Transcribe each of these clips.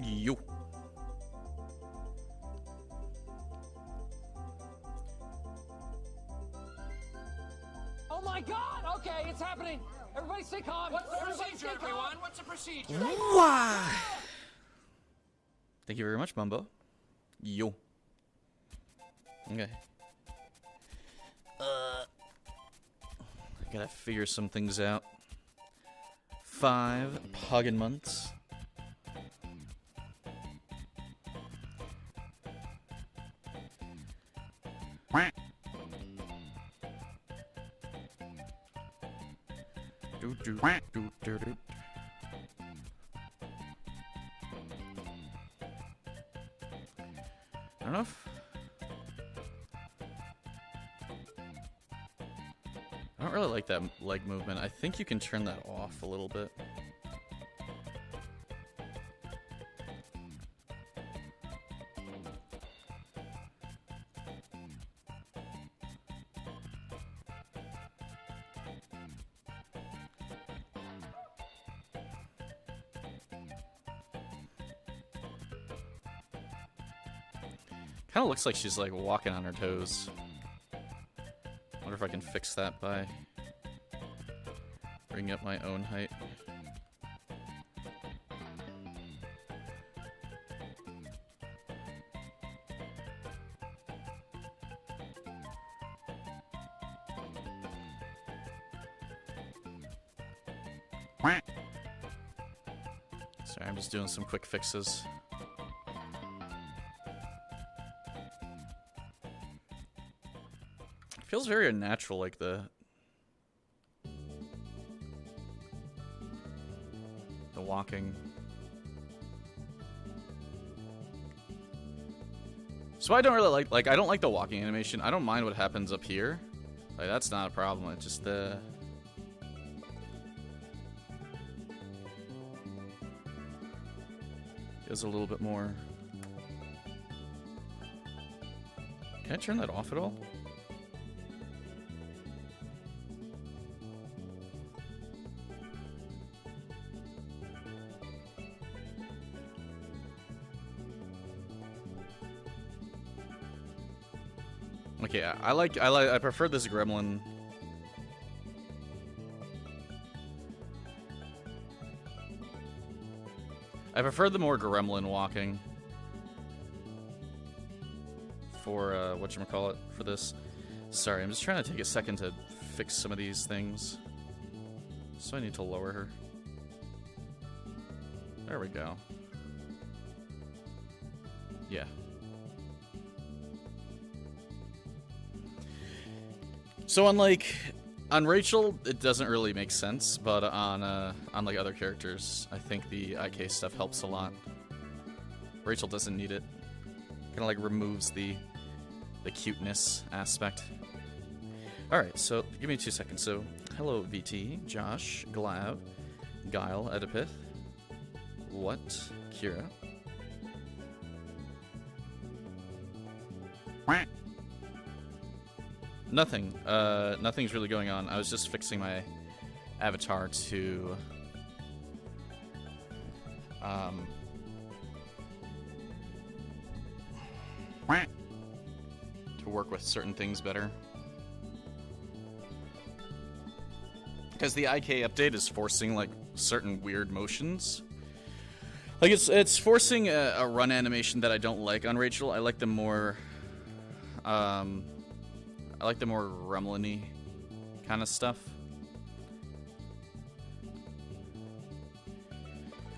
Yo. Oh my God! Okay, it's happening. Everybody stay calm. What's the procedure, everyone? What's the procedure? Why? Thank you very much, Bumbo. Yo. Okay. I gotta figure some things out. 5 Poggin months. Do, do, do, do, do. I don't know if... I don't really like that leg movement. I think you can turn that off a little bit. Kind of looks like she's like walking on her toes. Wonder if I can fix that by bringing up my own height. Sorry, I'm just doing some quick fixes. Feels very unnatural, like the walking. So I don't really like I don't like the walking animation. I don't mind what happens up here. Like that's not a problem. It's just the feels a little bit more. Can I turn that off at all? Okay, I prefer this gremlin. I prefer the more gremlin walking for whatchamacallit for this. Sorry, I'm just trying to take a second to fix some of these things. So I need to lower her. There we go. Yeah. So on Rachel, it doesn't really make sense, but on like other characters, I think the IK stuff helps a lot. Rachel doesn't need it. Kind of like removes the cuteness aspect. All right, so give me 2 seconds. So hello VT, Josh, Glav, Guile, Oedipus, what, Kira. Nothing. Nothing's really going on. I was just fixing my avatar to work with certain things better. Because the IK update is forcing like certain weird motions. Like it's forcing a run animation that I don't like on Rachel. I like the more gremlin-y kind of stuff.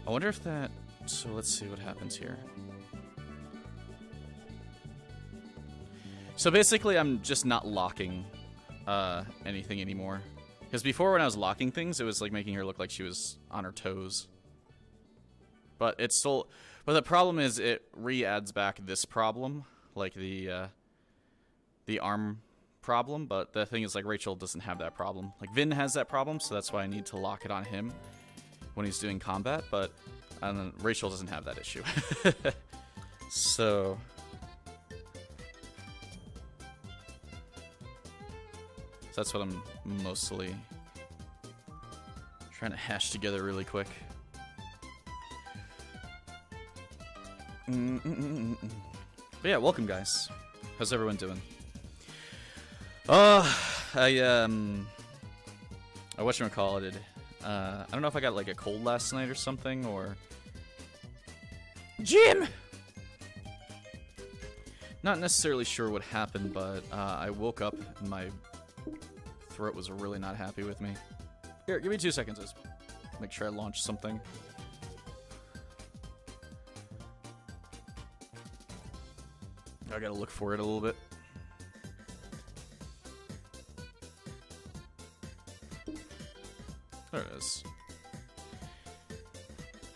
I wonder if that... So let's see what happens here. So basically I'm just not locking anything anymore. Because before when I was locking things, it was like making her look like she was on her toes. But it's still... But the problem is it re-adds back this problem. Like the arm problem, but the thing is like Rachel doesn't have that problem. Like Vin has that problem, so that's why I need to lock it on him when he's doing combat, but Rachel doesn't have that issue. So that's what I'm mostly trying to hash together really quick. But yeah, welcome guys. How's everyone doing? Whatchamacallit, I don't know if I got like a cold last night or something, or... Jim! Not necessarily sure what happened, but I woke up and my throat was really not happy with me. Here, give me 2 seconds. Just make sure I launch something. I gotta look for it a little bit. There it is.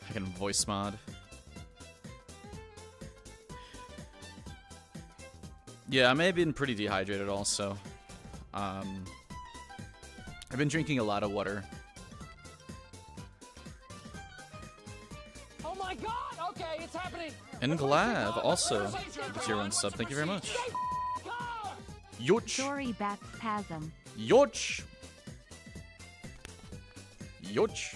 I can voice mod. Yeah, I may have been pretty dehydrated also. I've been drinking a lot of water. Oh my God! Okay, it's happening. And Glav also with tier 1 sub. Thank you very much. Yoch. ZoReee Baptasm. Yoch. Yoch.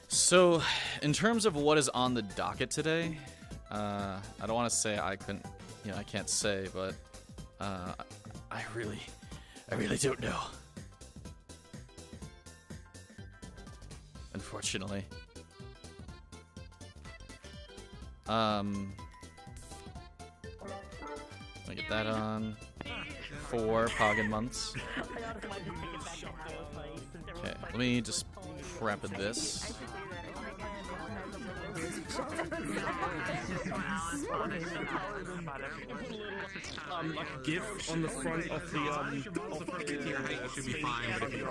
So, in terms of what is on the docket today, I don't want to say I can't say, but I really don't know. Unfortunately. Let me get that on. 4 Poggin months. Okay, let me just prep this. Like a GIF on the front of the should be fine, but if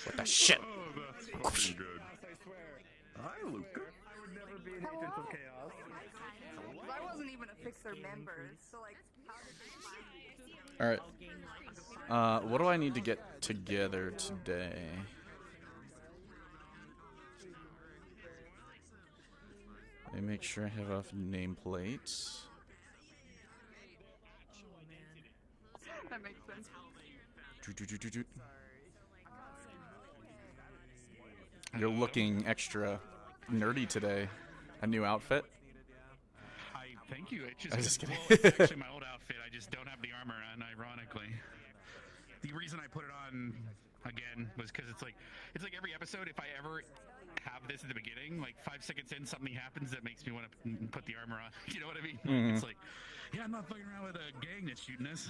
What the shit? That's good. Hi, Luca. I would never be an agent of chaos. I wasn't even a Fixer member, so like, how did they find me? Alright. What do I need to get together today? Let me make sure I have enough nameplates. That makes sense. You're looking extra nerdy today. A new outfit? Thank you. It's I'm just kidding. Well, it's actually my old outfit. I just don't have the armor on, ironically. The reason I put it on again was because it's like every episode, if I ever have this at the beginning, like 5 seconds in, something happens that makes me want to put the armor on. You know what I mean? Mm-hmm. It's like, yeah, I'm not fucking around with a gang that's shooting us.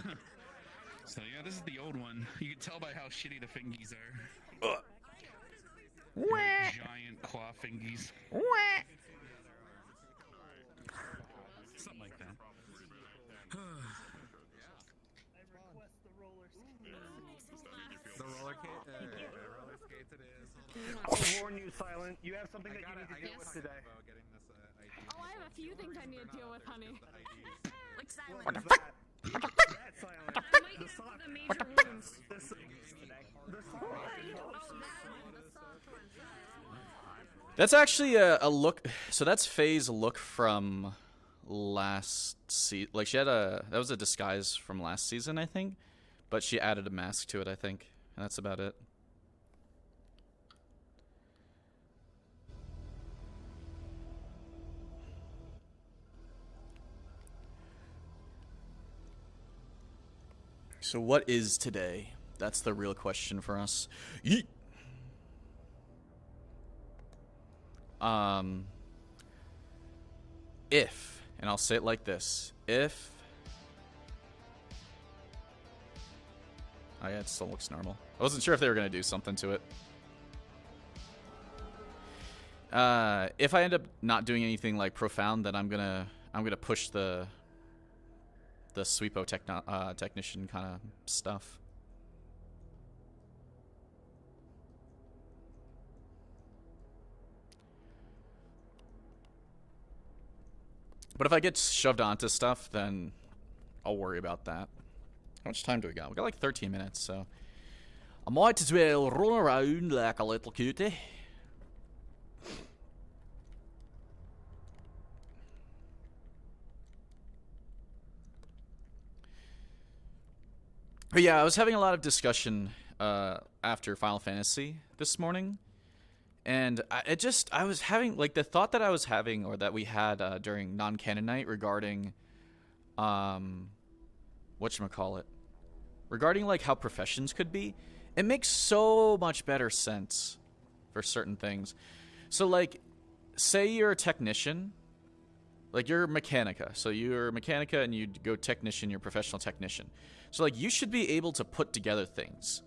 So yeah, this is the old one. You can tell by how shitty the fingies are. Giant claw fingies. Something like that. The roller skates it is. I'll warn you, Silent. You have something that you need to deal with today. Oh, I have a few things I need to deal with, honey. Like Silent. What the fuck? That's Silent. I might have the major wounds. That's actually a look. So that's Faye's look from last season. Like she had that was a disguise from last season, I think. But she added a mask to it, I think. And that's about it. So what is today? That's the real question for us. Yeet. If, and I'll say it like this, if... Oh yeah, it still looks normal. I wasn't sure if they were going to do something to it. If I end up not doing anything like profound, then I'm gonna push the sweepo technician kind of stuff. But if I get shoved onto stuff, then I'll worry about that. How much time do we got? We got like 13 minutes, so I might as well run around like a little cutie. But yeah, I was having a lot of discussion after Final Fantasy this morning, and I was having like the thought that I was having, or that we had during non-canon night regarding whatchamacallit, regarding like how professions could be. It makes so much better sense for certain things. So like, say you're a technician, like you're a mechanica. So you're a mechanica and you go technician, you're a professional technician. So like you should be able to put together things.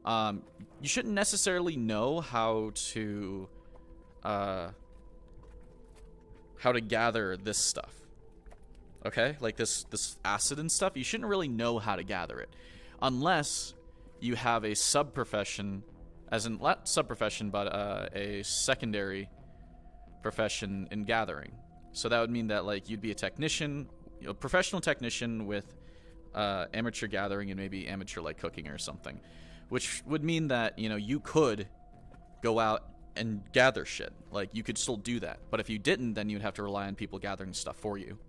You shouldn't necessarily know how to gather this stuff. Okay? Like this acid and stuff, you shouldn't really know how to gather it. Unless you have a sub-profession, as in, not sub-profession, but a secondary profession in gathering. So that would mean that, like, you'd be a technician, a professional technician with amateur gathering and maybe amateur, like, cooking or something. Which would mean that, you know, you could go out and gather shit. Like, you could still do that. But if you didn't, then you'd have to rely on people gathering stuff for you.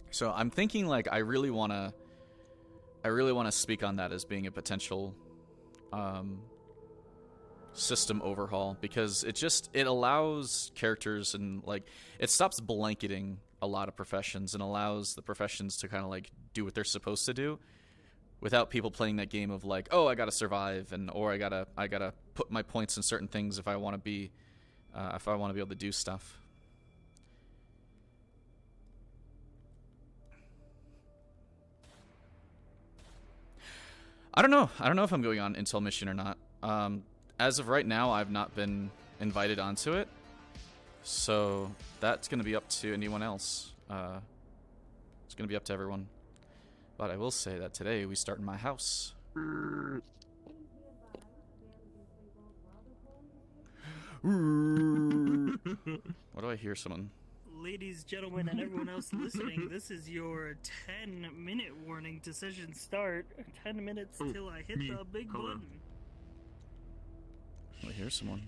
So I'm thinking, like, I really want to speak on that as being a potential system overhaul, because it allows characters, and like it stops blanketing a lot of professions and allows the professions to kind of like do what they're supposed to do without people playing that game of like, oh, I gotta survive, or I gotta put my points in certain things if I want to be able to do stuff. I don't know if I'm going on Intel mission or not. As of right now, I've not been invited onto it, so that's going to be up to anyone else. It's going to be up to everyone. But I will say that today we start in my house. What do I hear? Someone? Ladies, gentlemen, and everyone else listening, this is your 10-minute warning to session start. 10 minutes till I hit the big button. I hear someone.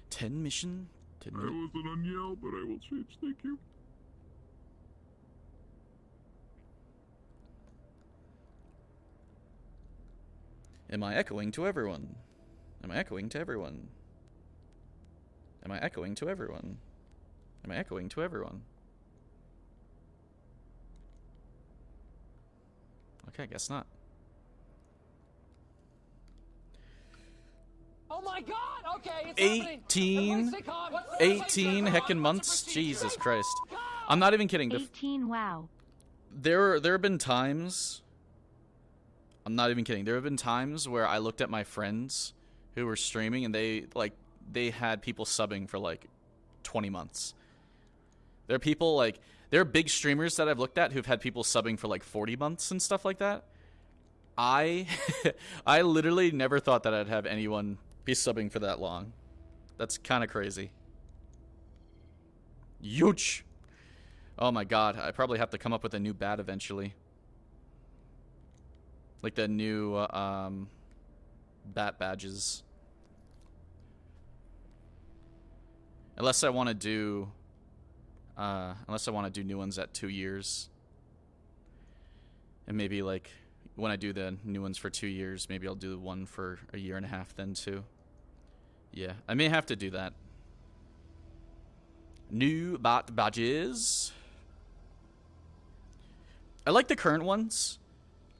10 mission? 10 minute. I wasn't on Yell, but I will change. Thank you. Am I echoing to everyone? Am I echoing to everyone? Am I echoing to everyone? Am I echoing to everyone? Okay, I guess not. Oh my god! Okay, it's 18 heckin' months? Jesus Christ. I'm not even kidding. 18, wow. There have been times... I'm not even kidding. There have been times where I looked at my friends who were streaming and they had people subbing for like 20 months. There are people like, there are big streamers that I've looked at who've had people subbing for like 40 months and stuff like that. I literally never thought that I'd have anyone be subbing for that long. That's kind of crazy. Huge. Oh my god, I probably have to come up with a new bat eventually. Like the new bat badges. Unless I want to do new ones at 2 years. And maybe like when I do the new ones for 2 years, maybe I'll do one for a year and a half then too. Yeah, I may have to do that. New bat badges. I like the current ones.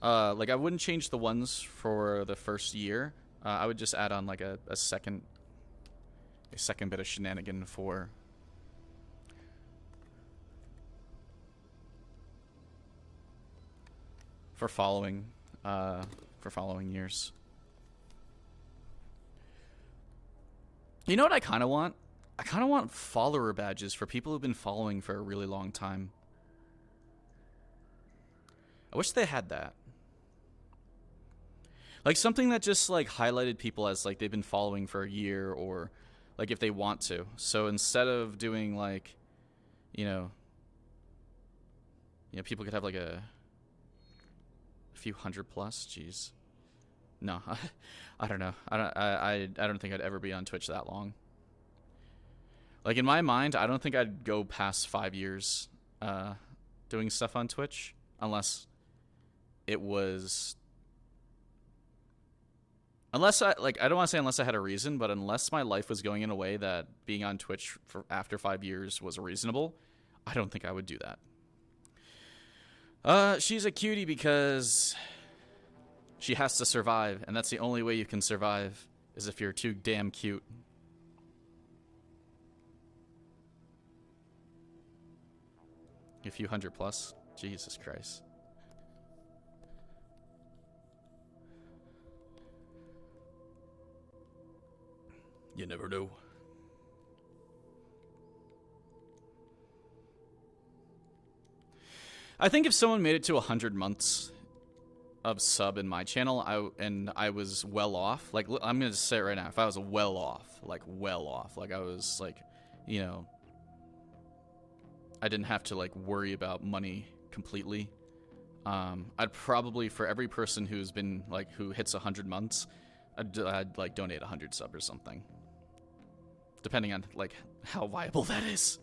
Like I wouldn't change the ones for the first year. I would just add on like a second bit of shenanigan for following years. You know what I kind of want? I kind of want follower badges for people who've been following for a really long time. I wish they had that. Like something that just like highlighted people as like they've been following for a year, or like if they want to. So instead of doing like, you know, people could have like a few hundred plus. Jeez. No, I don't know. I don't think I'd ever be on Twitch that long. Like, in my mind, I don't think I'd go past 5 years doing stuff on Twitch unless it was... Unless I don't want to say unless I had a reason, but unless my life was going in a way that being on Twitch for after 5 years was reasonable, I don't think I would do that. She's a cutie because she has to survive, and that's the only way you can survive is if you're too damn cute. A few hundred plus? Jesus Christ. You never know. I think if someone made it to 100 months of sub in my channel, I was well off. Like, I'm gonna say it right now. If I was well off, like I was like, you know, I didn't have to like worry about money completely. I'd probably, for every person who's been like who hits 100 months, I'd like donate 100 sub or something, depending on like how viable that is.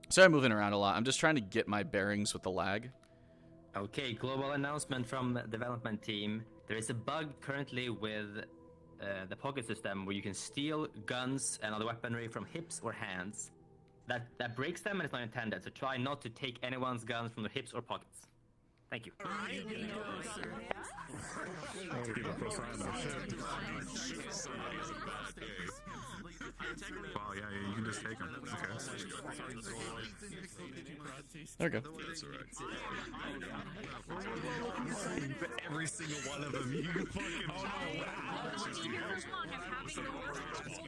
Sorry, I'm moving around a lot. I'm just trying to get my bearings with the lag. Okay, global announcement from the development team. There is a bug currently with the pocket system where you can steal guns and other weaponry from hips or hands. That breaks them and it's not intended, so try not to take anyone's guns from their hips or pockets. Thank you. Wow, yeah, you can just take them. Okay. There we go. Every single one of them, you can fucking... I'm having the worst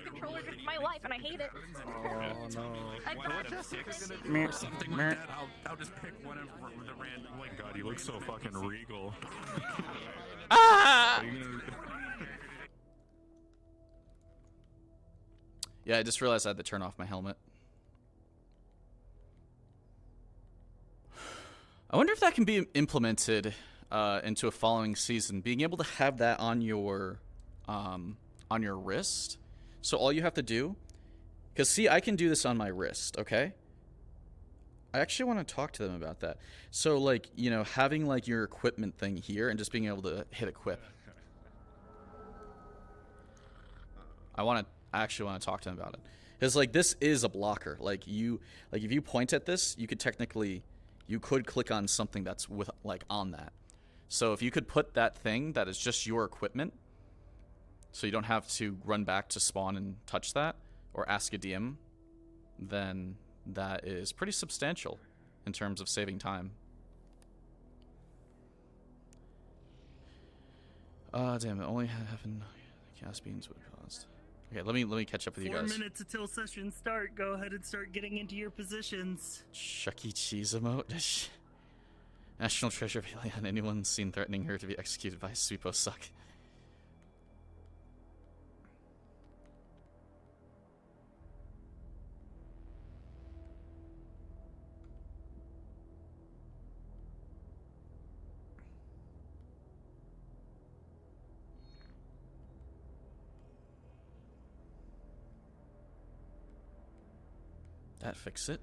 controller in my life, and I hate it. Oh, no. I got Or something like that. I'll just pick one of the random... Oh my god, he looks so fucking regal. Ah! Yeah, I just realized I had to turn off my helmet. I wonder if that can be implemented into a following season. Being able to have that on your wrist. So all you have to do... Because, see, I can do this on my wrist, okay? I actually want to talk to them about that. So, like, you know, having, like, your equipment thing here and just being able to hit equip. I actually want to talk to them about it. Because, like, this is a blocker. Like, if you point at this, you could technically... You could click on something that's with, like, on that. So if you could put that thing that is just your equipment, so you don't have to run back to spawn and touch that, or ask a DM, then that is pretty substantial in terms of saving time. Damn it, only having cast beans would have caused. Okay, let me catch up with you guys. 4 minutes until session start. Go ahead and start getting into your positions. Chuck E. Cheese emote. National Treasure Alien. Anyone seen threatening her to be executed by Sweepo suck. That fix it.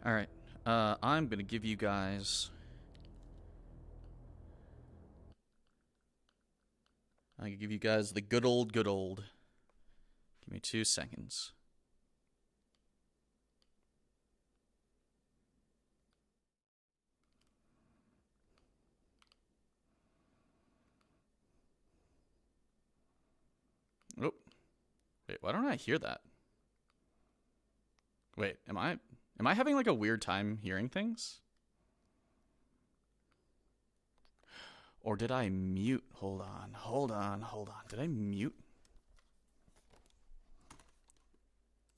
Alright. I'm gonna give you guys... I'm gonna give you guys the good old. Give me 2 seconds. Oh. Wait, why don't I hear that? Wait, am I having like a weird time hearing things? Or did I mute? Hold on. Did I mute?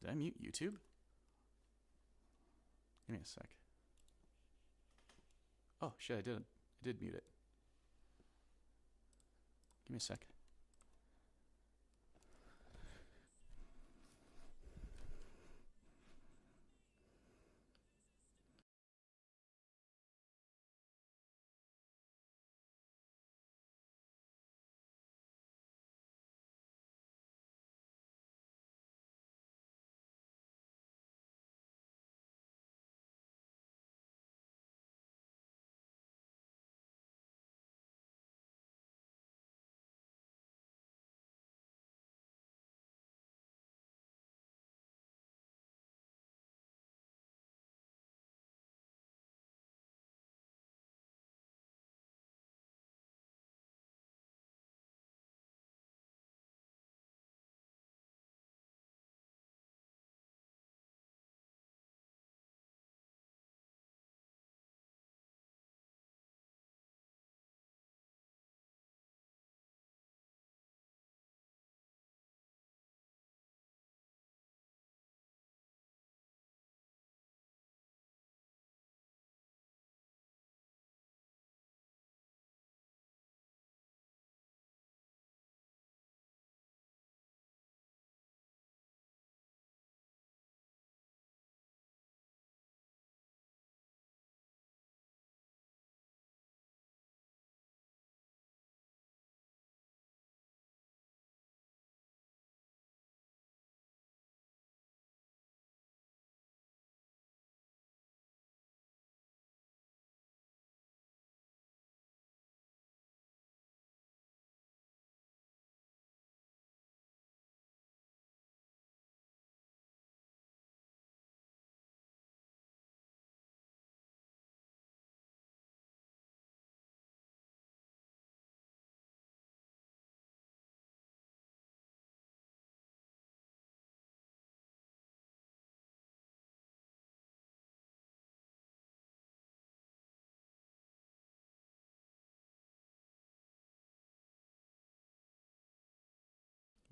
Did I mute YouTube? Give me a sec. Oh shit, I did mute it. Give me a sec.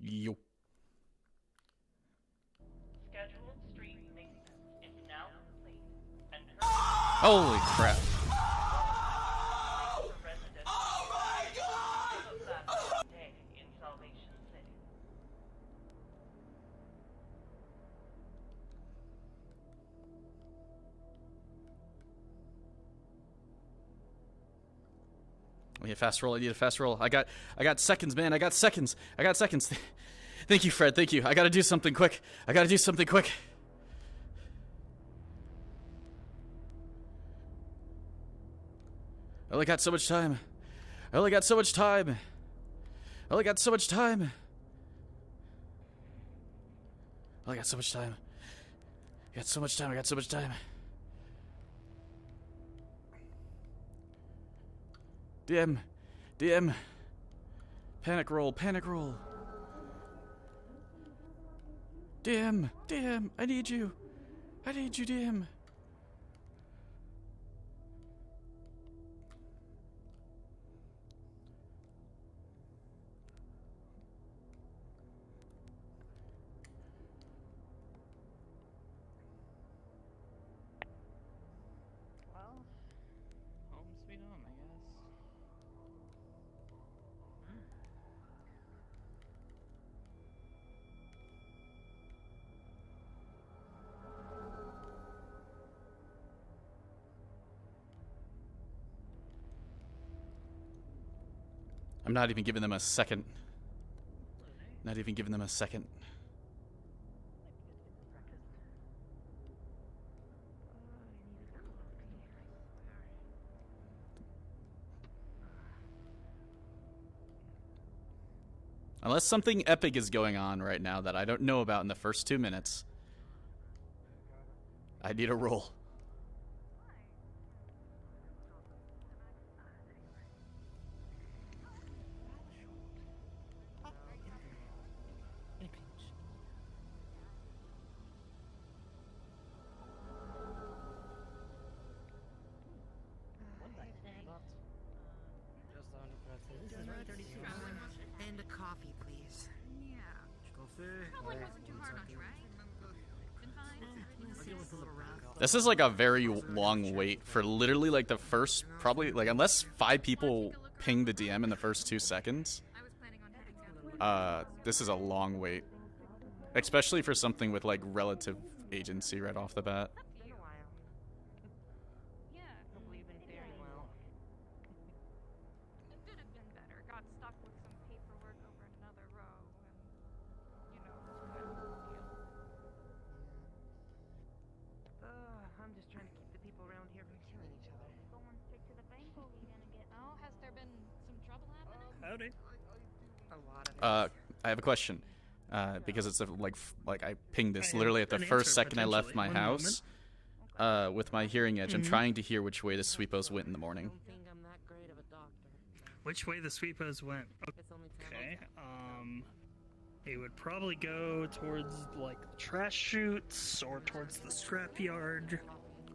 Yo. Scheduled street maintenance is now complete. And Holy crap. Oh my God! In Salvation City. I need a fast roll. I need a fast roll. I got seconds, man. I got seconds. Thank you, Fred. Thank you. I gotta do something quick. I only got so much time. I got so much time. I got so much time. DM. Panic roll. DM, I need you, DM. Well, home sweet home, I guess. I'm not even giving them a second. Unless something epic is going on right now that I don't know about in the first 2 minutes. I need a roll. And a coffee, please. Yeah. Probably wasn't too hard on you, right? Been fine? This is like a very long wait for literally like the first, probably like unless 5 people ping the DM in the first 2 seconds. This is a long wait, especially for something with like relative agency right off the bat. I'm just trying to keep the people around here from killing each other. Going straight to the bank. What are we gonna get? Oh, has there been some trouble happening? Howdy. A lot of it. I have a question, because it's like I pinged this literally at the first second I left my house. With my hearing edge, I'm trying to hear which way the sweepos went in the morning. Which way the sweepos went? Okay. They would probably go towards like the trash chutes or towards the scrapyard.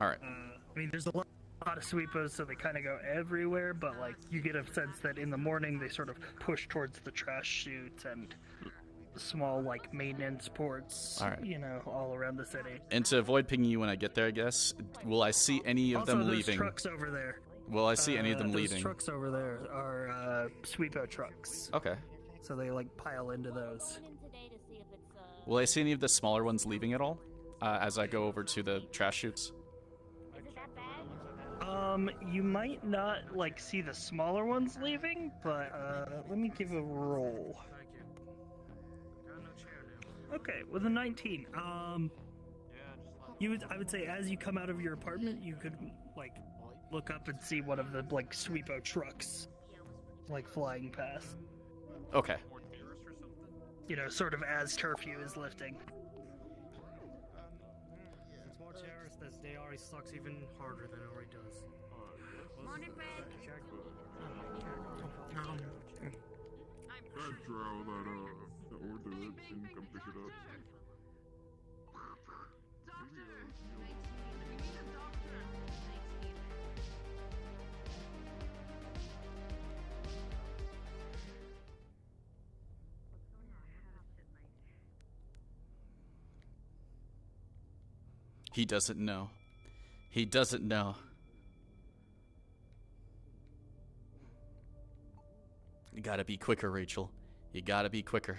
All right. I mean, there's a lot of sweepos, so they kind of go everywhere. But like, you get a sense that in the morning they sort of push towards the trash chutes and small like maintenance ports. All right. You know, all around the city. And to avoid pinging you when I get there, I guess, will I see any of them Also, leaving? those trucks over there. Will I see any of them leaving? Those trucks over there are sweepo trucks. Okay. So they like pile into those. Will I see any of the smaller ones leaving at all as I go over to the trash chutes? You might not like see the smaller ones leaving, but let me give a roll. Okay, with a 19, I would say as you come out of your apartment, you could like look up and see one of the like sweepo trucks like flying past. Okay. You know, sort of as curfew is lifting. Since more terrorists, this day already sucks even harder than it already does. Morning, Fred. That drow that ordered it didn't come pick it up. He doesn't know. He doesn't know. You gotta be quicker, Rachel. You gotta be quicker.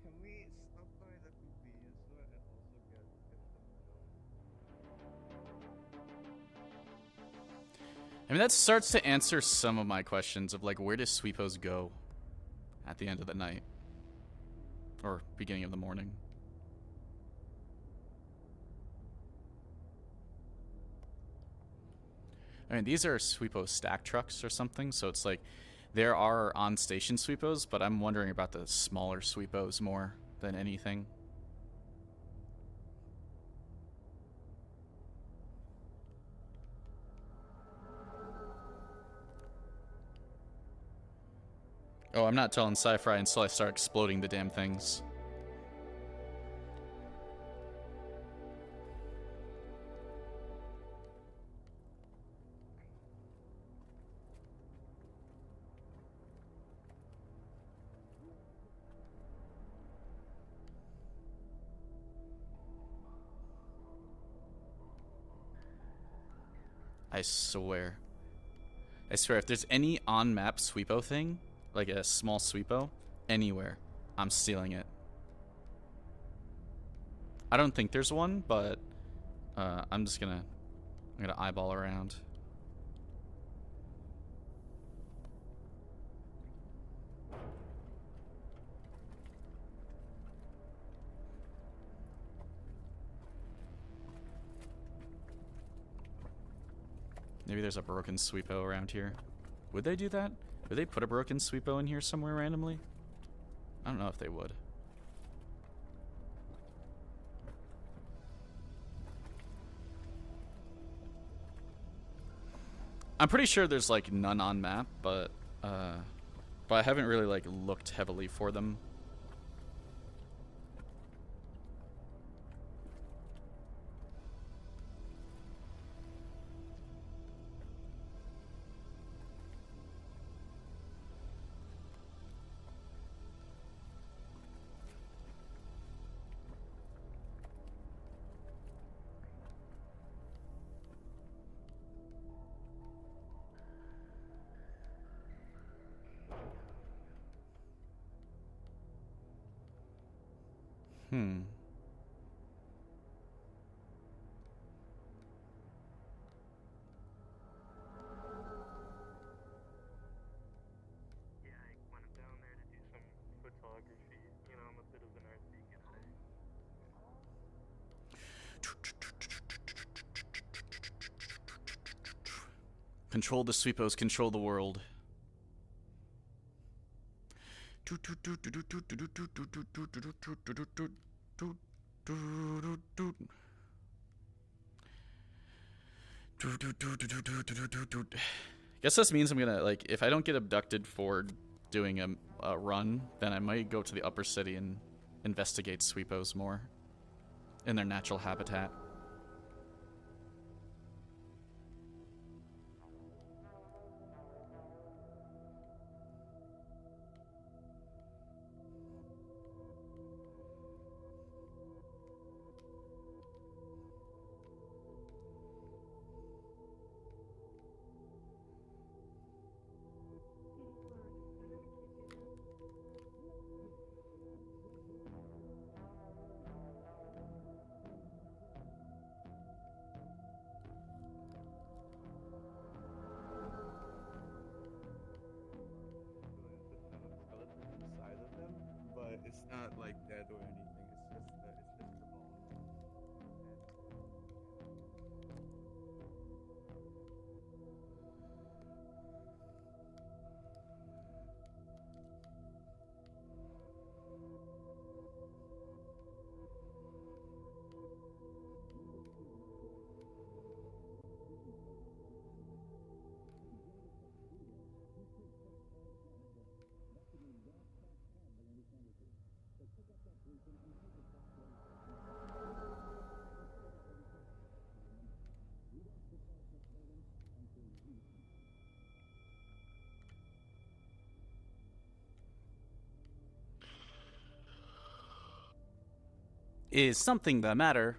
Can we stop by the convenience store and also get I mean, that starts to answer some of my questions of, like, where does Sweepos go at the end of the night? Or beginning of the morning? I mean, these are Sweepo stack trucks or something, so it's like, there are on-station Sweepos, but I'm wondering about the smaller Sweepos more than anything. Oh, I'm not telling Sci-Fi until I start exploding the damn things. I swear. I swear, if there's any on-map Sweepo thing, like a small Sweepo, anywhere, I'm stealing it. I don't think there's one, but I'm gonna eyeball around. Maybe there's a broken Sweepo around here. Would they do that? Would they put a broken Sweepo in here somewhere randomly? I don't know if they would. I'm pretty sure there's like none on map, but I haven't really like looked heavily for them. Hmm. Yeah, I went down there to do some photography. You know, I'm a bit of an art geek. Control the Sweepos, control the world. Guess this means I'm gonna, like, if I don't get abducted for doing a run, then I might go to the upper city and investigate Sweepos more in their natural habitat. Inside of them, but it's not like dead or anything. It's just the bones. Is something the matter?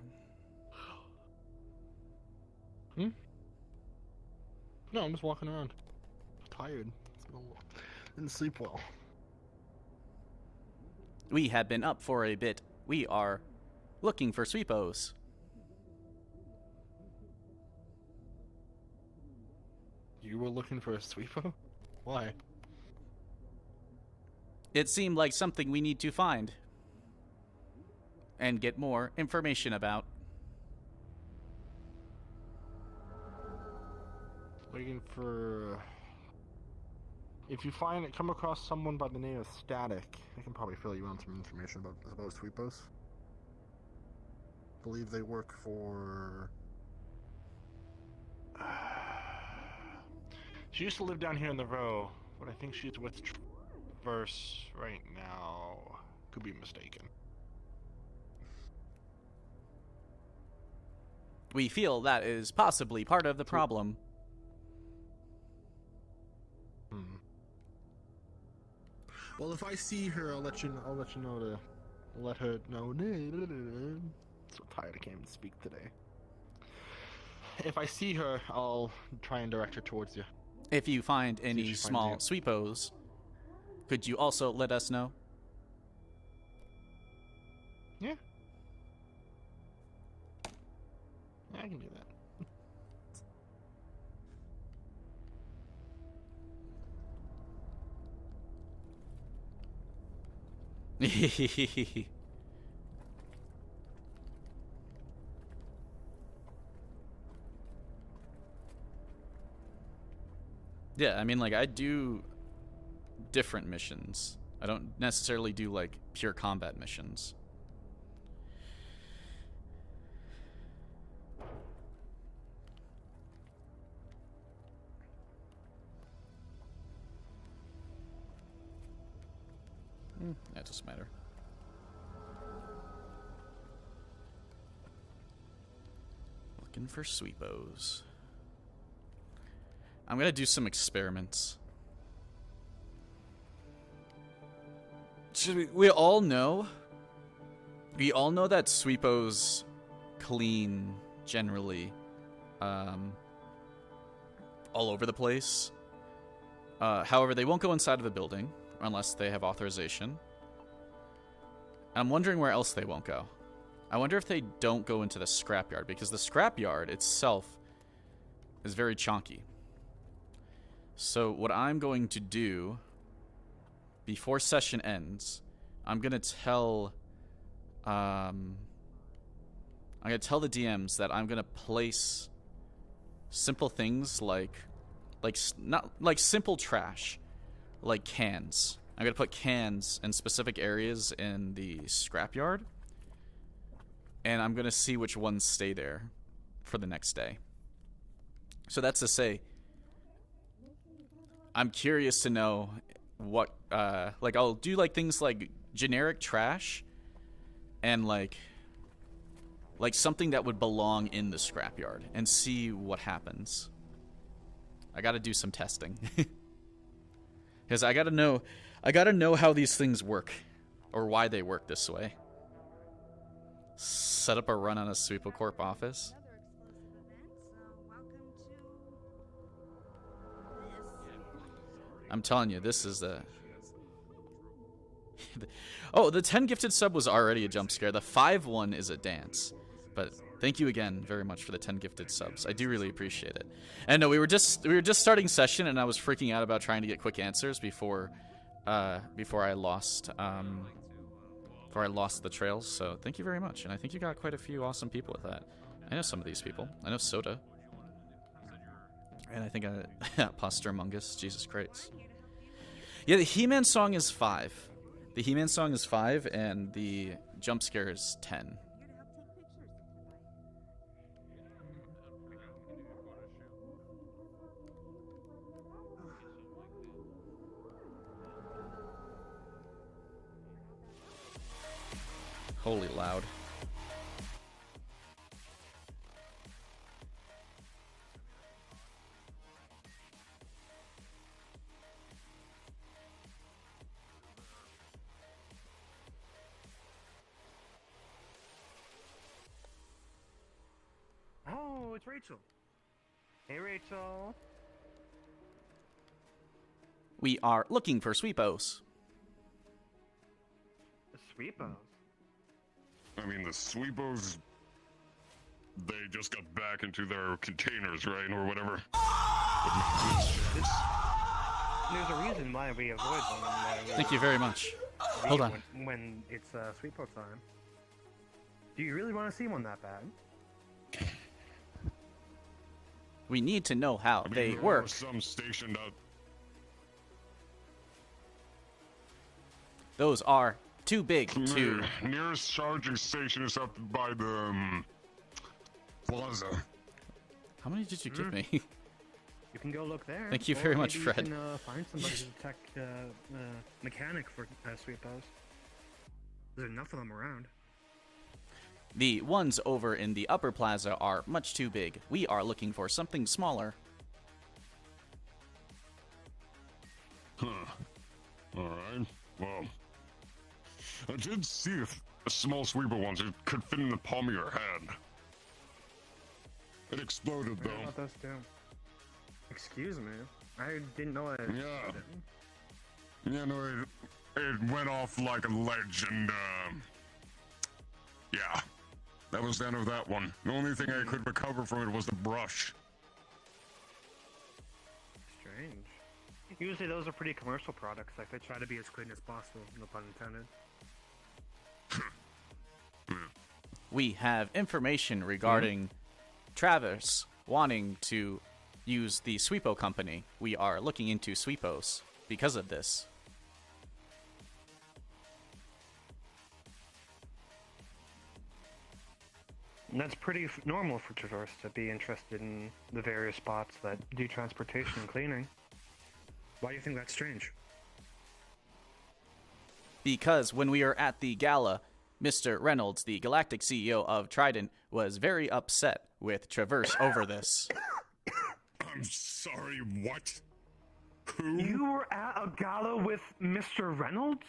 No, I'm just walking around. Tired. Didn't sleep well. We have been up for a bit. We are looking for sweepos. You were looking for a sweepo? Why? It seemed like something we need to find and get more information about. Waiting for... If you come across someone by the name of Static, I can probably fill you in some information about sweepos. I believe they work for... She used to live down here in the row, but I think she's with Traverse right now. Could be mistaken. We feel that is possibly part of the problem. Well, if I see her, I'll let you know to let her know. I'm so tired I can't even speak today. If I see her, I'll try and direct her towards you. If you find any small sweepos, could you also let us know? Yeah. I can do that. Yeah, I mean, like, I do different missions. I don't necessarily do, like, pure combat missions. That doesn't matter. Looking for sweepos. I'm gonna do some experiments. We all know that sweepos clean generally all over the place. However, they won't go inside of a building unless they have authorization. I'm wondering where else they won't go. I wonder if they don't go into the scrapyard, because the scrapyard itself is very chonky. So what I'm going to do before session ends, I'm gonna tell the DMs that I'm gonna place simple things like not like simple trash, like cans. I'm gonna put cans in specific areas in the scrapyard, and I'm gonna see which ones stay there for the next day. So that's to say, I'm curious to know what, like, I'll do, like, things like generic trash and, like something that would belong in the scrapyard and see what happens. I gotta do some testing. Because I gotta know how these things work, or why they work this way. Set up a run on a Sweepocorp office. I'm telling you, this is the... Oh, the 10 gifted sub was already a jump scare. The 5 one is a dance. But thank you again very much for the 10 gifted subs. I do really appreciate it. And no, we were just starting session, and I was freaking out about trying to get quick answers before I lost the trails. So thank you very much, and I think you got quite a few awesome people with that. I know some of these people. I know Soda, and I think Postermungus. Jesus Christ. Yeah, the He-Man song is 5. The He-Man song is 5, and the jump scare is 10. Holy loud. it's Rachel. Hey, Rachel. We are looking for Sweepos. The Sweepos? I mean, the Sweepos, they just got back into their containers, right? Or whatever. There's a reason why we avoid them. Thank you very much. Hold on. When it's Sweepo time. Do you really want to see one that bad? We need to know how they there work. are some stationed out. Those are too big to... Nearest charging station is up by the plaza. How many did you give me? You can go look there. Thank you or very much, maybe Fred. You can find somebody who's a tech mechanic for Sweepos. There's enough of them around. The ones over in the upper plaza are much too big. We are looking for something smaller. Huh. Alright. Well, I did see if a small sweeper once. It could fit in the palm of your hand. It exploded, though. What about those two? Excuse me. I didn't know it. Yeah. Yeah, no, it went off like a ledge, and, yeah. That was the end of that one. The only thing I could recover from it was the brush. Strange. Usually those are pretty commercial products. Like, they try to be as clean as possible, no pun intended. We have information regarding Travis wanting to use the Sweepo company. We are looking into Sweepos because of this. And that's pretty normal for Traverse to be interested in the various spots that do transportation and cleaning. Why do you think that's strange? Because when we were at the gala, Mr. Reynolds, the Galactic CEO of Trident, was very upset with Traverse over this. I'm sorry, what? Who? You were at a gala with Mr. Reynolds?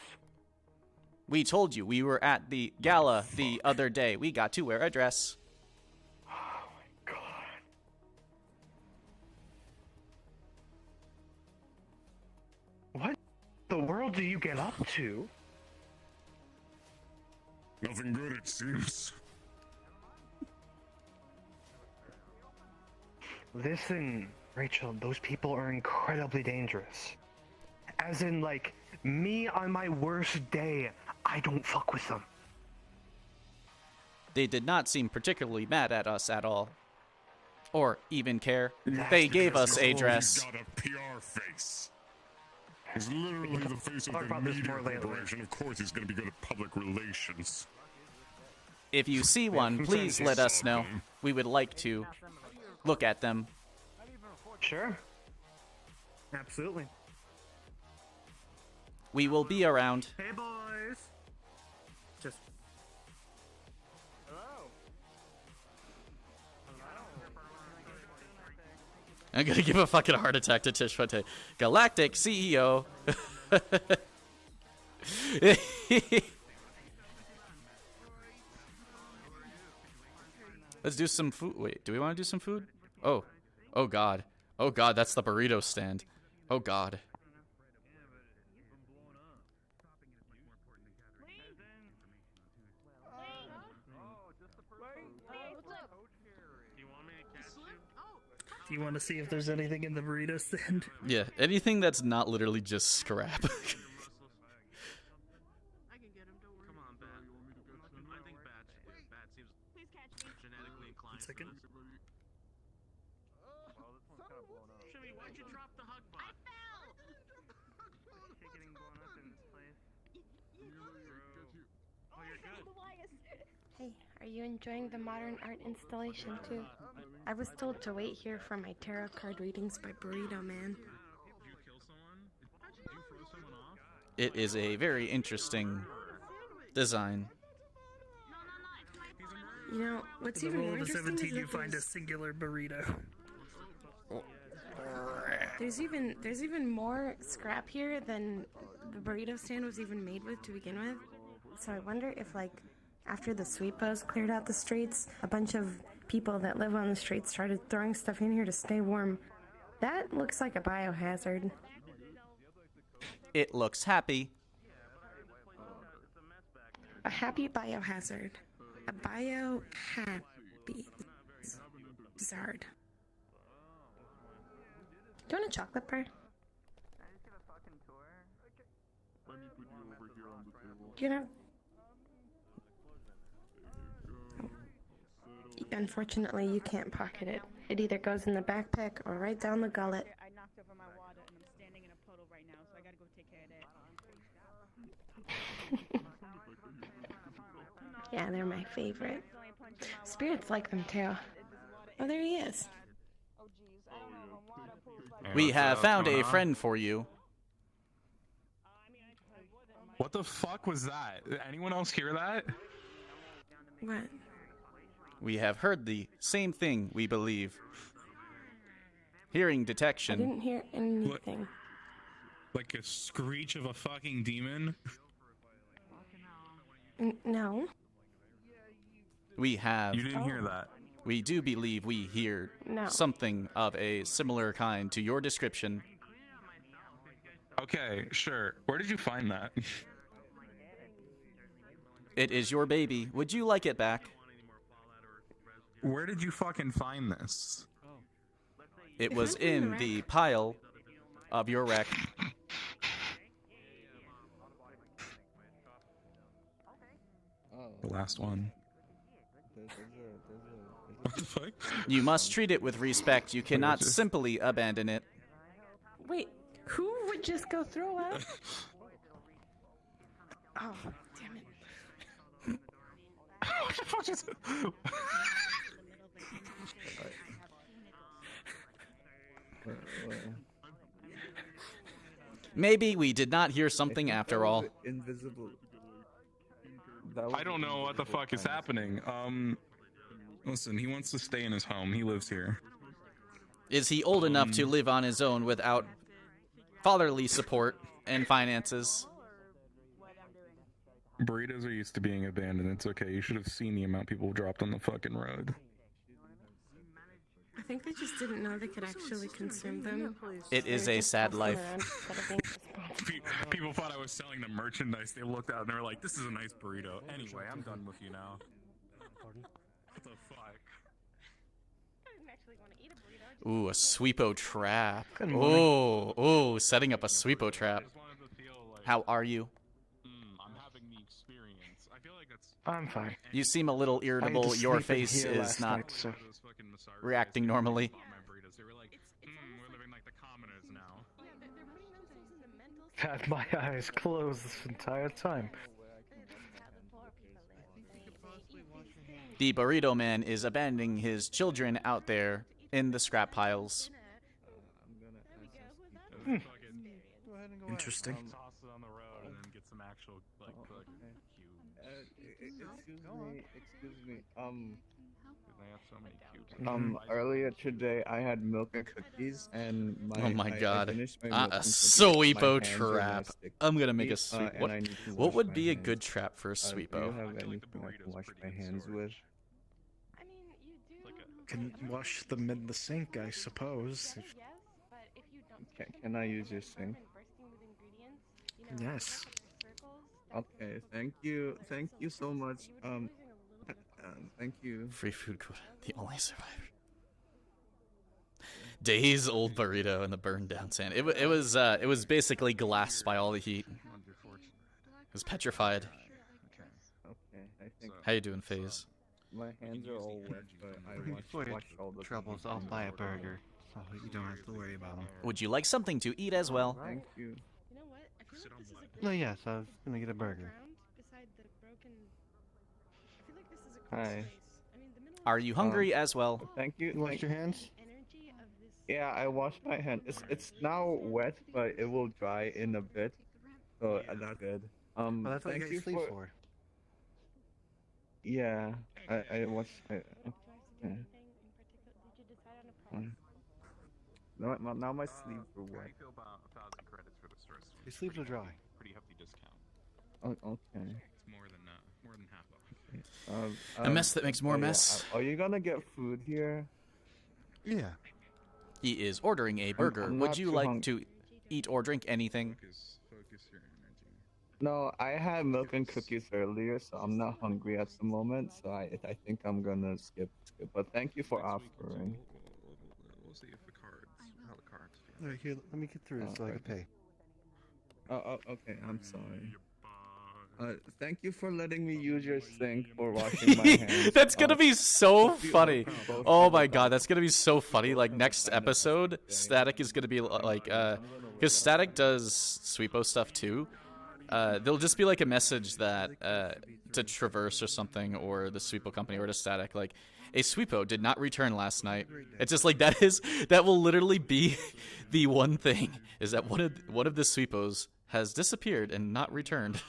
We told you we were at the gala the other day. We got to wear a dress. Oh my god. What the world do you get up to? Nothing good, it seems. Listen, Rachel, those people are incredibly dangerous. As in, like, me on my worst day, I don't fuck with them. They did not seem particularly mad at us at all. Or even care. That's They gave because us a dress. He's got a PR face. He's literally the face of the media corporation. Of course he's going to be good at public relations. If you see one, please let us know. We would like to look at them. Sure. Absolutely. We will be around. Hey, boys. Just. Hello. I'm gonna give a fucking heart attack to Tish Fontaine. Galactic CEO. Let's do some food. Wait, do we want to do some food? Oh. Oh, God. Oh, God, that's the burrito stand. Oh, God. Do you want to see if there's anything in the burrito stand? Yeah, anything that's not literally just scrap. Second. Shimmy, why'd you drop the hug bot? Oh, you're good. Hey, are you enjoying the modern art installation too? I was told to wait here for my tarot card readings by Burrito Man. It is a very interesting design. You know, what's In the even roll more of a interesting 17, is you that find a singular burrito. there's even more scrap here than the burrito stand was even made with to begin with. So I wonder if, like, after the Sweepos cleared out the streets, a bunch of people that live on the street started throwing stuff in here to stay warm. That looks like a biohazard. It looks happy. A happy biohazard. A bio-happy zard. Do you want a chocolate bar? Do you know? Unfortunately, you can't pocket it. It either goes in the backpack or right down the gullet. I knocked over my water and I'm standing in a puddle right now, so I gotta go take care of that. Yeah, they're my favorite. Spirits like them too. Oh, there he is. We have found a friend for you. What the fuck was that? Did anyone else hear that? What? We have heard the same thing, we believe. Hearing I detection. didn't hear anything. Like a screech of a fucking demon? No. We have. You didn't hear that? We do believe we hear No. something of a similar kind to your description. Okay, sure. Where did you find that? It is your baby. Would you like it back? Where did you fucking find this? It was in the pile of your wreck. The last one. What the fuck? You must treat it with respect. You cannot simply abandon it. Wait, who would just go throw up? Oh, damn it. What the fuck is it? Maybe we did not hear something after all. Invisible. I don't know what the fuck is happening. Listen, he wants to stay in his home. He lives here. Is he old enough to live on his own without fatherly support and finances? Burritos are used to being abandoned. It's okay. You should have seen the amount people dropped on the fucking road. I think they just didn't know they could actually consume them. It is a sad life. People thought I was selling them merchandise. They looked out and they were like, this is a nice burrito. Anyway, I'm done with you now. What the fuck? Ooh, a sweepo trap. Oh, setting up a sweepo trap. How are you? I'm having the experience. I feel like that's... I'm fine. You seem a little irritable. Your face is not reacting normally. We're living like the commoners now. Had my eyes closed this entire time. The burrito man is abandoning his children out there in the scrap piles. Interesting. Excuse me. Earlier today I had milk and cookies, and Oh my I god. finished my A milk and cookies. sweepo My hands are trap. sticky, I'm gonna make a sweep. and I need to What wash would my be a hands. good trap for a Do you sweepo? have anything I can wash my hands with? Can wash them in the sink, I suppose. Can I use your sink? Yes. Okay, thank you so much. Thank you. Free food code. The only survivor. Days old burrito in the burned down sand. It was basically glass by all the heat. It was petrified. Okay, I think. How you doing, FaZe? My hands are all wet, but I washed all the troubles. I'll buy a burger, so you don't have to worry about them. Would you like something to eat as well? Thank you. No, yes, I was gonna get a burger. Hi. Are you hungry as well? Thank you. You wash your hands? Yeah, I washed my hand. It's now wet, but it will dry in a bit, so that's good. Well, that's what you thank got your sleeve for. Yeah, I washed. Okay. Now my sleeves are wet. Your sleeves are dry. Pretty hefty discount. Oh, okay. It's more than half off. A mess that makes more mess. Are you gonna get food here? Yeah. He is ordering a burger. I'm Would not you too like to eat or drink anything? No, I had milk and cookies earlier, so I'm not hungry at the moment. So I think I'm gonna skip. But thank you for offering. We'll see if the cards, how the cards feel. Alright, here, let me get through so I can pay. Oh, okay. I'm sorry. Thank you for letting me use your sink for washing my hands. That's gonna be so funny. Oh my god, that's gonna be so funny. Like next episode, Static is gonna be like, because Static does Sweepo stuff too. There'll just be like a message that to Traverse or something, or the Sweepo company, or to Static, like, a Sweepo did not return last night. It's just like that will literally be the one thing, is that one of the Sweepos has disappeared and not returned.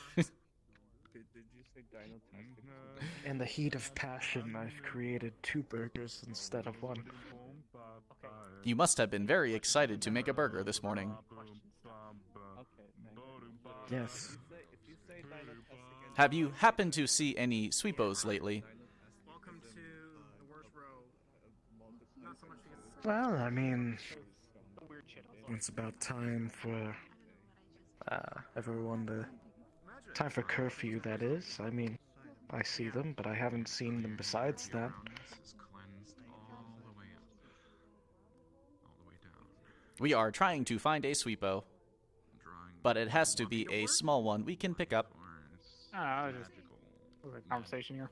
In the heat of passion, I've created 2 burgers instead of 1. You must have been very excited to make a burger this morning. Yes. Have you happened to see any Sweepos lately? Well, I mean, it's about time for everyone to... Time for curfew, that is. I mean, I see them, but I haven't seen them besides that. We are trying to find a Sweepo, but it has to be a small one we can pick up. Just a conversation here.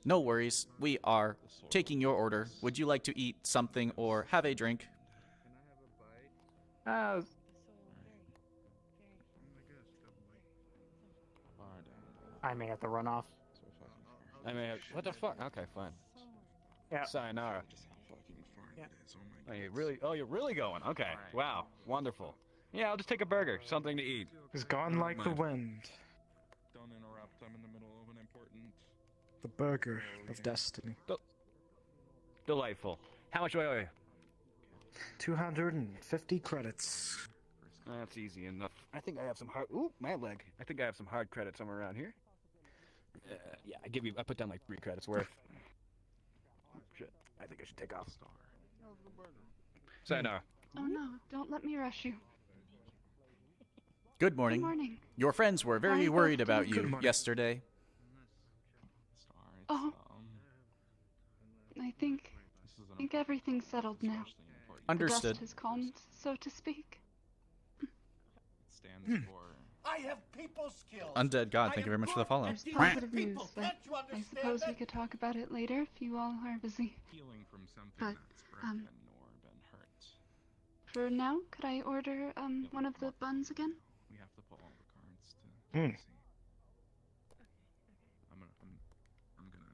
No worries. We are taking your order. Would you like to eat something or have a drink? I may have to run off. I may have. What the fuck? Okay, fine. Yeah. Sayonara. Yeah. Oh, you're really going? Okay. Right. Wow. Wonderful. Yeah, I'll just take a burger. Something to eat. It's gone like the wind. Don't interrupt. I'm in the middle of an important... The burger of destiny. Delightful. How much do I owe you? 250 credits. That's easy enough. I think I have some hard... Ooh, my leg. I think I have some hard credit somewhere around here. Yeah, I put down like 3 credits worth. Shit. I think I should take off. Sayonara. Oh no, don't let me rush you. Good morning. Good morning. Your friends were very Hi, worried both about of you. you yesterday. Oh. I think everything's settled now. Understood. The dust has calmed, so to speak. Stands for... I have people skills. Undead God, thank you very much for the follow. There's positive news, but I suppose we could talk about it later if you all are busy. Healing from something But, that's broken or been hurt. for now, could I order, one of the buns again? We have to pull all the cards to see. I'm gonna...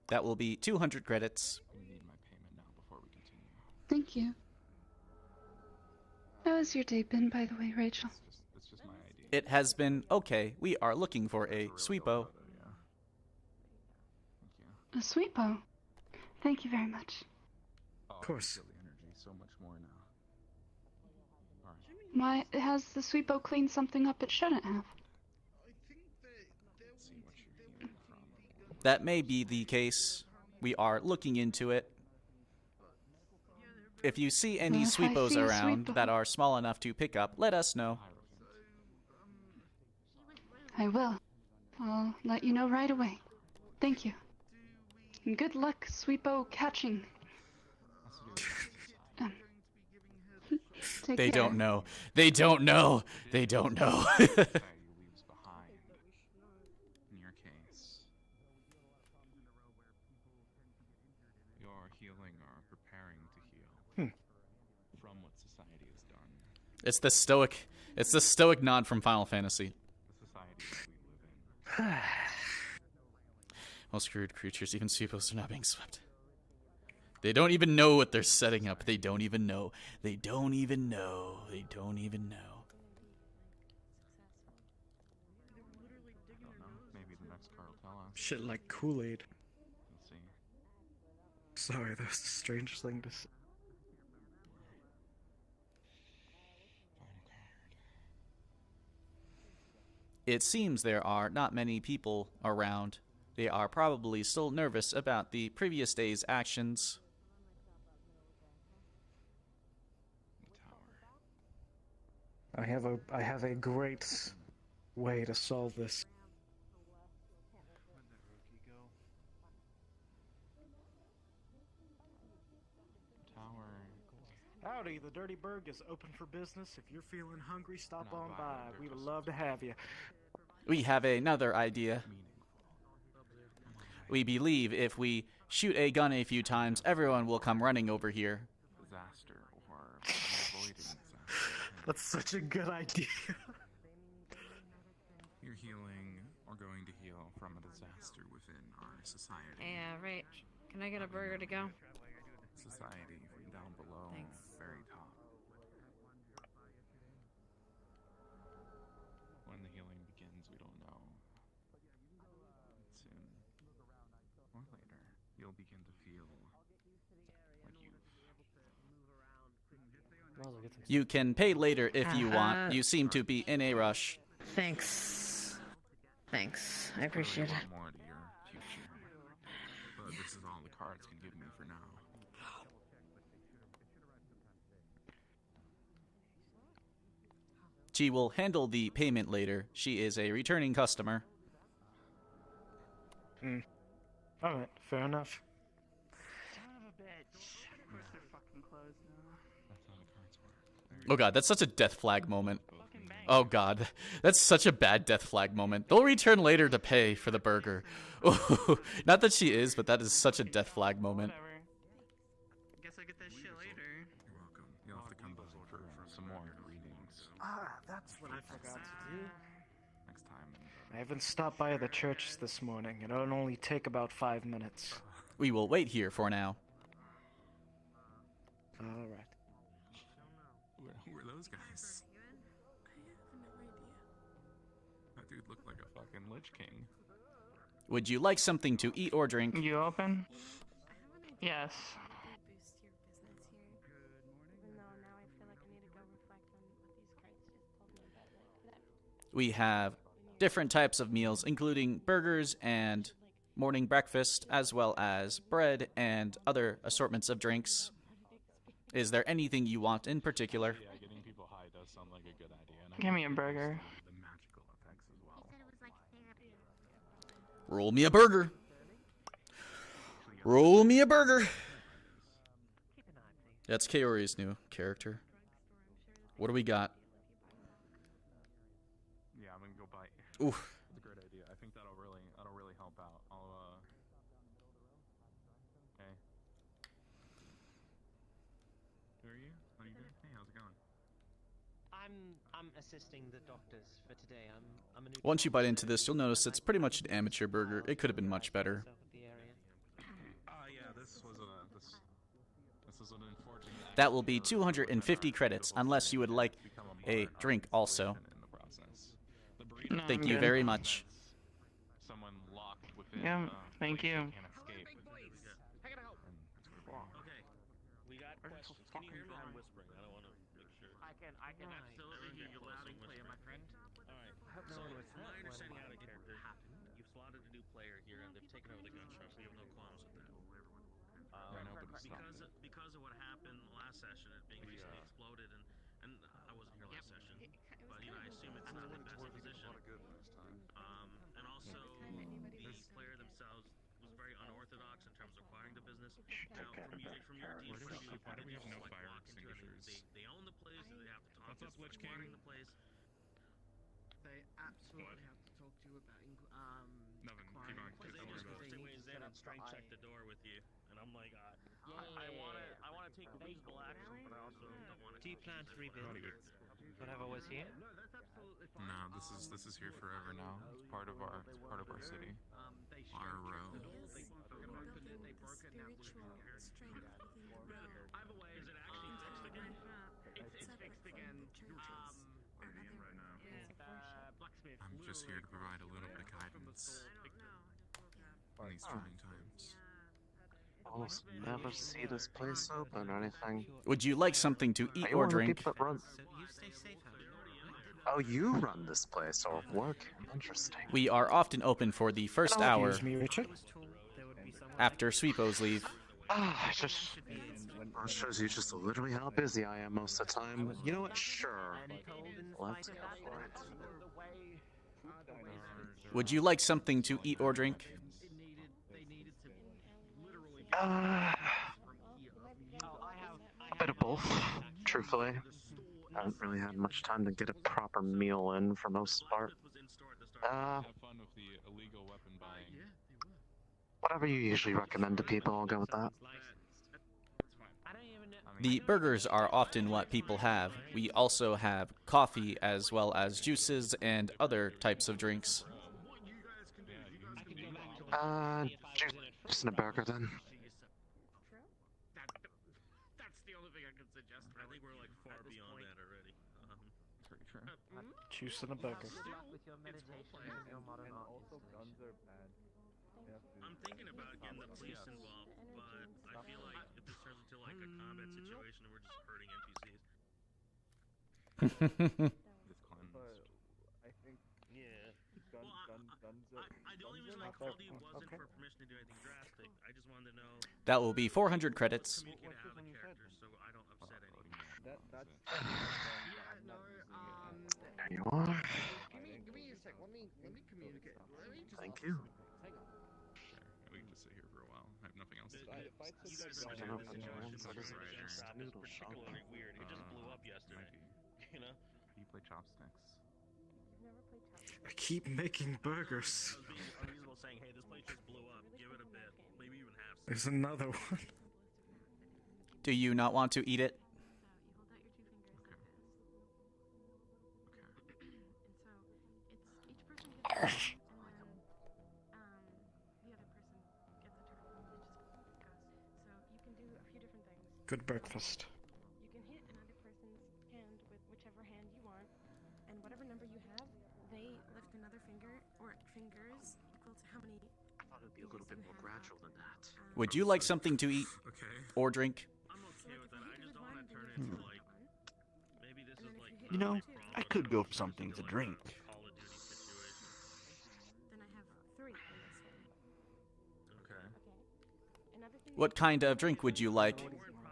That will be 200 credits. We need my payment now before we continue. Thank you. How has your day been, by the way, Rachel? It's just my idea. It has been okay. We are looking for a Sweepo. A Sweepo. Thank you very much. Of course. The energy so much more now. Why, has the Sweepo cleaned something up it shouldn't have? That may be the case. We are looking into it. If you see any Well, if I Sweepos see a around Sweepo- that are small enough to pick up, let us know. I will. I'll let you know right away. Thank you. And good luck, Sweepo, catching. Take They care. don't know. They don't know. They don't know. leaves behind. In your case, you're healing or preparing to heal from what society has done. It's the stoic nod from Final Fantasy. The society that we live in. Well, screwed creatures, even Sweepos are not being swept. They don't even know what they're setting up. They don't even know. They don't even know. They don't even know. I don't know. Maybe the next card will tell us. Shit like Kool-Aid. We'll see. Sorry, that's a strange thing to say. It seems there are not many people around. They are probably still nervous about the previous day's actions. I have a great way to solve this. Howdy, the Dirty Burg is open for business. If you're feeling hungry, stop on by. We would love to have you. We have another idea. We believe if we shoot a gun a few times, everyone will come running over here. Disaster or avoiding disaster. That's such a good idea. You're healing or going to heal from a disaster within our society. Yeah, right. Can I get a burger to go? Society from down below, Thanks. very top. When the healing begins, we don't know. Soon or later, you'll begin to feel like You can pay later if you want. You seem to be in a rush. Thanks. Thanks. I appreciate it. more to your future. But this is all the cards can give me for now. She will handle the payment later. She is a returning customer. Alright, fair enough. Oh god, that's such a death flag moment. Oh god, that's such a bad death flag moment. They'll return later to pay for the burger. Not that she is, but that is such a death flag moment. Guess I get that shit later. You're welcome. You'll have to come back for some more readings That's what I forgot to do. next time. I haven't stopped by the church this morning. It'll only take about 5 minutes. We will wait here for now. Alright. Who are those guys? That dude looked like a fucking Lich King. Would you like something to eat or drink? You open? Yes. We have different types of meals, including burgers and morning breakfast, as well as bread and other assortments of drinks. Is there anything you want in particular? Yeah, getting people high does sound like a good idea. And Give me a burger. the magical effects as well. Roll me a burger. Roll me a burger. That's Kaori's new character. What do we got? Yeah, I'm gonna go buy. Oof. It's a great idea. I think that'll really help out. Okay. Who are you? How you doing? Hey, how's it going? I'm assisting the doctors for today. I'm a new. Once you bite into this, you'll notice it's pretty much an amateur burger. It could have been much better. Yeah, this was an unfortunate. That will be 250 credits, unless you would like a drink also. No, Thank I'm you good. very much. Someone locked within. Yeah, thank you. Can't escape. Okay, we got questions. Can you hear me? I'm whispering. I don't want to make sure. I can absolutely hear you loud and clear, my friend. All right. So, from my understanding out of character, you've slotted a new player here, and they've taken over the gun shop, so you have no qualms with that. Because of what happened last session, it being recently exploded, and I wasn't here last session, but I assume it's not the best position. And also, the player themselves was very unorthodox in terms of acquiring the business. Now, from your team's point of view, Why do we have no like fire walk into it, extinguishers? they own the place, or they have to talk What's up, to Lich acquiring King? the place. They absolutely have to talk to you about Nothing. Keep on. Because they just pushed their ways in and strength checked the door with you, and I'm like, I want to take reasonable action, but I also don't want to. Do you plan to rebuild whatever was here? No, this is here forever now. It's part of our city. Our row. They broke it, now we're I have a way. Is it actually fixed again? It's fixed again. Blacksmith. I'm just here to provide a little bit of guidance in these trying times. Almost never see this place open or anything. Would you like something to eat Are you or one of the drink? people that run? Oh, you run this place or work? Interesting. We are often open for the first hour Excuse me, Richard. after sweepos leave. Just shows you just literally how busy I am most of the time. You know what? Sure. Let's go for it. Would you like something to eat or drink? A bit of both, truthfully. I haven't really had much time to get a proper meal in for most part. Have fun with the illegal weapon buying. Whatever you usually recommend to people, I'll go with that. The burgers are often what people have. We also have coffee as well as juices and other types of drinks. Juice and a burger then. That's the only thing I could suggest. I think we're like far beyond that already. Pretty true. Juice and a burger. I'm thinking about getting the police involved, but I feel like if this turns into like a combat situation and we're just hurting NPCs. I think. Yeah. The only reason I called you wasn't for permission to do anything drastic. I just wanted to know. That will be 400 credits. Get out of the character so I don't upset anyone. There you are. Give me a sec. Let me communicate. Thank you. We can just sit here for a while. I have nothing else to do. Particularly weird. It just blew up yesterday. You know? You play chopsticks. I keep making burgers. Unreasonable saying, hey, this place just blew up. Give it a bit. Maybe even have some. There's another one. Do you not want to eat it? Good breakfast. You can hit another person's hand with whichever hand you want, and whatever number you have, they lift another finger or fingers equal to how many. I thought it'd be a little bit more gradual than that. Would you like something to eat or drink? I'm okay with that. I just don't want to turn it into like. Maybe this is like. You know, I could go for something to drink. Call of Duty situation. Then I have 3 in this one. Okay. Another thing. What kind of drink would you like?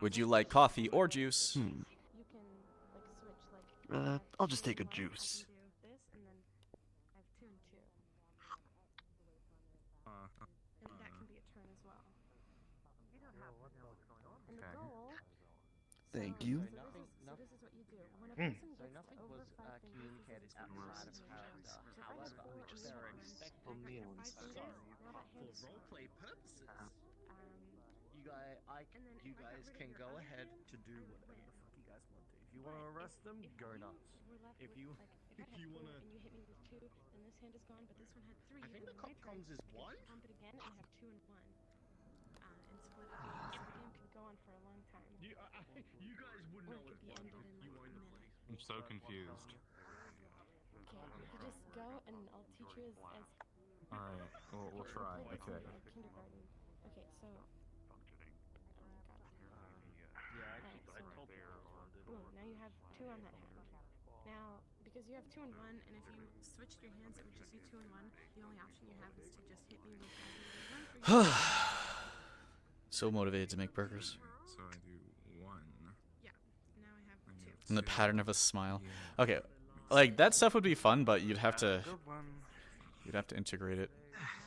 Would you like coffee or juice? You can like switch like. I'll just take a juice. Do this and then I have 2 and 2. And that can be a turn as well. And the goal. Thank you. So this is what you do. When a person gets over 5 communicated outside of character. However, just for a respectful meal and stuff. For roleplay purposes. You guys can go ahead to do whatever the fuck you guys want to. If you want to arrest them, go nuts. If you want to, and you hit me with 2, then this hand is gone. But this one had 3. I think the cop comes is 1. Pump it again and have 2 and 1, and split it up. So the game can go on for a long time. You guys wouldn't know Or it could be ended in like a minute. I'm so confused. Okay, you just go and I'll teach you as Alright, we'll try. It's Okay. like kindergarten. Okay, so. I told you. Boom, now you have 2 on that hand. Now, because you have 2 and 1, and if you switched your hands, it would just be 2 and 1. The only option you have is to just hit me with either 1 for you. So motivated to make burgers. So I do 1. Yeah, now I have 2. And the pattern of a smile. Okay, like that stuff would be fun, but you'd have to integrate it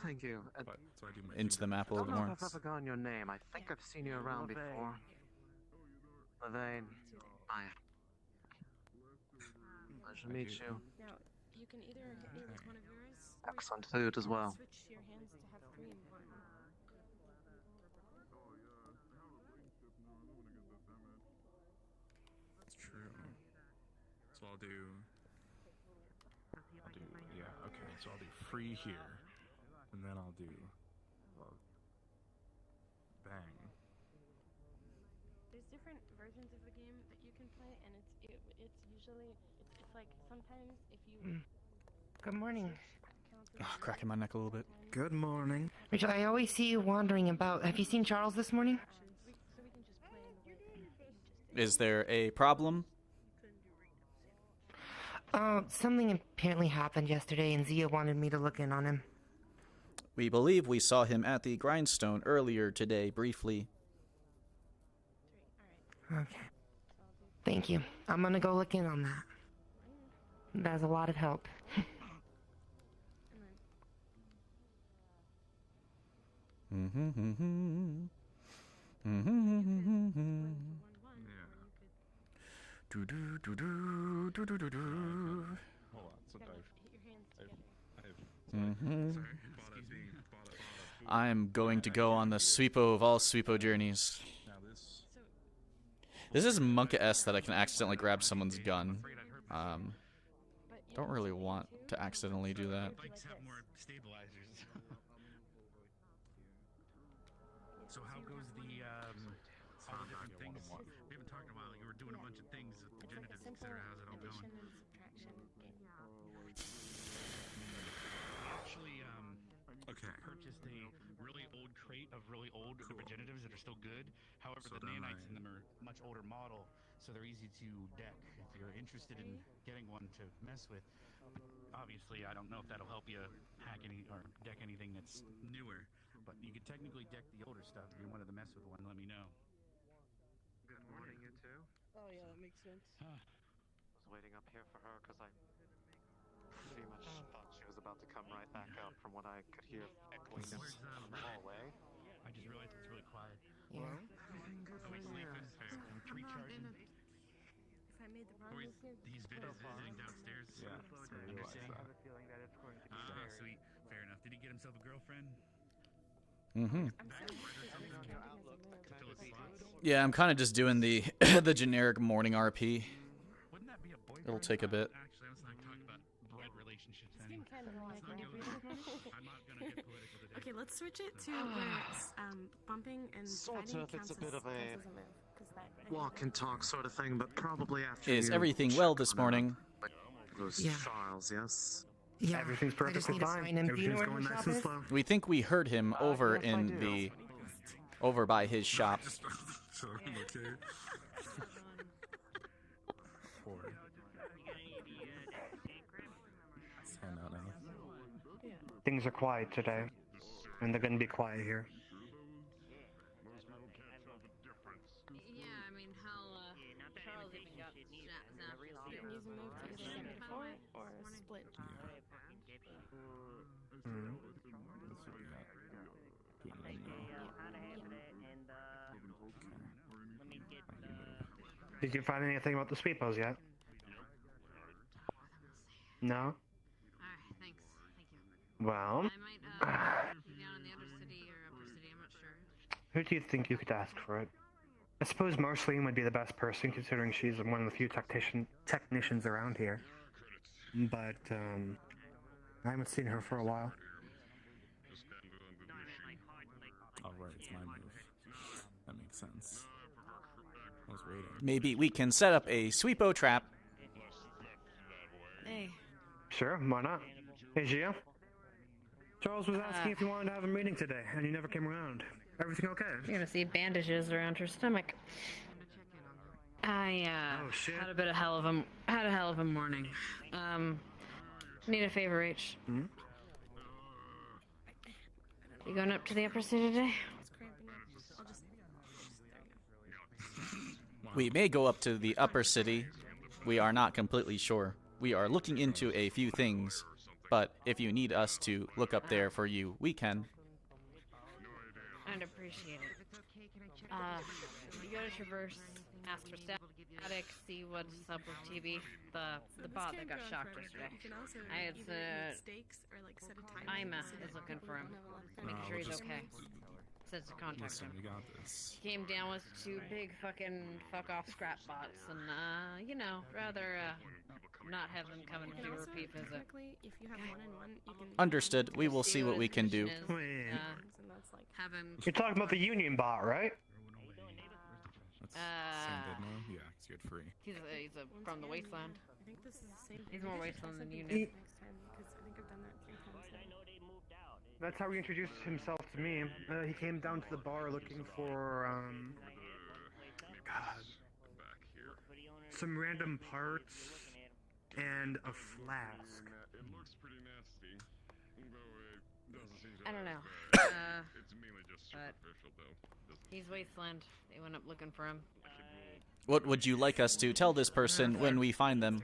Thank you. So I do my into the map a I little don't know more. if I've ever gotten your name. I think I've seen you around before. Levain. Hi. Pleasure to meet you. Now, you can either hit me with one of yours. Excellent food as well. Switch your hands to have 3 and 1. That's true. So I'll do, yeah, okay, so I'll do free here, and then I'll do, bang. There's different versions of the game that you can play, and it's usually it's like sometimes if you. Good morning. Cracking my neck a little bit. Good morning. Rachel, I always see you wandering about. Have you seen Charles this morning? Is there a problem? Something apparently happened yesterday, and Zia wanted me to look in on him. We believe we saw him at the grindstone earlier today, briefly. Okay. Thank you. I'm gonna go look in on that. That's a lot of help. I'm going to go on the sweepo of all sweepo journeys. This is Monka-esque that I can accidentally grab someone's gun. Don't really want to accidentally do that. Bikes have more stabilizers. So how goes the all the different things? We haven't talked in a while. You were doing a bunch of things with regeneratives, etc. How's it all going? Actually, purchased a really old crate of really old regeneratives that are still good. However, the nanites in them are much older model, so they're easy to deck. If you're interested in getting one to mess with, obviously I don't know if that'll help you hack any or deck anything that's newer, but you could technically deck the older stuff. If you wanted to mess with one, let me know. Good morning, you two. Oh yeah, that makes sense. I was waiting up here for her because I pretty much thought she was about to come right back up from what I could hear echoing from the hallway. I just realized it's really quiet. Yeah. Are we sleeping? Fair. Recharging? If I made the wrong Or move here, he's visiting downstairs? Yeah, I realized that. have a feeling that it's going to be Ah, sweet. Fair enough. Did he get himself a girlfriend? Yeah, I'm kind of just doing the the generic morning RP. It'll take a bit. Actually, let's not talk about blood relationships it's anymore. getting kind of like I'm not gonna get political today. Okay, let's switch it to where it's bumping and Sort fighting of, it's a counts bit as- of a counts as move, 'cause that- walk and talk sort of thing, but probably after Is you everything well this check on morning? those Yeah. files, yes? Yeah, Everything's I just perfectly need to fine. sign him. Do you know Everything's where going his nice shop and is? slow. We think we heard him over yes, I in do. the over by his shop. So I'm okay. Four. 10 out now. Things are quiet today, and they're gonna be quiet here. Yeah, I mean, hell, Charles even got You can use a move to either get before it or split. Let's see what we got. Doing it now. Did you find anything about the sweepos yet? No? Alright, thanks. Thank you. Well, I might, be down in the other city or upper city, I'm not sure. who do you think you could ask for it? I suppose Marceline would be the best person, considering she's one of the few technicians around here. But, I haven't seen her for a while. Oh, right, it's my move. That makes sense. I was waiting. Maybe we can set up a sweepo trap. Hey. Sure, why not? Hey, Gia? Charles was asking if you wanted to have a meeting today, and you never came around. Everything okay? You're gonna see bandages around her stomach. I Oh, shit. had a hell of a morning. Need a favor, H. Hmm? You going up to the upper city today? We may go up to the upper city. We are not completely sure. We are looking into a few things, but if you need us to look up there for you, we can. I'd appreciate it. You go to Traverse, ask for static, see what's up with TB, the bot that got shocked yesterday. I had Ima is looking for him, making sure he's okay. Says to contact Listen, him. we got this. He came down with 2 big fucking fuck off scrap bots, and you know, rather not have them come and do a repeat visit. If you have one-on-one, you can Understood. We will see what we can do. Have him. You're talking about the Union bot, right? That's same bid now? Yeah, because you had free. He's from the wasteland. I think this is the same. He's more wasteland than you Next know. time, because I think I've done that 3 times. That's how he introduced himself to me. He came down to the bar looking for, God, some random parts and a flask. It looks pretty nasty. Though it doesn't seem to I don't know. It's mainly just But superficial, though. he's Wasteland. They went up looking for him. What would you like us to tell this person when we find them?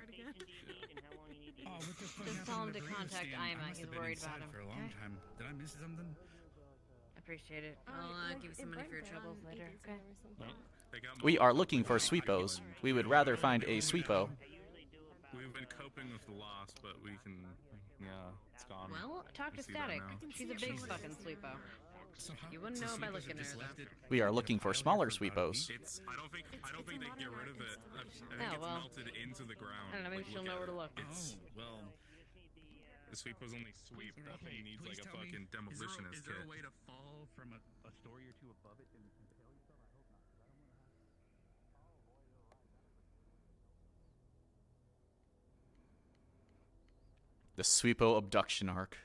Just tell him to contact Ima. He's worried about him. For a long time. Did I miss something? Appreciate it. I'll give you some money for your troubles later. Okay. We are looking for sweepos. We would rather find a sweepo. We've been coping with the loss, but we can. Yeah, it's gone. Well, talk to See that Static. now. She's a big fucking sleepo. You wouldn't know by looking at her though. We are looking for smaller sweepos. I don't think they get rid of it. I think Oh, it's well. melted into the ground. I don't know, maybe Like, she'll look know at where to it. look. It's well. The sweep was only sweep. That thing needs like a fucking demolitionist Is there kit. a way to fall from a story or two above it and impale yourself? I hope not. The sweepo abduction arc.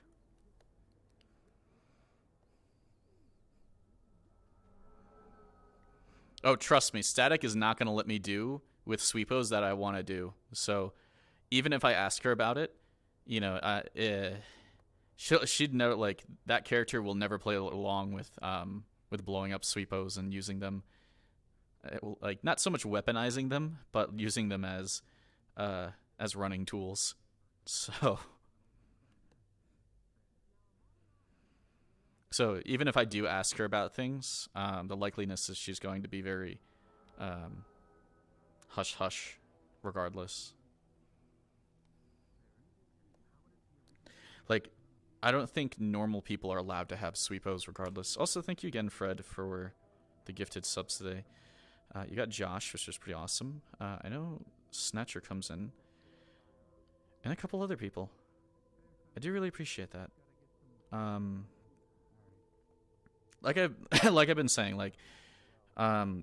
Oh, trust me, Static is not going to let me do with sweepos that I want to do. So, even if I ask her about it, you know, she'd know, like, that character will never play along with blowing up sweepos and using them, like, not so much weaponizing them, but using them as running tools. So even if I do ask her about things, the likeliness is she's going to be very hush-hush regardless. Like, I don't think normal people are allowed to have sweepos regardless. Also, thank you again, Fred, for the gifted subs today. You got Josh, which is pretty awesome. I know Snatcher comes in. And a couple other people. I do really appreciate that. Like I've been saying, like,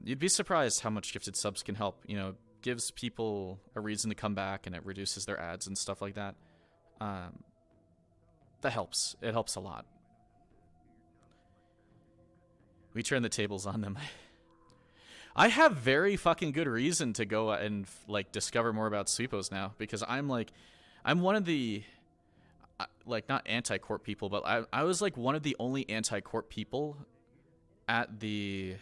you'd be surprised how much gifted subs can help. You know, gives people a reason to come back, and it reduces their ads and stuff like that. That helps. It helps a lot. We turn the tables on them. I have very fucking good reason to go and like discover more about sweepos now, because I'm one of the like, not anti-corp people, but I was like one of the only anti-corp people at the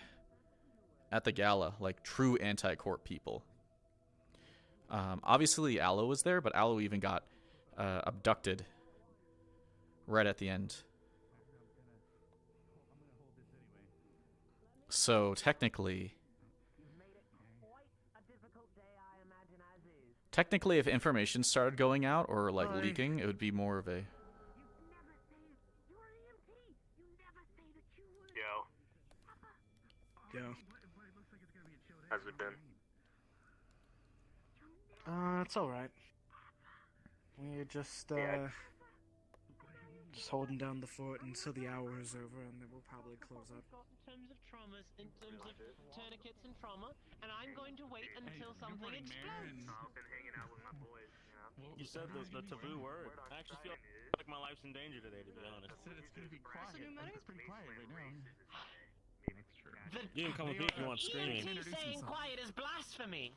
gala, like true anti-corp people. Obviously Aloe was there, but Aloe even got abducted right at the end. So technically, if information started going out or like leaking, it would be more of a. Yo. How's it been? It's alright. We're just holding down the fort until the hour is over, and then we'll probably close up. In terms of traumas, in terms of tourniquets and trauma, and I'm going to wait until something explodes. I've been hanging out with my boys, you know. You said the taboo word. I actually feel like my life's in danger today, to be honest. I said it's gonna be quiet. It's pretty quiet right now. That's true. You can come with me if you want screaming. You saying quiet is blasphemy.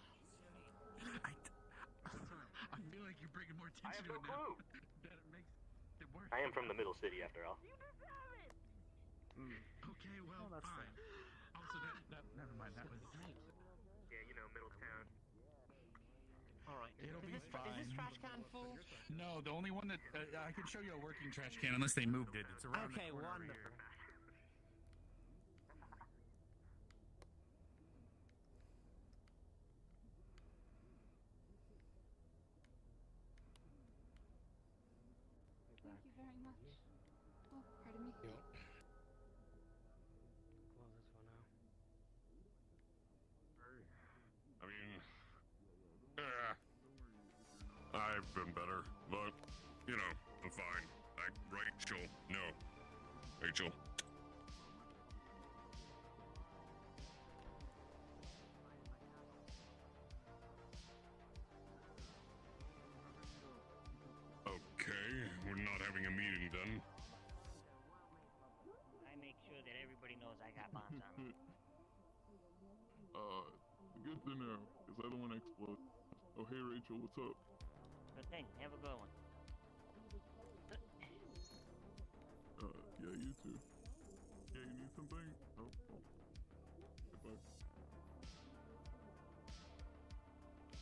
I feel like you're bringing more attention to it now. That it makes it worse. I am from the middle city, after all. Okay, well, fine. Also, that never mind. That was. Yeah, you know, Middletown. Alright. It'll be fine. Is this trash can full? No, the only one that I can show you a working trash can unless they moved it. It's around. Okay, the corner over wonderful. here. Thank you very much. Oh, pardon me. Close this one out. I mean, I've been better, but, you know, I'm fine. Rachel, no. Rachel. Okay, we're not having a meeting then. I make sure that everybody knows I got bombs on me. Good to know, because I don't want to explode. Oh, hey Rachel, what's up? Okay, have a good one. Yeah, you too. Yeah, you need something? Oh. Goodbye.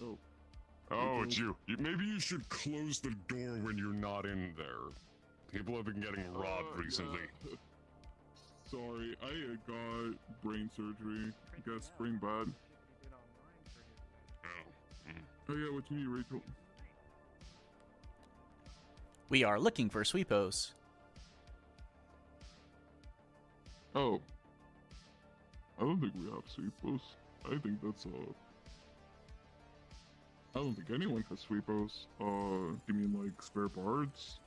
Oh. Oh, it's you. Maybe you should close the door when you're not in there. People have been getting robbed recently. Yeah. Sorry, I got brain surgery. Got spring bad. Oh yeah, what you need, Rachel? We are looking for sweepos. Oh. I don't think we have sweepos. I think that's I don't think anyone has sweepos. You mean like spare parts?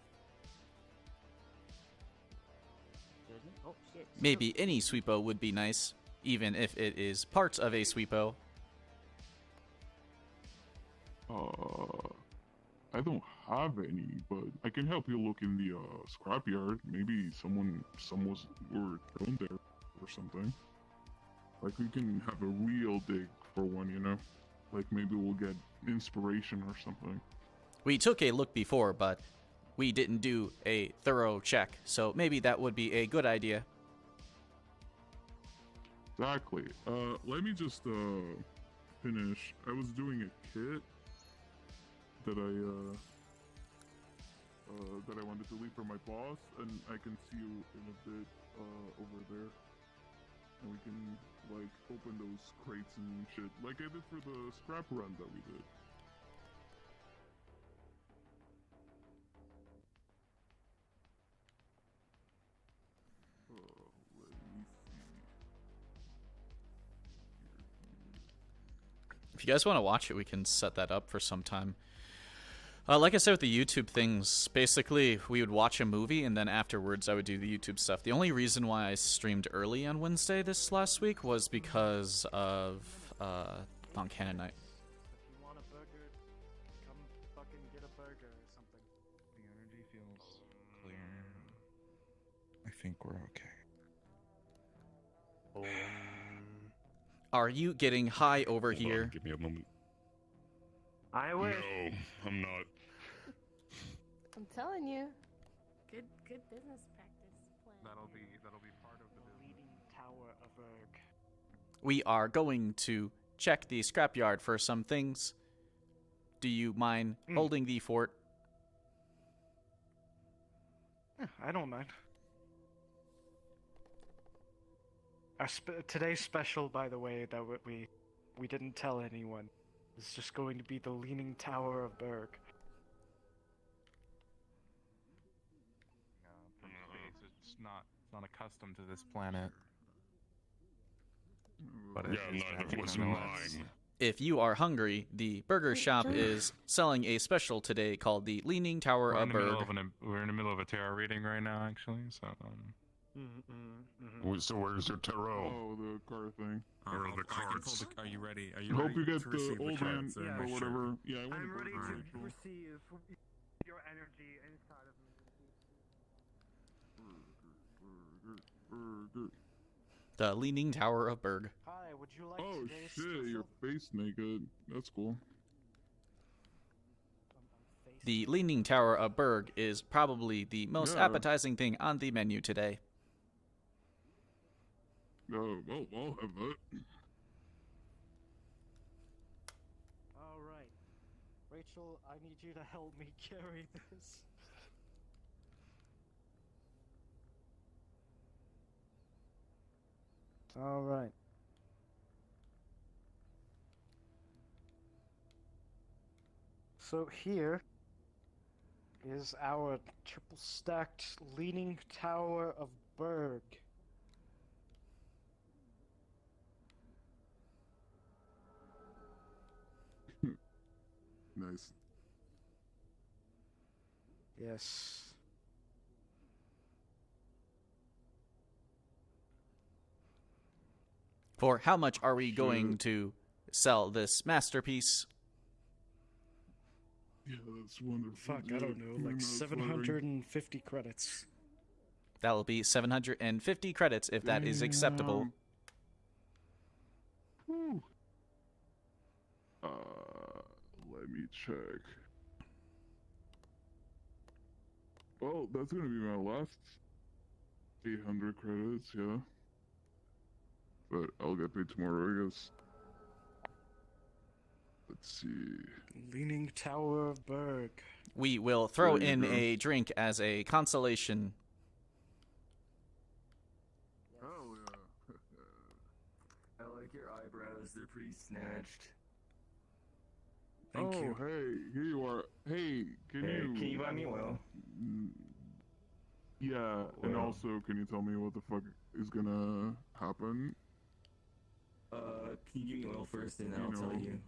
Oh, shit. Maybe any sweepo would be nice, even if it is parts of a sweepo. I don't have any, but I can help you look in the scrapyard. Maybe some were thrown there or something. Like we can have a real dig for one, you know? Like maybe we'll get inspiration or something. We took a look before, but we didn't do a thorough check, so maybe that would be a good idea. Exactly. Let me just finish. I was doing a kit that I wanted to leave for my boss, and I can see you in a bit over there, and we can like open those crates and shit, like I did for the scrap run that we did. Let me see. If you guys want to watch it, we can set that up for some time. Like I said with the YouTube things, basically we would watch a movie and then afterwards I would do the YouTube stuff. The only reason why I streamed early on Wednesday this last week was because of Mount Cannon night. If you want a burger, come fucking get a burger or something. The energy feels clear. I think we're okay. Are you getting high over here? Give me a moment. I wish. No, I'm not. I'm telling you. Good business practice plan. That'll be part of the Leaning Tower of Erg. We are going to check the scrapyard for some things. Do you mind holding the fort? I don't mind. Today's special, by the way, that we didn't tell anyone, is just going to be the Leaning Tower of Berg. From space, it's not accustomed to this planet. But yeah, neither was mine. If you are hungry, the burger shop is selling a special today called the Leaning Tower of Berg. We're in the middle of a tarot reading right now, actually. So. So where's your tarot? Oh, the card thing. Or the cards. Are you ready? Are I you hope ready you get to the receive old man cards? or whatever. Yeah, I want I'm to ready go to Rachel. receive your energy inside of me. Burger. The Leaning Tower of Berg. Hi, would you like Oh today's shit, your face naked. That's cool. The Leaning Tower of Berg is probably the most Yeah. appetizing thing on the menu today. Oh, well, I'll have that. Alright. Rachel, I need you to help me carry this. Alright. So here is our triple stacked Leaning Tower of Berg. Nice. Yes. For how much are we going to sell this masterpiece? Yeah, that's wonderful. Fuck, I don't know, like 750 credits. That will be 750 credits if that is acceptable. Whew. Let me check. Well, that's gonna be my last 800 credits, yeah. But I'll get paid tomorrow, I guess. Let's see. Leaning Tower of Berg. We will throw There you in go. a drink as a consolation. Oh, yeah. I like your eyebrows, they're pretty snatched. Thank you. Hey, here you are. Hey, Can you buy me oil? Yeah, and Oil. also, can you tell me what the fuck is gonna happen? Can you give me oil first and then You I'll tell know. you?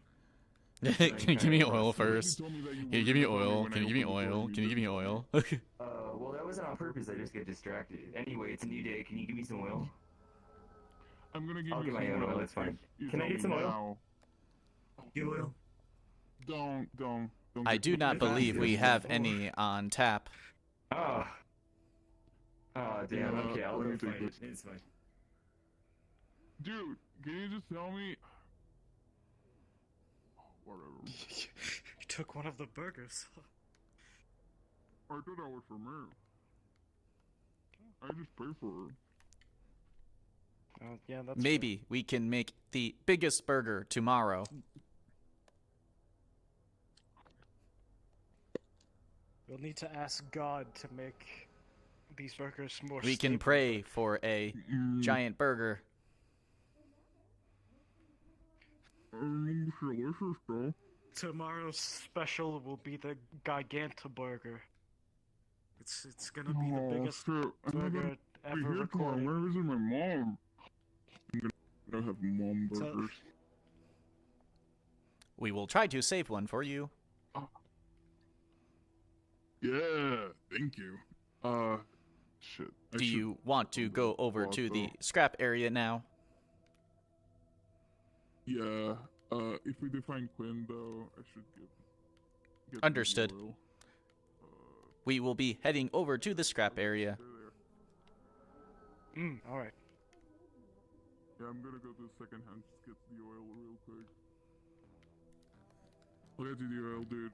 Can you give me oil first? You told me that you Can you were give me gonna tell me oil? when Can I you give me opened the door oil? and Can you give me oil? Well, that wasn't on purpose, I just get distracted. Anyway, it's a new day, can you give me some oil? I'm gonna give I'll you get some my own oil, oil it's fine. if you Can I tell get me some oil? now. Give oil. Don't. I get do too not close. believe we have any on tap. Ah. Oh, damn, Yeah, okay, I'll let go me take find it. this. It's fine. Dude, can you just tell me? Whatever. You took one of the burgers. I thought that was for me. I just paid for it. Yeah, that's Maybe we can make the biggest burger tomorrow. We'll need to ask God to make these burgers more We can stable. pray for a giant burger. Delicious, bro. Tomorrow's special will be the Giganta burger. It's gonna be the biggest shit. I'm not burger gonna be ever here tomorrow. recorded. Where is my mom? I'm gonna have mom So- burgers. We will try to save one for you. Yeah, thank you. Shit. I Do should- you want to go over to the though. scrap area now? Yeah. If we define Quinn though, I should get the Understood. oil. We will be heading over to the scrap area. Alright. Yeah, I'm gonna go to the second hand, just get the oil real quick. I'll get you the oil, dude.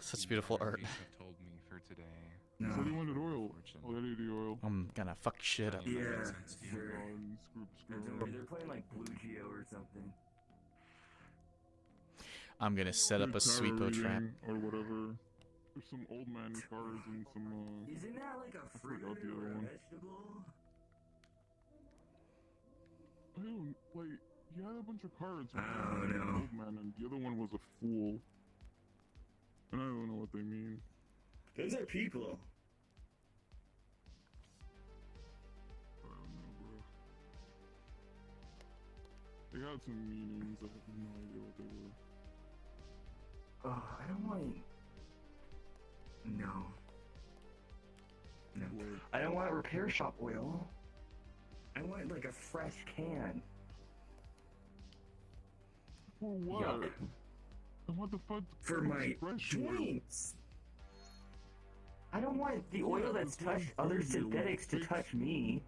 Such beautiful art. Told me for today. No. So you wanted oil. I'll get you the oil. I'm gonna fuck shit up. Yeah, Oh, sure. Screw. They're playing like Blue Geo or something. I'm gonna set up a sweepo trap. Or whatever. There's some old man cars and some, Isn't that like a I fruit forgot the or other a one. vegetable? Oh, like, you had a bunch of cards. Oh, One was an no. old man and the other one was a fool. And I don't know what they mean. Those are people. I don't know, bro. They had some meanings. I have no idea what they were. Oh, I don't want. No. No. What? I don't want repair shop oil. I want like a fresh can. For what? Yuck. And what the fuck? For is my fresh oil? joints. I don't want the oil that's touched other synthetics to touch me.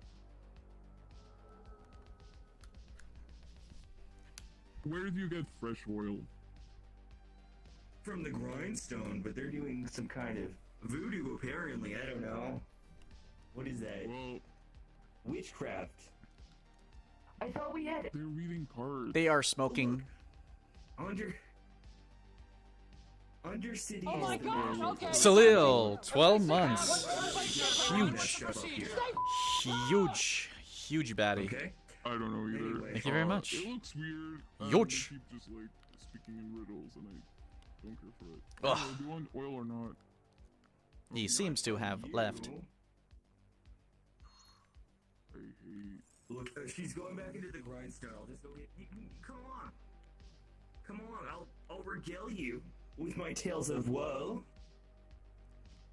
Where do you get fresh oil? From the grindstone, but they're doing some kind of voodoo apparently. I don't know. What is that? Well, witchcraft. I thought we had they're reading cards. They are smoking. Undercity. Oh my gosh, okay. Salil, 12 months. Huge. Huge baddie. Okay. I don't know either. Thank you very much. It looks weird. Huge. They keep just like speaking in riddles, and I don't care for it. Ugh. Do you want oil or not? He seems to have left. I hate. Look, she's going back into the grindstone. I'll just go get. Come on. Come on. I'll regale you with my tales of woe.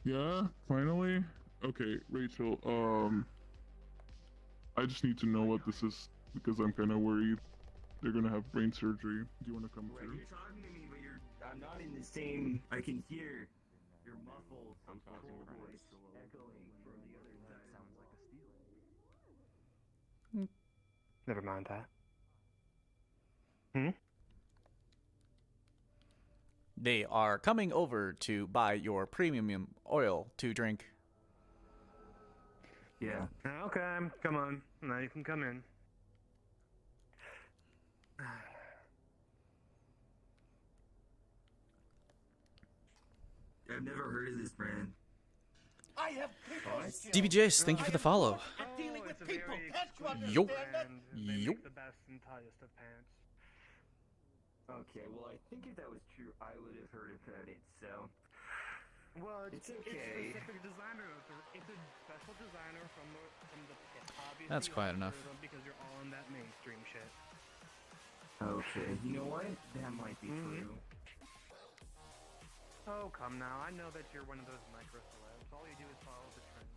Yeah, finally. Okay, Rachel. I just need to know what this is because I'm kind of worried. They're gonna have brain surgery. Do you want to come Right, through? you're talking to me, but I'm not in the same. I can hear your muffled voice echoing from the other side. Sounds like a steal. Never mind that. they are coming over to buy your premium oil to drink. Yeah. Okay, come on. Now you can come in. I've never heard of this brand. I have people. DBJs, thank you for the follow. I'm dealing with people. That's what Yo. Make the best and tightest of pants. Okay, well, I think if that was true, I would have heard about it, so... Well, it's okay. It's a specific designer. It's a special designer from the pit. Obviously, That's quiet you enough. heard of them because you're all in that mainstream shit. Okay, you know what? That might be true. Oh, come now. I know that you're one of those micro celebs. All you do is follow the trends.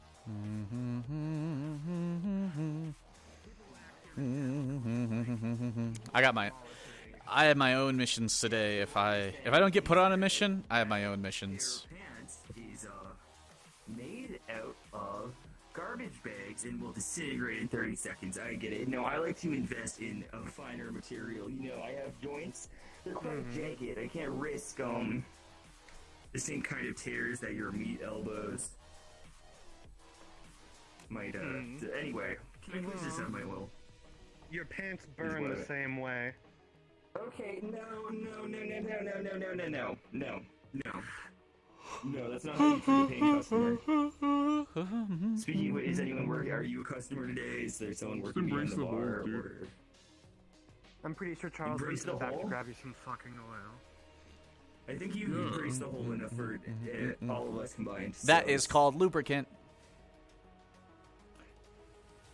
I have my own missions today. If I don't get put on a mission, I have my own missions. Pants is made out of garbage bags and will disintegrate in 30 seconds. I get it. No, I like to invest in a finer material. You know, I have joints. They're quite jagged. I can't risk the same kind of tears that your meat elbows might. Anyway, can I please just have my oil? Your pants burn the same way. Okay, no, that's not how you treat a paying customer. Speaking of which, is anyone working? Are you a customer today? Is there someone working behind the bar? I'm pretty sure Charles is back to grab you some fucking oil. I think you embraced the hole enough for all of us combined. That is called lubricant.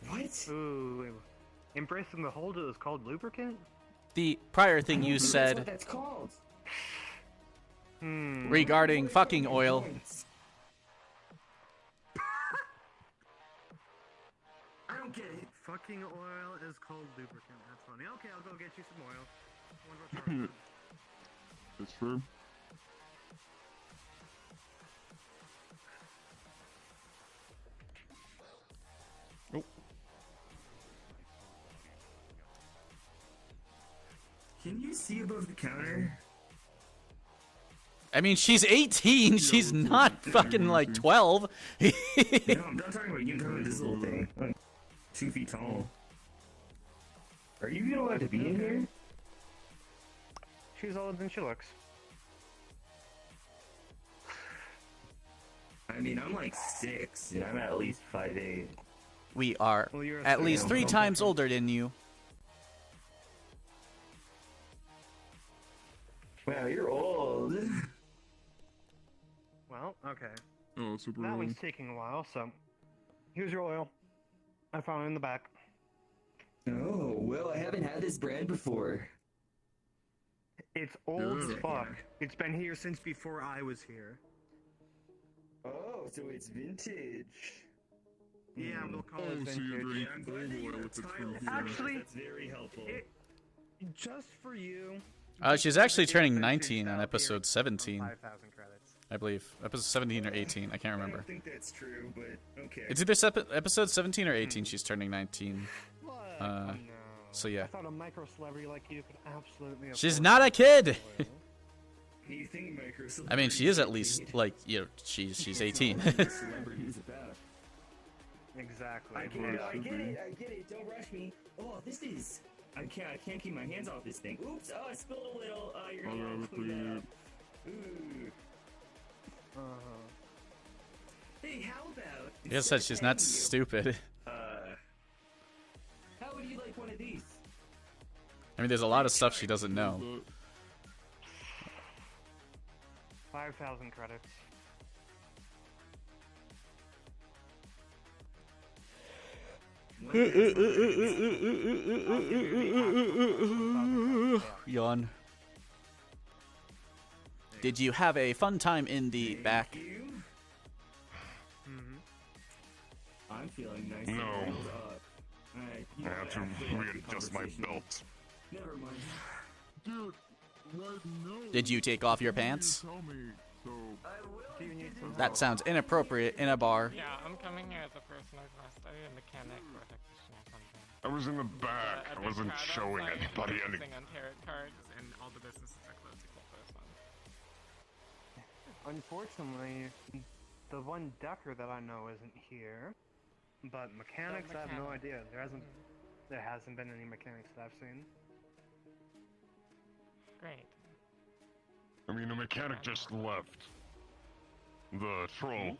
What? Ooh, embracing the holder is called lubricant? The prior thing you That's said what that's called. regarding fucking oil. I don't get it. Fucking oil is called lubricant. That's funny. Okay, I'll go get you some oil. Wonder what That's true. Can you see above the counter? I mean, she's 18. She's not fucking like 12. No, I'm not talking about you. I'm talking about this little thing. Like, 2 feet tall. Are you even allowed to be in here? She's older than she looks. I mean, I'm like 6, and I'm at least 5'8". We are Well, you're a at least second. 3 times older than you. Wow, you're old. Well, okay. Oh, super That old. one's taking a while, so here's your oil. I found it in the back. Oh, well, I haven't had this brand before. It's old as Yeah. fuck. It's been here since before I was here. Oh, so it's vintage. Yeah, we'll call Oh, it so you're vintage. doing old oil if it's from here. Actually, That's very helpful. just for you. She's actually turning 19 on episode 17. 5,000 credits. I believe. Episode 17 or 18. I can't I remember. don't think that's true, but okay. It's either episode 17 or 18 she's turning 19. So yeah. I thought a micro celebrity like you could absolutely. She's afford not a kid! You think micro I mean, she is at least, like, you know, she's 18. celebrities about. Exactly. I get it. Don't rush me. Oh, this is. I can't keep my hands off this thing. Oops! Oh, I spilled a little. You're gonna want to clean that up. Ooh. Hey, how about? Like I said, she's not stupid. How would you like one of these? I mean, there's a lot of stuff she doesn't know. 5,000 credits. Yawn. Did you have a fun time in the back? I'm feeling nice. No. and rolled up. I have to readjust my belt. Never mind. Dude, what? No. Did you take off your pants? Tell me. So. Do you need some That sounds inappropriate in a bar. Yeah, I'm coming here as a personal guest. Are you a mechanic or a technician or something? I was in the back. I wasn't showing anybody any. On tarot cards, and all the businesses are closed except for this one. Unfortunately, the one decker that I know isn't here. But mechanics, I have no idea. There hasn't been any mechanics that I've seen. Great. I mean, the mechanic just left. The troll.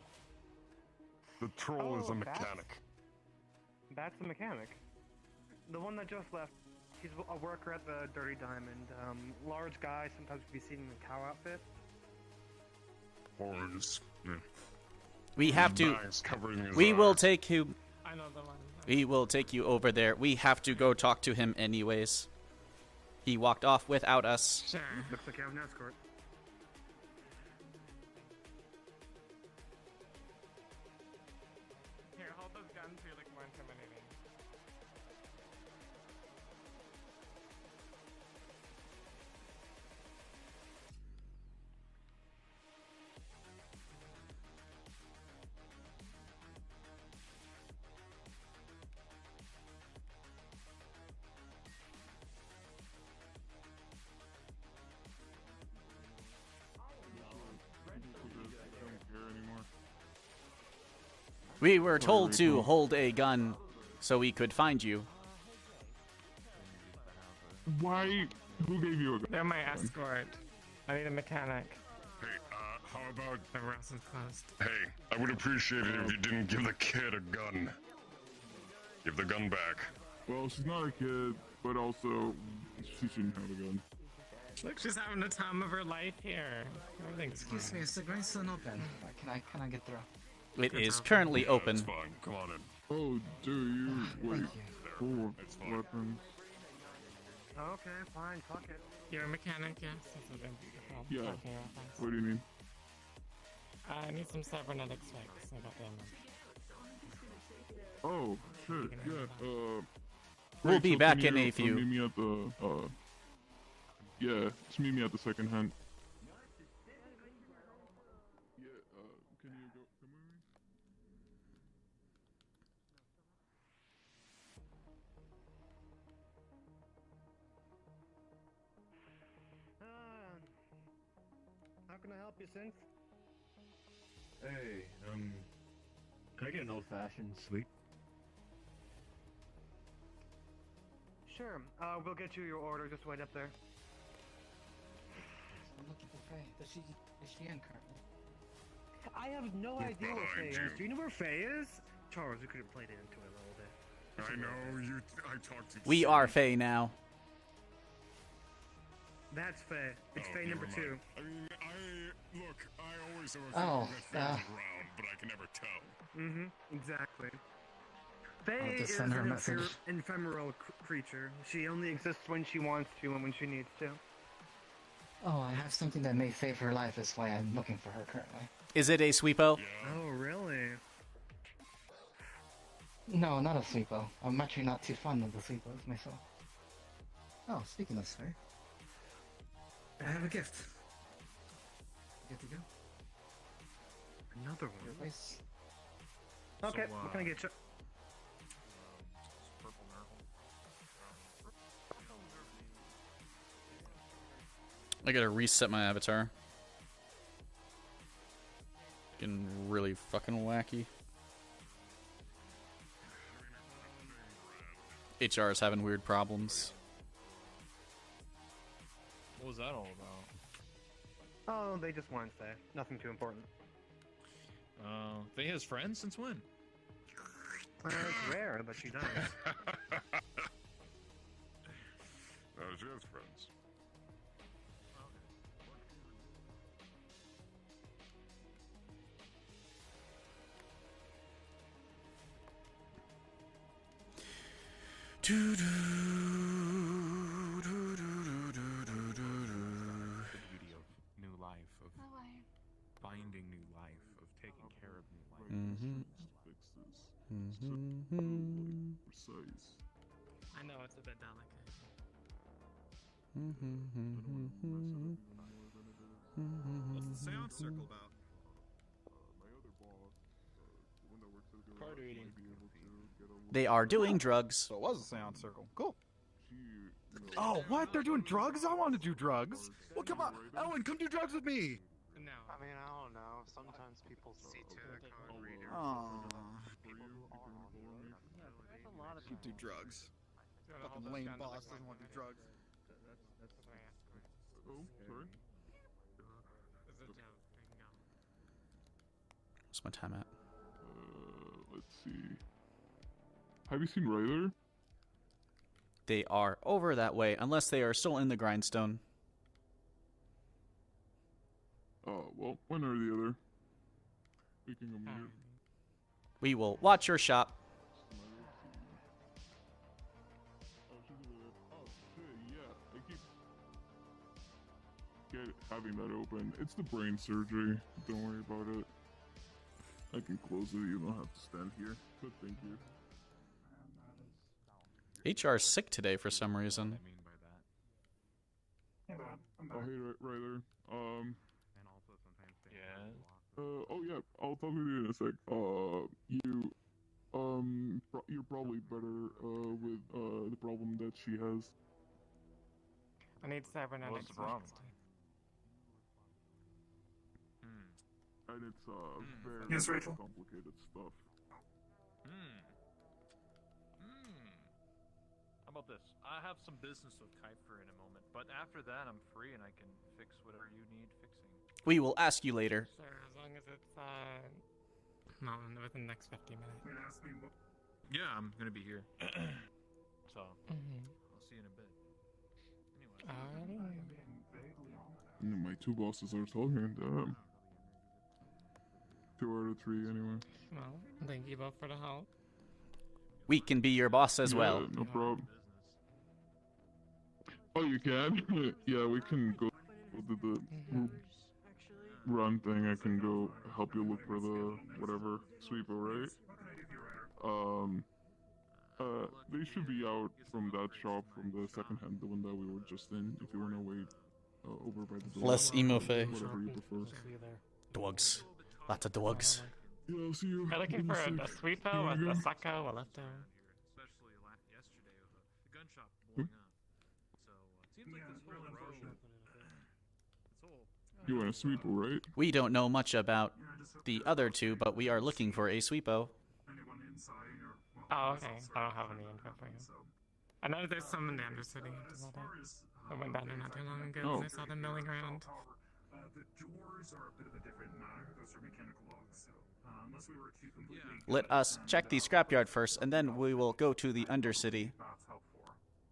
The troll is a mechanic. That's the mechanic. The one that just left. He's a worker at the Dirty Diamond. Large guy, sometimes we see him in a cow outfit. Horns. We have to. Covering his We will eyes. take you. I know the one. We will take you over there. We have to go talk to him anyways. He walked off without us. Sure. Looks like you have an escort. Here, hold those guns. You're like more intimidating. We were told to hold a gun so we could find you. Why? Who gave you a gun? They're my escort. I need a mechanic. Hey, how about... The rest is closed. Hey, I would appreciate it if you didn't give the kid a gun. Give the gun back. Well, she's not a kid, but also she shouldn't have a gun. Look, she's having the time of her life here. Everything's Excuse me, is the grate still open? Can I get through? It is currently open. It's fine. Come on in. Oh, do you wait for weapons? Okay, fine, fuck it. You're a mechanic, yes? That's what I'm Yeah. talking about. What do you mean? I need some cybernetics fix. I got damage. Oh, shit, yeah, We'll be so back can in you, a few. meet me at the, yeah, just meet me at the second hand. Yeah, can you go, come with me? How can I help you, Synth? Hey, can I get an old-fashioned sweet? Sure, we'll get you your order. Just wait up there. I'm looking for Faye. Is she in currently? I have no We're idea where Faye behind is. Do you know where Faye is? Charles, you could have played into it a little bit. I know, I talked to We are Faye now. That's Faye. It's Faye number never 2. mind. I mean, look, I always have a Oh, feeling that Faye's around, but I can never tell. Mm-hmm, exactly. I'll Faye just is send her a an message. ephemeral creature. She only exists when she wants to and when she needs to. Oh, I have something that may save her life. Is why I'm looking for her currently. Is it a sweepo? Oh, really? No, not a sleepo. I'm actually not too fond of the sleepos myself. Oh, speaking of sir, I have a gift. Good to go. Another one. Nice. Okay, what can I get you? I gotta reset my avatar. Getting really fucking wacky. HR is having weird problems. What was that all about? Oh, they just wanted to say. Nothing too important. They has friends since when? It's rare, but she does. No, she has friends. The beauty of new life, of finding new life, of taking care of new life. Fix this. Precise. I know it's a bit delicate. What's the seance circle about? My other boss, the one that works at the Card garage, reading. might be able to get a They are doing drugs. So it was a seance circle. Cool. She, Oh, what? They're doing drugs? I want to do drugs. Well, come on. Ellen, come do drugs with me. No. I mean, I don't know. Sometimes people see to the code reader. There's a lot of Do drugs. Fucking lame boss doesn't want to do drugs. Oh, sorry. What's my time at? Let's see. Have you seen Ryder? They are over that way, unless they are still in the grindstone. Well, one or the other. We can go meet her. We will watch your shop. Having that open. It's the brain surgery. Don't worry about it. I can close it. You don't have to stand here. But thank you. HR is sick today for some reason. Oh, hey, Ryder. Oh yeah, I'll talk with you in a sec. You're probably better with the problem that she has. I need cybernetics. What's the problem? And it's very Yes, Rachel? complicated stuff. How about this? I have some business with Kuiper in a moment, but after that I'm free and I can fix whatever you need fixing. We will ask you later. Sure, as long as it's not within the next 50 minutes. Yeah, I'm gonna be here. So Mhm. I'll see you in a bit. My two bosses are talking. Damn. 2 out of 3 anyway. Well, thank you both for the help. We can be your boss as well. No problem. Oh, you can? Yeah, we can go to the group run thing. I can go help you look for the whatever sweeper, right? They should be out from that shop, from the second hand, the one that we were just in. If you wanna wait over by the door. Less emo face. Whatever you prefer. Dogs. Lots of dogs. Yeah, I'll see you. We're looking in for a sec. a sweepo, You wanna a go? sucko, a lefto. Especially yesterday with the gun shop blowing up. So it seems like this whole road. You want a sweeper, right? We don't know much about the other two, but we are looking for a sweepo. Oh, okay. I don't have any info for you. I know there's some in the Undercity. I went down there not too long ago and I saw them milling around. The doors are a bit of a different those are mechanical logs, so unless we were to completely... Let us check the scrapyard first, and then we will go to the Undercity.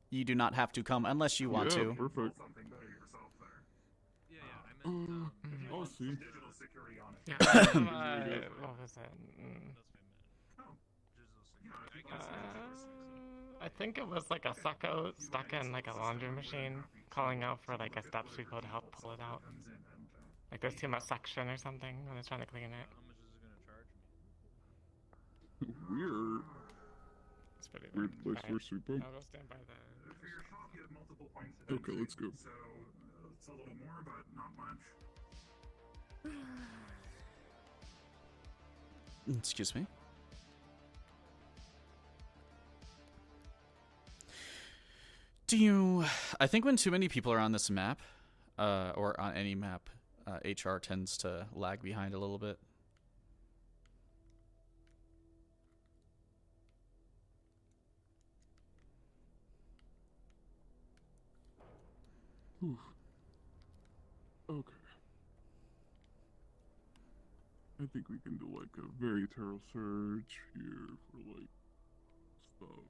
You do not have to come unless you want to. Perfect. I'll see. Yeah, what was it? I think it was like a sucko stuck in like a laundry machine, calling out for like a step sweeper to help pull it out. Like there's too much suction or something when it's trying to clean it. Weird. It's pretty weird place for a sweeper. I'll go stand by the... For your shop, you have multiple points of Okay, let's go. So it's a little more, but not much. Excuse me. I think when too many people are on this map, or on any map, HR tends to lag behind a little bit. Whew. Okay. I think we can do like a very thorough search here for like stuff.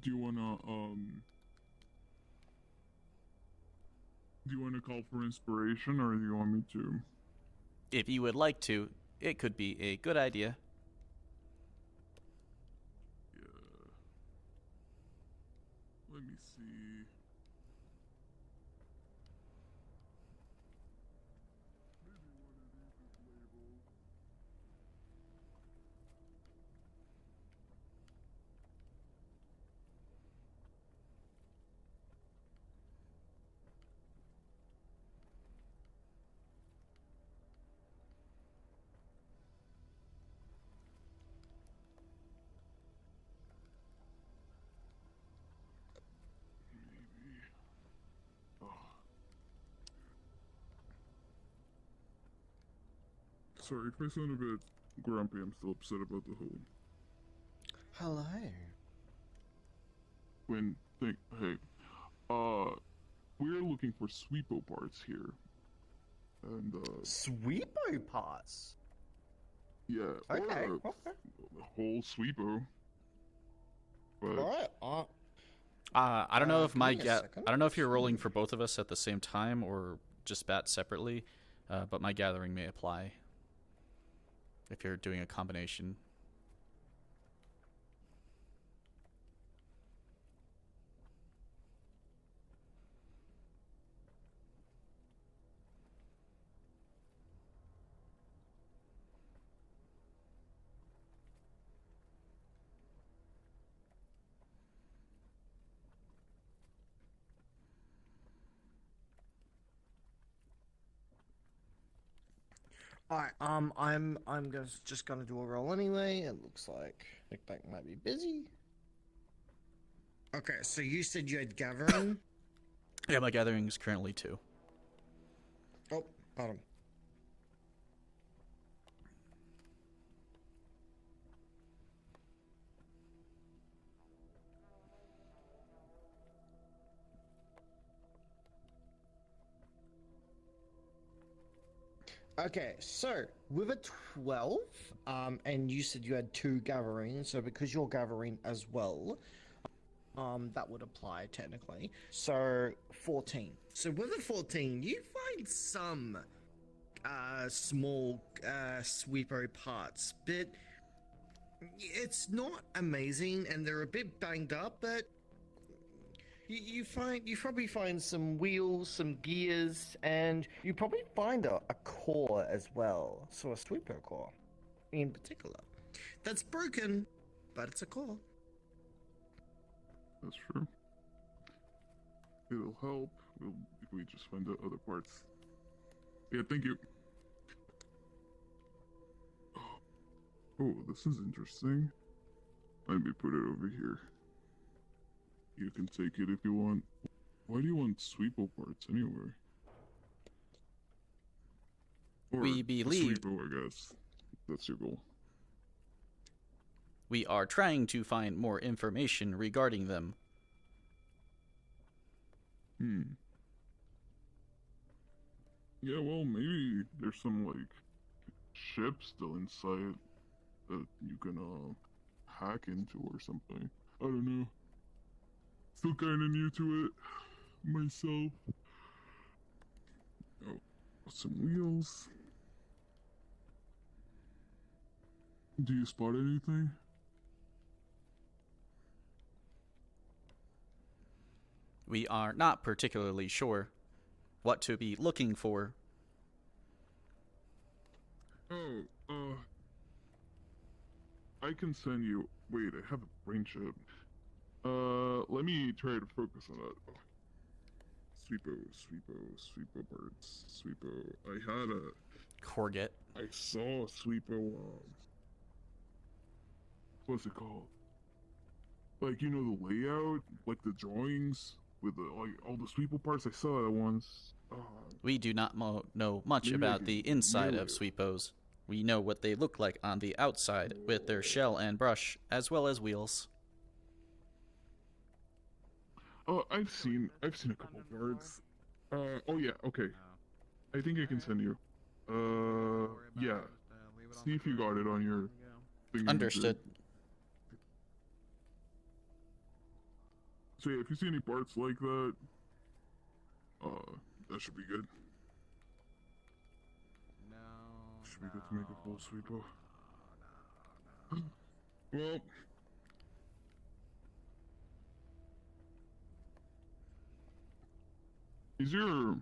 Do you wanna call for inspiration, or do you want me to? If you would like to, it could be a good idea. Yeah. Let me see. Sorry if I sound a bit grumpy. I'm still upset about the whole. Hello. Hey, we're looking for sweepo parts here, and Sweepo parts. yeah, Okay. or the whole sweepo. But Alright. I don't know if give my me a second. I don't know if you're rolling for both of us at the same time or just bat separately, but my gathering may apply if you're doing a combination. Alright, just gonna do a roll anyway. It looks like Nick Bank might be busy. Okay, so you said you had gathering? Yeah, my gathering is currently 2. Oh, bottom. Okay, so with a 12, and you said you had 2 gathering, so because you're gathering as well, that would apply technically. So 14. So with a 14, you find some small sweepo parts, but it's not amazing, and they're a bit banged up, but you probably find some wheels, some gears, and you probably find a core as well. So a sweeper core, in particular, that's broken, but it's a core. that's true. It'll help if we just find the other parts. Yeah, thank you. Oh, this is interesting. Let me put it over here. You can take it if you want. Why do you want sweepo parts anyway? Or We believe sweepo, I guess. That's your goal. we are trying to find more information regarding them. Yeah, well, maybe there's some, like, ship still inside that you can, hack into or something. I don't know. Still kinda new to it myself. Oh, some wheels. Do you spot anything? We are not particularly sure what to be looking for. Oh, I can send you. Wait, I have a brain chip. Let me try to focus on that. Oh. Sweepo birds. Sweepo. I had a Corget. I saw a Sweepo. What's it called? Like, you know, the layout, like the drawings with the like all the Sweepo parts. I saw that once. We do not know much Maybe I about can the inside nail of it. Sweepos. We know what they look like on the outside with their shell and brush, as well as wheels. Oh, I've seen a couple birds. Oh yeah, okay. I think I can send you. Yeah. See if you got it on your thing. Understood. So yeah, if you see any parts like that, that should be good. Should be good to make a full sweeper. Well, is your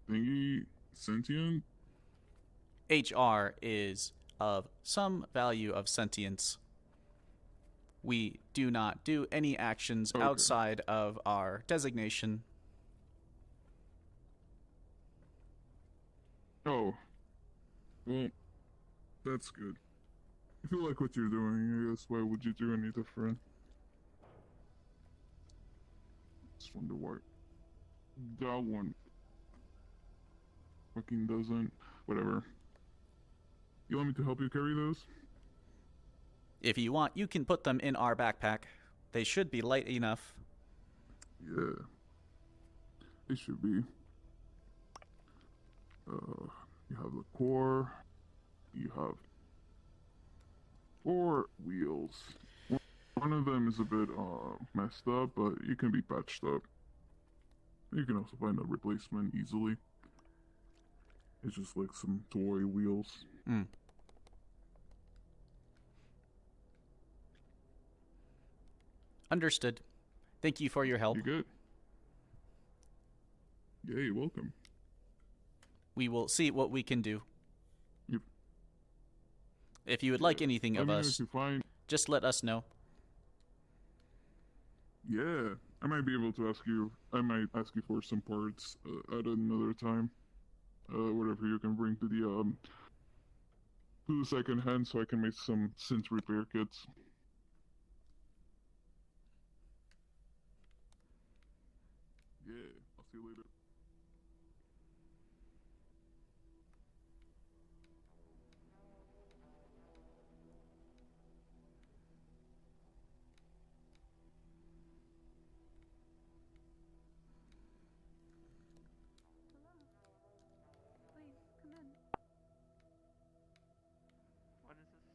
thingy sentient? HR is of some value of sentience. We do not do any actions outside of our designation. Oh. Well, that's good. If you like what you're doing, I guess, why would you do any different? Just wonder why. That one fucking doesn't. Whatever. You want me to help you carry those? If you want, you can put them in our backpack. They should be light enough. Yeah. They should be. You have the core. You have 4 wheels. One of them is a bit messed up, but it can be patched up. You can also find a replacement easily. It's just like some toy wheels. Understood. Thank you for your help. You good? Yeah, you're welcome. We will see what we can do. Yep. If you would like anything of us, just let us know. Yeah, I might be able to ask you. I might ask you for some parts at another time. Whatever you can bring to the second hand, so I can make some synth repair kits. Yeah, I'll see you later. Please, come in. What is this?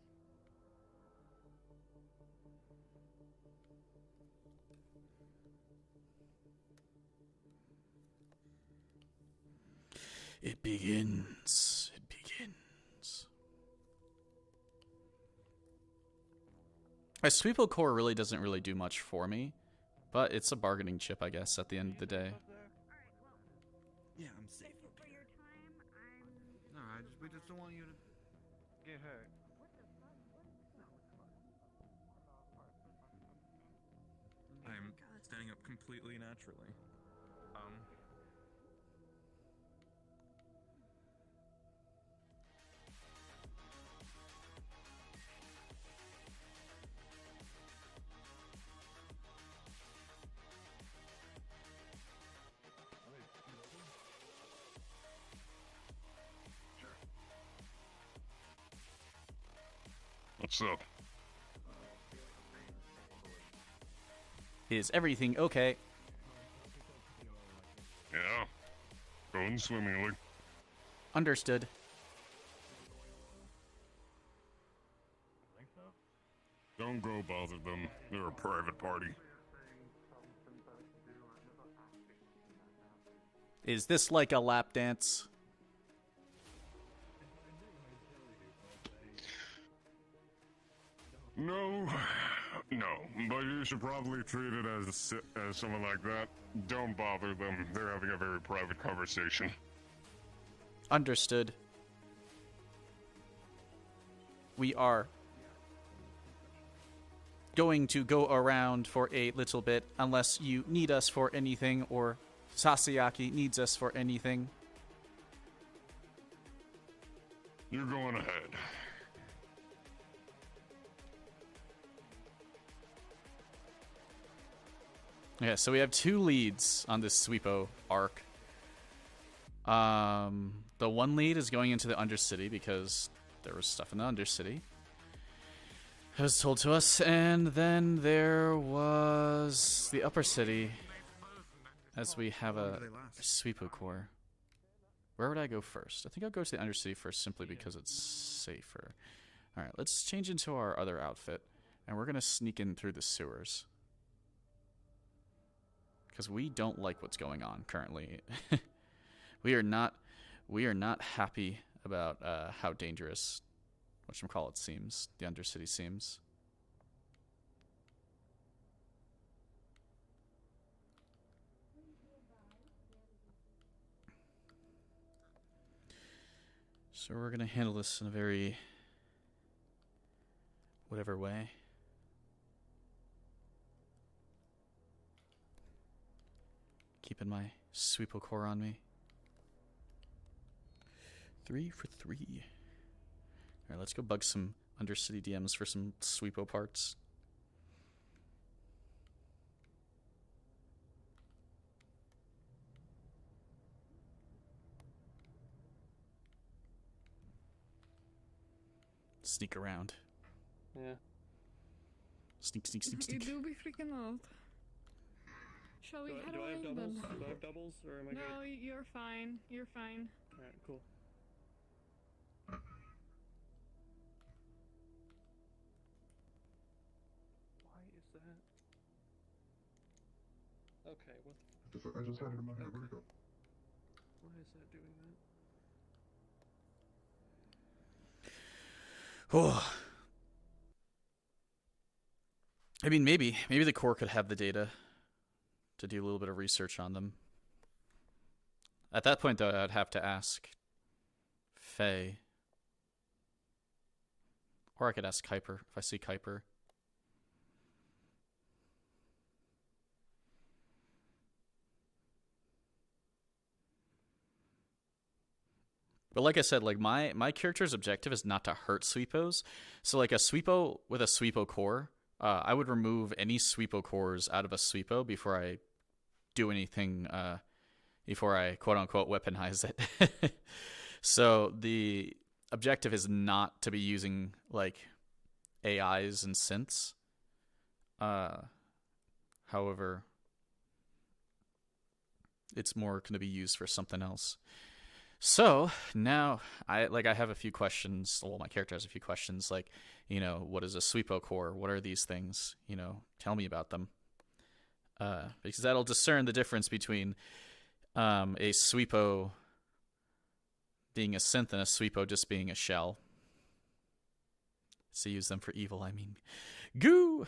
It begins. It begins. A Sweepo core really doesn't really do much for me, but it's a bargaining chip, I guess, at the end of the day. Yeah, I'm safe up here. No, we just don't want you to get hurt. I'm standing up completely naturally. What's up? Is everything okay? Yeah. Going swimmingly. Understood. Don't go bother them. They're a private party. Is this like a lap dance? No, but you should probably treat it as someone like that. Don't bother them. They're having a very private conversation. Understood. We are going to go around for a little bit unless you need us for anything or Sasayaki needs us for anything. You're going ahead. Yeah, so we have 2 leads on this Sweepo arc. The one lead is going into the Undercity because there was stuff in the Undercity. It was told to us, and then there was the Upper City, as we have a Sweepo core. Where would I go first? I think I'll go to the Undercity first simply because it's safer. Alright, let's change into our other outfit, and we're going to sneak in through the sewers. Because we don't like what's going on currently. we are not happy about how dangerous whatchamacallit seems, the Undercity seems. So we're gonna handle this in a very whatever way. Keeping my Sweepo core on me. 3 for 3. Alright, let's go bug some Undercity DMs for some Sweepo parts. Sneak around. Yeah. Sneak, sneak, sneak, You sneak. do be freaking out. Shall we head Do I away have doubles? then? Do I have doubles, or am I No, good? you're fine. You're fine. Alright, cool. Why is that? Okay, what the I just had it in my head. Where'd it go? Why is that doing that? Oh. I mean, maybe the core could have the data to do a little bit of research on them. At that point, though, I'd have to ask Faye. Or I could ask Kuiper, if I see Kuiper. But like I said, like my character's objective is not to hurt Sweepos. So like a Sweepo with a Sweepo core, I would remove any Sweepo cores out of a Sweepo before I do anything, before I quote-unquote weaponize it. So the objective is not to be using, like, AIs and synths. However, it's more going to be used for something else. So now I have a few questions. Well, my character has a few questions, like, you know, what is a Sweepo core? What are these things? You know, tell me about them. Because that'll discern the difference between a Sweepo being a synth and a Sweepo just being a shell. So use them for evil, I mean. Goo!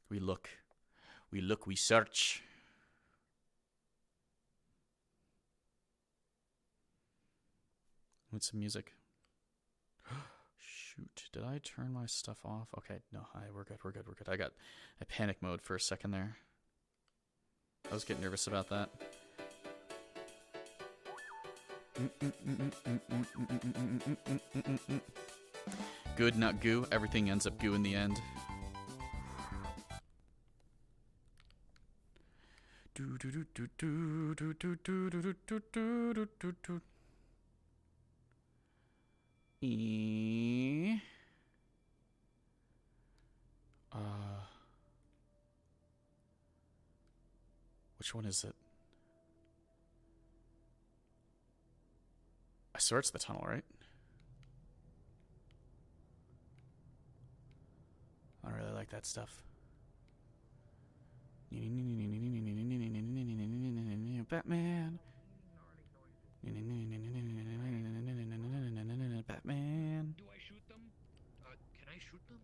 We look, we search. With some music. Shoot, did I turn my stuff off? Okay, no, we're good. I got a panic mode for a second there. I was getting nervous about that. Good, not goo. Everything ends up goo in the end. Which one is it? I swear it's the tunnel, right? I really like that stuff. Batman. Batman. Do I shoot them? Can I shoot them?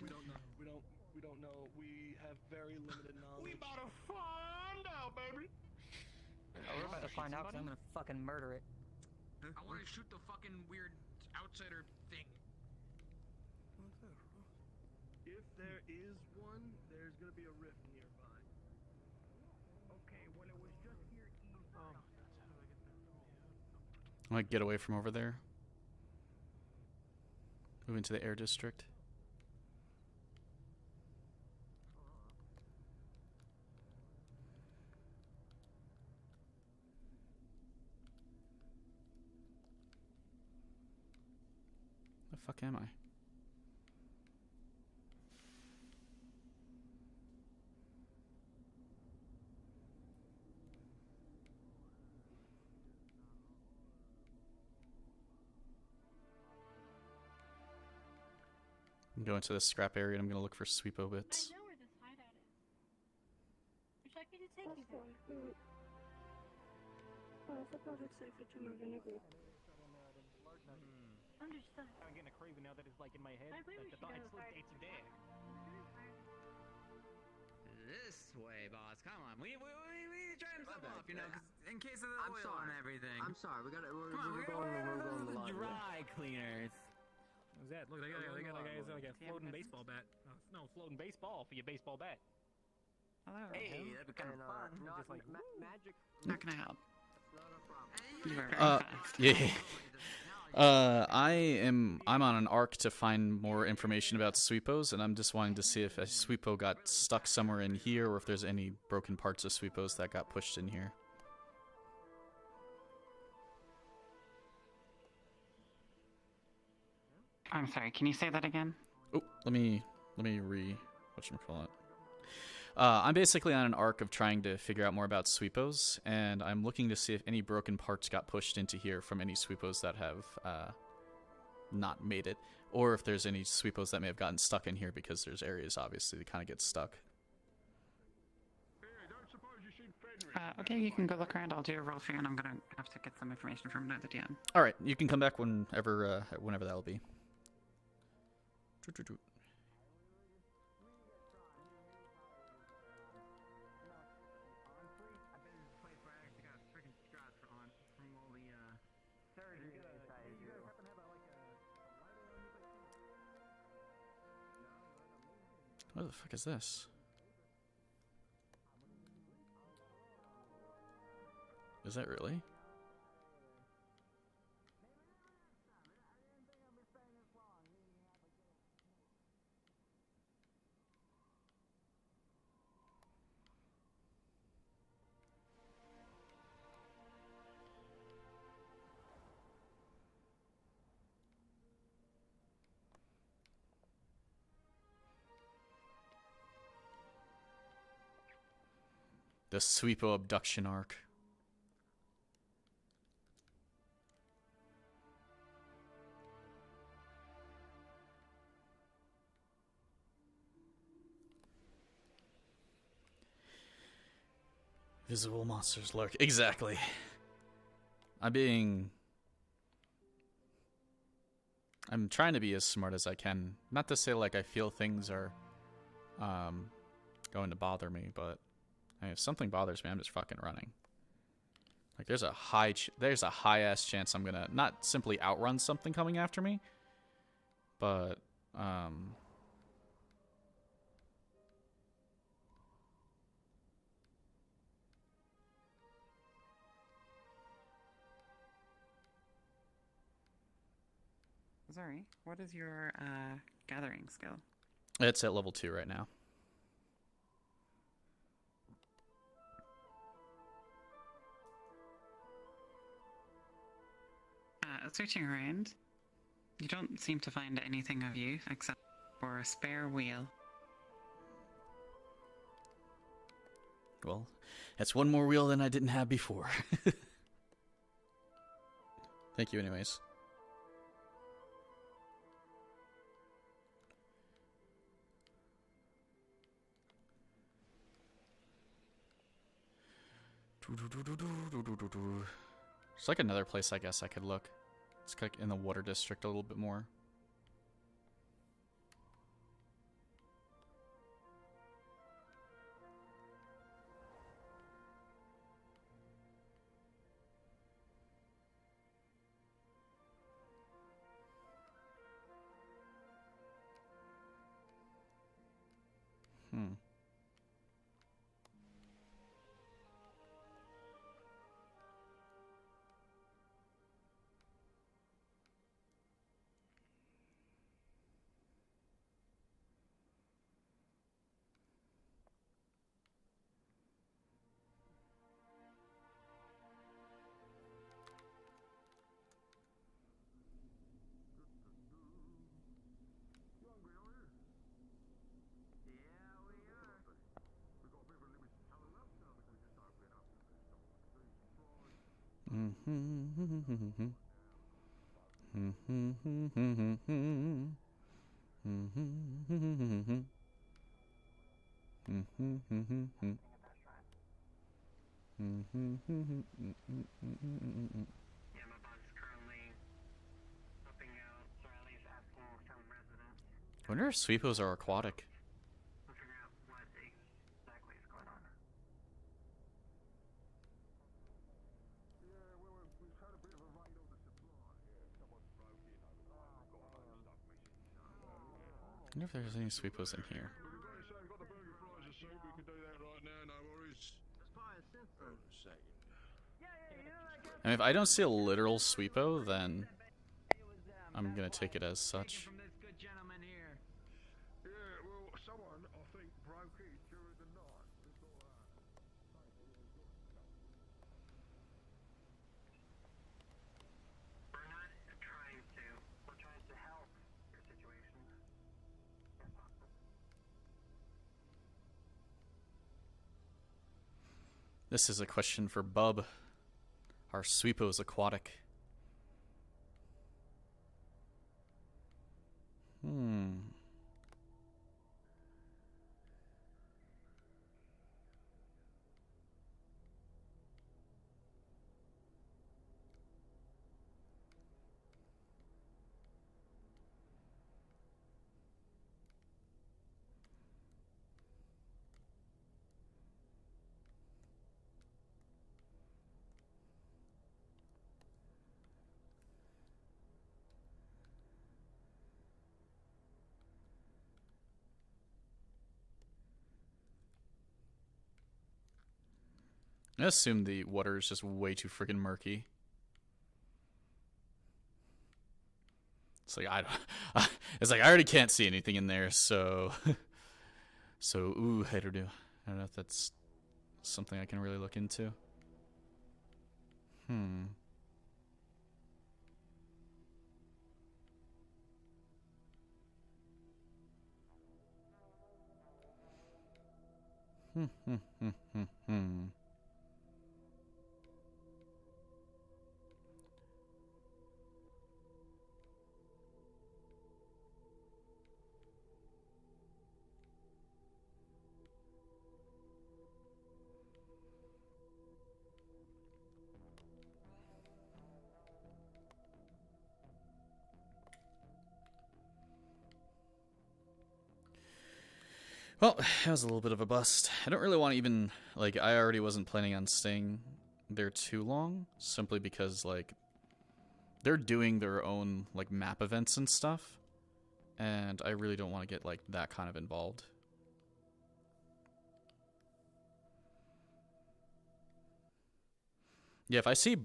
We don't know. We don't know. We have very limited knowledge. We about to find out, baby. Oh, we're about to find out because I'm gonna fucking murder it. I want to shoot the fucking weird outsider thing. If there is one, there's gonna be a rift nearby. Okay, well it was just here eavesdropping. I might get away from over there. Move into the air district. The fuck am I? I'm going to the scrap area and I'm going to look for Sweepo bits. I know where this hideout is. Would you like me to take you there? I suppose it's safer to move in a group. Understood. I'm getting a craving now that it's like in my head. I believe we should go It's there. This way, boss. Come on. We trying something off, you know, 'cause in case of the oil and everything. I'm sorry. We're going the dry cleaners. What's that? Look, they got like a floating baseball bat. No, floating baseball for your baseball bat. Hey, that'd be kind of fun. Just like magic. Not gonna help. Yeah. I'm on an arc to find more information about Sweepos, and I'm just wanting to see if a Sweepo got stuck somewhere in here, or if there's any broken parts of Sweepos that got pushed in here. I'm sorry, can you say that again? Oh, let me whatchamacallit. I'm basically on an arc of trying to figure out more about sweepos, and I'm looking to see if any broken parts got pushed into here from any sweepos that have not made it, or if there's any sweepos that may have gotten stuck in here because there's areas obviously that kind of get stuck. Okay, you can go look around. I'll do a roll for you, and I'm gonna have to get some information from another DM. All right, you can come back whenever that'll be. What the fuck is this? Is that really? The Sweepo abduction arc. Visible monsters lurk. Exactly. I'm trying to be as smart as I can. Not to say like I feel things are going to bother me, but if something bothers me, I'm just fucking running. Like there's a high ass chance I'm gonna not simply outrun something coming after me, but ZoReee, what is your gathering skill? It's at level 2 right now. Searching around, you don't seem to find anything of use except for a spare wheel. Well, that's one more wheel than I didn't have before. Thank you anyways. It's like another place I guess I could look. It's like in the water district a little bit more. I wonder if Sweepos are aquatic. I wonder if there's any Sweepos in here. I mean, if I don't see a literal Sweepo, then I'm gonna take it as such. This is a question for Bub. Are sweepos aquatic? I assume the water is just way too freaking murky. It's like it's like I already can't see anything in there, so ooh, I don't know if that's something I can really look into. Hmm. Well, that was a little bit of a bust. I don't really want to even, like, I already wasn't planning on staying there too long, simply because, like, they're doing their own, like, map events and stuff, and I really don't want to get, like, that kind of involved. Yeah, if I see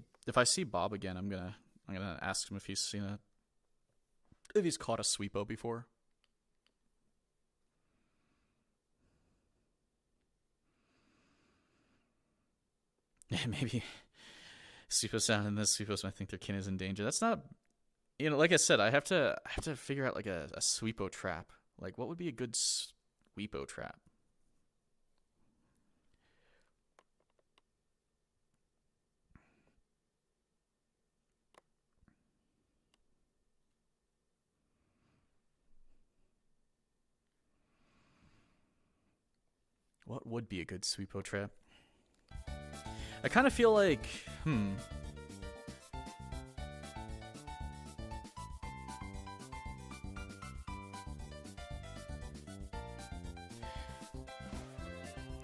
Bob again, I'm gonna ask him if he's caught a sweepo before. Maybe sweepos down in this, sweepos might think their kin is in danger. That's not, like I said, I have to figure out like a sweepo trap. Like, what would be a good sweepo trap? What would be a good sweepo trap? I kind of feel like,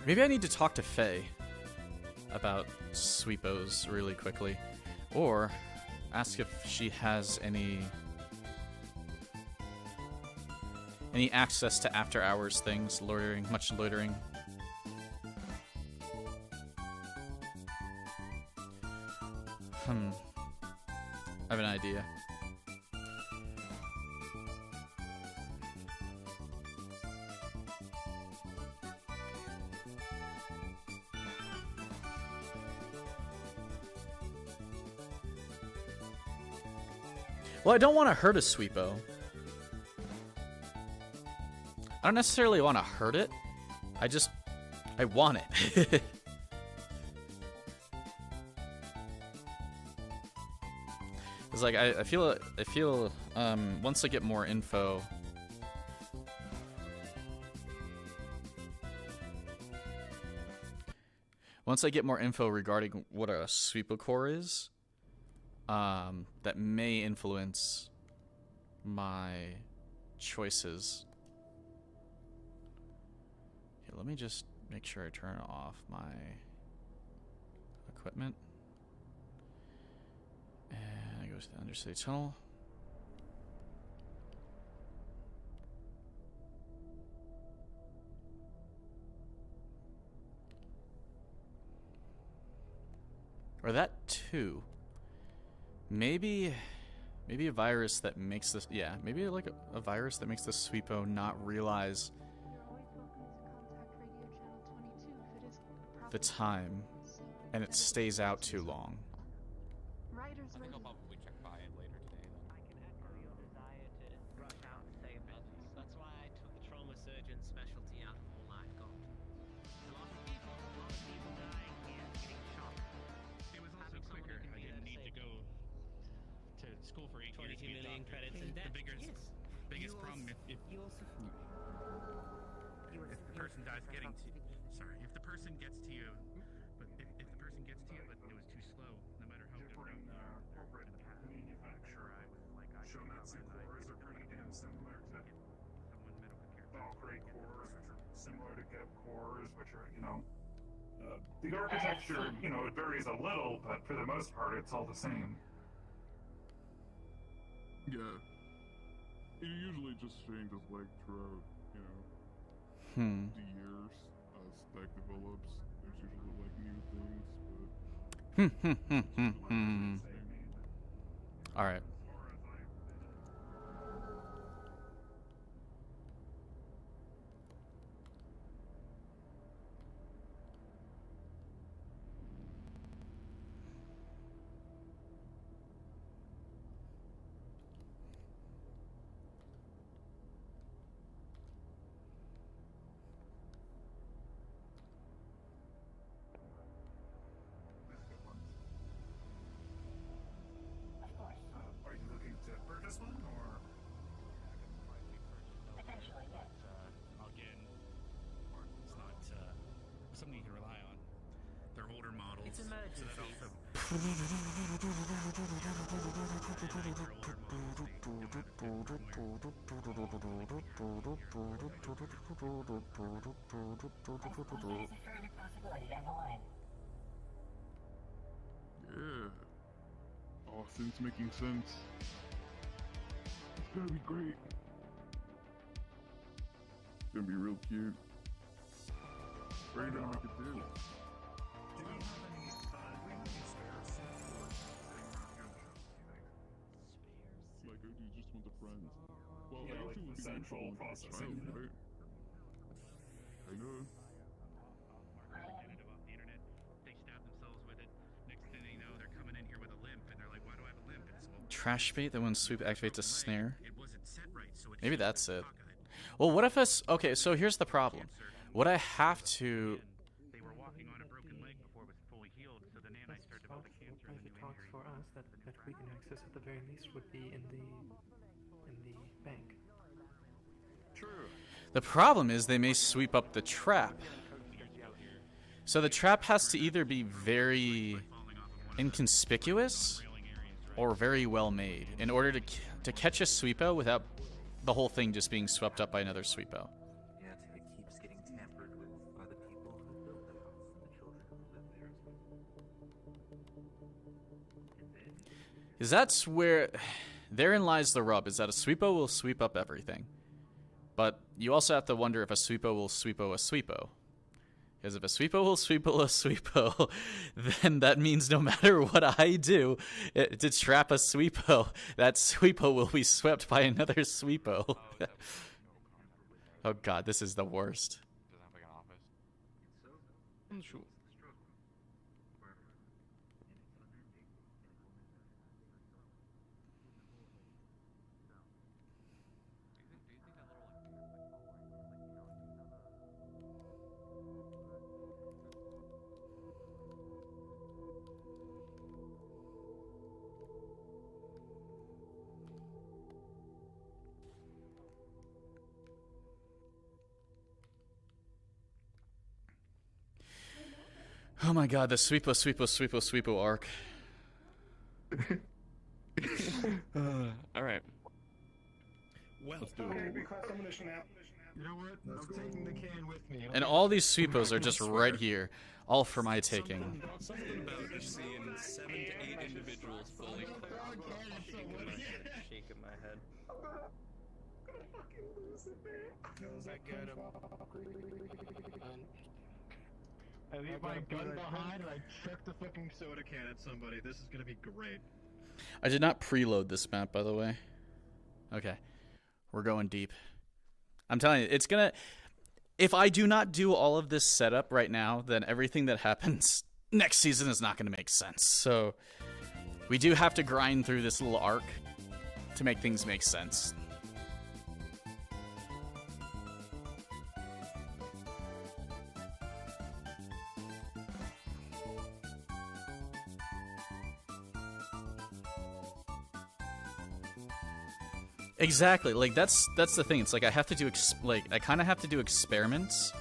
maybe I need to talk to Faye about sweepos really quickly, or ask if she has any access to after hours things, much loitering. I have an idea. Well, I don't want to hurt a sweepo. I don't necessarily want to hurt it. I want it. It's like I feel once I get more info, regarding what a sweepo core is, that may influence my choices. Okay, let me just make sure I turn off my equipment. And I go to the undersea tunnel. Or that too. Maybe a virus that makes this, yeah, maybe like a virus that makes the sweepo not realize the time, and it stays out too long. I think I'll probably check by it later today then. I can echo your desire to rush out and save Matthew. That's why I took the trauma surgeon specialty out of all I've got. A lot of people dying here. school for 8 years. 22 to be a million doctor. credits in debt. The biggest, Yes. biggest problem if the person dies getting to, sorry, if the person gets to you, but if the person gets to you, but it was too slow, no matter how good Shomatsu cores are pretty damn similar to Valkyrie cores, which are similar to Geb cores, which are, the architecture, it varies a little, but for the most part, it's all the same. Yeah. It usually just changes like throughout, the years as spec develops. There's usually like new things, but All right. Are you looking to purchase one, or? potentially, yes. Again, it's not something you can rely on. They're older models. It's So that also. yeah. Oh, things making sense. It's gonna be great. It's gonna be real cute. What are you gonna make it do? Do you have any, spares for sitting around here on the shelf, do you think? Like, or do you just want the friends? Well, Yeah, I like actually the would be central useful with the processing. child, right? I know. They stab themselves with it. Next thing they know, they're coming in here with a limp, and they're like, "Why do I have a limp?" And it's, well, Trash bait that when sweep activates a snare. it wasn't set right, so it Maybe that's it. Well, what if us? Okay, so here's the problem. Would I have to? They were walking on a broken leg before it was fully healed, so the nanite started developing cancer and the new injury. For us, that we can access at the very least would be in the bank. True. The problem is they may sweep up the trap. So the trap has to either be very inconspicuous or very well made in order to catch a sweepo without the whole thing just being swept up by another sweepo. Yet it keeps getting tampered with by the people who built the house and the children who live there as well. Because that's where... Therein lies the rub, is that a sweepo will sweep up everything. But you also have to wonder if a sweepo will sweepo a sweepo. Because if a sweepo will sweepo a sweepo, then that means no matter what I do to trap a sweepo, that sweepo will be swept by another sweepo. Oh god, this is the worst. Does it have like an office? Sure. Oh my god, the sweepo arc. Alright. Well, let's do it. You know what? I'm taking the can with me. And all these sweepos are just right here, all for my taking. Something about just seeing 7 to 8 individuals fully shaking my head. I leave my gun behind and I chuck the fucking soda can at somebody. This is gonna be great. I did not preload this map, by the way. Okay. We're going deep. I'm telling you, it's gonna... If I do not do all of this setup right now, then everything that happens next season is not going to make sense. So, we do have to grind through this little arc to make things make sense. Exactly. Like that's the thing. It's like I have to do I kind of have to do experiments,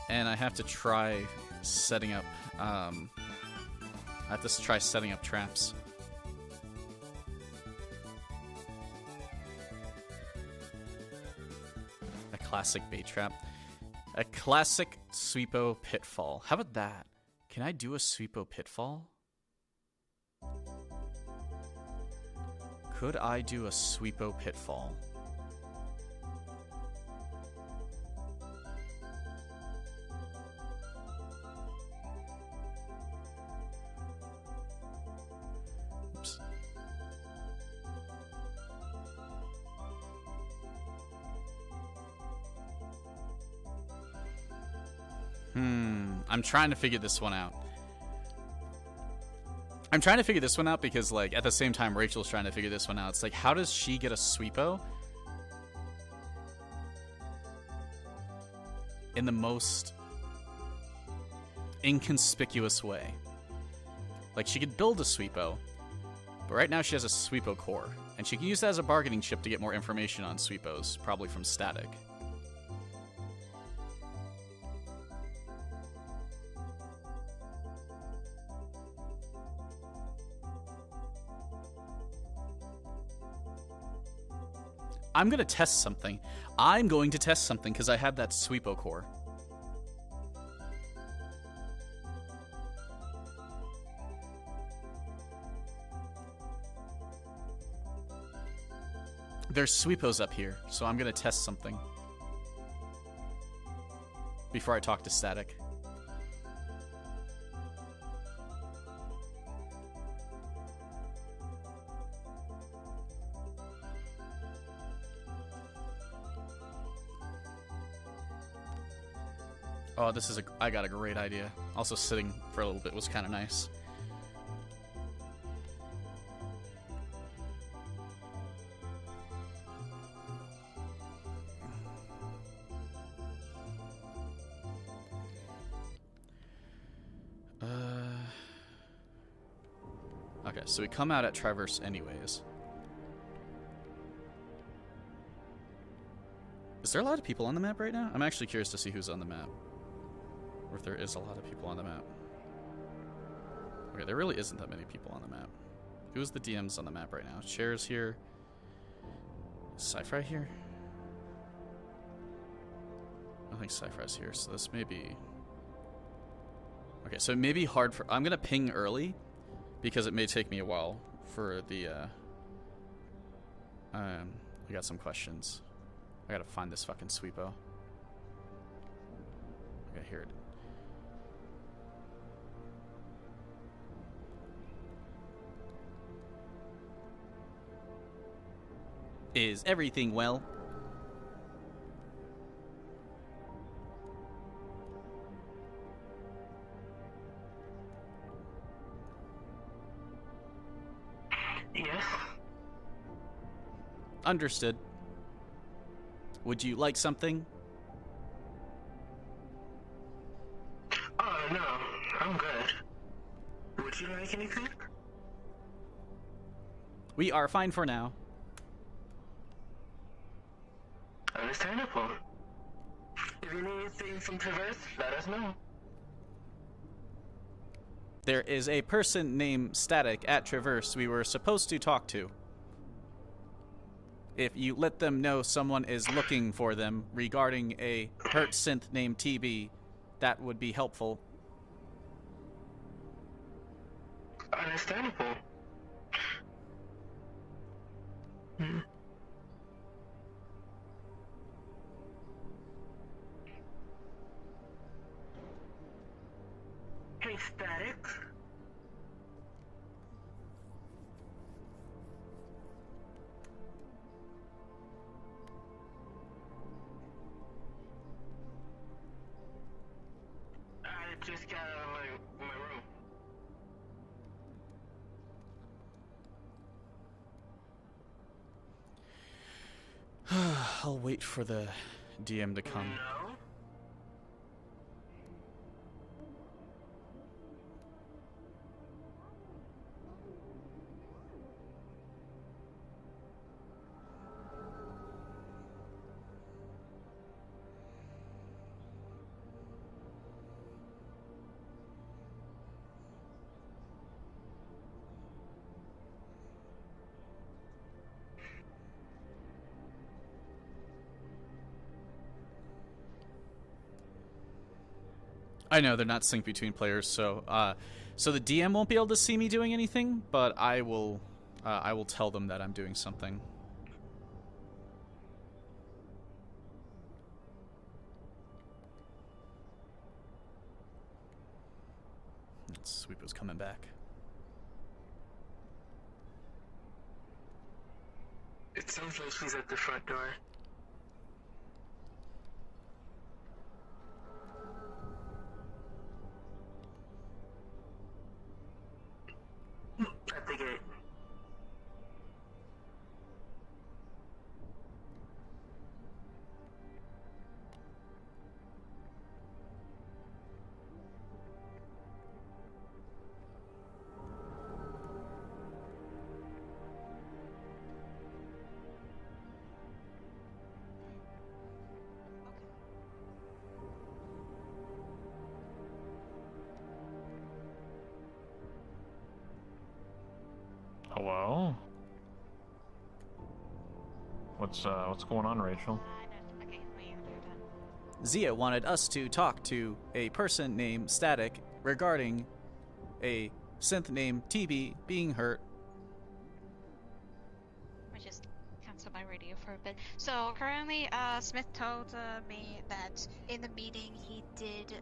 and I have to try setting up. I have to try setting up traps. A classic bait trap. A classic sweepo pitfall. How about that? Can I do a sweepo pitfall? Could I do a sweepo pitfall? Oops. I'm trying to figure this one out. I'm trying to figure this one out because, like, at the same time, Rachel's trying to figure this one out. It's like, how does she get a sweepo in the most inconspicuous way? Like, she could build a sweepo, but right now she has a sweepo core, and she can use that as a bargaining chip to get more information on sweepos, probably from Static. I'm going to test something. I'm going to test something because I have that sweepo core. There's sweepos up here, so I'm going to test something before I talk to Static. Oh, I got a great idea. Also, sitting for a little bit was kind of nice. Okay, so we come out at Traverse anyways. Is there a lot of people on the map right now? I'm actually curious to see who's on the map. Or if there is a lot of people on the map. Okay, there really isn't that many people on the map. Who's the DMs on the map right now? Chair's here. Is Sci-Fi here? I don't think Sci-Fi's here, so this may be... Okay, so it may be hard for... I'm gonna ping early, because it may take me a while for the, I got some questions. I gotta find this fucking sweepo. Okay, here it is. Is everything well? Yes. Understood. Would you like something? Oh, no. I'm good. Would you like anything? We are fine for now. Understandable. If you need anything from Traverse, let us know. There is a person named Static at Traverse we were supposed to talk to. If you let them know someone is looking for them regarding a hurt synth named TB, that would be helpful. Understandable. Hmm. Hey, Static. I just got out of my room. I'll wait for the DM to come. No? I know they're not synced between players, so so the DM won't be able to see me doing anything, but I will tell them that I'm doing something. Sweepo's coming back. It sounds like he's at the front door. At the gate. Hello? What's going on, Rachel? Zia wanted us to talk to a person named Static regarding a synth named TB being hurt. I just cancel my radio for a bit. So currently, Smith told me that in the meeting he did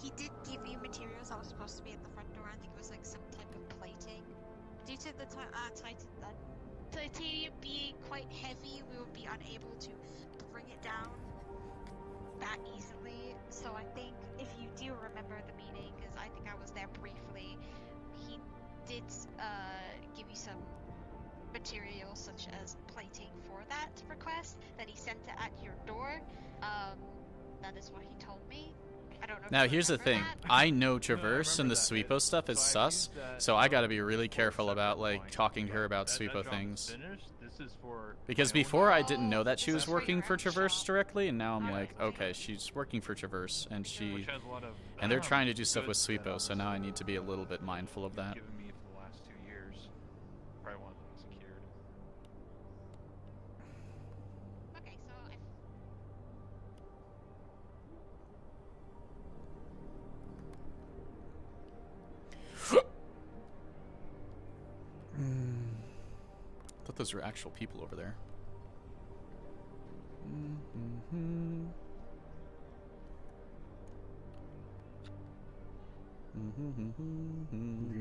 give you materials that was supposed to be at the front door. I think it was like some type of plating. Due to the titanium being quite heavy, we will be unable to bring it down that easily. So I think if you do remember the meeting, because I think I was there briefly, he did give you some materials such as plating for that request that he sent it at your door. That is what he told me. I don't know. Now here's the thing, I know Traverse and the Sweepo stuff is sus, so I gotta be really careful about like talking to her about Sweepo things. Because before I didn't know that she was working for Traverse directly, and now I'm like, okay, she's working for Traverse, and they're trying to do stuff with Sweepo, so now I need to be a little bit mindful of that. I thought those were actual people over there.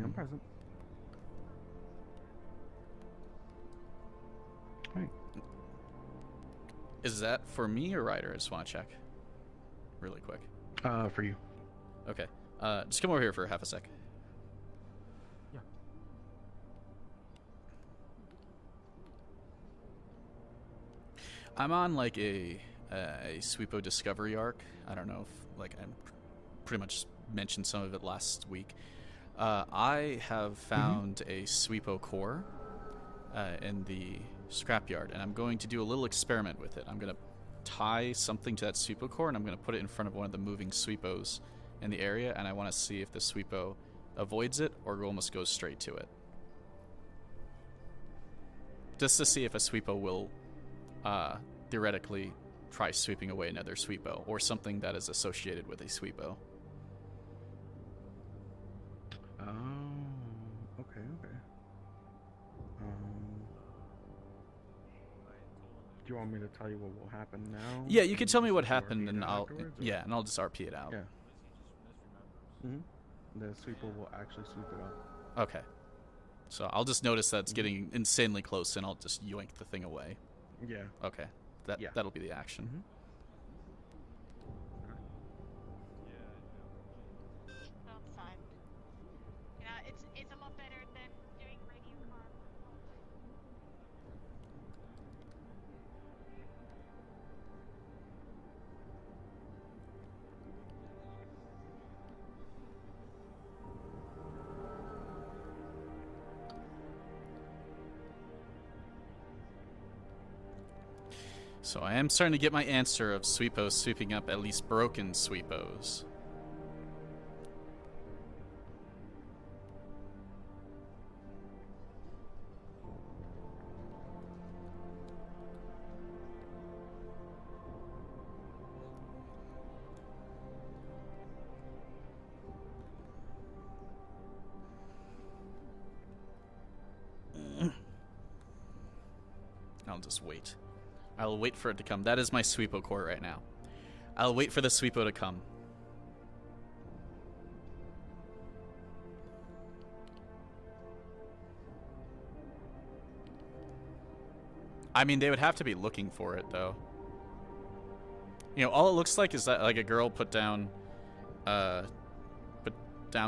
I'm present. Hey. Is that for me or Ryder? I just want to check really quick. For you. Okay. Just come over here for half a sec. Yeah. I'm on like a Sweepo discovery arc. I don't know if like I pretty much mentioned some of it last week. I have found a Sweepo core in the scrapyard, and I'm going to do a little experiment with it. I'm going to tie something to that Sweepo core, and I'm going to put it in front of one of the moving Sweepos in the area, and I want to see if the Sweepo avoids it or almost goes straight to it. Just to see if a Sweepo will theoretically try sweeping away another Sweepo, or something that is associated with a Sweepo. Okay. Do you want me to tell you what will happen now? Yeah, you can tell me what happened, and I'll just RP it out. Yeah. The sweeper will actually sweep it up. Okay. So I'll just notice that it's getting insanely close, and I'll just yoink the thing away. Yeah. Okay. That'll be the action. It's a lot better than doing radio car. So I am starting to get my answer of Sweepos sweeping up at least broken Sweepos. just wait. I'll wait for it to come. That is my sweepo core right now. I'll wait for the sweepo to come. I mean, they would have to be looking for it, though. You know, all it looks like is that, like, a girl put down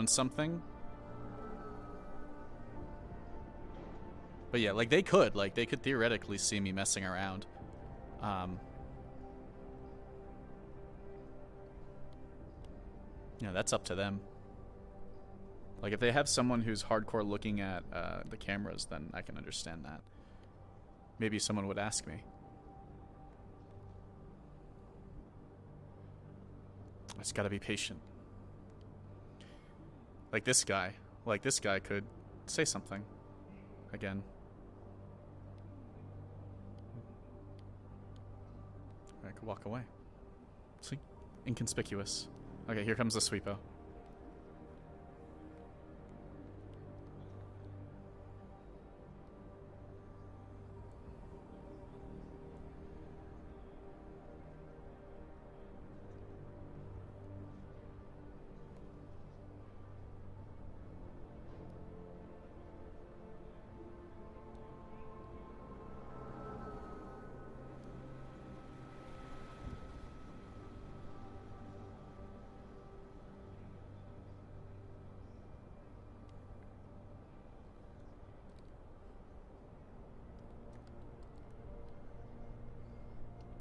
something. But yeah, like, they could theoretically see me messing around. You know, that's up to them. Like, if they have someone who's hardcore looking at the cameras, then I can understand that. Maybe someone would ask me. I just gotta be patient. Like this guy could say something. Again. I could walk away. See? Inconspicuous. Okay, here comes the sweepo.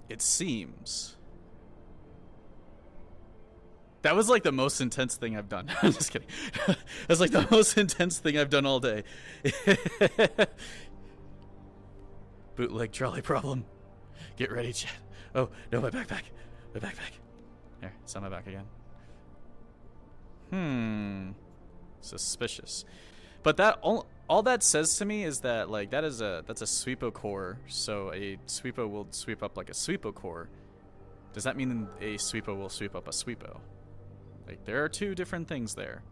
It seems. That was like the most intense thing I've done. I'm just kidding. That's like the most intense thing I've done all day. Bootleg trolley problem. Get ready, chat. Oh, no, my backpack. My backpack. Here, it's on my back again. Suspicious. But that all that says to me is that, like, that's a sweepo core, so a sweepo will sweep up like a sweepo core. Does that mean a sweepo will sweep up a sweepo? Like, there are two different things there.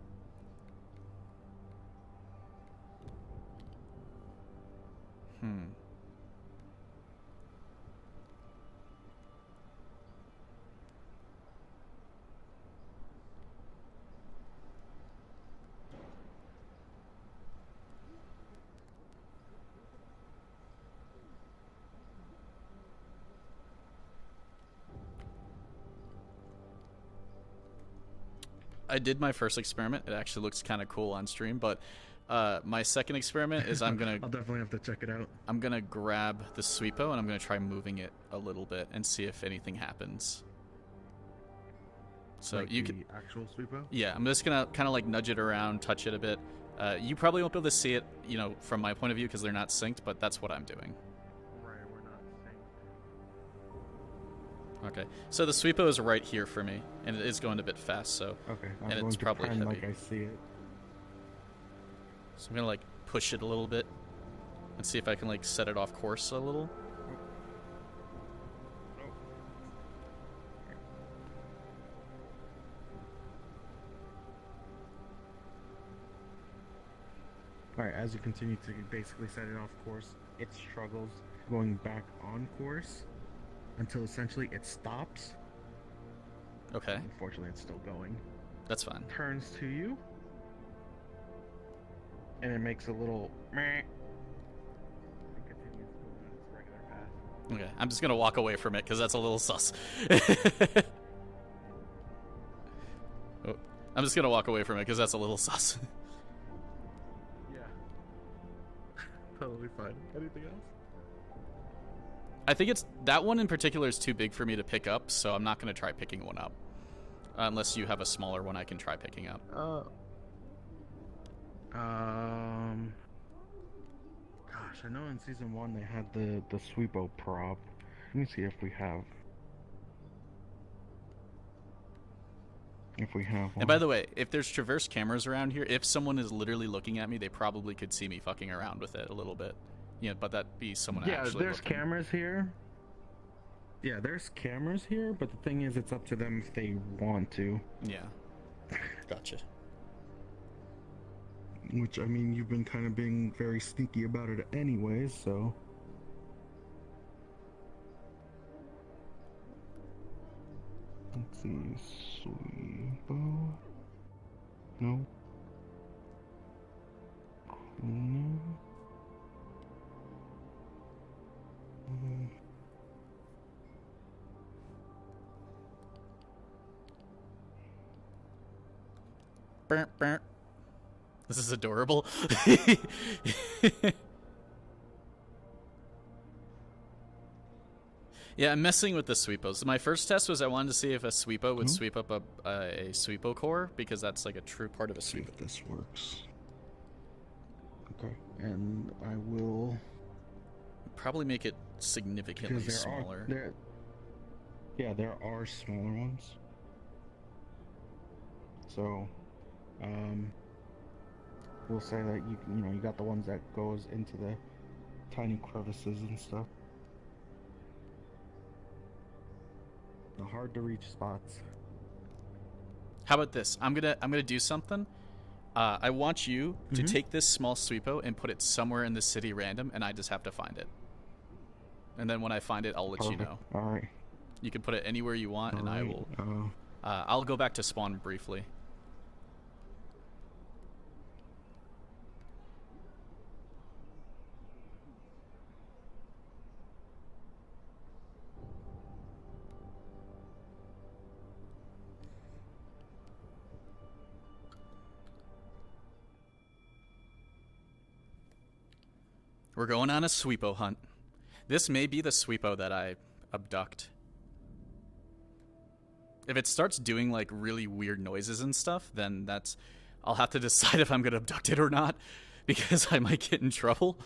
I did my first experiment. It actually looks kind of cool on stream, but my second experiment is I'm gonna. I'll definitely have to check it out. I'm gonna grab the sweepo and I'm gonna try moving it a little bit and see if anything happens. So like you the can actual sweepo? Yeah, I'm just gonna kind of like nudge it around, touch it a bit. You probably won't be able to see it, you know, from my point of view because they're not synced, but that's what I'm doing. Right, we're not synced. Okay, so the sweepo is right here for me, and it is going a bit fast, so Okay, and it's probably heavy. like I see it. So I'm gonna like push it a little bit and see if I can like set it off course a little. Alright, as you continue to basically set it off course, it struggles going back on course until essentially it stops. Okay. Unfortunately, it's still going. That's fine. Turns to you, and it makes a little meh. And continues moving on its regular path. Okay, I'm just gonna walk away from it because that's a little sus. Oh, I'm just gonna walk away from it because that's a little sus. Totally fine. Anything else? I think it's that one in particular is too big for me to pick up, so I'm not gonna try picking one up. Unless you have a smaller one I can try picking up. Gosh, I know in season 1 they had the sweepo prop. Let me see if we have. If we have one. And by the way, if there's traverse cameras around here, if someone is literally looking at me, they probably could see me fucking around with it a little bit. Yeah, but that'd be someone actually there's looking. cameras here. Yeah, there's cameras here, but the thing is, it's up to them if they want to. Yeah. Gotcha. Which, I mean, you've been kind of being very sneaky about it anyways, so. see, sweepo. No. Cleaning. Burp, burp. This is adorable. Yeah, I'm messing with the sweepos. My first test was I wanted to see if a sweepo would sweep up a sweepo core, because that's like a true part of a sweep. If this works. Okay, and I will probably make it significantly smaller. There are smaller ones. So, we'll say that you got the ones that goes into the tiny crevices and stuff. The hard to reach spots. How about this? I'm gonna do something. I want you to take this small sweepo and put it somewhere in the city random, and I just have to find it. And then when I find it, I'll let you know. All right. You can put it anywhere you want, and I will. I'll go back to spawn briefly. We're going on a sweepo hunt. This may be the sweepo that I abduct. If it starts doing like really weird noises and stuff, then I'll have to decide if I'm gonna abduct it or not, because I might get in trouble.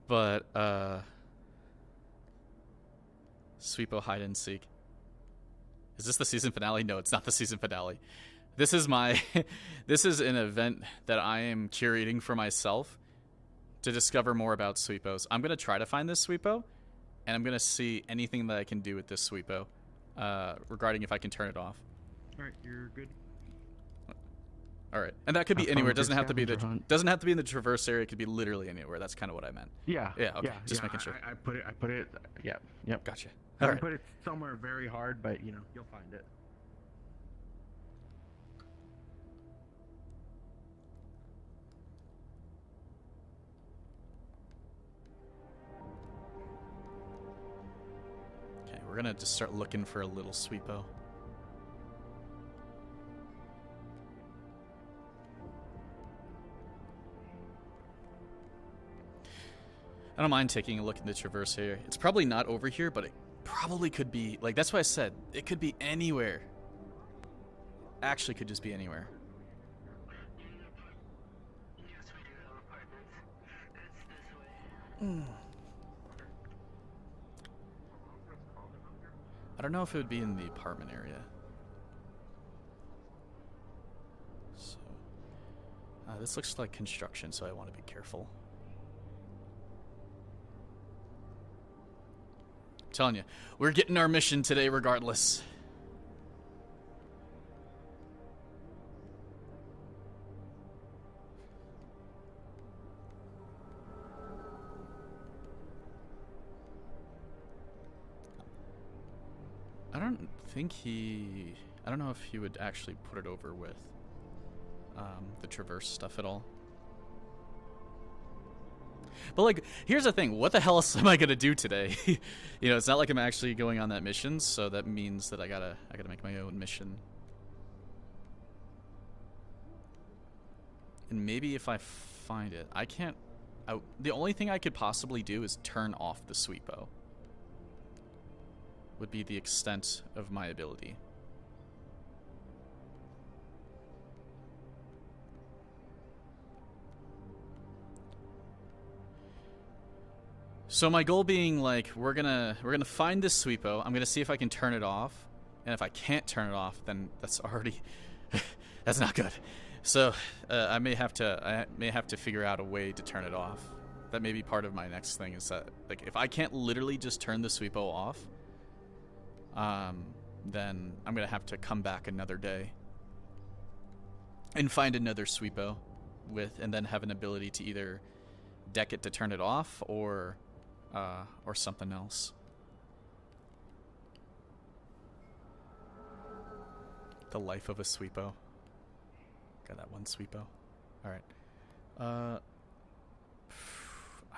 But sweepo hide and seek. Is this the season finale? No, it's not the season finale. This is this is an event that I am curating for myself to discover more about sweepos. I'm going to try to find this sweepo, and I'm going to see anything that I can do with this sweepo regarding if I can turn it off. Alright, you're good. Alright, and that could be anywhere. It doesn't have to be in the traverse area. It could be literally anywhere. That's kind of what I meant. Yeah. Yeah, okay. Just making sure. I put it, yeah. Yep. Gotcha. I Alright. put it somewhere very hard, but, you'll find it. We're gonna just start looking for a little sweepo. I don't mind taking a look in the traverse area. It's probably not over here, but it probably could be. Like, that's why I said it could be anywhere. Actually, could just be anywhere. I don't know if it would be in the apartment area. So, this looks like construction, so I want to be careful. I'm telling you, we're getting our mission today regardless. I don't know if he would actually put it over with the traverse stuff at all. But like, here's the thing: what the hell else am I gonna do today? It's not like I'm actually going on that mission, so that means that I gotta make my own mission. And maybe if I find it, I can't. The only thing I could possibly do is turn off the sweepo. Would be the extent of my ability. So my goal being, like, we're gonna find this sweepo. I'm gonna see if I can turn it off, and if I can't turn it off, then that's already that's not good. So I may have to figure out a way to turn it off. That may be part of my next thing. Is that, like, if I can't literally just turn the sweepo off, then I'm gonna have to come back another day and find another sweepo and then have an ability to either deck it to turn it off or something else. The life of a sweepo. Got that one sweepo. All right. I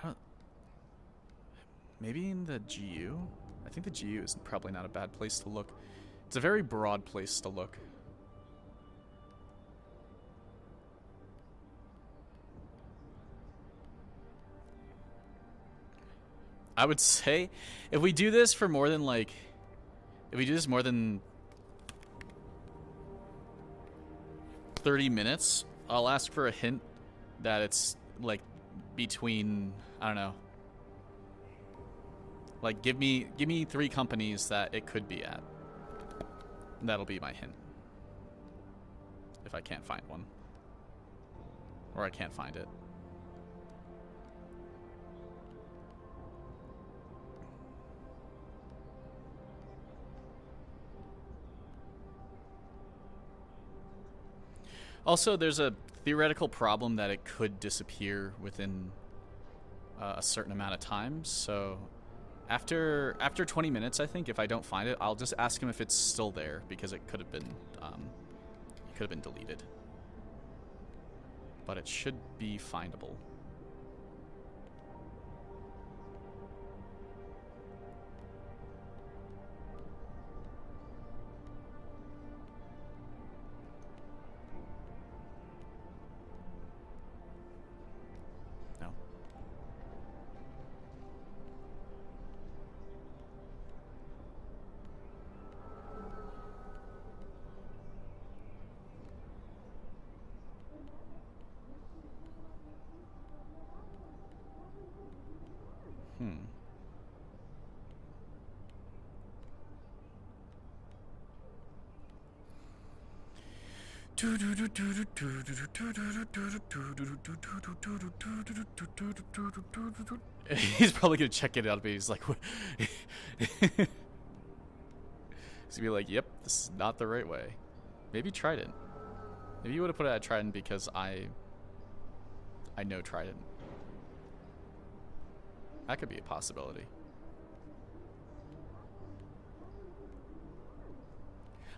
don't. Maybe in the GU. I think the GU is probably not a bad place to look. It's a very broad place to look. I would say if we do this for more than like, if we do this more than 30 minutes, I'll ask for a hint that it's like between, I don't know, like give me 3 companies that it could be at. That'll be my hint. If I can't find one. Or I can't find it. Also, there's a theoretical problem that it could disappear within a certain amount of time. So after 20 minutes, I think, if I don't find it, I'll just ask him if it's still there, because it could have been deleted. But it should be findable. He's probably gonna check it out, but he's like, he's gonna be like, "Yep, this is not the right way." Maybe Trident. Maybe you would have put it at Trident because I know Trident. That could be a possibility.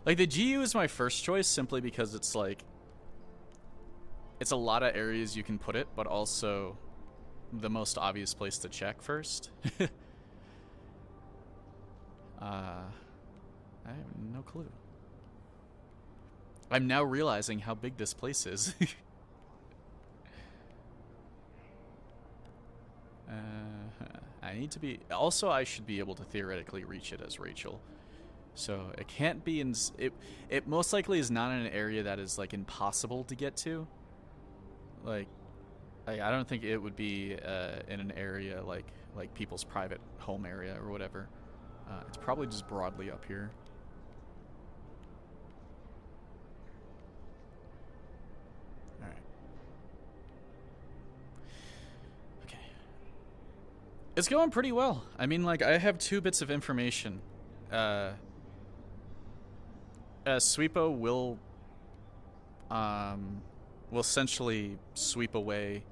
Like, the GU is my first choice simply because it's like, it's a lot of areas you can put it, but also the most obvious place to check first. I have no clue. I'm now realizing how big this place is. I need to be... Also, I should be able to theoretically reach it as Rachel. So it can't be in... It most likely is not in an area that is, like, impossible to get to. Like I don't think it would be in an area like people's private home area or whatever. It's probably just broadly up here. Alright. Okay. It's going pretty well. I mean, like, I have 2 bits of information. Sweepo will essentially sweep away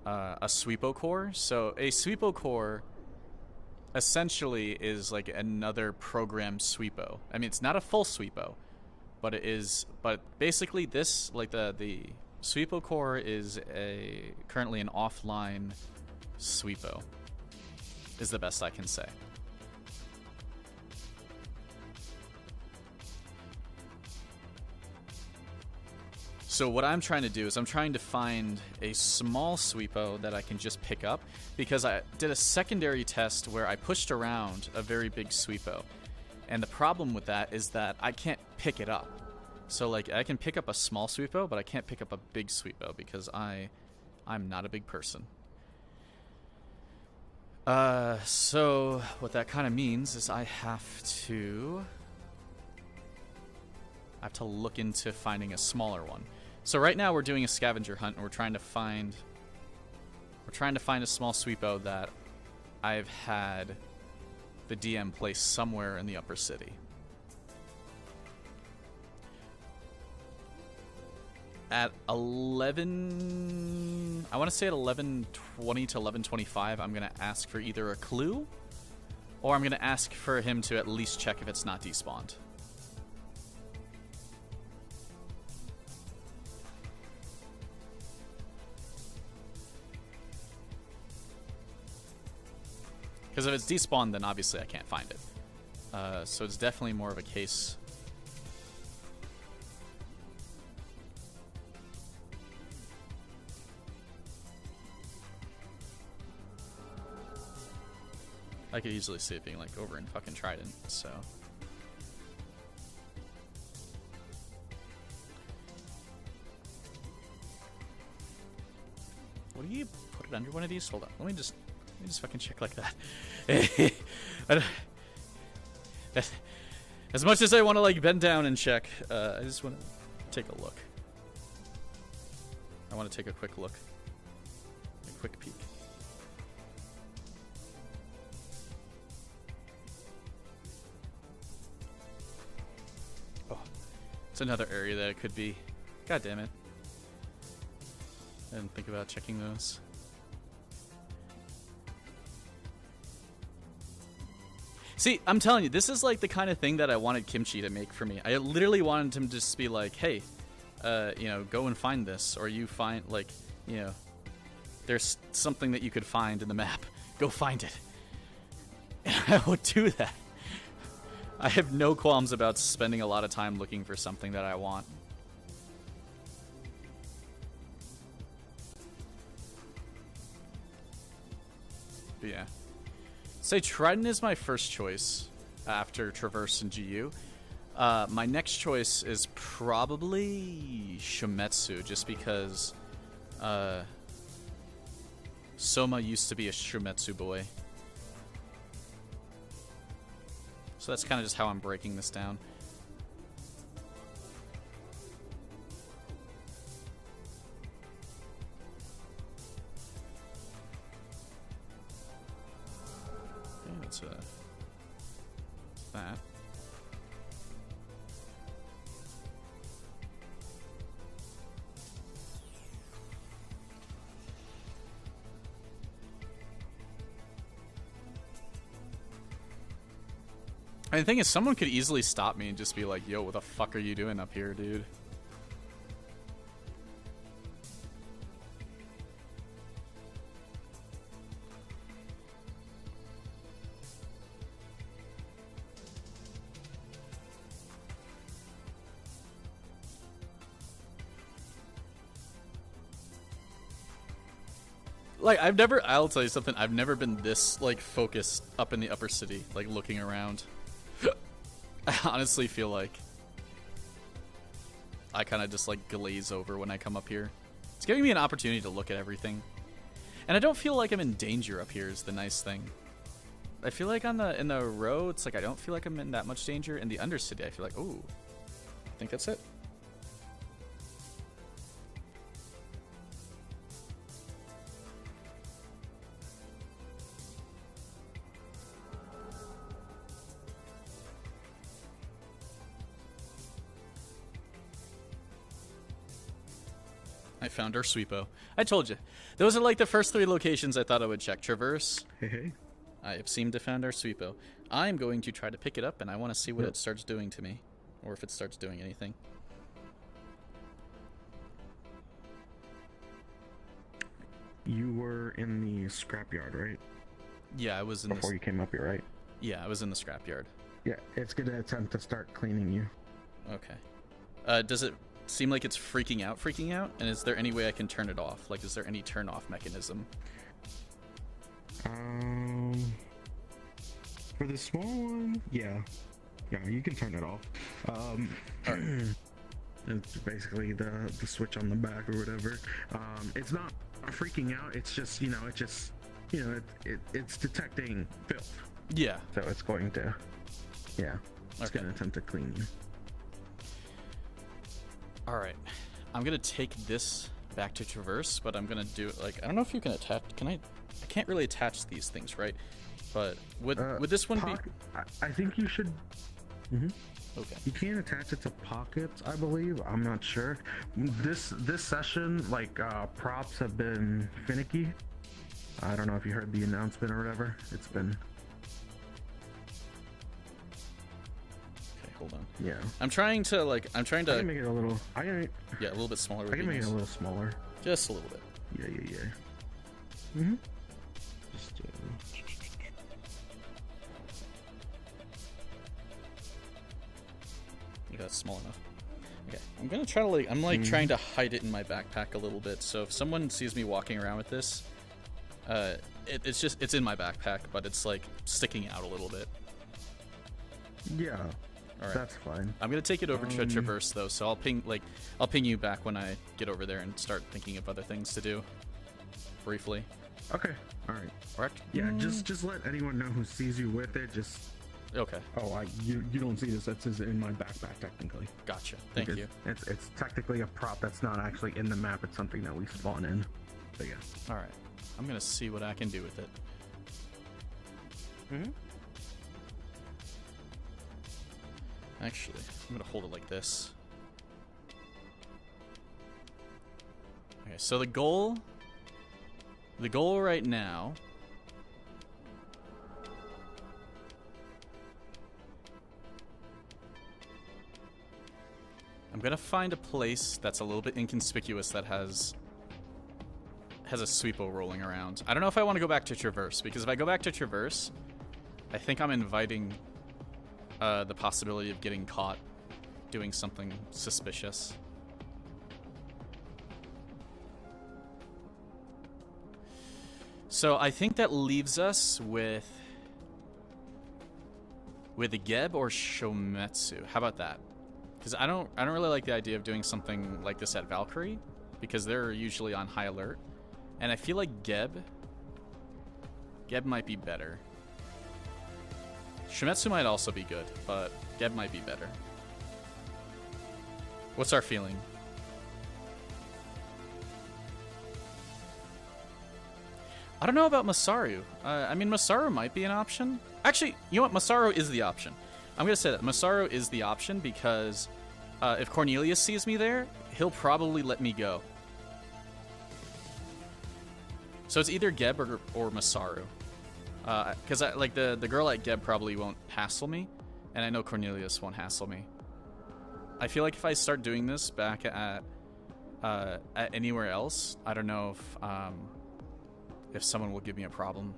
a Sweepo core. So a Sweepo core essentially is like another programmed Sweepo. I mean, it's not a full Sweepo, but it is. But basically, this, like, the Sweepo core is currently an offline Sweepo. Is the best I can say. So what I'm trying to do is I'm trying to find a small Sweepo that I can just pick up, because I did a secondary test where I pushed around a very big Sweepo, and the problem with that is that I can't pick it up. So, like, I can pick up a small Sweepo, but I can't pick up a big Sweepo because I'm not a big person. So what that kind of means is I have to look into finding a smaller one. So right now we're doing a scavenger hunt, and we're trying to find a small Sweepo that I've had the DM place somewhere in the upper city. At 11, I want to say at 11:20 to 11:25, I'm going to ask for either a clue, or I'm going to ask for him to at least check if it's not despawned. Because if it's despawned, then obviously I can't find it. So it's definitely more of a case. I could easily see it being like over in fucking Trident, so. What do you put it under one of these? Hold on. Let me just fucking check like that. As much as I want to like bend down and check, I just want to take a look. I want to take a quick look. A quick peek. Oh, it's another area that it could be. God damn it. I didn't think about checking those. See, I'm telling you, this is like the kind of thing that I wanted Kimchi to make for me. I literally wanted him to just be like, hey, you know, go and find this. Or you find, like, you know, there's something that you could find in the map. Go find it. And I would do that. I have no qualms about spending a lot of time looking for something that I want. But yeah. Say Trident is my first choice after Traverse and GU. My next choice is probably Shumetsu, just because Soma used to be a Shumetsu boy. So that's kind of just how I'm breaking this down. That's that. And the thing is, someone could easily stop me and just be like, yo, what the fuck are you doing up here, dude? Like, I'll tell you something, I've never been this, like, focused up in the upper city, like, looking around. I honestly feel like I kind of just, like, glaze over when I come up here. It's giving me an opportunity to look at everything. And I don't feel like I'm in danger up here is the nice thing. I feel like in the row, it's like I don't feel like I'm in that much danger. In the Undercity, I feel like, ooh, I think that's it. I found our sweepo. I told you. Those are like the first 3 locations I thought I would check. Traverse. Hey. I have seemed to found our sweepo. I'm going to try to pick it up, and I want to see what it starts doing to me. Or if it starts doing anything. You were in the scrapyard, right? Yeah, I was in Before you came up here, right? Yeah, I was in the scrapyard. Yeah, it's going to attempt to start cleaning you. Okay. Does it seem like it's freaking out? And is there any way I can turn it off? Like, is there any turn off mechanism? For the small one, yeah, you can turn it off. It's basically the switch on the back or whatever. It's not freaking out. It's just it's detecting filth. Yeah. So it's going to, it's going to attempt to clean you. Alright, I'm gonna take this back to Traverse, but I'm gonna do it like, I don't know if you can attach, I can't really attach these things, right? But would this one be... I think you should... Okay. You can attach it to pockets, I believe. I'm not sure. This session, like, props have been finicky. I don't know if you heard the announcement or whatever. It's been... Hold on. Yeah. I'm trying to I can make it a little... yeah, a little bit smaller. I can make it a little smaller. Just a little bit. Yeah. that's small enough. Okay, I'm gonna try to like, I'm like trying to hide it in my backpack a little bit, so if someone sees me walking around with this, it's in my backpack, but it's like sticking out a little bit. Yeah, All right. that's fine. I'm gonna take it over to Traverse though, so I'll ping you back when I get over there and start thinking of other things to do. Briefly. Okay. All right. Correct. Yeah, just let anyone know who sees you with it. Just okay. Oh, you don't see this. That's in my backpack technically. Gotcha. Thank you. It's technically a prop that's not actually in the map. It's something that we spawn in. But yeah. All right. I'm gonna see what I can do with it. Actually, I'm gonna hold it like this. Okay, so the goal right now I'm gonna find a place that's a little bit inconspicuous that has a sweepo rolling around. I don't know if I want to go back to Traverse, because if I go back to Traverse, I think I'm inviting the possibility of getting caught doing something suspicious. So I think that leaves us with Geb or Shometsu. How about that? Because I don't really like the idea of doing something like this at Valkyrie, because they're usually on high alert, and I feel like Geb might be better. Shometsu might also be good, but Geb might be better. What's our feeling? I don't know about Masaru. I mean, Masaru might be an option. Actually, you know what? Masaru is the option. I'm going to say that. Masaru is the option because if Cornelius sees me there, he'll probably let me go. So it's either Geb or Masaru. Because like the girl at Geb probably won't hassle me, and I know Cornelius won't hassle me. I feel like if I start doing this back at anywhere else, I don't know if someone will give me a problem.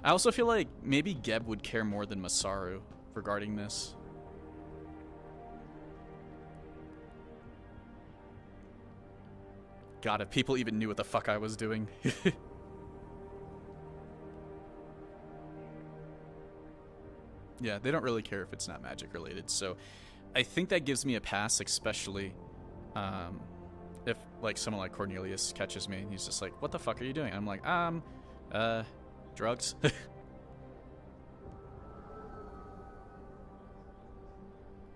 I also feel like maybe Geb would care more than Masaru regarding this. God, if people even knew what the fuck I was doing. Yeah, they don't really care if it's not magic related, so I think that gives me a pass, especially if like someone like Cornelius catches me and he's just like, what the fuck are you doing? I'm like, drugs.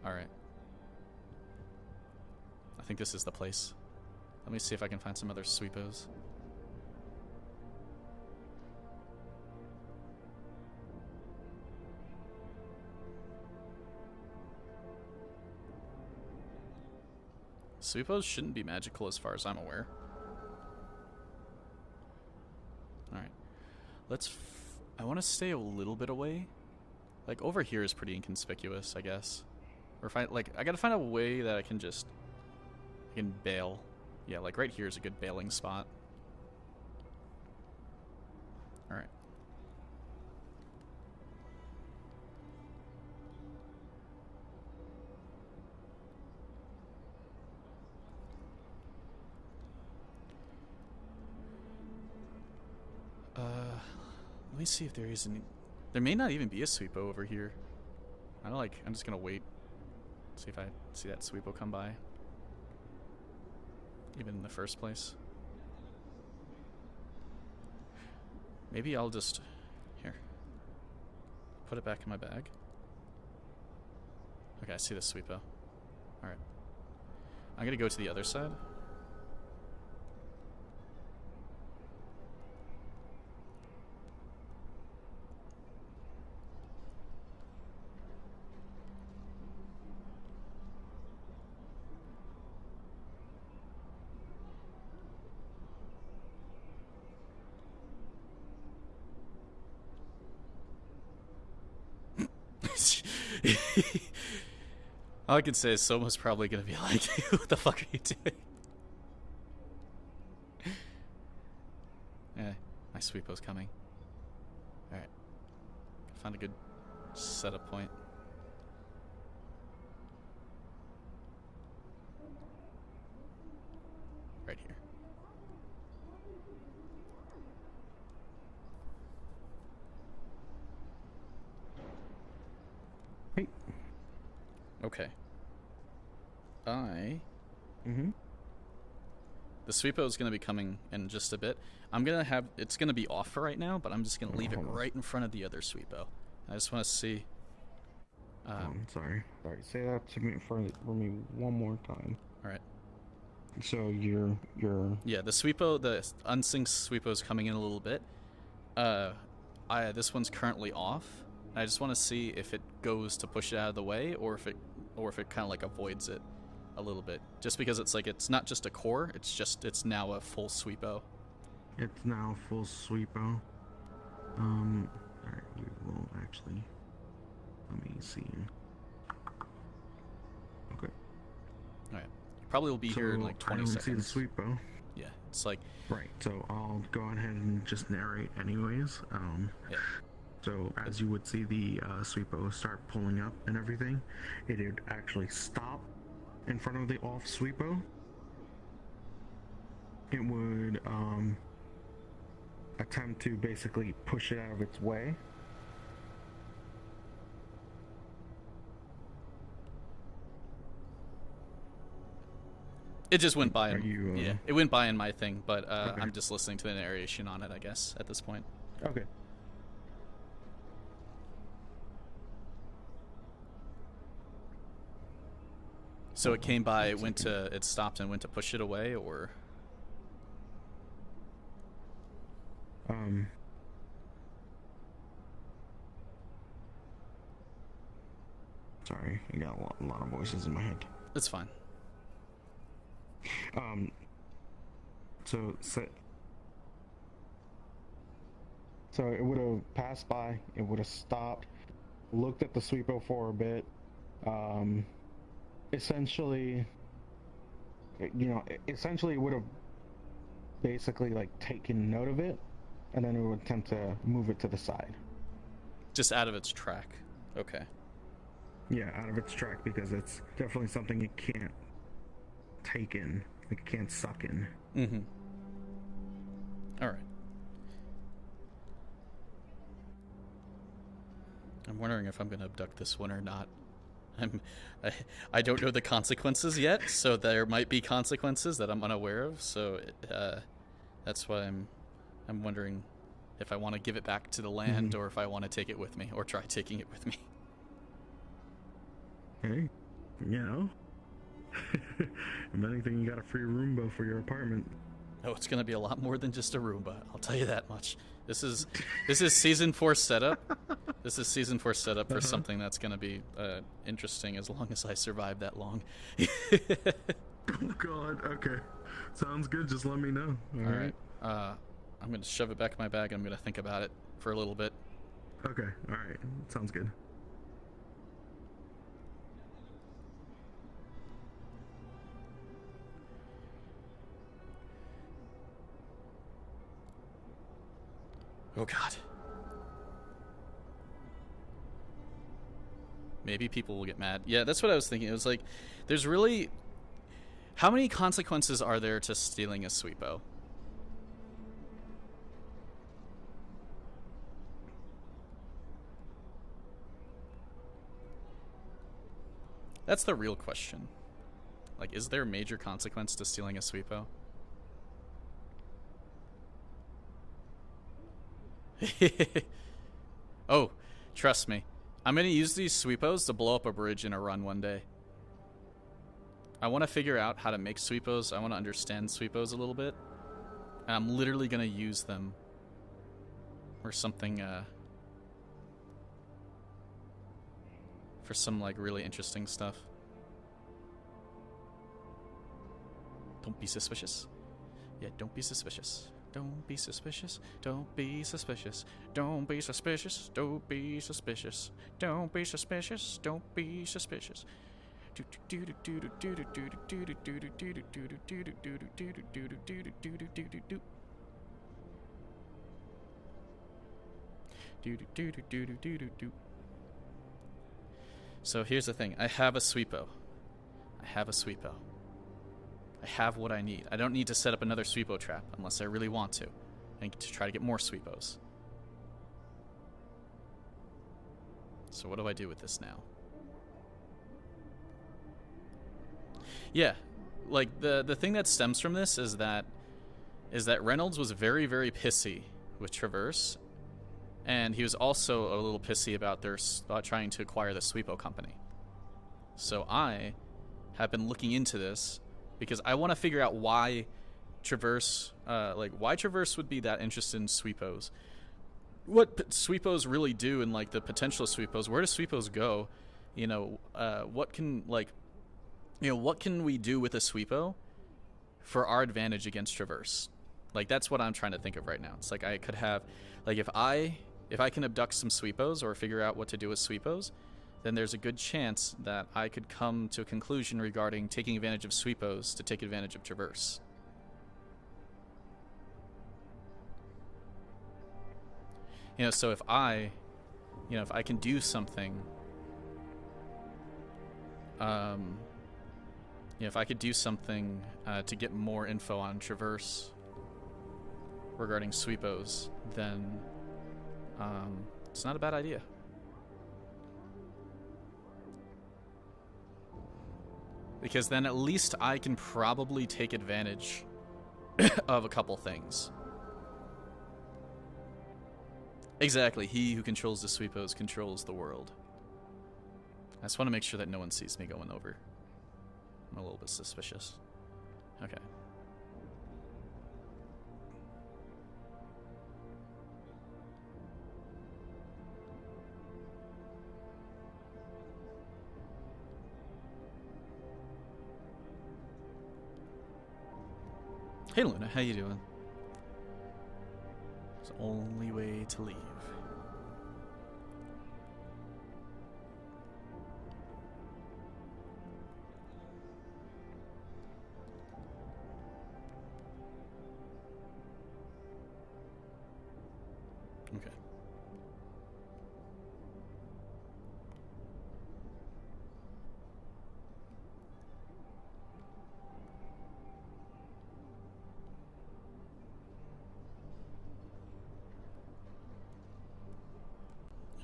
Alright. I think this is the place. Let me see if I can find some other sweepos. Sweepos shouldn't be magical as far as I'm aware. Alright. I want to stay a little bit away. Like, over here is pretty inconspicuous, I guess. Or I gotta find a way that I can bail. Yeah, like right here is a good bailing spot. Alright. Let me see if there is any. There may not even be a sweepo over here. I'm just gonna wait. See if I see that sweepo come by. Even in the first place. Maybe I'll just here. Put it back in my bag. Okay, I see the sweepo. Alright. I'm gonna go to the other side. All I can say is Soma's probably gonna be like, what the fuck are you doing? Yeah, my sweepo's coming. Alright. Found a good Set a point. Right here. Hey. Okay. Mm-hmm. The sweepo is going to be coming in just a bit. I'm going to have... It's going to be off for right now, but I'm just going to leave it right in front of the other sweepo. I just want to see... sorry. Sorry, say that to me for me one more time. Alright. So you're... Yeah, the sweepo, the unsynced sweepo is coming in a little bit. This one's currently off. I just want to see if it goes to push it out of the way, or if it kind of like avoids it a little bit. Just because it's like, it's not just a core, it's now a full sweepo. It's now full sweepo. Alright, we will actually... Let me see. Okay. Alright. Probably will be here in like 20 seconds. I don't see the sweepo. Yeah, it's like... Right, so I'll go ahead and just narrate anyways. Yeah. So as you would see the sweepo start pulling up and everything, it would actually stop in front of the off sweepo. It would attempt to basically push it out of its way. It just went by. Yeah, it went by in my thing, but okay. I'm just listening to the narration on it, I guess, at this point. Okay. So it came by, it stopped and went to push it away, or? Sorry, I got a lot of voices in my head. It's fine. So it would have passed by, it would have stopped, looked at the sweepo for a bit, essentially it would have basically like taken note of it, and then it would attempt to move it to the side. Just out of its track. Okay. Yeah, out of its track, because it's definitely something it can't take in. It can't suck in. Mm-hmm. Alright. I'm wondering if I'm going to abduct this one or not. I don't know the consequences yet, so there might be consequences that I'm unaware of, so that's why I'm wondering if I want to give it back to the land, or if I want to take it with me, or try taking it with me. Hey, if anything, you got a free Roomba for your apartment. Oh, it's going to be a lot more than just a Roomba, I'll tell you that much. This is season 4 setup. This is season 4 setup for something that's going to be interesting as long as I survive that long. Oh god, okay. Sounds good, just let me know. Alright. I'm going to shove it back in my bag and I'm going to think about it for a little bit. Okay, alright. Sounds good. Oh god. Maybe people will get mad. Yeah, that's what I was thinking. It was like, there's really... How many consequences are there to stealing a sweepo? That's the real question. Like, is there a major consequence to stealing a sweepo? Oh, trust me. I'm going to use these sweepos to blow up a bridge in a run one day. I want to figure out how to make sweepos. I want to understand sweepos a little bit. And I'm literally going to use them for something, for some, like, really interesting stuff. Don't be suspicious. Yeah, don't be suspicious. Don't be suspicious. Don't be suspicious. Don't be suspicious. Don't be suspicious. Don't be suspicious. Don't be suspicious. So here's the thing. I have a sweepo. I have what I need. I don't need to set up another sweepo trap unless I really want to, and to try to get more sweepos. So what do I do with this now? Yeah, like the thing that stems from this is that Reynolds was very, very pissy with Traverse, and he was also a little pissy about their trying to acquire the Sweepo company. So I have been looking into this because I want to figure out why Traverse, why Traverse would be that interested in Sweepos. What Sweepos really do, and like the potential Sweepos. Where do Sweepos go? You know, what can what can we do with a Sweepo for our advantage against Traverse? Like, that's what I'm trying to think of right now. It's like I could have, like, if I can abduct some Sweepos or figure out what to do with Sweepos, then there's a good chance that I could come to a conclusion regarding taking advantage of Sweepos to take advantage of Traverse. You know, so if I can do something, if I could do something to get more info on Traverse regarding Sweepos, then it's not a bad idea. Because then at least I can probably take advantage of a couple things. Exactly, he who controls the Sweepos controls the world. I just want to make sure that no one sees me going over. I'm a little bit suspicious. Okay. Hey Luna, how you doing? It's the only way to leave. Okay.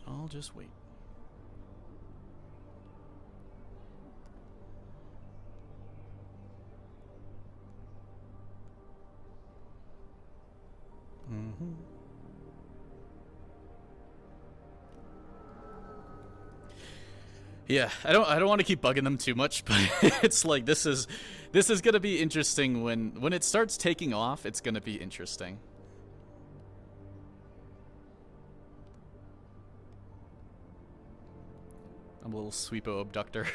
I'll just wait. Mm-hmm. Yeah, I don't want to keep bugging them too much, but it's like this is gonna be interesting when it starts taking off. It's gonna be interesting. I'm a little Sweepo abductor.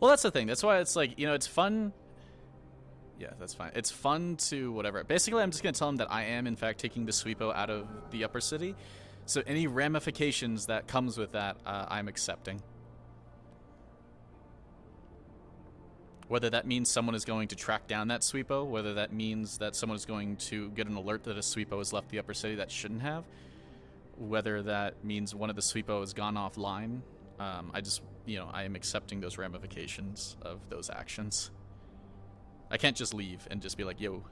Well, that's the thing. That's why it's like, you know, it's fun. Yeah, that's fine. It's fun to whatever. Basically, I'm just going to tell him that I am, in fact, taking the Sweepo out of the upper city. So any ramifications that comes with that, I'm accepting. Whether that means someone is going to track down that Sweepo, whether that means that someone is going to get an alert that a Sweepo has left the upper city that shouldn't have, whether that means one of the Sweepo has gone offline, I just, you know, I am accepting those ramifications of those actions. I can't just leave and just be like, yo.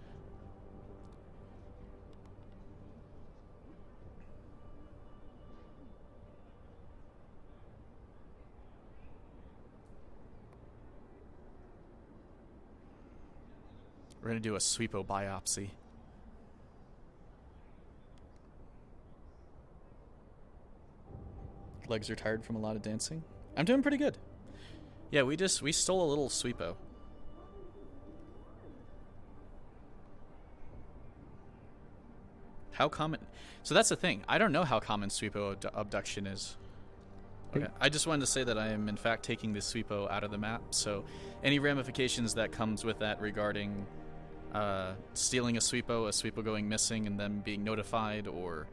We're gonna do a Sweepo biopsy. Legs are tired from a lot of dancing. I'm doing pretty good. Yeah, we stole a little Sweepo. How common? So that's the thing. I don't know how common Sweepo abduction is. Okay. I just wanted to say that I am in fact taking this Sweepo out of the map. So any ramifications that comes with that regarding stealing a sweepo going missing and them being notified, or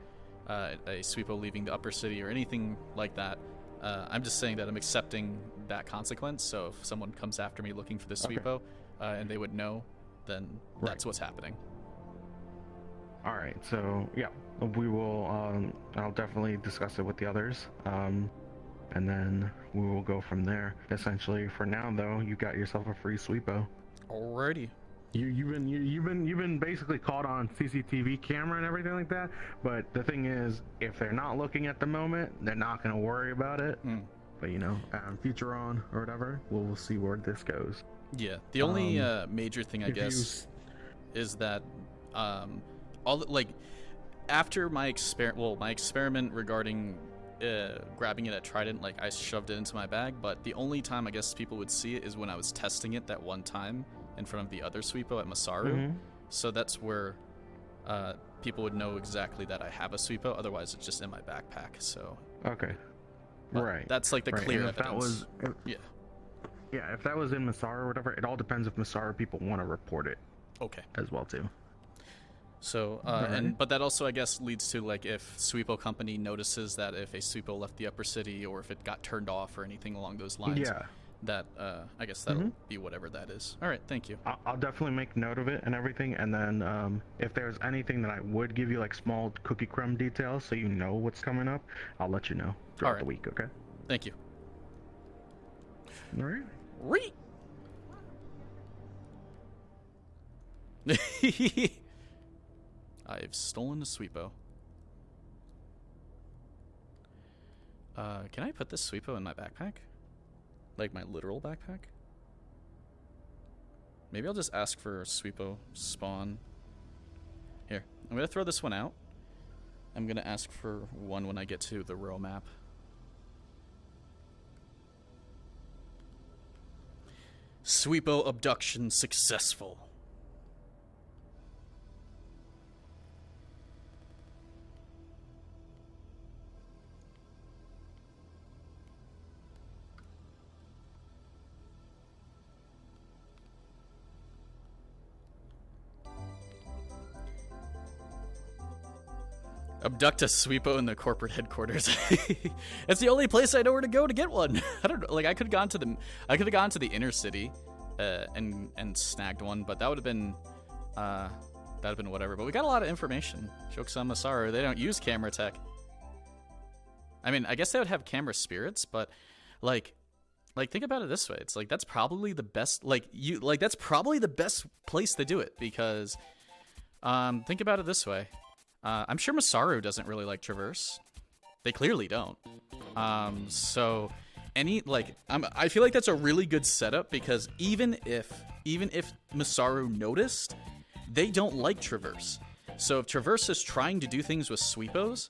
a sweepo leaving the upper city or anything like that. I'm just saying that I'm accepting that consequence. So if someone comes after me looking for the sweepo, and they would know, then that's what's happening. All right, so yeah, we will. I'll definitely discuss it with the others, and then we will go from there. Essentially, for now, though, you got yourself a free sweepo. Alrighty. You've been basically caught on CCTV camera and everything like that. But the thing is, if they're not looking at the moment, they're not gonna worry about it. But you know, future on or whatever, we'll see where this goes. Yeah. The only major thing I guess is that after my experiment regarding grabbing it at Trident, like I shoved it into my bag, but the only time I guess people would see it is when I was testing it that one time in front of the other sweepo at Masaru. So that's where people would know exactly that I have a sweepo. Otherwise, it's just in my backpack. So okay, but that's like the clear and if evidence. Yeah, if that was in Masaru or whatever, it all depends if Masaru people want to report it. Okay. As well too. So, but that also, I guess, leads to, like, if Sweepo Company notices that if a Sweepo left the upper city or if it got turned off or anything along those lines, that, I guess that'll be whatever that is. All right, thank you. I'll definitely make note of it and everything, and then if there's anything that I would give you, like small cookie crumb details so you know what's coming up, I'll let you know throughout the week, okay? Thank you. All right. I've stolen a sweepo. Can I put this sweepo in my backpack? Like my literal backpack? Maybe I'll just ask for a sweepo spawn. Here, I'm gonna throw this one out. I'm gonna ask for one when I get to the row map. Sweepo abduction successful. Abduct a sweepo in the corporate headquarters. It's the only place I know where to go to get one. I don't know. Like I could have gone to the inner city, and snagged one, but that would have been whatever. But we got a lot of information. Jokes on Masaru. They don't use camera tech. I mean, I guess they would have camera spirits, but like think about it this way. It's like that's probably the best. That's probably the best place to do it because, think about it this way. I'm sure Masaru doesn't really like Traverse. They clearly don't. So I feel like that's a really good setup because even if Masaru noticed, they don't like Traverse. So if Traverse is trying to do things with sweepos,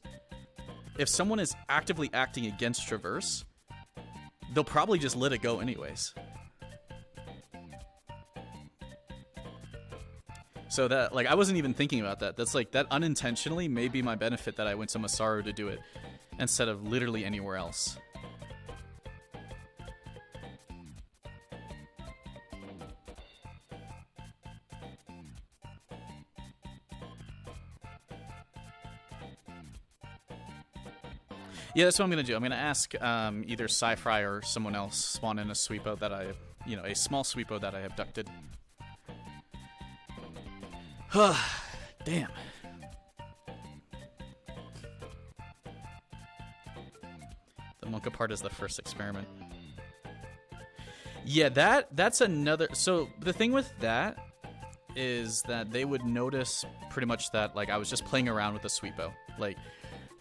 if someone is actively acting against Traverse, they'll probably just let it go anyways. So that, like, I wasn't even thinking about that. That's like, that unintentionally may be my benefit that I went to Masaru to do it instead of literally anywhere else. Yeah, that's what I'm going to do. I'm going to ask either Sci-Fry or someone else spawn in a sweepo that I, a small sweepo that I abducted. Damn. The Monka part is the first experiment. Yeah, that's another... So, the thing with that is that they would notice pretty much that, like, I was just playing around with the sweepo. Like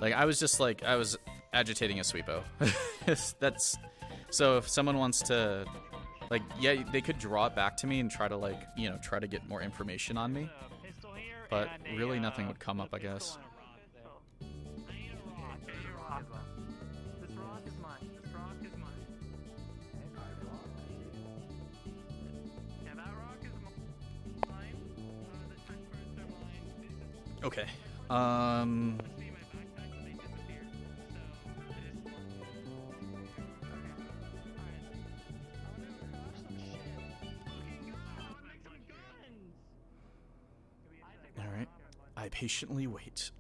I was just, like, I was agitating a sweepo. That's... So, if someone wants to... Like, yeah, they could draw it back to me and try to, like, try to get more information on me. But really nothing would come up, I guess. Okay. patiently wait.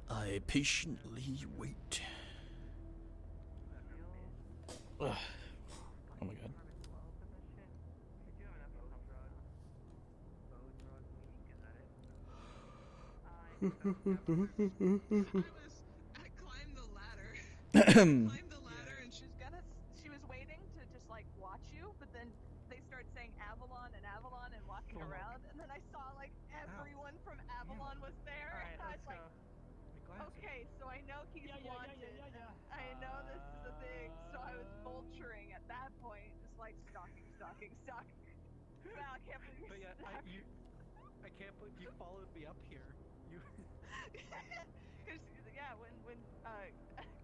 I patiently wait. Ugh. Oh my god. I climbed the ladder. Climbed the ladder, and she was waiting to just like watch you, but then they started saying Avalon and walking around, and then I saw like everyone from Avalon was there, and I was like, okay, so I know he's wanted. I know this is a thing, so I was vulturing at that point, just like stalking. Wow, I can't believe you. But yeah, I can't believe you followed me up here. You. Yeah, when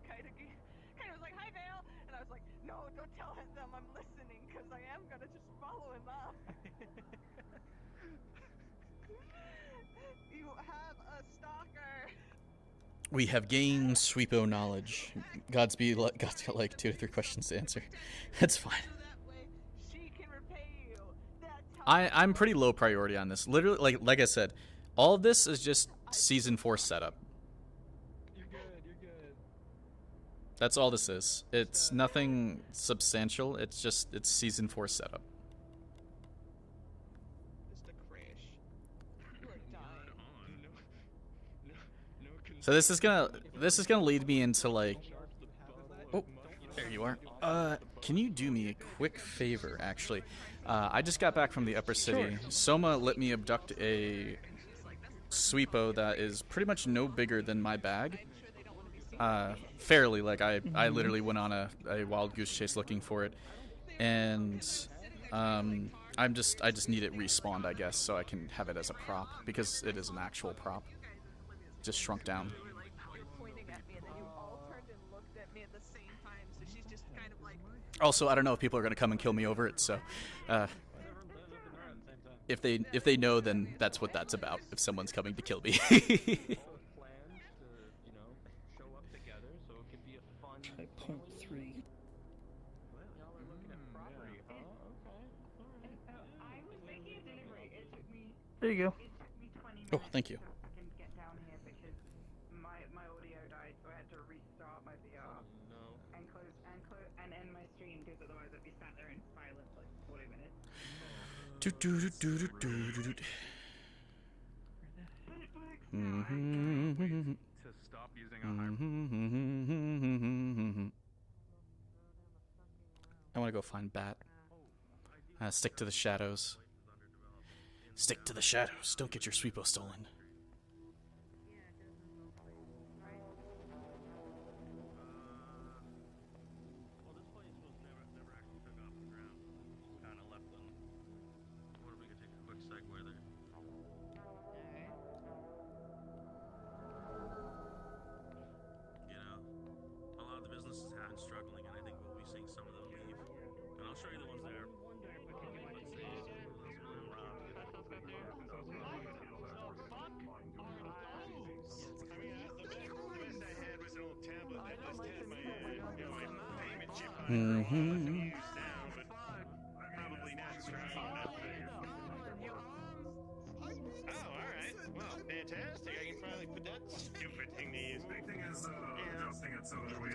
Kaito was like, "Hi, Vale," and I was like, "No, don't tell them I'm listening, because I am gonna just follow him up." You have a stalker. We have gained Sweepo knowledge. God's got like 2 to 3 questions to answer. That's fine. I'm pretty low priority on this. Literally, like I said, all of this is just season 4 setup. You're good. That's all this is. It's nothing substantial. It's season 4 setup. Just a crash. You are dying. So this is gonna lead me into like. Oh, there you are. Can you do me a quick favor? Actually, I just got back from the upper city. Sure. Soma let me abduct a Sweepo that is pretty much no bigger than my bag. Fairly, like I literally went on a wild goose chase looking for it, and I just need it respawned, I guess, so I can have it as a prop, because it is an actual prop. Just shrunk down. Also, I don't know if people are going to come and kill me over it, so if they know, then that's what that's about, if someone's coming to kill me. Point 3. There you go. Oh, thank you. My audio died, so I had to restart my VR and end my stream, because otherwise I'd be sat there in silence like 40 minutes. To stop using a I want to go find Bat. Stick to the shadows. Stick to the shadows. Don't get your Sweepo stolen. Fantastic! I can finally put that stupid thing to use. Big thing is adjusting it so that we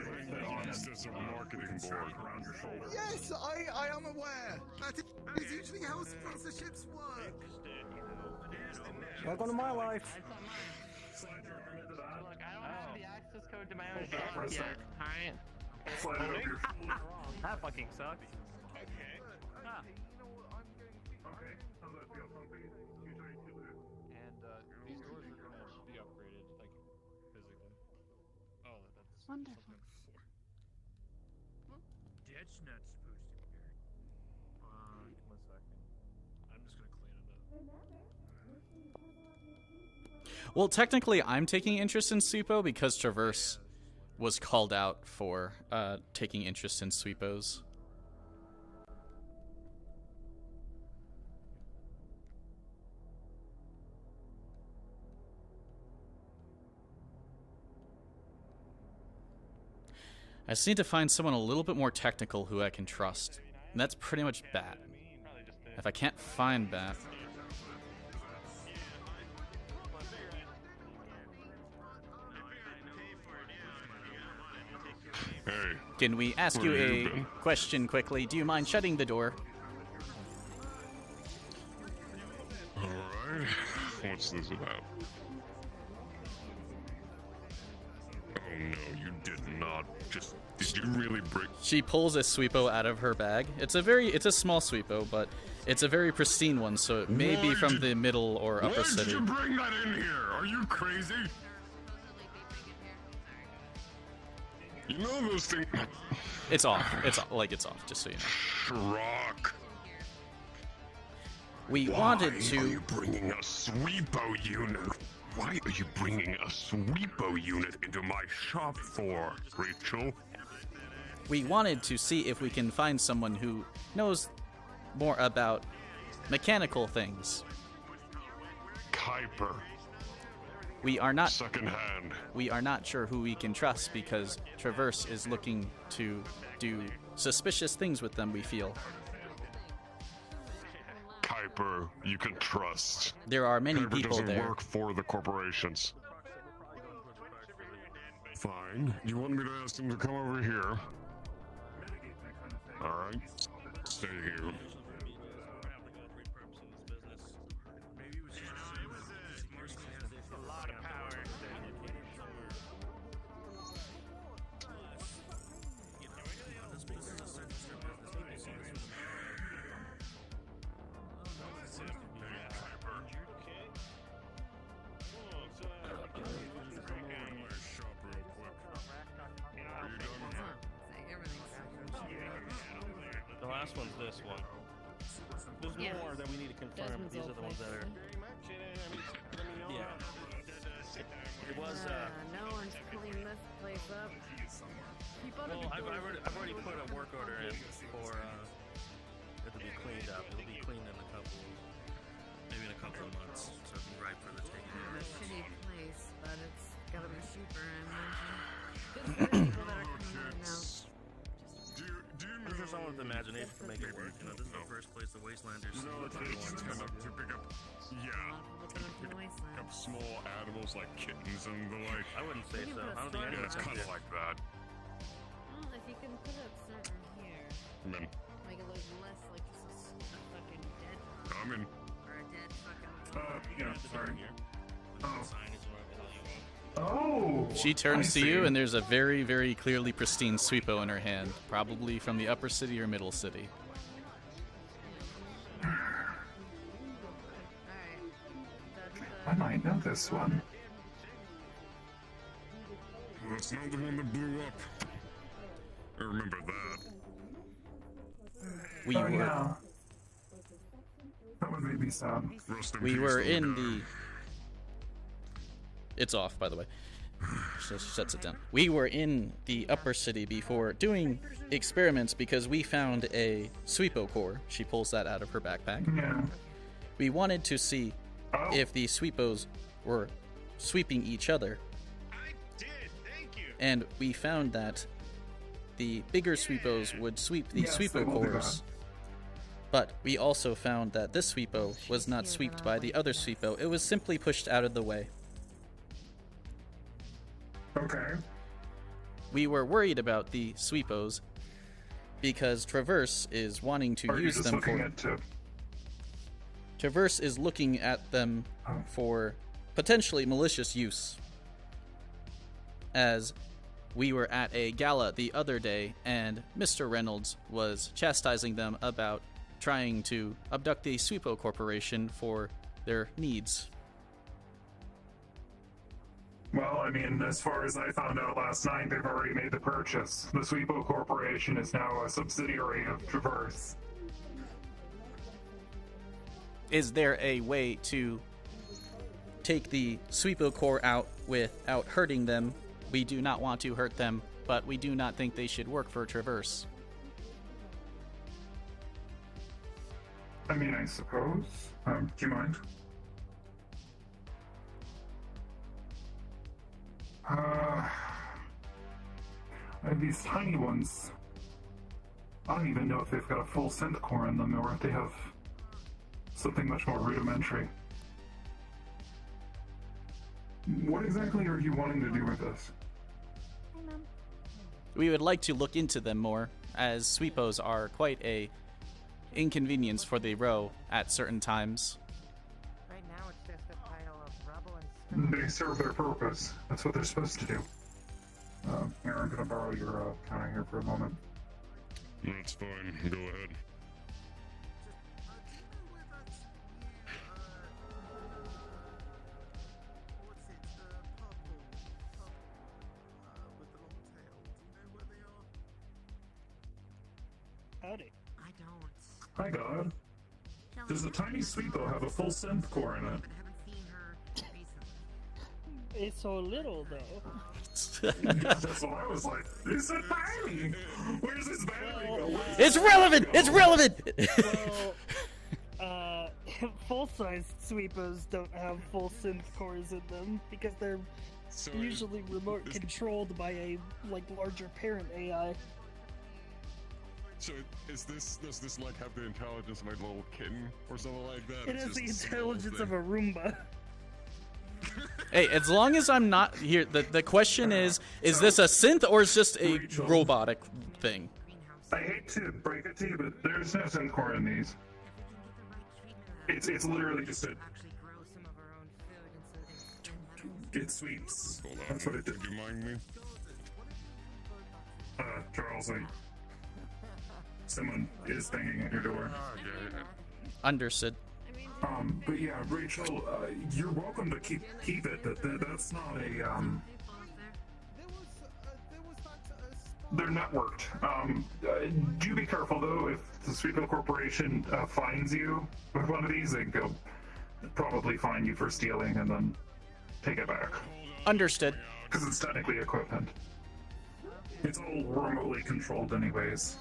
Honest as a marketing board. around your shoulder. Yes, I am aware. That is usually how sponsorships work. Welcome to my life. Look, I don't have the access code to my own shop yet. Alright. That fucking sucks. Okay. Huh. Okay, how's that feel? Something usually to do. And these doors are gonna be upgraded, like physically. Oh, that's Wonderful. That's not supposed to be there. 1 second. I'm just gonna clean it up. Well, technically, I'm taking interest in Sweepo because Traverse was called out for taking interest in Sweepos. I just need to find someone a little bit more technical who I can trust. And that's pretty much Bat. If I can't find Bat... Hey. Can we ask you where have a you been? question quickly? Do you mind shutting the door? Alright. What's this about? Oh no, you did not just... Did you really break... She pulls a sweepo out of her bag. It's a small sweepo, but it's a very pristine one, so it may be from the middle or upper Why city. did you bring that in here? Are you crazy? You know those things... It's off. It's off, just so you know. Rock. We Why wanted to... are you bringing a sweepo unit? Why are you bringing a sweepo unit into my shop for, Rachel? We wanted to see if we can find someone who knows more about mechanical things. Kuiper. We are not secondhand. We are not sure who we can trust because Traverse is looking to do suspicious things with them, we feel. Kuiper, you can trust. There are many Kuiper people doesn't there. work for the corporations. Fine. You want me to ask him to come over here? Alright. Stay here. The last one's this one. There's more that we need to confirm. These are the ones that are. Yeah. It was. No one's cleaned this place up. Well, I've already put a work order in for it to be cleaned up. It'll be cleaned in maybe in a couple of months, so it'll be right for the taking. It's a shitty place, but it's gotta be cheaper, I imagine. Good for the people that are coming in now. I'm sure someone with imagination can make it work. You know, this is the first place the Wastelanders Come up to pick up, pick up small animals like kittens and the like. I wouldn't say so. I don't think Yeah, anyone it's can kind of do- like that. Well, if you can put it certain here, I'm in. make it look less like just a fucking dead person. I'm in. Or a dead fucking... Yeah, sorry. She turns I to you, see. and there's a very, very clearly pristine sweepo in her hand, probably from the upper city or middle city. I might know this one. That's not the one that blew up. I remember that. We were Yeah. That would make me sad. we were in the. It's off, by the way. Just shuts it down. We were in the upper city before doing experiments because we found a sweepo core. She pulls that out of her backpack. Yeah. We wanted to see if the sweepos were sweeping each other. And we found that the bigger sweepos would sweep the Yes, they sweepo will do cores. But we also found that this sweepo was not swept by the other sweepo. It was simply pushed out of the way. Okay. We were worried about the sweepos because Traverse is wanting to Are you use just them looking for. at tip? Traverse is looking at them for potentially malicious use. As we were at a gala the other day, and Mr. Reynolds was chastising them about trying to abduct the Sweepo Corporation for their needs. Well, I mean, as far as I found out last night, they've already made the purchase. The Sweepo Corporation is now a subsidiary of Traverse. Is there a way to take the Sweepo Corps out without hurting them? We do not want to hurt them, but we do not think they should work for Traverse. I mean, I suppose. Do you mind? These tiny ones. I don't even know if they've got a full synth core in them or if they have something much more rudimentary. What exactly are you wanting to do with this? We would like to look into them more, as sweepos are quite a inconvenience for the row at certain times. Right now it's just a pile of rubble and They serve their purpose. That's what they're supposed to do. Here, I'm gonna borrow your counter here for a moment. That's fine. Go ahead. Howdy. I don't. Hi, God. Does a tiny sweepo have a full synth core in it? It's so little, though. That's what I was like. It's a tiny. Where's his battery go? It's relevant! It's relevant! Well, full-size sweepers don't have full synth cores in them because they're usually remote controlled by a larger parent AI. So does this like have the intelligence of my little kitten or something like that? It has the intelligence of a Roomba. Hey, as long as I'm not here, the question is this a synth or is just a robotic thing? I hate to break it to you, but there's no synth core in these. It's literally just a. It sweeps. Hold on. That's what it did. Do you mind me? Charles, someone is banging at your door. Understood. But yeah, Rachel, you're welcome to keep it. That's not a They're networked. Do be careful though. If the Sweepo Corporation finds you with one of these, they go probably fine you for stealing and then take it back. Understood. Because it's technically equipment. It's all remotely controlled, anyways.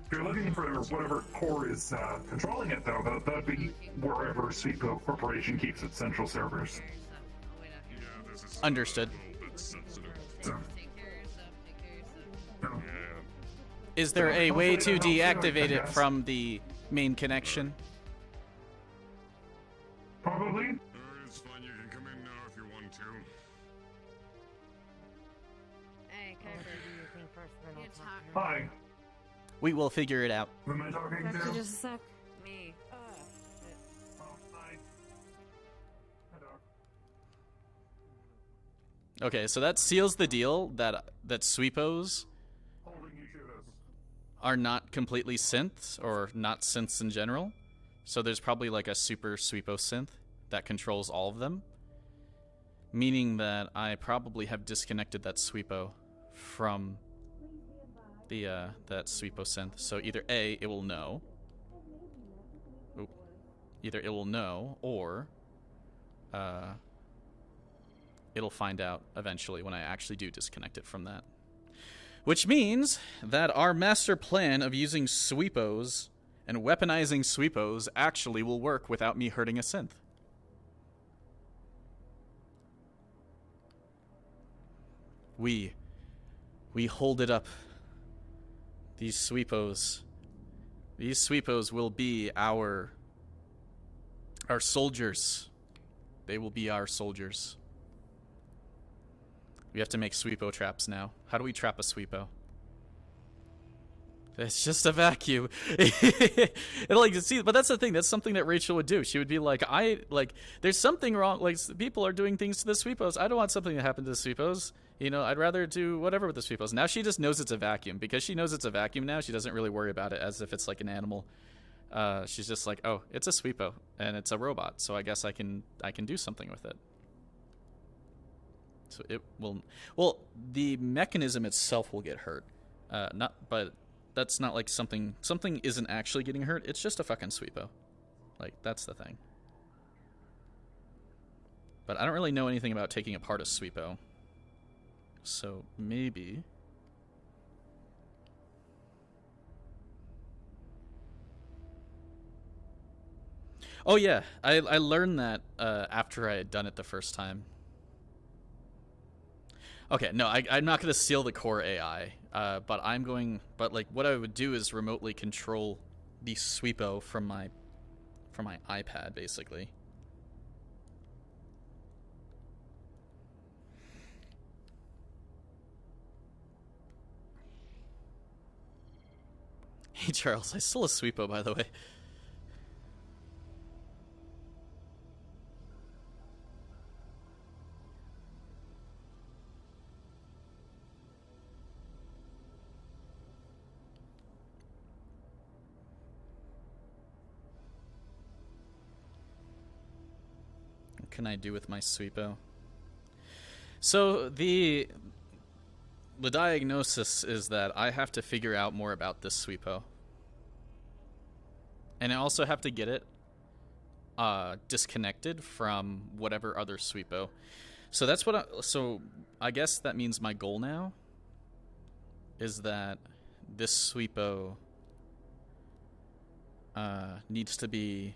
If you're looking for whatever core is controlling it, though, that'd be wherever Sweepo Corporation keeps its central servers. Understood. Is there a way to deactivate it from the main connection? Probably. It's fine. You can come in now if you want to. Hey, Kuiper. Hi. We will figure it out. Who am I talking That's to? just a sec. Me. Okay, so that seals the deal that sweepos are not completely synths, or not synths in general. So there's probably like a super sweepo synth that controls all of them, meaning that I probably have disconnected that sweepo from the that sweepo synth. So either A, it will know. Oop. Either it will know, or it'll find out eventually when I actually do disconnect it from that. Which means that our master plan of using sweepos and weaponizing sweepos actually will work without me hurting a synth. We hold it up. These sweepos will be our soldiers. They will be our soldiers. We have to make sweepo traps now. How do we trap a sweepo? It's just a vacuum. But that's the thing. That's something that Rachel would do. She would be like, there's something wrong. Like, people are doing things to the sweepos. I don't want something to happen to the sweepos. You know, I'd rather do whatever with the sweepos. Now she just knows it's a vacuum. Because she knows it's a vacuum now, she doesn't really worry about it as if it's like an animal. She's just like, oh, it's a sweepo and it's a robot, so I guess I can do something with it. So it will. Well, the mechanism itself will get hurt. But that's not like something isn't actually getting hurt. It's just a fucking sweepo. Like, that's the thing. But I don't really know anything about taking apart a sweepo. So maybe. Oh yeah, I learned that after I had done it the first time. Okay, no, I'm not gonna steal the core AI. But I'm going. But like, what I would do is remotely control the sweepo from my iPad, basically. Hey Charles, I stole a sweepo, by the way. What can I do with my sweepo? So the diagnosis is that I have to figure out more about this sweepo. And I also have to get it disconnected from whatever other sweepo. So that's what so I guess that means my goal now is that this sweepo needs to be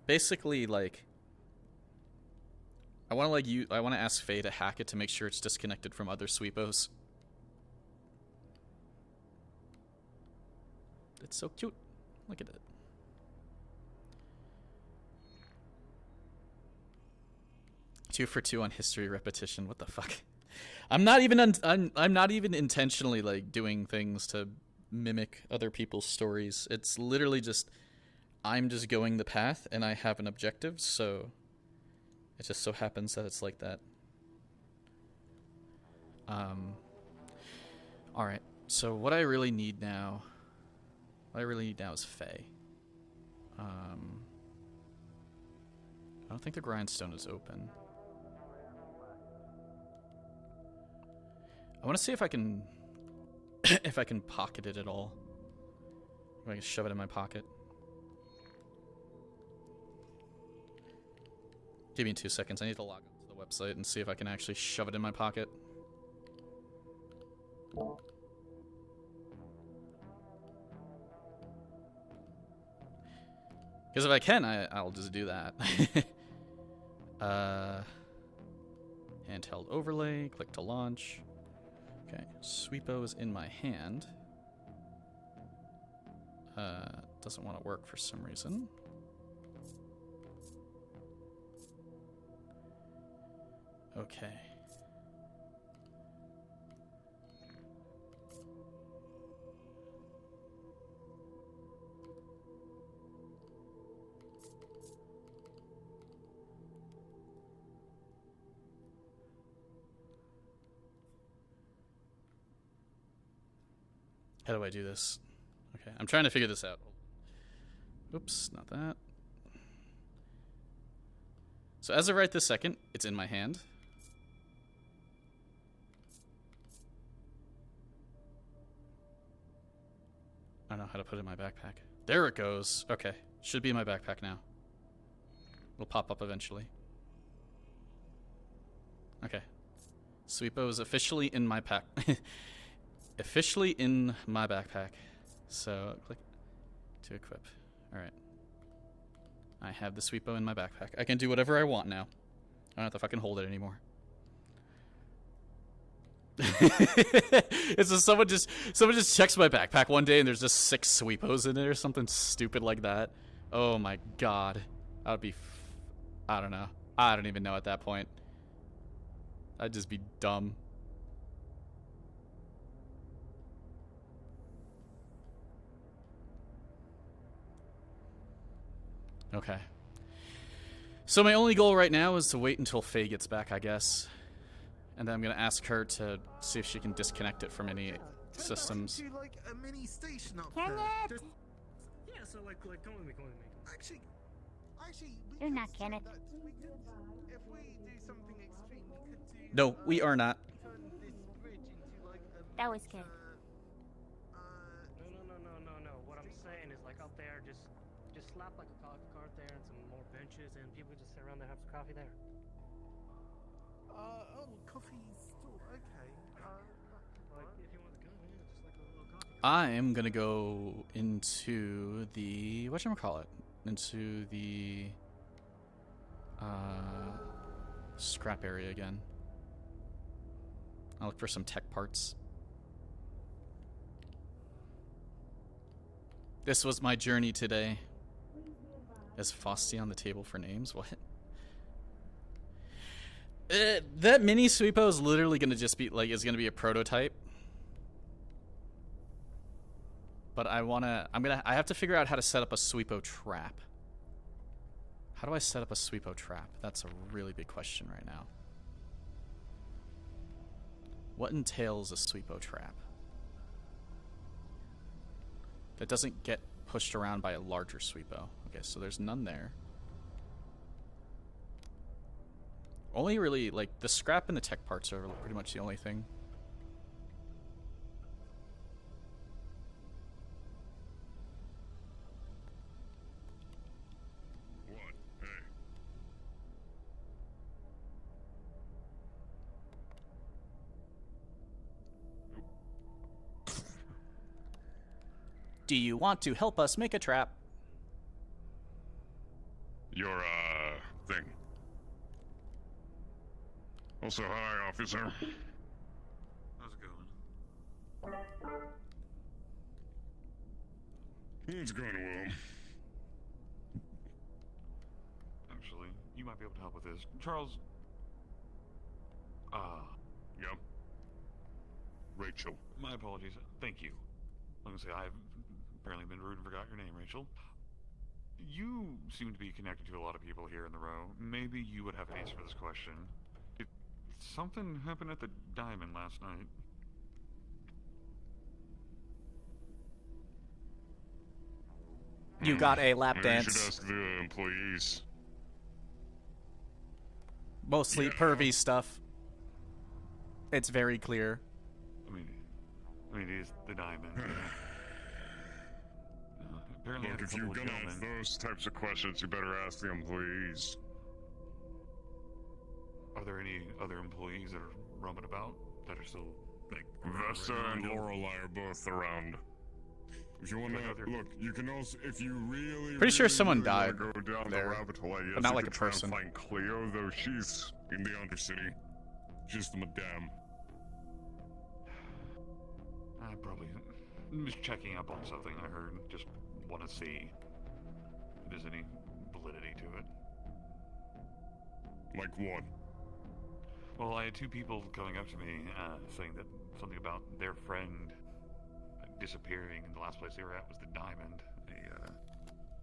basically like I want to ask Faye to hack it to make sure it's disconnected from other sweepos. It's so cute. Look at it. Two for two on history repetition. What the fuck? I'm not even I'm not even intentionally like doing things to mimic other people's stories. It's literally just I'm just going the path and I have an objective, so it just so happens that it's like that. Alright, so what I really need now is Faye. I don't think the grindstone is open. I want to see if I can if I can pocket it at all. If I can shove it in my pocket. Give me 2 seconds. I need to log on to the website and see if I can actually shove it in my pocket. Because if I can, I'll just do that. Handheld overlay. Click to launch. Okay, sweepo is in my hand. Doesn't want to work for some reason. Okay. How do I do this? Okay, I'm trying to figure this out. Oops, not that. So as of right this second, it's in my hand. I don't know how to put it in my backpack. There it goes. Okay, should be in my backpack now. It'll pop up eventually. Okay. Sweepo is officially in my pack. Officially in my backpack. So click to equip. Alright. I have the sweepo in my backpack. I can do whatever I want now. I don't have to fucking hold it anymore. It's just someone just checks my backpack one day and there's just 6 sweepos in it or something stupid like that. Oh my god. I would be I don't know. I don't even know at that point. I'd just be dumb. Okay. So my only goal right now is to wait until Faye gets back, I guess. And then I'm going to ask her to see if she can disconnect it from any systems. To, like, a mini station up Kenneth! there. Yeah, so like call me. Actually, we You're could not say Kenneth. that if we do something extreme, we could do. No, we are not. Turn this bridge into like a. That was good. No. What I'm saying is like up there, just slap like a coffee cart there and some more benches, and people just sit around there and have some coffee there. Coffee store. Okay. Like if you want to go, yeah, just like a little coffee. I am going to go into the whatchamacallit? Into the scrap area again. I'll look for some tech parts. This was my journey today. Is Frosty on the table for names? What? That mini sweepo is literally gonna just be like, is gonna be a prototype. But I have to figure out how to set up a sweepo trap. How do I set up a sweepo trap? That's a really big question right now. What entails a sweepo trap? That doesn't get pushed around by a larger sweepo. Okay, so there's none there. Only really, like, the scrap and the tech parts are pretty much the only thing. What? Hey. Do you want to help us make a trap? Your, thing. Also, hi, officer. How's it going? It's going well. Actually, you might be able to help with this. Charles. Yeah. Rachel. My apologies. Thank you. I'm gonna say I've apparently been rude and forgot your name, Rachel. You seem to be connected to a lot of people here in the row. Maybe you would have an answer for this question. Did something happen at the Diamond last night? You got a lap Maybe dance. You should ask the employees. Mostly pervy stuff. It's very clear. I mean, it is the Diamond. Apparently, Look, if you're gonna ask those types of questions, you better ask the employees. Are there any other employees that are roaming about that are still like Vesta and Lorelei are both around. If you wanna look, you can also, if you really, Pretty sure really, someone really wanna died go down there, the rabbit hole, I guess but not you like could a try and person. find Cleo, though she's in the Undercity. She's the madame. I probably I'm just checking up on something I heard. Just want to see if there's any validity to it. Like what? Well, I had two people coming up to me saying that something about their friend disappearing, and the last place they were at was the Diamond.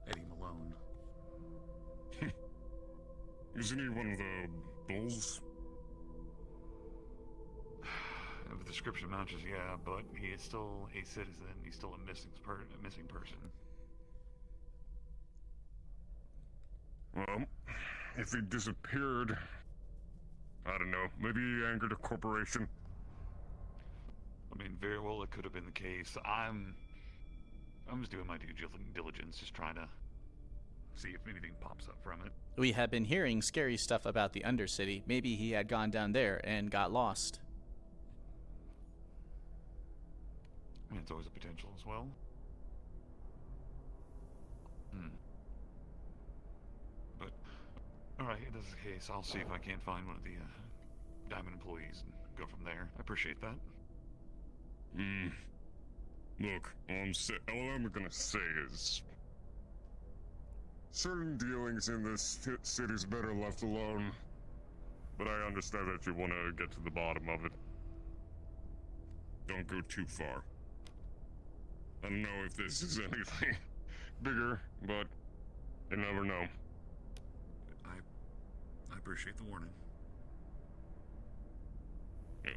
Eddie Malone. Isn't he one of the bulls? If the description matches, yeah, but he is still a citizen. He's still a missing person. Well, if he disappeared, I don't know, maybe he angered a corporation. I mean, very well it could have been the case. I'm just doing my due diligence, just trying to see if anything pops up from it. We have been hearing scary stuff about the Undercity. Maybe he had gone down there and got lost. I mean, it's always a potential as well. But, alright, if that's the case, I'll see if I can't find one of the Diamond employees and go from there. I appreciate that. Look, all I'm gonna say is, certain dealings in this city's better left alone. But I understand that you want to get to the bottom of it. Don't go too far. I don't know if this is anything bigger, but you never know. I appreciate the warning. Yeah.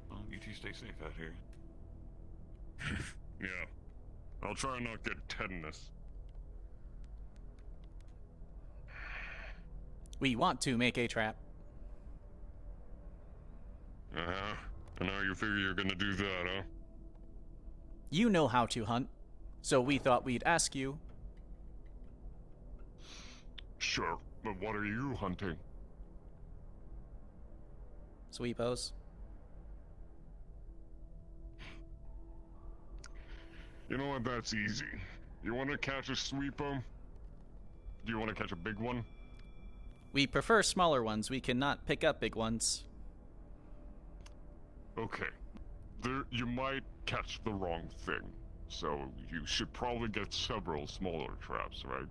Well, you two stay safe out here. Yeah. I'll try and not get tetanus. We want to make a trap. Uh-huh. And now you figure you're gonna do that, huh? You know how to hunt, so we thought we'd ask you. Sure, but what are you hunting? Sweepos. You know what, that's easy. You want to catch a sweepo? Do you want to catch a big one? We prefer smaller ones. We cannot pick up big ones. Okay. You might catch the wrong thing, so you should probably get several smaller traps, right?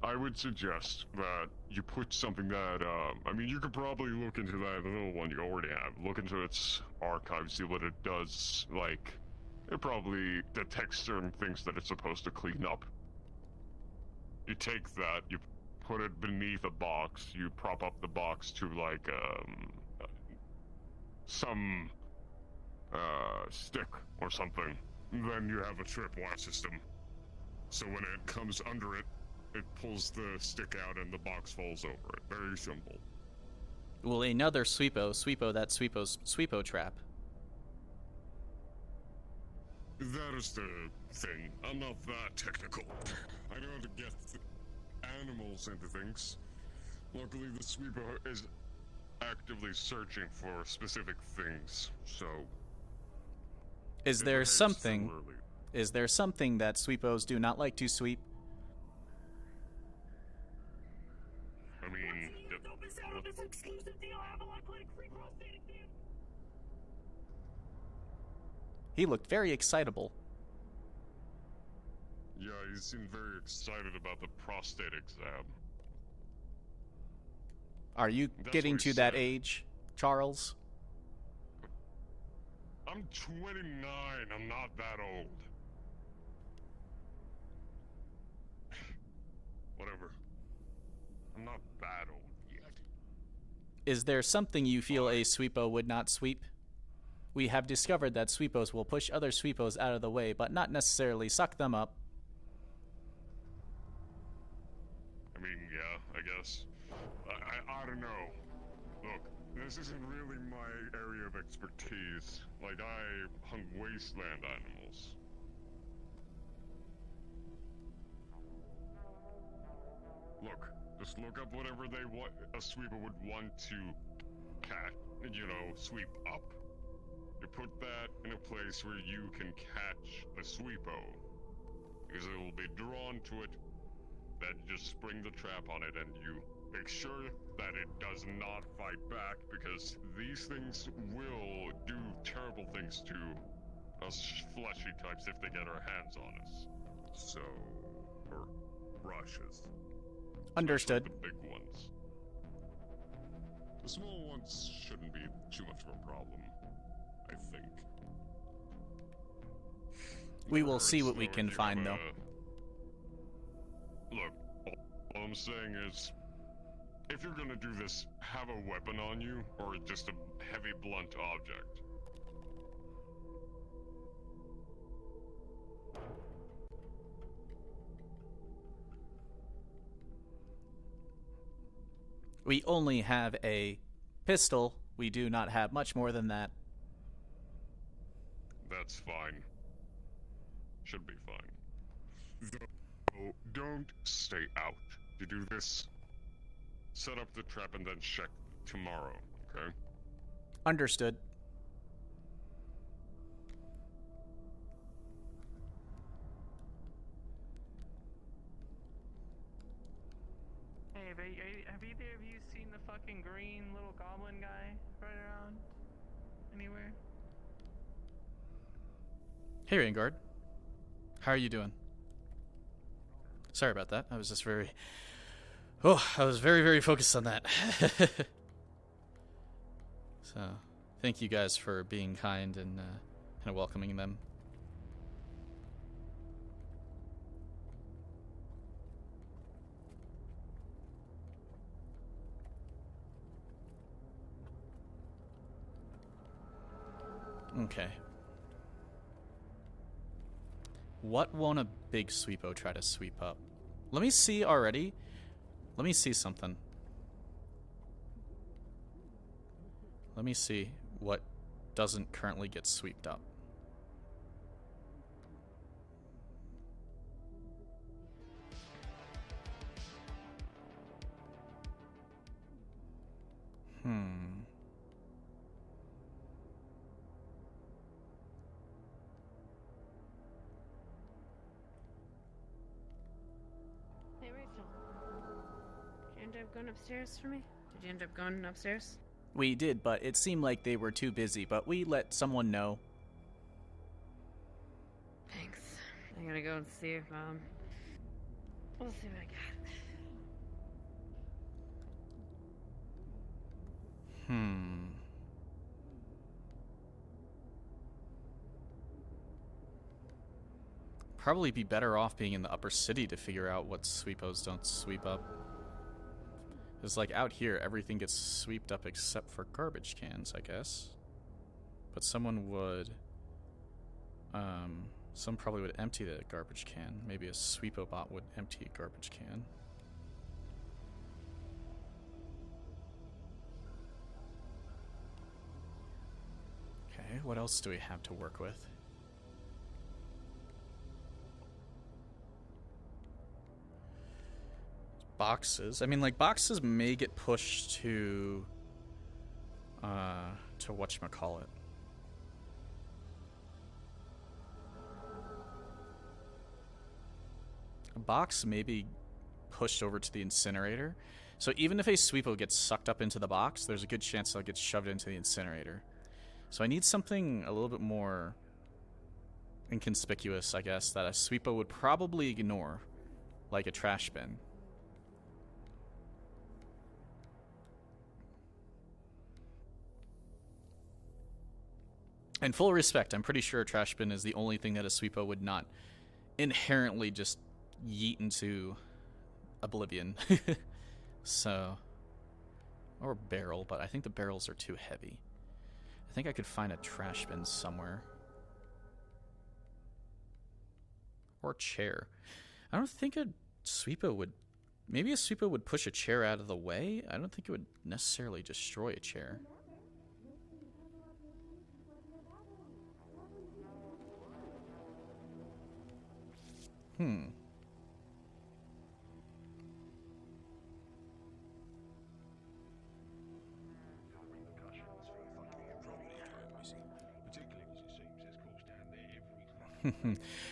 I would suggest that you put something that, I mean, you could probably look into that little one you already have. Look into its archive, see what it does, like, it probably detects certain things that it's supposed to clean up. You take that, you put it beneath a box, you prop up the box to, like, some, stick or something. Then you have a tripwire system. So when it comes under it, it pulls the stick out and the box falls over it. Very simple. Well, another sweepo that sweepo trap. That is the thing. I'm not that technical. I know how to get animals into things. Luckily, the sweeper is actively searching for specific things, so... Is there something that sweepos do not like to sweep? I mean... He looked very excitable. Yeah, he seemed very excited about the prostate exam. Are you getting to that age, Charles? I'm 29, I'm not that old. Whatever. I'm not that old yet. Is there something you feel a sweepo would not sweep? We have discovered that sweepos will push other sweepos out of the way, but not necessarily suck them up. I mean, yeah, I guess. I don't know. Look, this isn't really my area of expertise. Like, I hunt wasteland animals. Look, just look up whatever a sweeper would want to sweep up. You put that in a place where you can catch a sweepo. Because it will be drawn to it, then just spring the trap on it and you make sure that it does not fight back, because these things will do terrible things to us fleshy types if they get our hands on us. So, or brushes. Understood. The big ones. The small ones shouldn't be too much of a problem, I think. We will see what we can find, though. Look, all I'm saying is, if you're gonna do this, have a weapon on you, or just a heavy blunt object. We only have a pistol. We do not have much more than that. That's fine. Should be fine. Though, don't stay out. You do this, set up the trap, and then check tomorrow, okay? Understood. Hey, have either of you seen the fucking green little goblin guy right around anywhere? Hey, Raingard. How are you doing? Sorry about that. I was just very... I was very, very focused on that. So, thank you guys for being kind and welcoming them. Okay. What won't a big sweepo try to sweep up? Let me see already. Let me see something. Let me see what doesn't currently get swept up. Hey, Rachel. Did you end up going upstairs for me? Did you end up going upstairs? We did, but it seemed like they were too busy, but we let someone know. Thanks. I'm gonna go and see if, we'll see what I got. Probably be better off being in the upper city to figure out what sweepos don't sweep up. Because, like, out here, everything gets swept up except for garbage cans, I guess. But someone would... some probably would empty the garbage can. Maybe a sweepo bot would empty a garbage can. Okay, what else do we have to work with? Boxes. I mean, like, boxes may get pushed to whatchamacallit. A box may be pushed over to the incinerator. So even if a sweepo gets sucked up into the box, there's a good chance they'll get shoved into the incinerator. So I need something a little bit more inconspicuous, I guess, that a sweepo would probably ignore, like a trash bin. In full respect, I'm pretty sure a trash bin is the only thing that a sweepo would not inherently just yeet into oblivion. So, or barrel, but I think the barrels are too heavy. I think I could find a trash bin somewhere. Or chair. I don't think a sweepo would... Maybe a sweepo would push a chair out of the way? I don't think it would necessarily destroy a chair.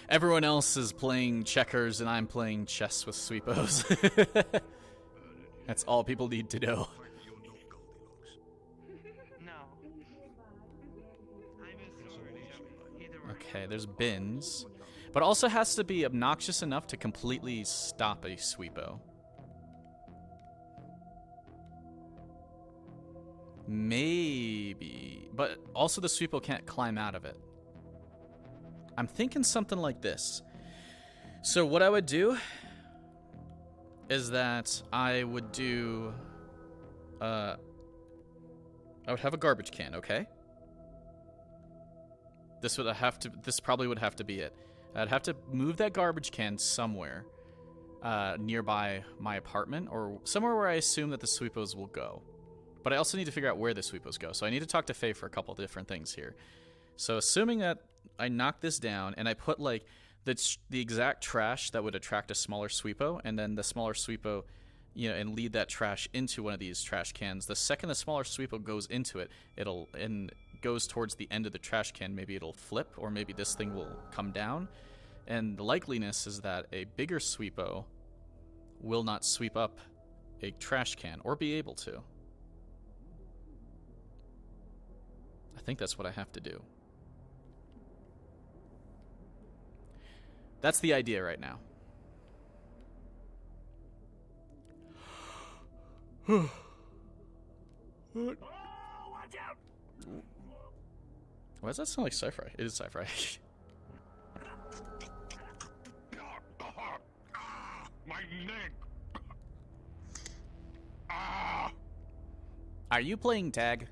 Everyone else is playing checkers and I'm playing chess with sweepos. That's all people need to know. Okay, there's bins. But also has to be obnoxious enough to completely stop a sweepo. Maybe. But also the sweepo can't climb out of it. I'm thinking something like this. So what I would do is that I would do... I would have a garbage can, okay? This probably would have to be it. I'd have to move that garbage can somewhere nearby my apartment or somewhere where I assume that the sweepos will go. But I also need to figure out where the sweepos go. So I need to talk to Faye for a couple different things here. So assuming that I knock this down and I put like the exact trash that would attract a smaller sweepo, and then the smaller sweepo, you know, and lead that trash into one of these trash cans. The second the smaller sweepo goes into it, and goes towards the end of the trash can, maybe it'll flip, or maybe this thing will come down. And the likeliness is that a bigger sweepo will not sweep up a trash can, or be able to. I think that's what I have to do. That's the idea right now. Oh, watch out! Why does that sound like sci-fi? It is sci-fi. My neck! Are you playing tag?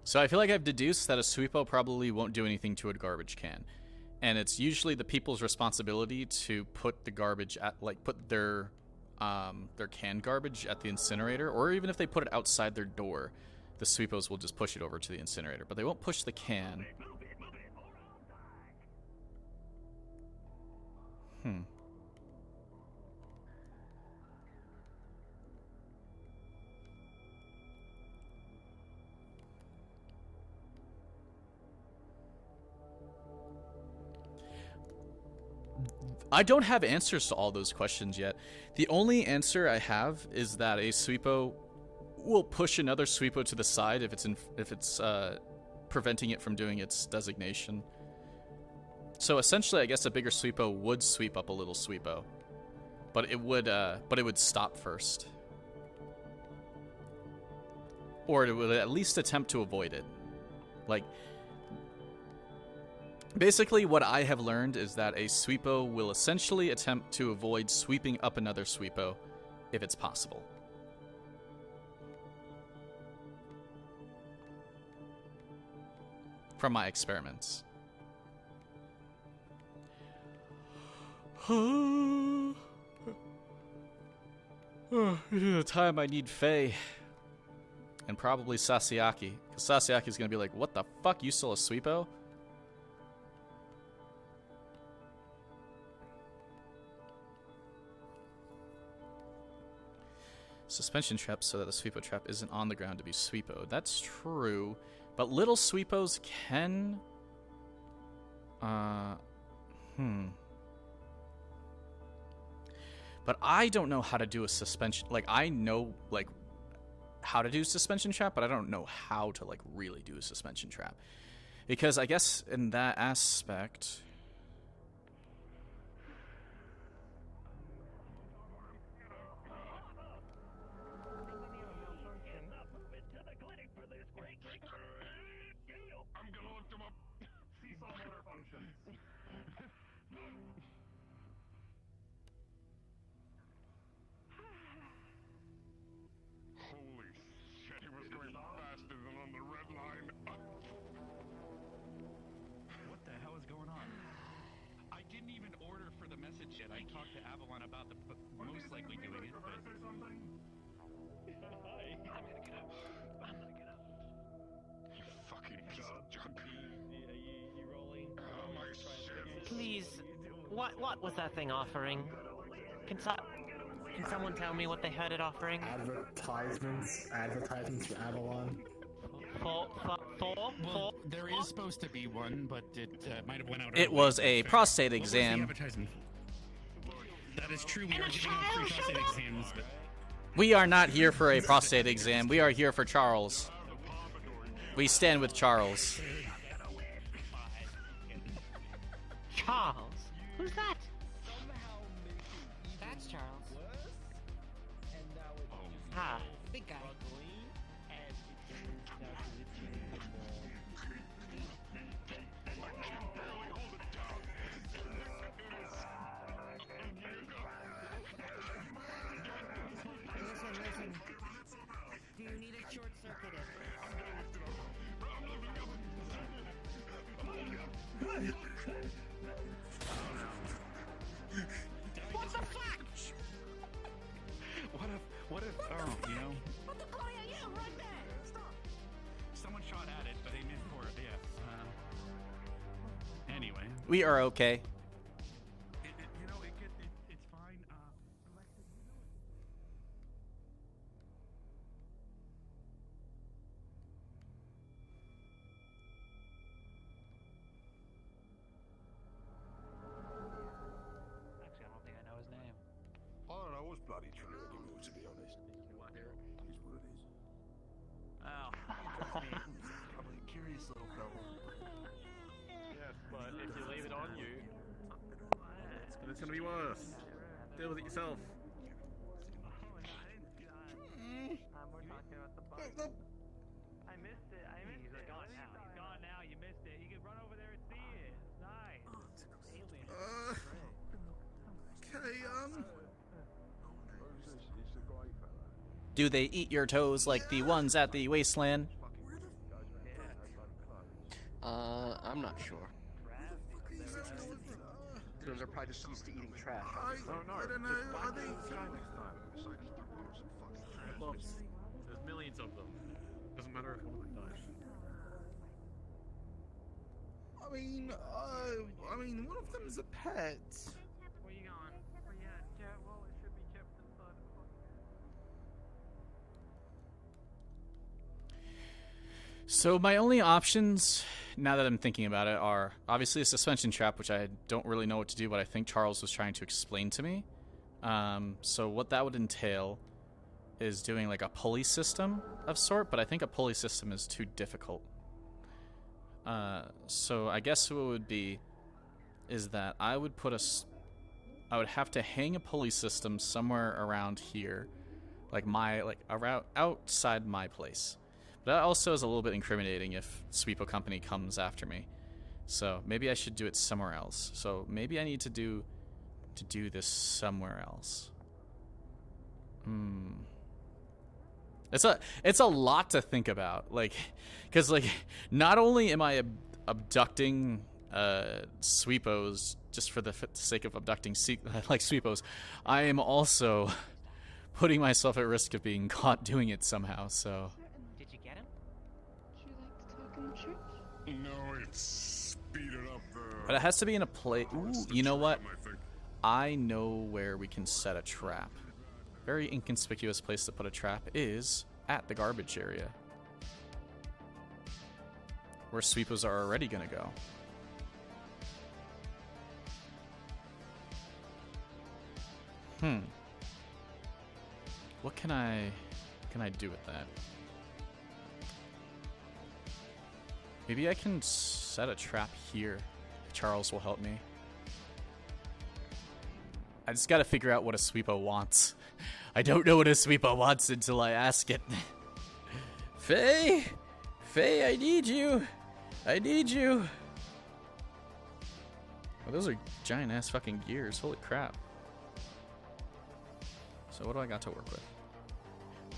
So I feel like I've deduced that a sweepo probably won't do anything to a garbage can. And it's usually the people's responsibility to put the garbage at, like, put their canned garbage at the incinerator, or even if they put it outside their door, the sweepos will just push it over to the incinerator, but they won't push the can. I don't have answers to all those questions yet. The only answer I have is that a sweepo will push another sweepo to the side if it's preventing it from doing its designation. So essentially, I guess a bigger sweepo would sweep up a little sweepo, but it would stop first, or it would at least attempt to avoid it. Like, basically, what I have learned is that a sweepo will essentially attempt to avoid sweeping up another sweepo if it's possible. From my experiments. This is the time I need Faye. And probably Sasiaki. Because Sasiaki's gonna be like, what the fuck, you still a sweepo? Suspension trap so that the sweepo trap isn't on the ground to be sweepoed. That's true. But little sweepos can... But I don't know how to do a suspension... Like, I know, like, how to do suspension trap, but I don't know how to, like, really do a suspension trap. Because I guess in that aspect... Holy shit, he was going faster than on the red line. What the hell is going on? I didn't even order for the message yet. I talked to Avalon about the most likely doing it, but... Hi. I'm gonna get up. You fucking piece of junk. You rolling? Oh my shit. Please, what was that thing offering? Can someone tell me what they heard it offering? Advertisements for Avalon. Well, there is supposed to be one, but it might have went out. It was a prostate What was exam. the advertisement? That is true. We are giving out free prostate exams, but... We are not here for a prostate exam. We are here for Charles. We stand with Charles. Charles? Who's that? That's Charles. Ah, big guy. Listen. Do you need it short-circuited? What the fuck? What if, you know? What the bloody are you? Right there! Stop! Someone shot at it, but they missed for it, yeah. Anyway. We are okay. It's fine, Actually, I don't think I know his name. I don't know what's bloody true anymore, to be honest. Here's what it is. Oh, Probably a curious little fellow. Yes, but if you leave it on you, it's gonna be worse. Deal with it yourself. We're talking about the bug. I missed it. He's gone now. He's gone now. You missed it. You can run over there and see it. It's nice. Okay, Do they eat your toes like the ones at the wasteland? I'm not sure. Those are probably just used to eating trash. I don't know. Are they? there's millions of them. Doesn't matter if one of them dies. I mean, one of them's a pet. Well, So my only options, now that I'm thinking about it, are obviously a suspension trap, which I don't really know what to do, but I think Charles was trying to explain to me. So what that would entail is doing like a pulley system of sort, but I think a pulley system is too difficult. So I guess what it would be is that I would have to hang a pulley system somewhere around here, around outside my place. But that also is a little bit incriminating if Sweepo Company comes after me. So maybe I should do it somewhere else. So maybe I need to do this somewhere else. It's a lot to think about, like, because like not only am I abducting Sweepos just for the sake of abducting Sweepos, I am also putting myself at risk of being caught doing it somehow. So. Did you get him? No, it's speeded up the... But it has to be in a place. Ooh, you know what? I know where we can set a trap. Very inconspicuous place to put a trap is at the garbage area, where Sweepos are already gonna go. What can I do with that? Maybe I can set a trap here. Charles will help me. I just gotta figure out what a Sweepo wants. I don't know what a Sweepo wants until I ask it. Faye? Faye, I need you. I need you. Oh, those are giant ass fucking gears. Holy crap. So what do I got to work with?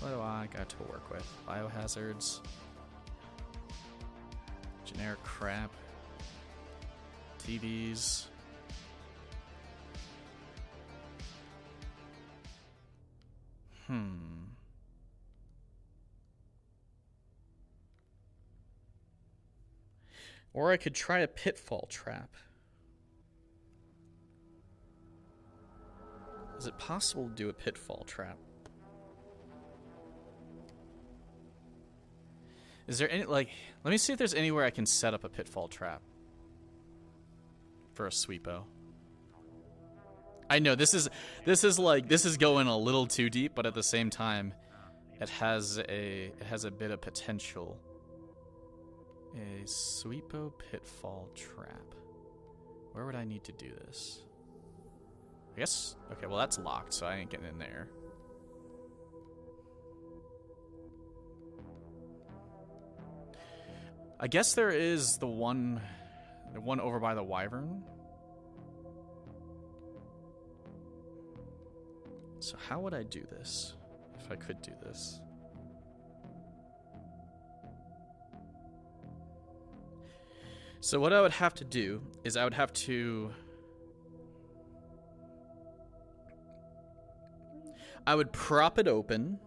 What do I got to work with? Biohazards. Generic crap. TVs. Or I could try a pitfall trap. Is it possible to do a pitfall trap? Is there any, like, let me see if there's anywhere I can set up a pitfall trap for a Sweepo. I know this is going a little too deep, but at the same time, it has a bit of potential. A Sweepo pitfall trap. Where would I need to do this? I guess, okay, well that's locked, so I ain't getting in there. I guess there is the one over by the Wyvern. So how would I do this, if I could do this? So what I would have to do is I would have to... I would prop it open,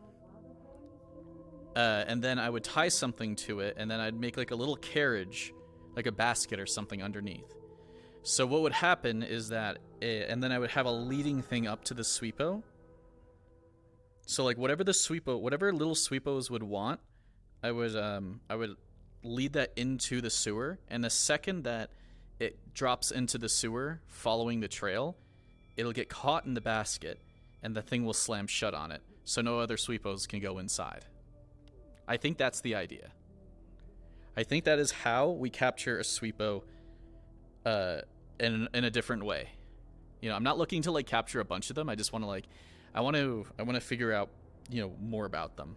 and then I would tie something to it, and then I'd make like a little carriage, like a basket or something underneath. So what would happen is that, and then I would have a leading thing up to the Sweepo. So like whatever little Sweepos would want, I would lead that into the sewer, and the second that it drops into the sewer following the trail, it'll get caught in the basket, and the thing will slam shut on it, so no other Sweepos can go inside. I think that's the idea. I think that is how we capture a Sweepo in a different way. You know, I'm not looking to like capture a bunch of them. I just want to like I want to figure out, you know, more about them.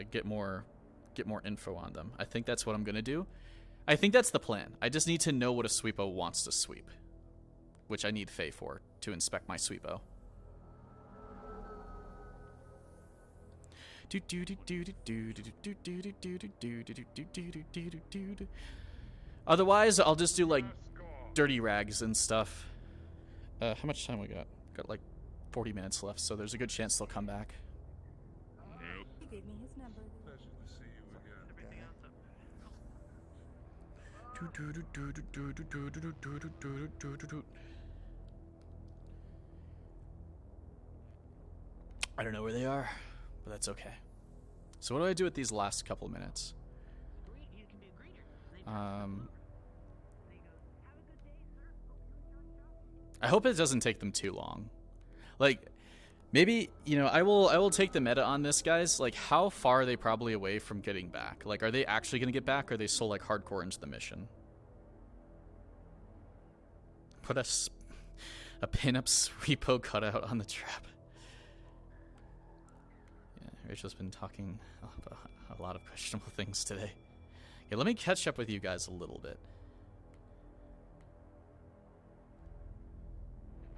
Get more info on them. I think that's what I'm going to do. I think that's the plan. I just need to know what a Sweepo wants to sweep, which I need Faye for to inspect my Sweepo. Otherwise, I'll just do like dirty rags and stuff. How much time we got? Got like 40 minutes left, so there's a good chance they'll come back. He gave me his number. I don't know where they are, but that's okay. So what do I do with these last couple of minutes? I hope it doesn't take them too long. Like, maybe, you know, I will take the meta on this, guys. Like, how far are they probably away from getting back? Like, are they actually going to get back, or are they still, like, hardcore into the mission? Put a pin-up repo cutout on the trap. Yeah, Rachel's been talking about a lot of questionable things today. Okay, let me catch up with you guys a little bit.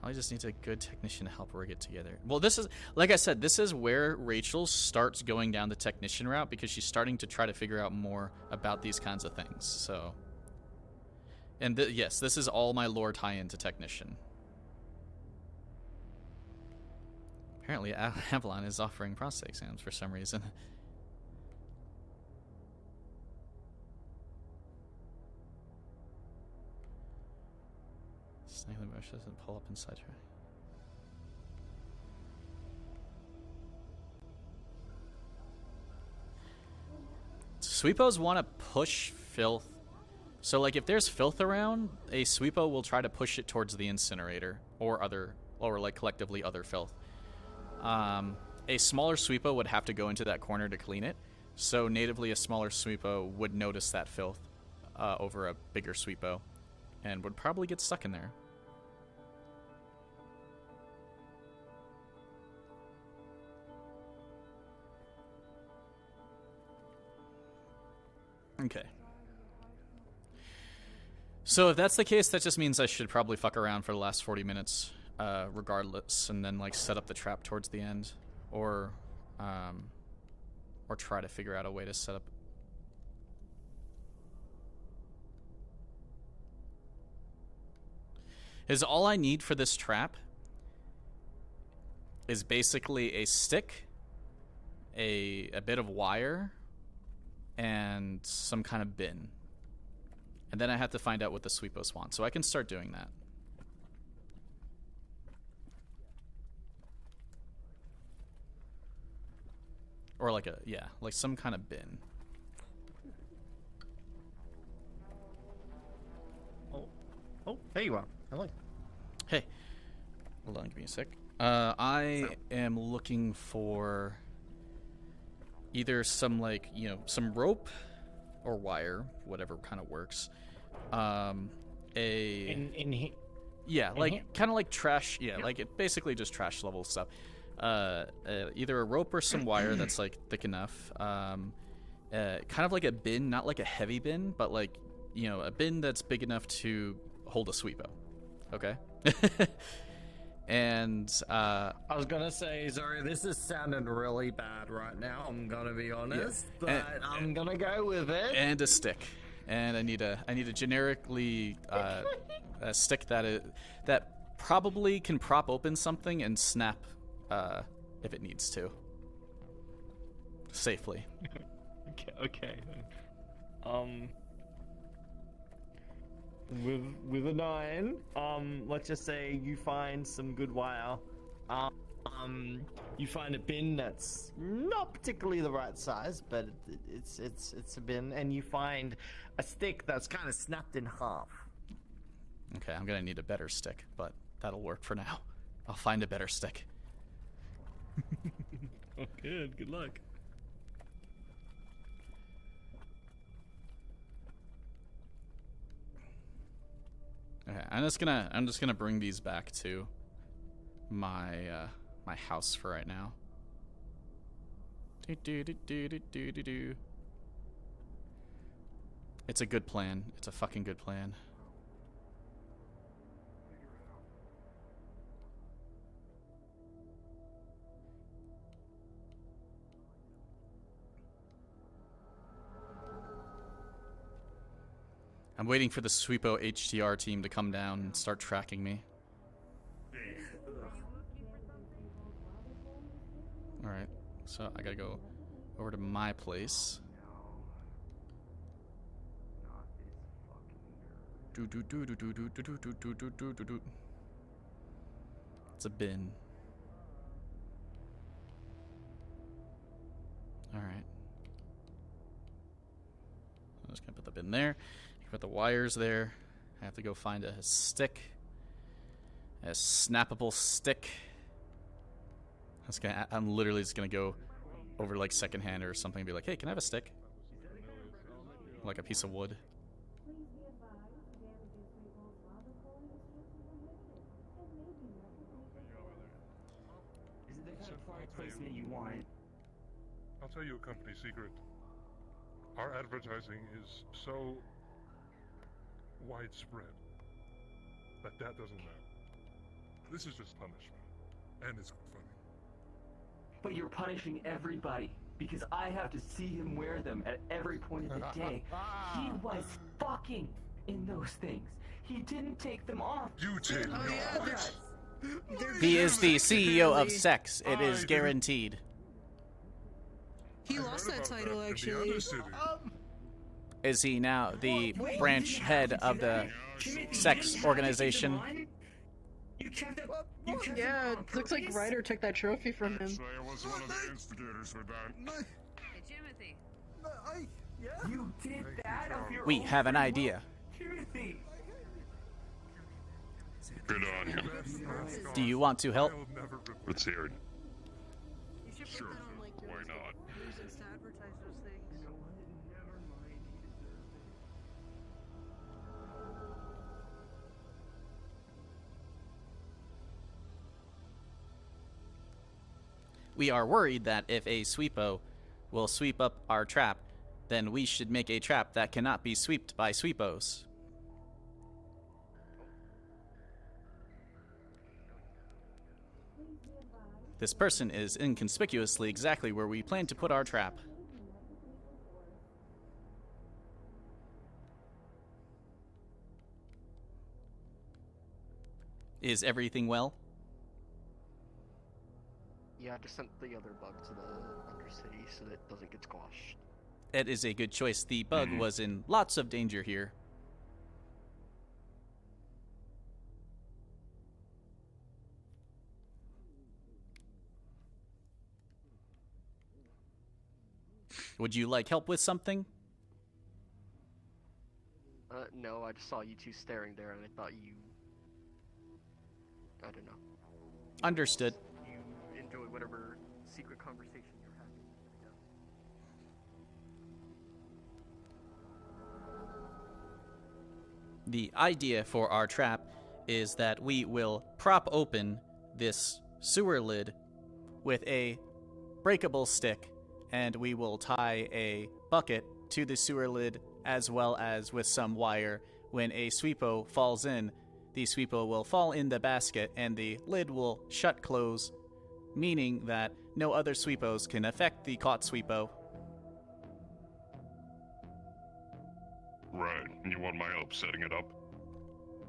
I just need a good technician to help her get together. Well, this is, like I said, this is where Rachel starts going down the technician route, because she's starting to try to figure out more about these kinds of things. So, and yes, this is all my lore tie-in to technician. Apparently, Avalon is offering prostate exams for some reason. Snag the bushes and pull up inside her. Sweepos want to push filth. So, like, if there's filth around, a Sweepo will try to push it towards the incinerator or like collectively other filth. A smaller Sweepo would have to go into that corner to clean it. So natively, a smaller Sweepo would notice that filth over a bigger Sweepo and would probably get stuck in there. Okay. So if that's the case, that just means I should probably fuck around for the last 40 minutes, regardless, and then like set up the trap towards the end, or try to figure out a way to set up. Is all I need for this trap is basically a stick, a bit of wire, and some kind of bin. And then I have to find out what the Sweepos want. So I can start doing that. Or like like some kind of bin. Oh, there you are. Hello. Hey. Hold on, give me a sec. I am looking for either some, like, you know, some rope or wire, whatever kind of works. Yeah, like kind of like trash. Yeah, like it basically just trash level stuff. Either a rope or some wire that's like thick enough. Kind of like a bin, not like a heavy bin, but like, you know, a bin that's big enough to hold a Sweepo. Okay. And I was gonna say, ZoReee, this is sounding really bad right now. I'm gonna be honest, but I'm gonna go with it. And a stick, and I need a generically a stick that probably can prop open something and snap if it needs to safely. Okay. With a 9, let's just say you find some good wire. You find a bin that's not particularly the right size, but it's a bin, and you find a stick that's kind of snapped in half. Okay, I'm gonna need a better stick, but that'll work for now. I'll find a better stick. Oh, good. Good luck. Okay, I'm just gonna bring these back to my my house for right now. It's a good plan. It's a fucking good plan. I'm waiting for the Sweepo HTR team to come down and start tracking me. Alright, so I gotta go over to my place. It's a bin. Alright. I'm just gonna put the bin there. You can put the wires there. I have to go find a stick. A snappable stick. I'm literally just gonna go over like secondhand or something and be like, hey, can I have a stick? Like a piece of wood. Is it the kind of product placement you want? I'll tell you a company secret. Our advertising is so widespread that doesn't matter. This is just punishment, and it's funny. But you're punishing everybody, because I have to see him wear them at every point of the day. He was fucking in those things. He didn't take them off. You did not. He is the CEO of sex. It is guaranteed. He lost that title, actually. Is he now the branch head of the sex organization? Yeah, it looks like Ryder took that trophy from him. Actually, I was one of the instigators for that. Hey, Timothy. You did that of your We own have an free will? idea. Timothy! Good on him. Do you want to help? Let's hear it. You should Sure. put that on like your Why not? reasons to advertise those things. We are worried that if a sweepo will sweep up our trap, then we should make a trap that cannot be sweeped by sweepos. This person is inconspicuously exactly where we plan to put our trap. Is everything well? Yeah, I just sent the other bug to the Undercity so that it doesn't get squashed. It is a good choice. The bug was in lots of danger here. Would you like help with something? No, I just saw you two staring there and I thought you... I don't know. Understood. You enjoy whatever secret conversation you're having, I guess. The idea for our trap is that we will prop open this sewer lid with a breakable stick, and we will tie a bucket to the sewer lid as well as with some wire. When a sweepo falls in, the sweepo will fall in the basket and the lid will shut close, meaning that no other sweepos can affect the caught sweepo. Right. You want my help setting it up?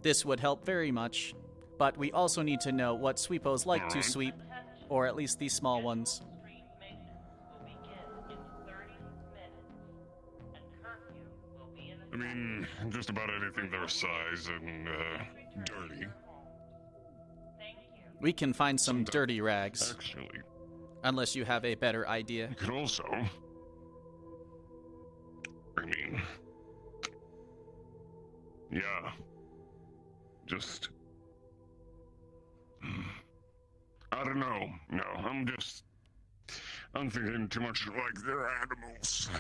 This would help very much, but we also need to know what sweepos like to Alright. sweep, or at least the small ones. I mean, just about anything their size and, dirty. We can find some dirty rags. Actually. Unless you have a better idea. You could also... I mean... Yeah. Just... I don't know. No, I'm thinking too much like they're animals.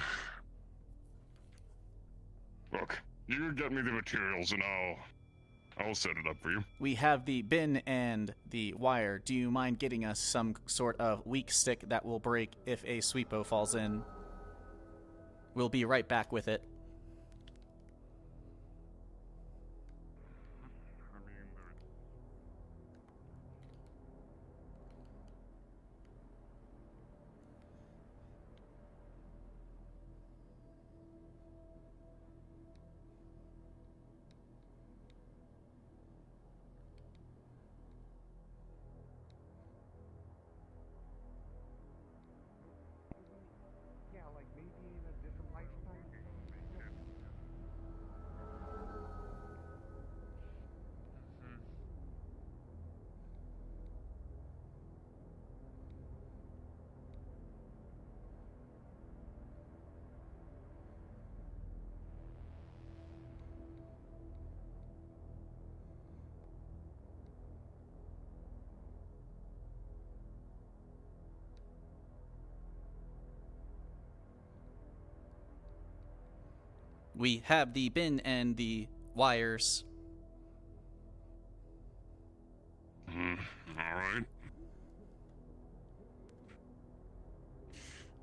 Look, you get me the materials and I'll set it up for you. We have the bin and the wire. Do you mind getting us some sort of weak stick that will break if a sweepo falls in? We'll be right back with it. Yeah, like maybe in a different lifetime. We have the bin and the wires. Alright.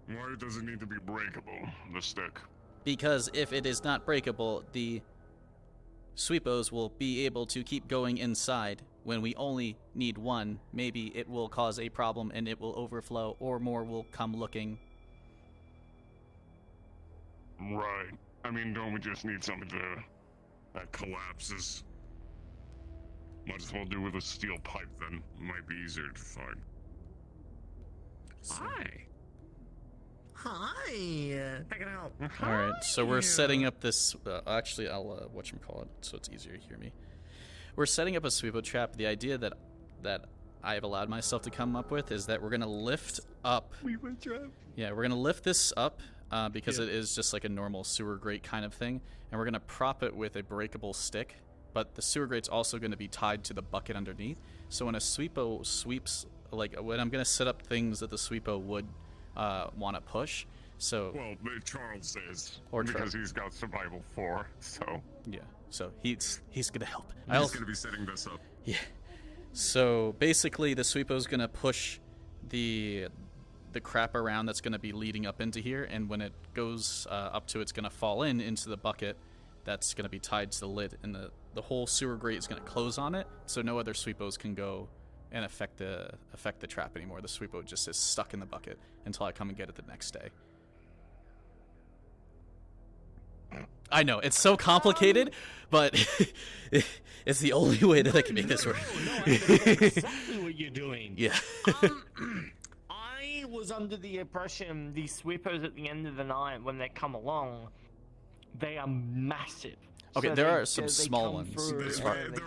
Why does it need to be breakable, the stick? Because if it is not breakable, the sweepos will be able to keep going inside. When we only need one, maybe it will cause a problem and it will overflow, or more will come looking. Right. I mean, don't we just need something that collapses? Might as well do with a steel pipe then. Might be easier to find. Hi. I can help. All right, so we're setting up this. Actually, I'll whatchamacallit, so it's easier to hear me. We're setting up a sweepo trap. The idea that I have allowed myself to come up with is that we're gonna lift up. Sweepo trap. Yeah, we're gonna lift this up because it is just like a normal sewer grate kind of thing, and we're gonna prop it with a breakable stick. But the sewer grate's also going to be tied to the bucket underneath. So when a sweepo sweeps, like when I'm going to set up things that the sweepo would want to push. So well, Charles is, or because he's got survival 4. So yeah, so he's going to help. He's going to be setting this up. Yeah. So basically, the sweepo's going to push the crap around that's going to be leading up into here, and when it goes up to, it's going to fall into the bucket. That's going to be tied to the lid, and the whole sewer grate is going to close on it, so no other sweepos can go and affect the trap anymore. The sweepo just is stuck in the bucket until I come and get it the next day. I know, it's so complicated, but it's the only way that I can make this work. No, I understand exactly what you're doing. Yeah. I was under the impression these sweepos at the end of the night, when they come along, they are massive. Okay, So there they- are some they small come ones. through as and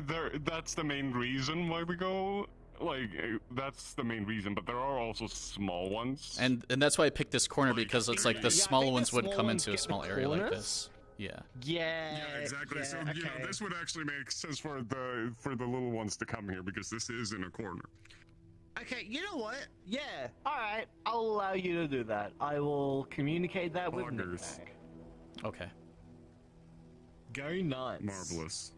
far- That's the main reason why we go. Like, that's the main reason, but there are also small ones. And that's why I picked this corner, because it's like the Yeah, I smaller think ones the would small come ones into a get the small area like corners. this. Yeah. Yeah, exactly. yeah, So okay. this would actually make sense for the little ones to come here, because this is in a corner. Okay, you know what? Yeah, alright, I'll allow you to do that. I will communicate that with Poggers. Nick. Okay. Go nuts. Marvelous.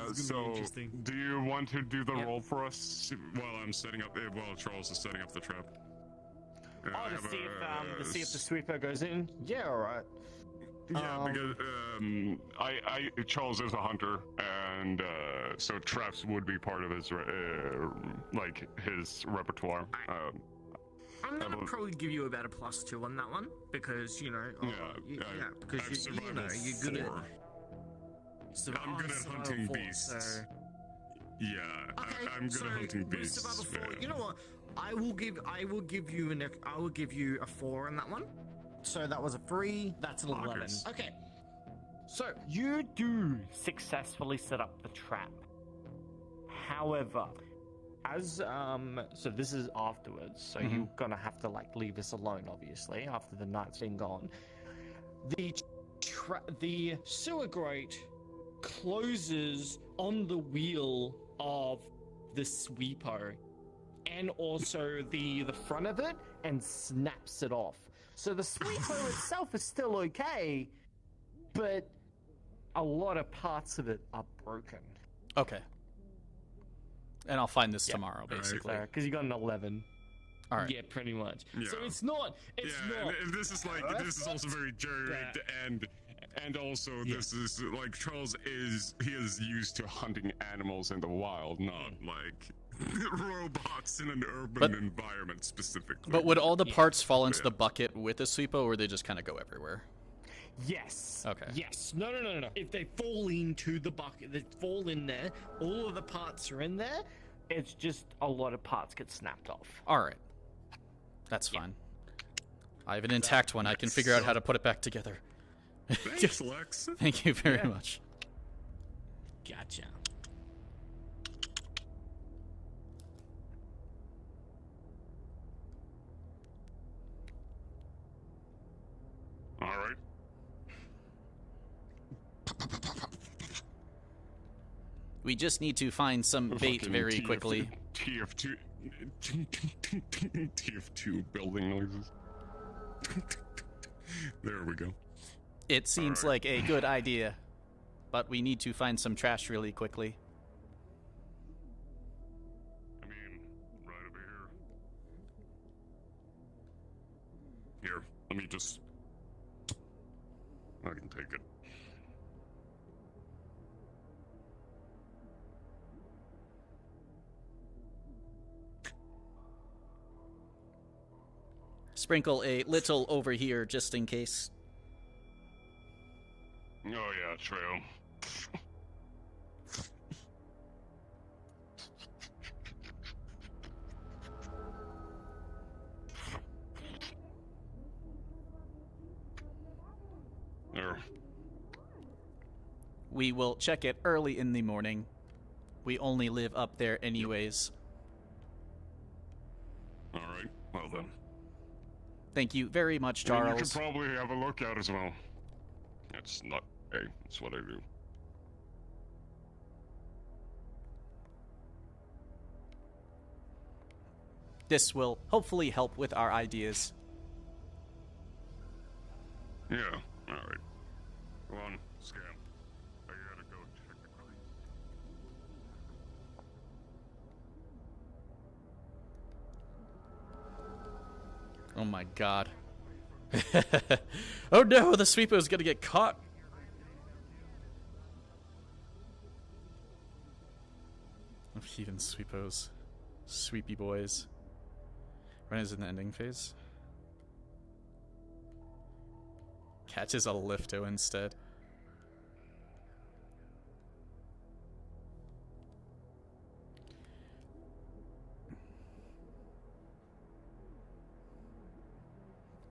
This is So, gonna be interesting. do you want to do the roll for us while I'm setting up? While Charles is setting up the trap. Oh, I to have see if the sweeper goes in? Yeah, alright. Yeah, because Charles is a hunter, and so traps would be part of his his repertoire. I'm gonna probably give you about a +2 on that one, because, you know, because you know, you're good at... I'm good at hunting beasts. Yeah, Okay, I'm good at hunting with beasts. survival 4, yeah. you know what? I will give you a 4 on that one. So that was a 3. That's an 11. Poggers. Okay. So you do successfully set up the trap. However, as so this is afterwards. So you're gonna have to like leave us alone, obviously, after the night's been gone. The sewer grate closes on the wheel of the sweepo, and also the front of it, and snaps it off. So the sweepo itself is still okay, but a lot of parts of it are broken. Okay. And I'll find this tomorrow, basically. Because you got an 11. All right. Yeah, pretty much. Yeah. So it's not. It's not. And this is this is also very jerry-rigged, and also this is like Charles is used to hunting animals in the wild, not like robots in an urban environment specifically. But would all the parts fall into the bucket with the sweepo, or they just kind of go everywhere? Yes. Okay. Yes. No. If they fall into the bucket, they fall in there. All of the parts are in there. It's just a lot of parts get snapped off. All right. That's fine. I have an intact one. I can figure out how to put it back together. Thanks, Lex. Thank you very much. Gotcha. All right. We just need to find some bait very quickly. TF2 TF2 building noises. There we go. It seems like a good idea, but we need to find some trash really quickly. I mean, right over here. Here, let me just... I can take it. Sprinkle a little over here just in case. Oh yeah, true. There. We will check it early in the morning. We only live up there anyways. Alright, well then. Thank you very much, Well, Charles. you could probably have a look at as well. It's not... Hey, that's what I do. This will hopefully help with our ideas. Yeah, alright. Go on, scan. I gotta go check the crates. Oh my god. Oh no, the sweepo's gonna get caught. Oh, heathen sweepos. Sweepy boys. Ren is in the ending phase. Catches a lifto instead.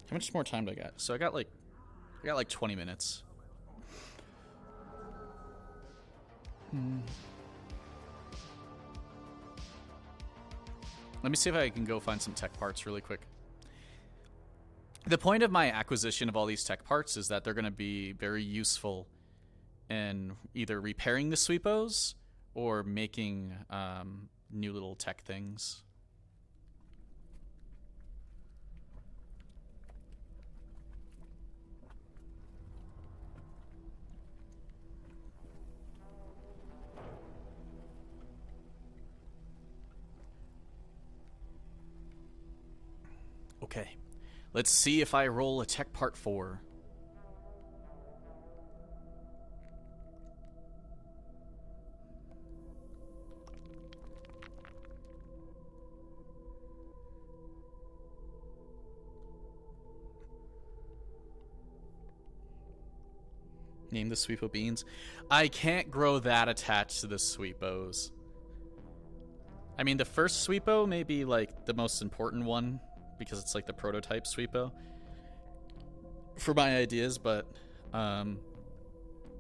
How much more time do I got? So I got like 20 minutes. Let me see if I can go find some tech parts really quick. The point of my acquisition of all these tech parts is that they're going to be very useful in either repairing the sweepos or making new little tech things. Okay, let's see if I roll a tech part 4. Name the sweepo beans. I can't grow that attached to the sweepos. I mean, the first sweepo may be like the most important one, because it's like the prototype sweepo for my ideas, but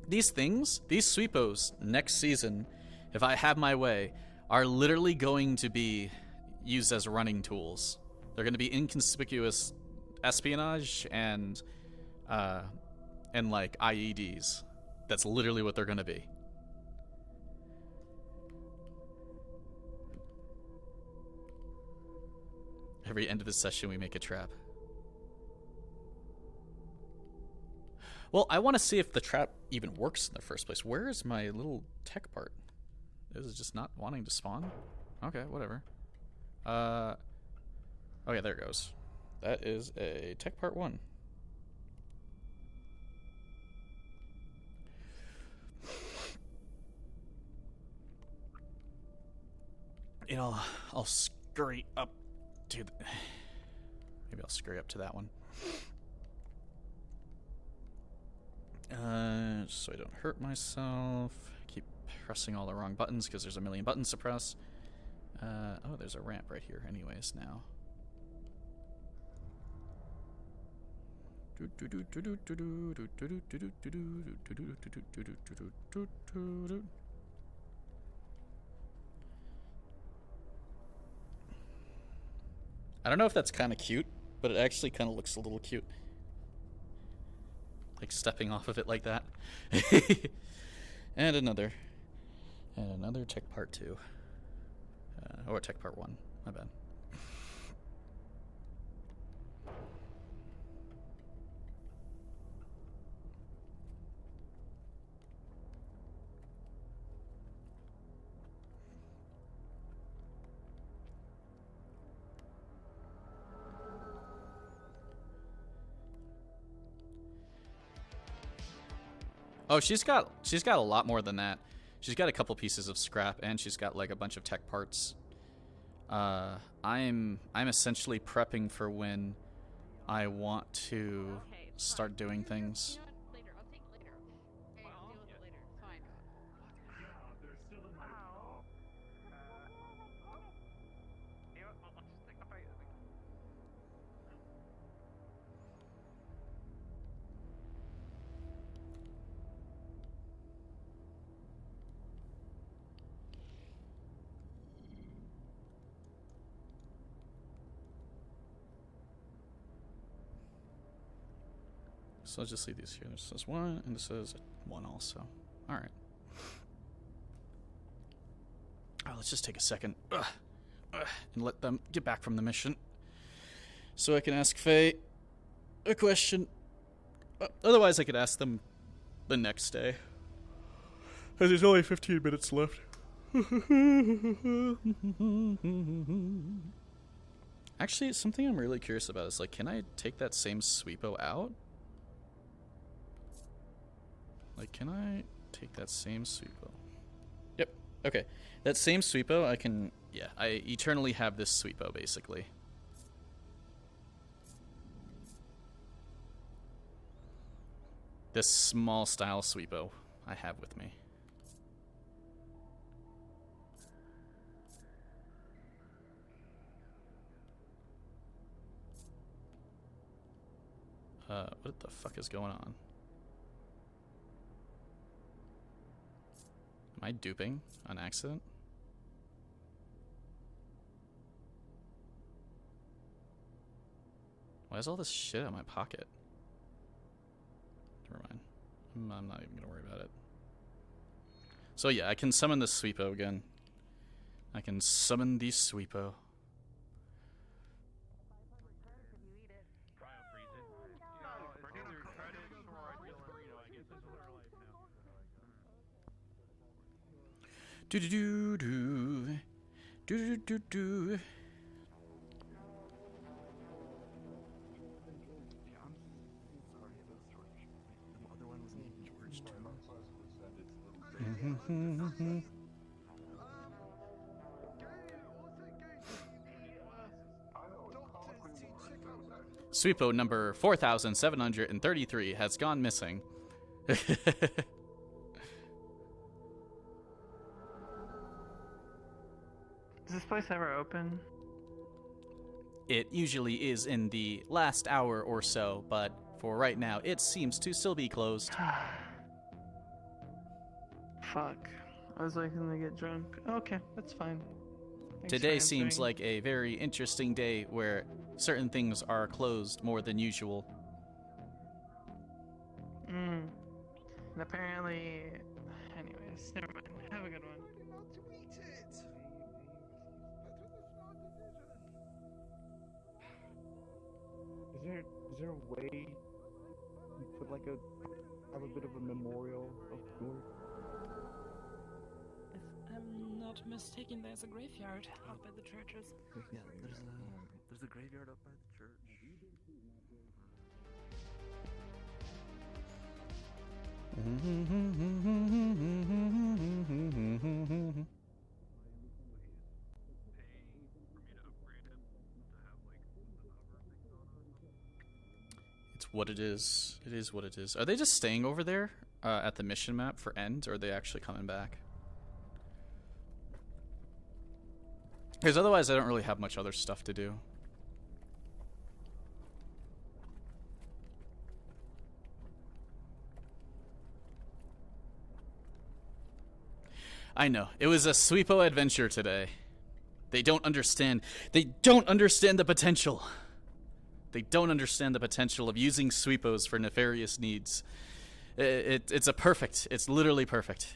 these sweepos next season, if I have my way, are literally going to be used as running tools. They're going to be inconspicuous espionage and like IEDs. That's literally what they're going to be. Every end of the session, we make a trap. Well, I want to see if the trap even works in the first place. Where is my little tech part? Is it just not wanting to spawn? Okay, whatever. Oh yeah, there it goes. That is a tech part 1. You know, I'll scurry up to the... Maybe I'll scurry up to that one. So I don't hurt myself. Keep pressing all the wrong buttons because there's a million buttons to press. Oh, there's a ramp right here anyways now. I don't know if that's kind of cute, but it actually kind of looks a little cute. Like stepping off of it like that. And another tech part 2. Or tech part 1, my bad. Oh, she's got a lot more than that. She's got a couple pieces of scrap, and she's got like a bunch of tech parts. I'm essentially prepping for when I want to start doing things. Later, I'll take it later. Okay, I'll deal with it later. It's fine. So I'll just leave these here. This says 1, and this says 1 also. Alright. Oh, let's just take a second and let them get back from the mission. So I can ask Faye a question. Otherwise, I could ask them the next day. Because there's only 15 minutes left. Actually, something I'm really curious about is, like, can I take that same sweepo out? Like, can I take that same sweepo? Yep. Okay. That same sweepo, I can... Yeah, I eternally have this sweepo, basically. This small style sweepo I have with me. What the fuck is going on? Am I duping on accident? Why is all this shit in my pocket? Never mind. I'm not even gonna worry about it. So yeah, I can summon the sweepo again. I can summon the sweepo. Do do do do do do do do. Sweepo number 4733 has gone missing. Is this place ever open? It usually is in the last hour or so, but for right now, it seems to still be closed. Fuck. I was looking to get drunk. Okay, that's fine. Thanks Today for seems answering. like a very interesting day where certain things are closed more than usual. And apparently... Anyways, never mind. Have a good one. Is there a way you put like have a bit of a memorial of York? If I'm not mistaken, there's a graveyard out by the churches. Yeah, there's a graveyard up by the church. It's what it is. It is what it is. Are they just staying over there at the mission map for end, or are they actually coming back? Because otherwise I don't really have much other stuff to do. I know. It was a sweepo adventure today. They don't understand. They don't understand the potential. They don't understand the potential of using sweepos for nefarious needs. It's a perfect. It's literally perfect.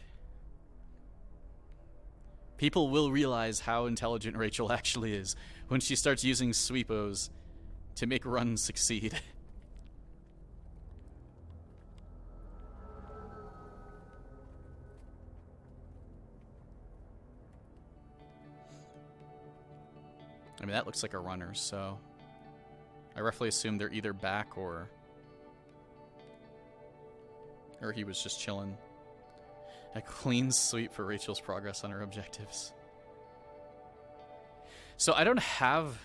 People will realize how intelligent Rachel actually is when she starts using sweepos to make runs succeed. I mean, that looks like a runner, so I roughly assume they're either back or Or he was just chilling. A clean sweep for Rachel's progress on her objectives. So I don't have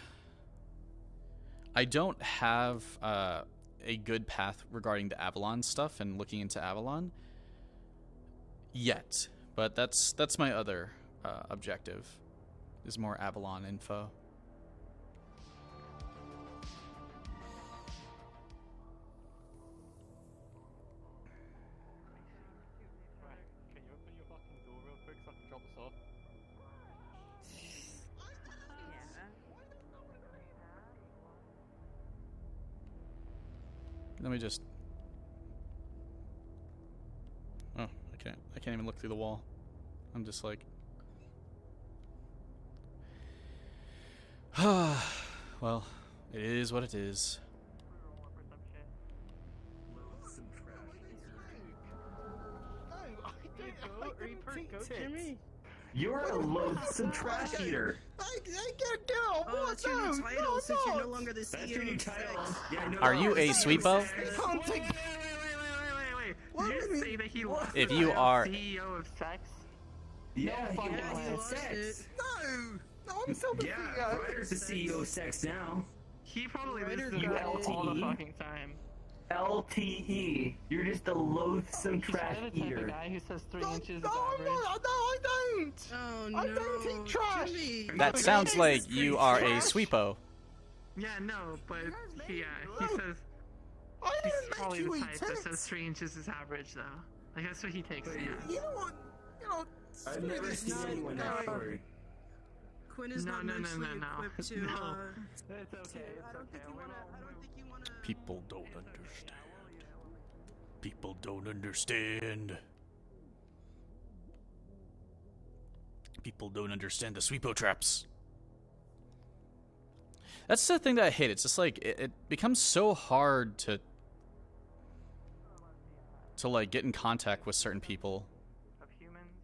a good path regarding the Avalon stuff and looking into Avalon yet, but that's my other objective, is more Avalon info. Can you open your fucking door real quick so I can drop us off? Let me just... Oh, I can't even look through the wall. I'm just like... Well, it is what it is. You're a loathsome trash eater. I can't go. Oh, that's your new title since you're no longer the CEO. That's your new title. Yeah, I know. Are you a sweepo? Wait. Did you say that he lost If the you are... CEO of sex? Yeah, No, he he lost lost sex. No, I'm still the Yeah, CEO. Ryder's the CEO of sex now. He probably Ryder listens to got that it. all the fucking time. LTE. You're just a loathsome trash He's the type of eater. guy who says 3 inches is No, average. I don't. Oh no. I don't eat trash. Jimmy. That sounds like you are a sweepo. Yeah, no, but he says I he's didn't make probably you the eat type that it. says 3 inches is average, though. Like that's what he takes me as. You know what? I've never seen anyone that short. Quinn is not mentally equipped to. No. It's okay. I don't think you wanna. People don't understand. People don't understand. People don't understand the sweepo traps. That's the thing that I hate. It's just like it becomes so hard to like get in contact with certain people. Of humans?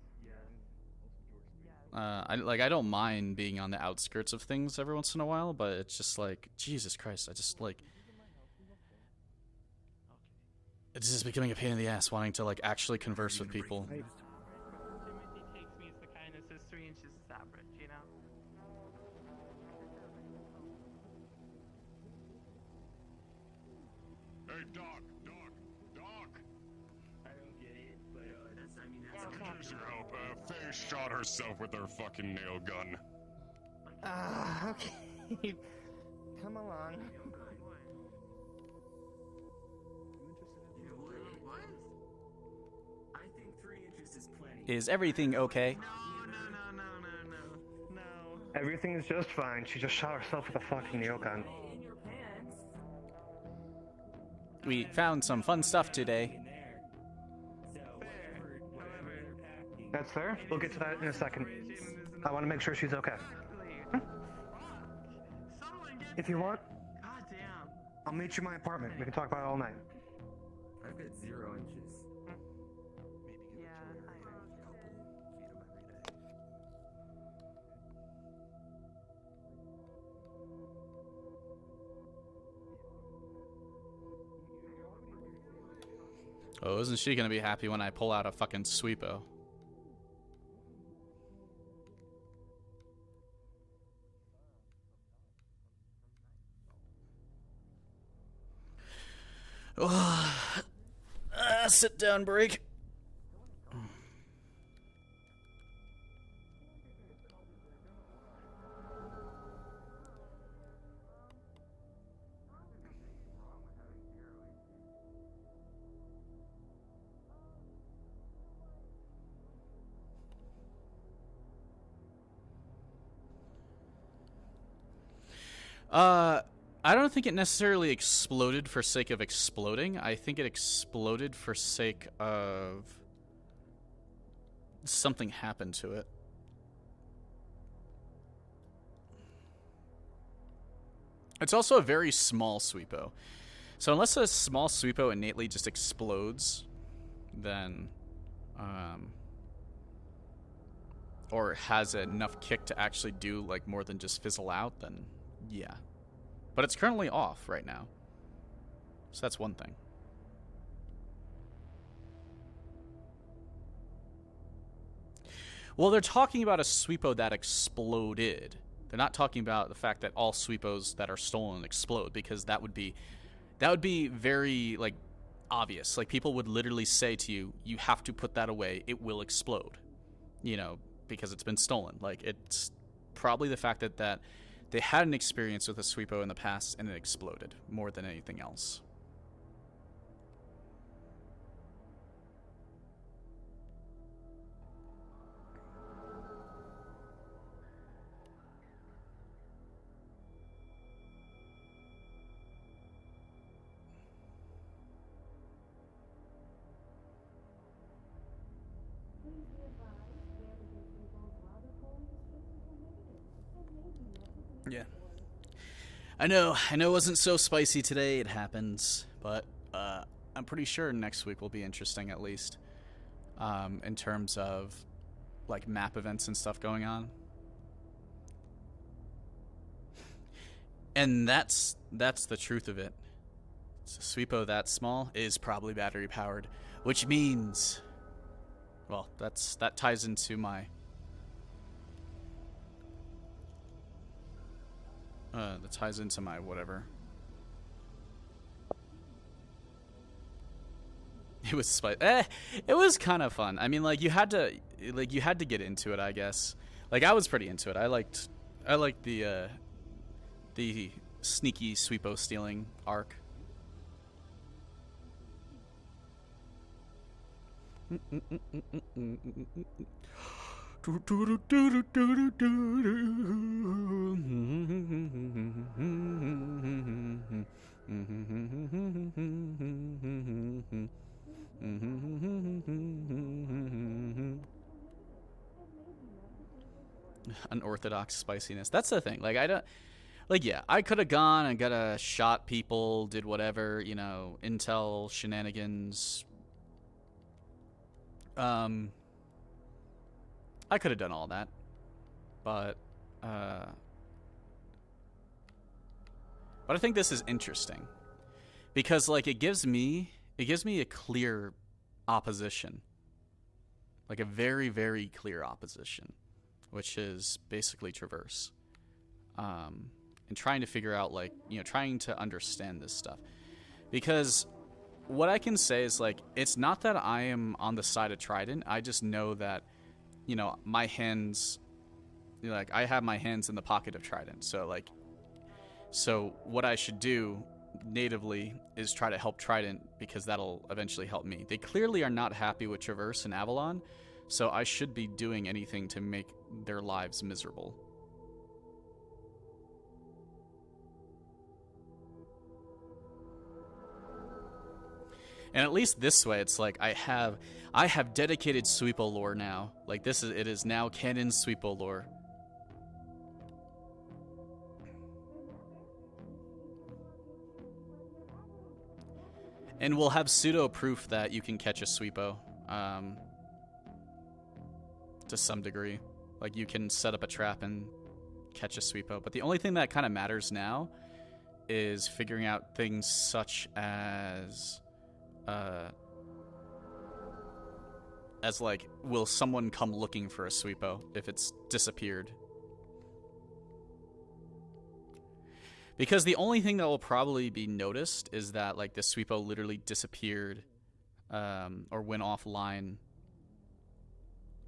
I don't mind being on the outskirts of things every once in a while, but it's just like, Jesus Christ, I just like, it's just becoming a pain in the ass wanting to like actually converse with people. Timothy takes me as the kind that says 3 inches is average, you know? Hey, Doc! I don't get it, but that's Here's your help. Faye shot herself with her fucking nail gun. Okay. Come along. I think 3 inches is plenty. Is everything okay? No. Everything is just fine. She just shot herself with a fucking nail gun. In your pants. We found some fun stuff today. So whatever you're packing. That's fair. We'll get to that in a second. I want to make sure she's okay. If you want, God damn. I'll meet you in my apartment. We can talk about it all night. I've got 0 inches. Oh, isn't she gonna be happy when I pull out a fucking sweepo? Sit down break. I don't think it necessarily exploded for sake of exploding. I think it exploded for sake of something happened to it. It's also a very small sweepo. So unless a small sweepo innately just explodes, then or has enough kick to actually do like more than just fizzle out, then yeah. But it's currently off right now. So that's one thing. Well, they're talking about a sweepo that exploded. They're not talking about the fact that all sweepos that are stolen explode, because that would be very, like, obvious. Like, people would literally say to you, you have to put that away, it will explode, you know, because it's been stolen. Like, it's probably the fact that they had an experience with a sweepo in the past and it exploded more than anything else. Yeah. I know it wasn't so spicy today, it happens, but I'm pretty sure next week will be interesting, at least, in terms of, like, map events and stuff going on. And that's the truth of it. So Sweepo that small is probably battery powered, which means, well, that ties into my whatever. It was it was kind of fun. I mean, like, you had to get into it, I guess. Like, I was pretty into it. I liked the sneaky sweepo stealing arc. Unorthodox spiciness. That's the thing. Like, I don't, like, yeah, I could have gone and got a shot people, did whatever, you know, intel shenanigans. I could have done all that, but I think this is interesting because, like, it gives me a clear opposition, like a very, very clear opposition, which is basically Traverse, and trying to figure out, like, you know, trying to understand this stuff, because what I can say is, like, it's not that I am on the side of Trident. I just know that, you know, my hands, like, I have my hands in the pocket of Trident. So, like, so what I should do natively is try to help Trident, because that'll eventually help me. They clearly are not happy with Traverse and Avalon, so I should be doing anything to make their lives miserable. And at least this way, it's like I have dedicated Sweepo lore now. Like, it is now canon Sweepo lore. And we'll have pseudo proof that you can catch a Sweepo, to some degree. Like, you can set up a trap and catch a Sweepo. But the only thing that kind of matters now is figuring out things such as like, will someone come looking for a Sweepo if it's disappeared? Because the only thing that will probably be noticed is that, like, the Sweepo literally disappeared, or went offline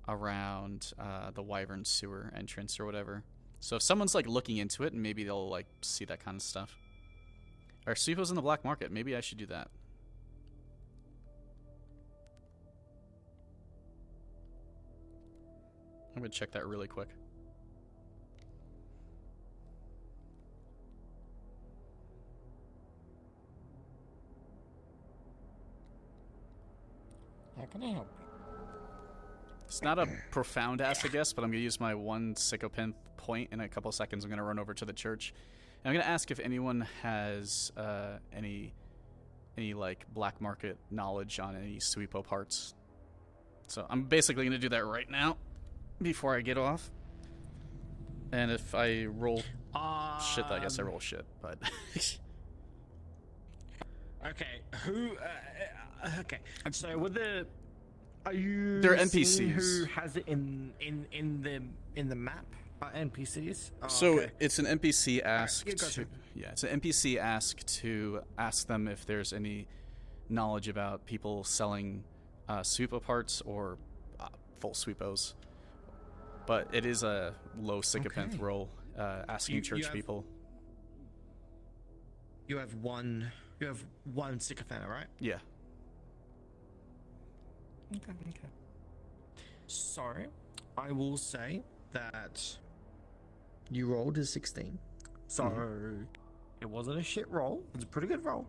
around the Wyvern sewer entrance or whatever. So if someone's, like, looking into it, maybe they'll, like, see that kind of stuff. Are Sweepos in the black market? Maybe I should do that. I'm gonna check that really quick. How can I help? It's not a profound ass, I guess, but I'm gonna use my one sycophant point in a couple seconds. I'm gonna run over to the church, and I'm gonna ask if anyone has any like black market knowledge on any Sweepo parts. So I'm basically gonna do that right now before I get off. And if I roll shit, I guess I roll shit, but okay, who okay, so with the Are you? They're seeing NPCs. Who has it in the map? NPCs. Oh, So okay. it's an NPC ask you gotcha. to it's an NPC ask them if there's any knowledge about people selling sweepo parts or full sweepos. But it is a low sycophant role asking church people. You have one. You have one sycophant, right? Yeah. Okay. So, I will say that you rolled a 16. So, it wasn't a shit roll. It was a pretty good roll.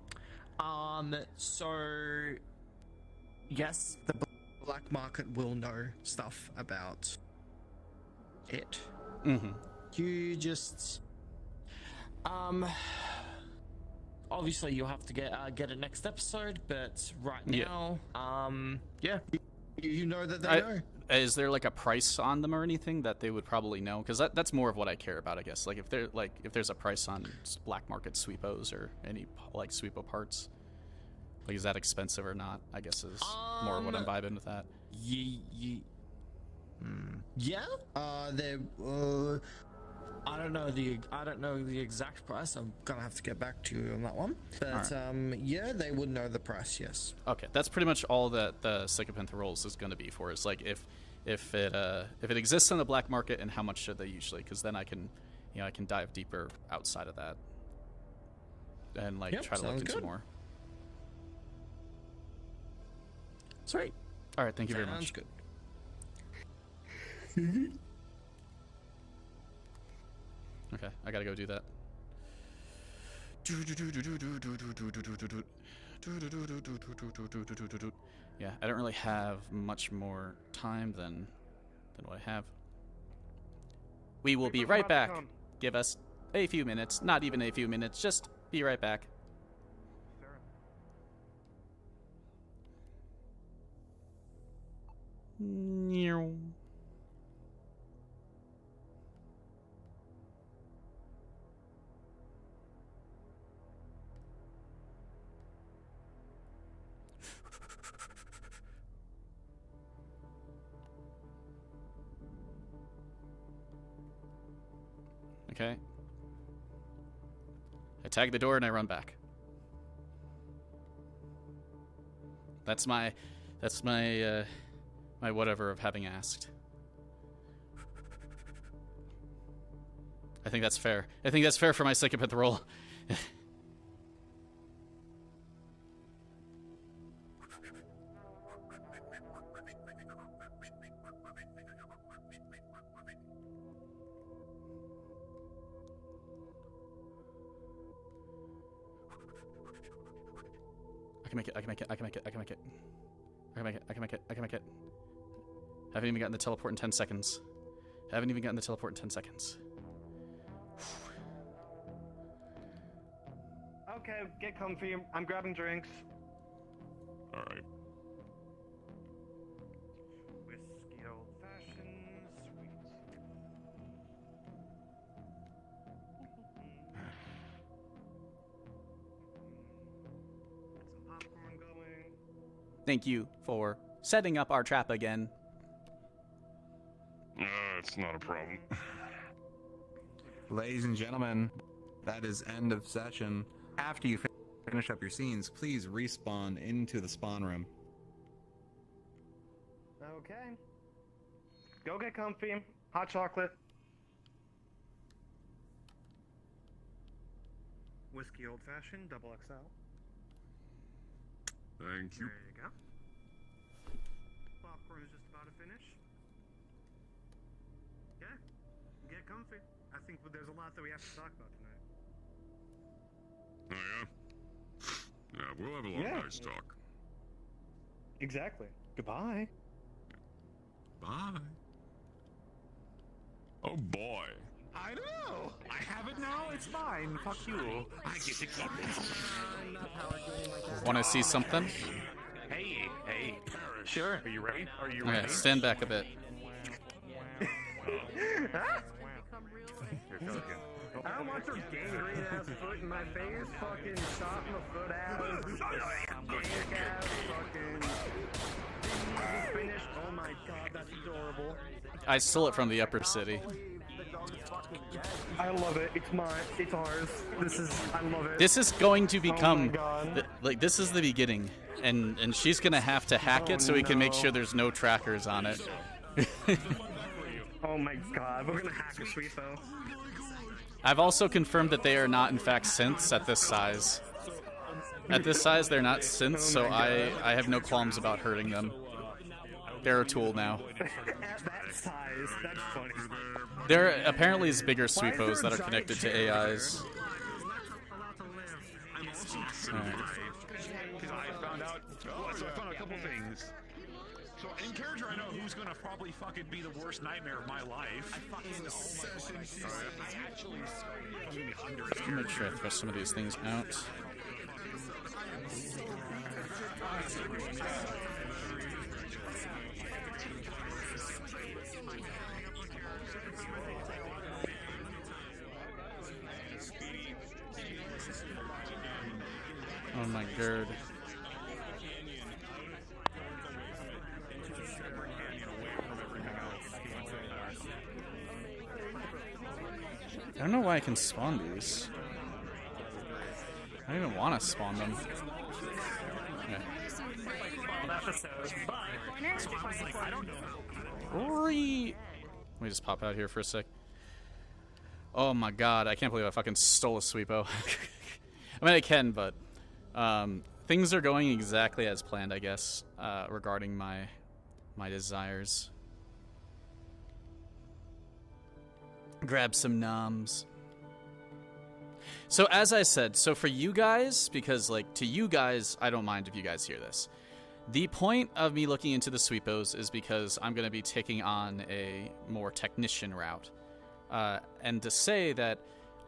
So, yes, the black market will know stuff about it. You just, obviously you'll have to get it next episode, but right now, you know that they know. Is there like a price on them or anything that they would probably know? Because that's more of what I care about, I guess. Like if there's a price on black market sweepos or any like sweepo parts, like is that expensive or not? I guess is more what I'm vibing with that. I don't know the exact price. I'm gonna have to get back to you on that one. But Alright. they would know the price. Yes. Okay, that's pretty much all that the Sycophant rolls is going to be for. Is like if it exists on the black market and how much should they usually? Because then I can dive deeper outside of that and try to look into more. Sweet. All right, thank you very much. Sounds good. Okay, I gotta go do that. Yeah, I don't really have much more time than what I have. We will be right back. Give us a few minutes. Not even a few minutes. Just be right back. Okay. I tag the door and I run back. That's my my whatever of having asked. I think that's fair. I think that's fair for my Sycophant roll. I can make it. Haven't even gotten the teleport in 10 seconds. Okay, get comfy. I'm grabbing drinks. Alright. Whiskey old fashioned, sweet. Get some popcorn going. Thank you for setting up our trap again. It's not a problem. Ladies and gentlemen, that is end of session. After you finish up your scenes, please respawn into the spawn room. Okay. Go get comfy. Hot chocolate. Whiskey old fashioned, double XL. Thank you. There you go. Popcorn is just about to finish. Yeah. Get comfy. I think there's a lot that we have to talk about tonight. Oh yeah? Yeah, we'll have a lot of nice talk. Exactly. Goodbye. Bye. Oh boy. I know! I have it now, it's mine. Fuck you. I get to keep it. Want to see something? Hey. Sure. Are you ready? Okay, stand back a bit. I don't want your gangrene ass foot in my face, fucking stomping the foot out, stank ass fucking Finished. Oh my god, that's adorable. I stole it from the upper city. I love it. It's mine. It's ours. I love it. This is going to Oh my become God. like this is the beginning, and she's gonna have to hack it so we can make sure there's no trackers on it. Oh my god, we're gonna hack a Sweepo. I've also confirmed that they are not in fact synths at this size. At this size, they're not synths, so I have no qualms about hurting them. They're a tool now. At that size, that's funny. There apparently is bigger Sweepos that are connected to AIs. Alright. Because I found out a couple things. So in character, I know who's gonna probably fucking be the worst nightmare of my life. Make sure I throw some of these things out. Oh my god. I don't know why I can spawn these. I don't even want to spawn them. Yeah. ZoReee! Let me just pop out here for a sec. Oh my god, I can't believe I fucking stole a Sweepo. I mean, I can, but things are going exactly as planned, I guess, regarding my desires. Grab some noms. So as I said, so for you guys, because like to you guys, I don't mind if you guys hear this. The point of me looking into the Sweepos is because I'm going to be taking on a more technician route. And to say that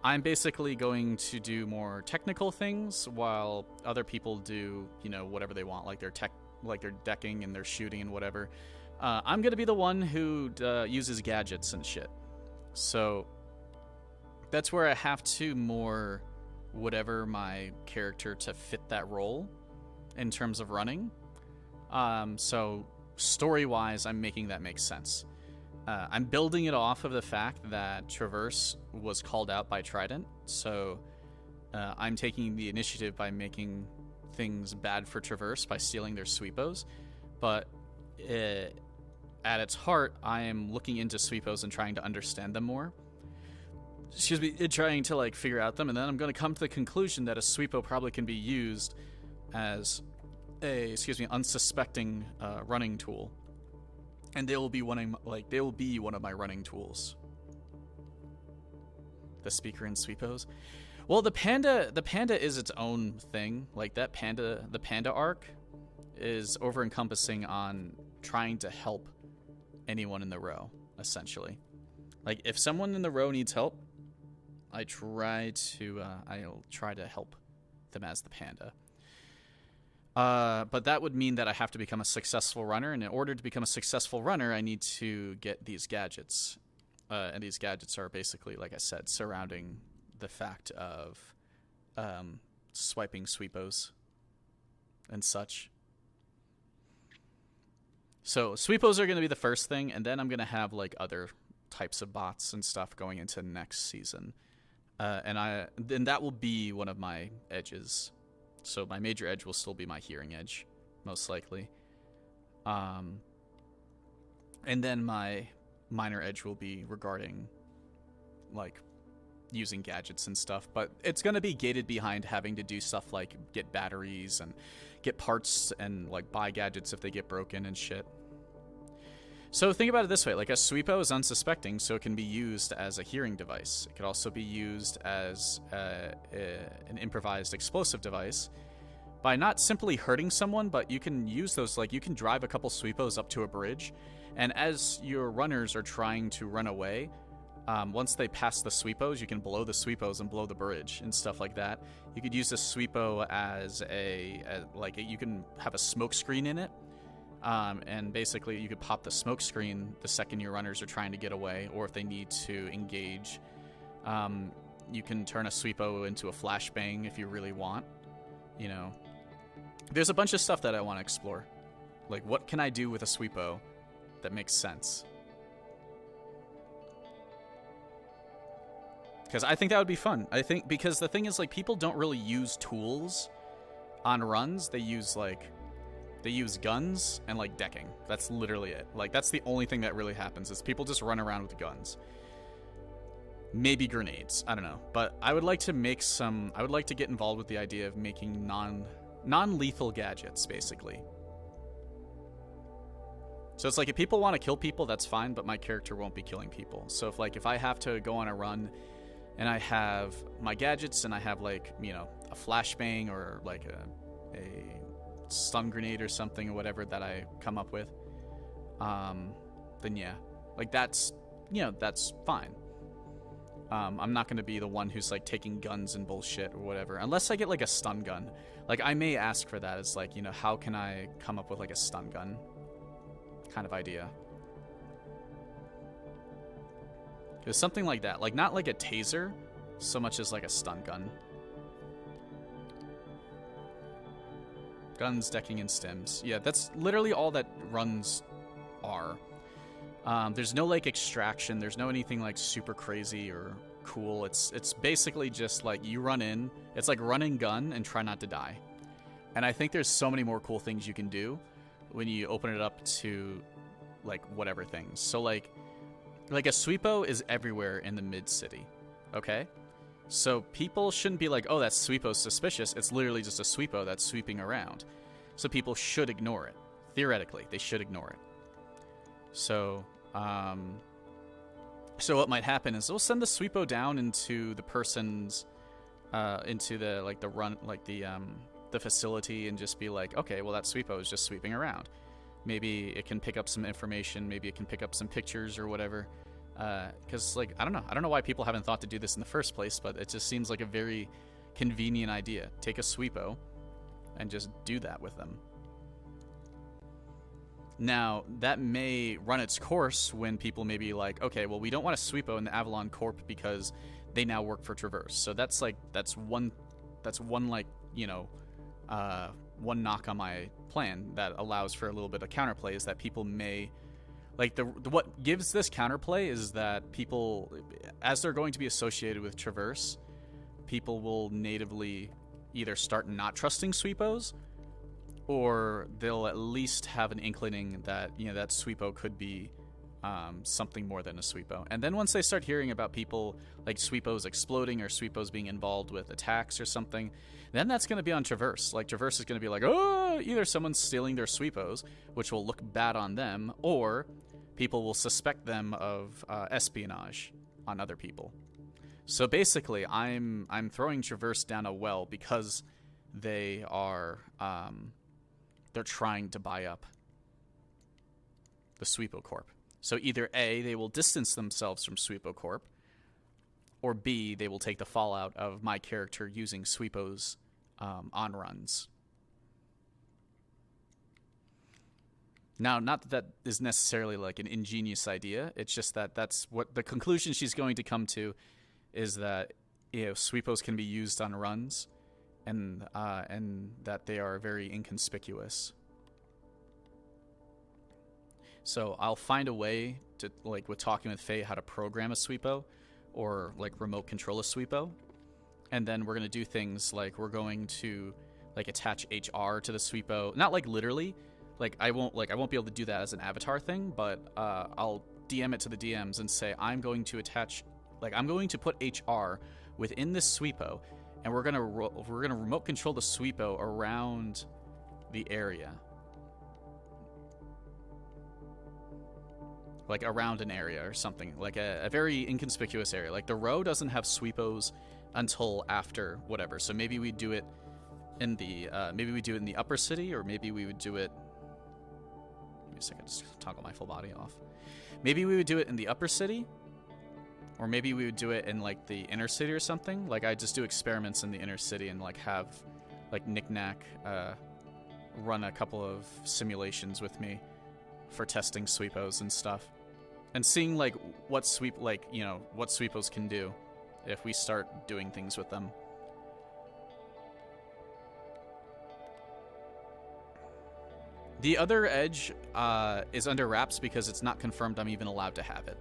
I'm basically going to do more technical things while other people do, you know, whatever they want, like their decking and their shooting and whatever. I'm going to be the one who uses gadgets and shit. So that's where I have to more whatever my character to fit that role in terms of running. So story-wise, I'm making that make sense. I'm building it off of the fact that Traverse was called out by Trident, so I'm taking the initiative by making things bad for Traverse by stealing their Sweepos, but at its heart, I am looking into Sweepos and trying to understand them more. Excuse me, trying to like figure out them, and then I'm going to come to the conclusion that a Sweepo probably can be used as a, unsuspecting running tool, and they will be one of my running tools. The speaker in Sweepos. Well, the panda is its own thing. Like the panda arc is over encompassing on trying to help anyone in the row, essentially. Like if someone in the row needs help, I'll try to help them as the panda. But that would mean that I have to become a successful runner, and in order to become a successful runner, I need to get these gadgets. And these gadgets are basically, like I said, surrounding the fact of swiping Sweepos and such. So Sweepos are going to be the first thing, and then I'm going to have like other types of bots and stuff going into next season. And that will be one of my edges. So my major edge will still be my hearing edge, most likely. And then my minor edge will be regarding like using gadgets and stuff, but it's going to be gated behind having to do stuff like get batteries and get parts and like buy gadgets if they get broken and shit. So think about it this way, like a Sweepo is unsuspecting, so it can be used as a hearing device. It could also be used as an improvised explosive device by not simply hurting someone, but you can use those, like you can drive a couple Sweepos up to a bridge, and as your runners are trying to run away, once they pass the Sweepos, you can blow the Sweepos and blow the bridge and stuff like that. You could use the Sweepo as you can have a smoke screen in it. And basically you could pop the smoke screen the second your runners are trying to get away, or if they need to engage, you can turn a Sweepo into a flashbang if you really want. You know, there's a bunch of stuff that I want to explore. Like, what can I do with a sweepo that makes sense? Because I think that would be fun. I think, because the thing is, like, people don't really use tools on runs. They use, like, they use guns and, like, decking. That's literally it. Like, that's the only thing that really happens, is people just run around with guns. Maybe grenades. I don't know. But I would like to make some... I would like to get involved with the idea of making non-lethal gadgets, basically. So it's like, if people want to kill people, that's fine, but my character won't be killing people. So if I have to go on a run and I have my gadgets and I have, like, you know, a flashbang or like a stun grenade or something or whatever that I come up with, then yeah, like, that's, you know, that's fine. I'm not going to be the one who's, like, taking guns and bullshit or whatever, unless I get, like, a stun gun. Like, I may ask for that. It's like, you know, how can I come up with, like, a stun gun kind of idea? Because something like that, like, not like a taser so much as like a stun gun. Guns, decking, and stims. Yeah, that's literally all that runs are. There's no, like, extraction. There's no anything, like, super crazy or cool. It's basically just, like, you run in. It's like run and gun and try not to die. And I think there's so many more cool things you can do when you open it up to, like, whatever things. So, like a sweepo is everywhere in the mid-city, okay? So people shouldn't be like, oh, that sweepo's suspicious. It's literally just a sweepo that's sweeping around. So people should ignore it. Theoretically, they should ignore it. So, so what might happen is we'll send the sweepo down into the person's, into the, like, the run, like, the facility, and just be like, okay, well, that sweepo is just sweeping around. Maybe it can pick up some information. Maybe it can pick up some pictures or whatever. Because, like, I don't know why people haven't thought to do this in the first place, but it just seems like a very convenient idea. Take a sweepo and just do that with them. Now, that may run its course when people may be like, okay, well, we don't want a sweepo in the Avalon Corp because they now work for Traverse. So that's one, like, you know, one knock on my plan that allows for a little bit of counterplay, is that people may, like, what gives this counterplay is that people, as they're going to be associated with Traverse, people will natively either start not trusting sweepos, or they'll at least have an inkling that, you know, that sweepo could be something more than a sweepo. And then once they start hearing about people, like, sweepos exploding or sweepos being involved with attacks or something, then that's going to be on Traverse. Like, Traverse is going to be like, oh, either someone's stealing their sweepos, which will look bad on them, or people will suspect them of espionage on other people. So basically, I'm throwing Traverse down a well because they are they're trying to buy up the Sweepo Corp. So either A, they will distance themselves from Sweepo Corp, or B, they will take the fallout of my character using Sweepos on runs. Now, not that that is necessarily like an ingenious idea. It's just that that's what the conclusion she's going to come to, is that, you know, Sweepos can be used on runs, and that they are very inconspicuous. So I'll find a way to, like, with talking with Faye, how to program a Sweepo, or, like, remote control a Sweepo. And then we're going to do things like we're going to, like, attach HR to the Sweepo. Not, like, literally. Like, I won't be able to do that as an avatar thing, but I'll DM it to the DMs and say, I'm going to put HR within this Sweepo, and we're gonna remote control the Sweepo around the area. Like, around an area or something. Like a very inconspicuous area. Like, the row doesn't have Sweepos until after whatever. So maybe we do it in the upper city, or maybe we would do it... Give me a second, just toggle my full body off. Maybe we would do it in the upper city, or maybe we would do it in, like, the inner city or something. Like, I just do experiments in the inner city and, like, have, like, Knick-Knack run a couple of simulations with me for testing Sweepos and stuff, and seeing, like, what Sweepos can do if we start doing things with them. The other edge is under wraps because it's not confirmed I'm even allowed to have it.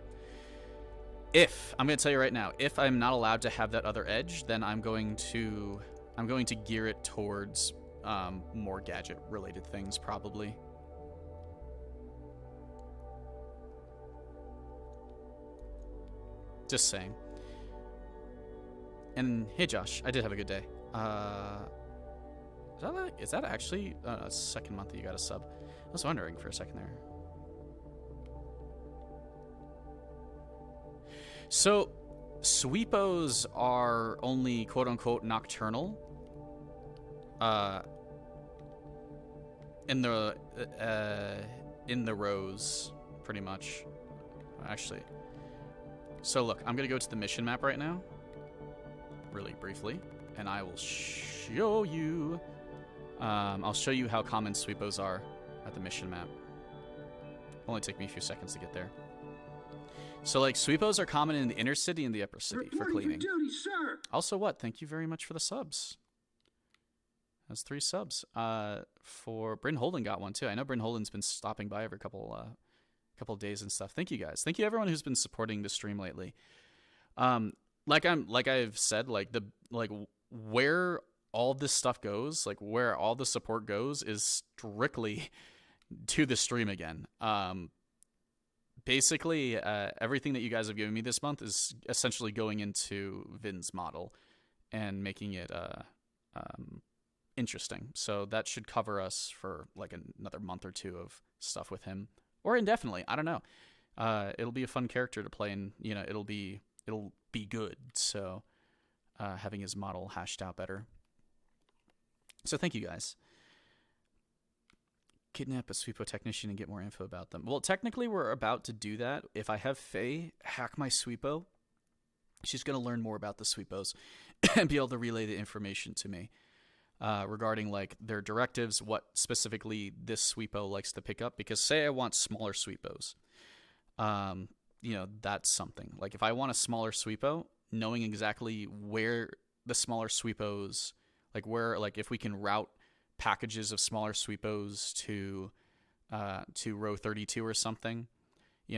I'm going to tell you right now, if I'm not allowed to have that other edge, then I'm going to gear it towards more gadget-related things, probably. Just saying. And hey, Josh, I did have a good day. Is that actually a second month that you got a sub? I was wondering for a second there. So, sweepos are only quote-unquote nocturnal. In the rows, pretty much. Actually. So look, I'm gonna go to the mission map right now, really briefly, and I will show you. I'll show you how common sweepos are at the mission map. Only take me a few seconds to get there. So, like, sweepos are common in the inner city and the upper city for cleaning. Duty, sir. Also, what? Thank you very much for the subs. That's 3 subs. For Bryn Holden got one too. I know Bryn Holden's been stopping by every couple of days and stuff. Thank you guys. Thank you everyone who's been supporting the stream lately. Like I've said, where all this stuff goes, like where all the support goes, is strictly to the stream again. Basically, everything that you guys have given me this month is essentially going into Vin's model and making it interesting. So that should cover us for like another month or 2 of stuff with him, or indefinitely. I don't know. It'll be a fun character to play, and it'll be good. So having his model hashed out better. So thank you guys. Kidnap a sweepo technician and get more info about them. Well, technically we're about to do that. If I have Faye hack my sweepo, she's going to learn more about the sweepos and be able to relay the information to me regarding like their directives, what specifically this sweepo likes to pick up. Because say I want smaller sweepos, that's something. Like if I want a smaller sweepo, knowing exactly where the smaller sweepos, like if we can route packages of smaller sweepos to row 32 or something,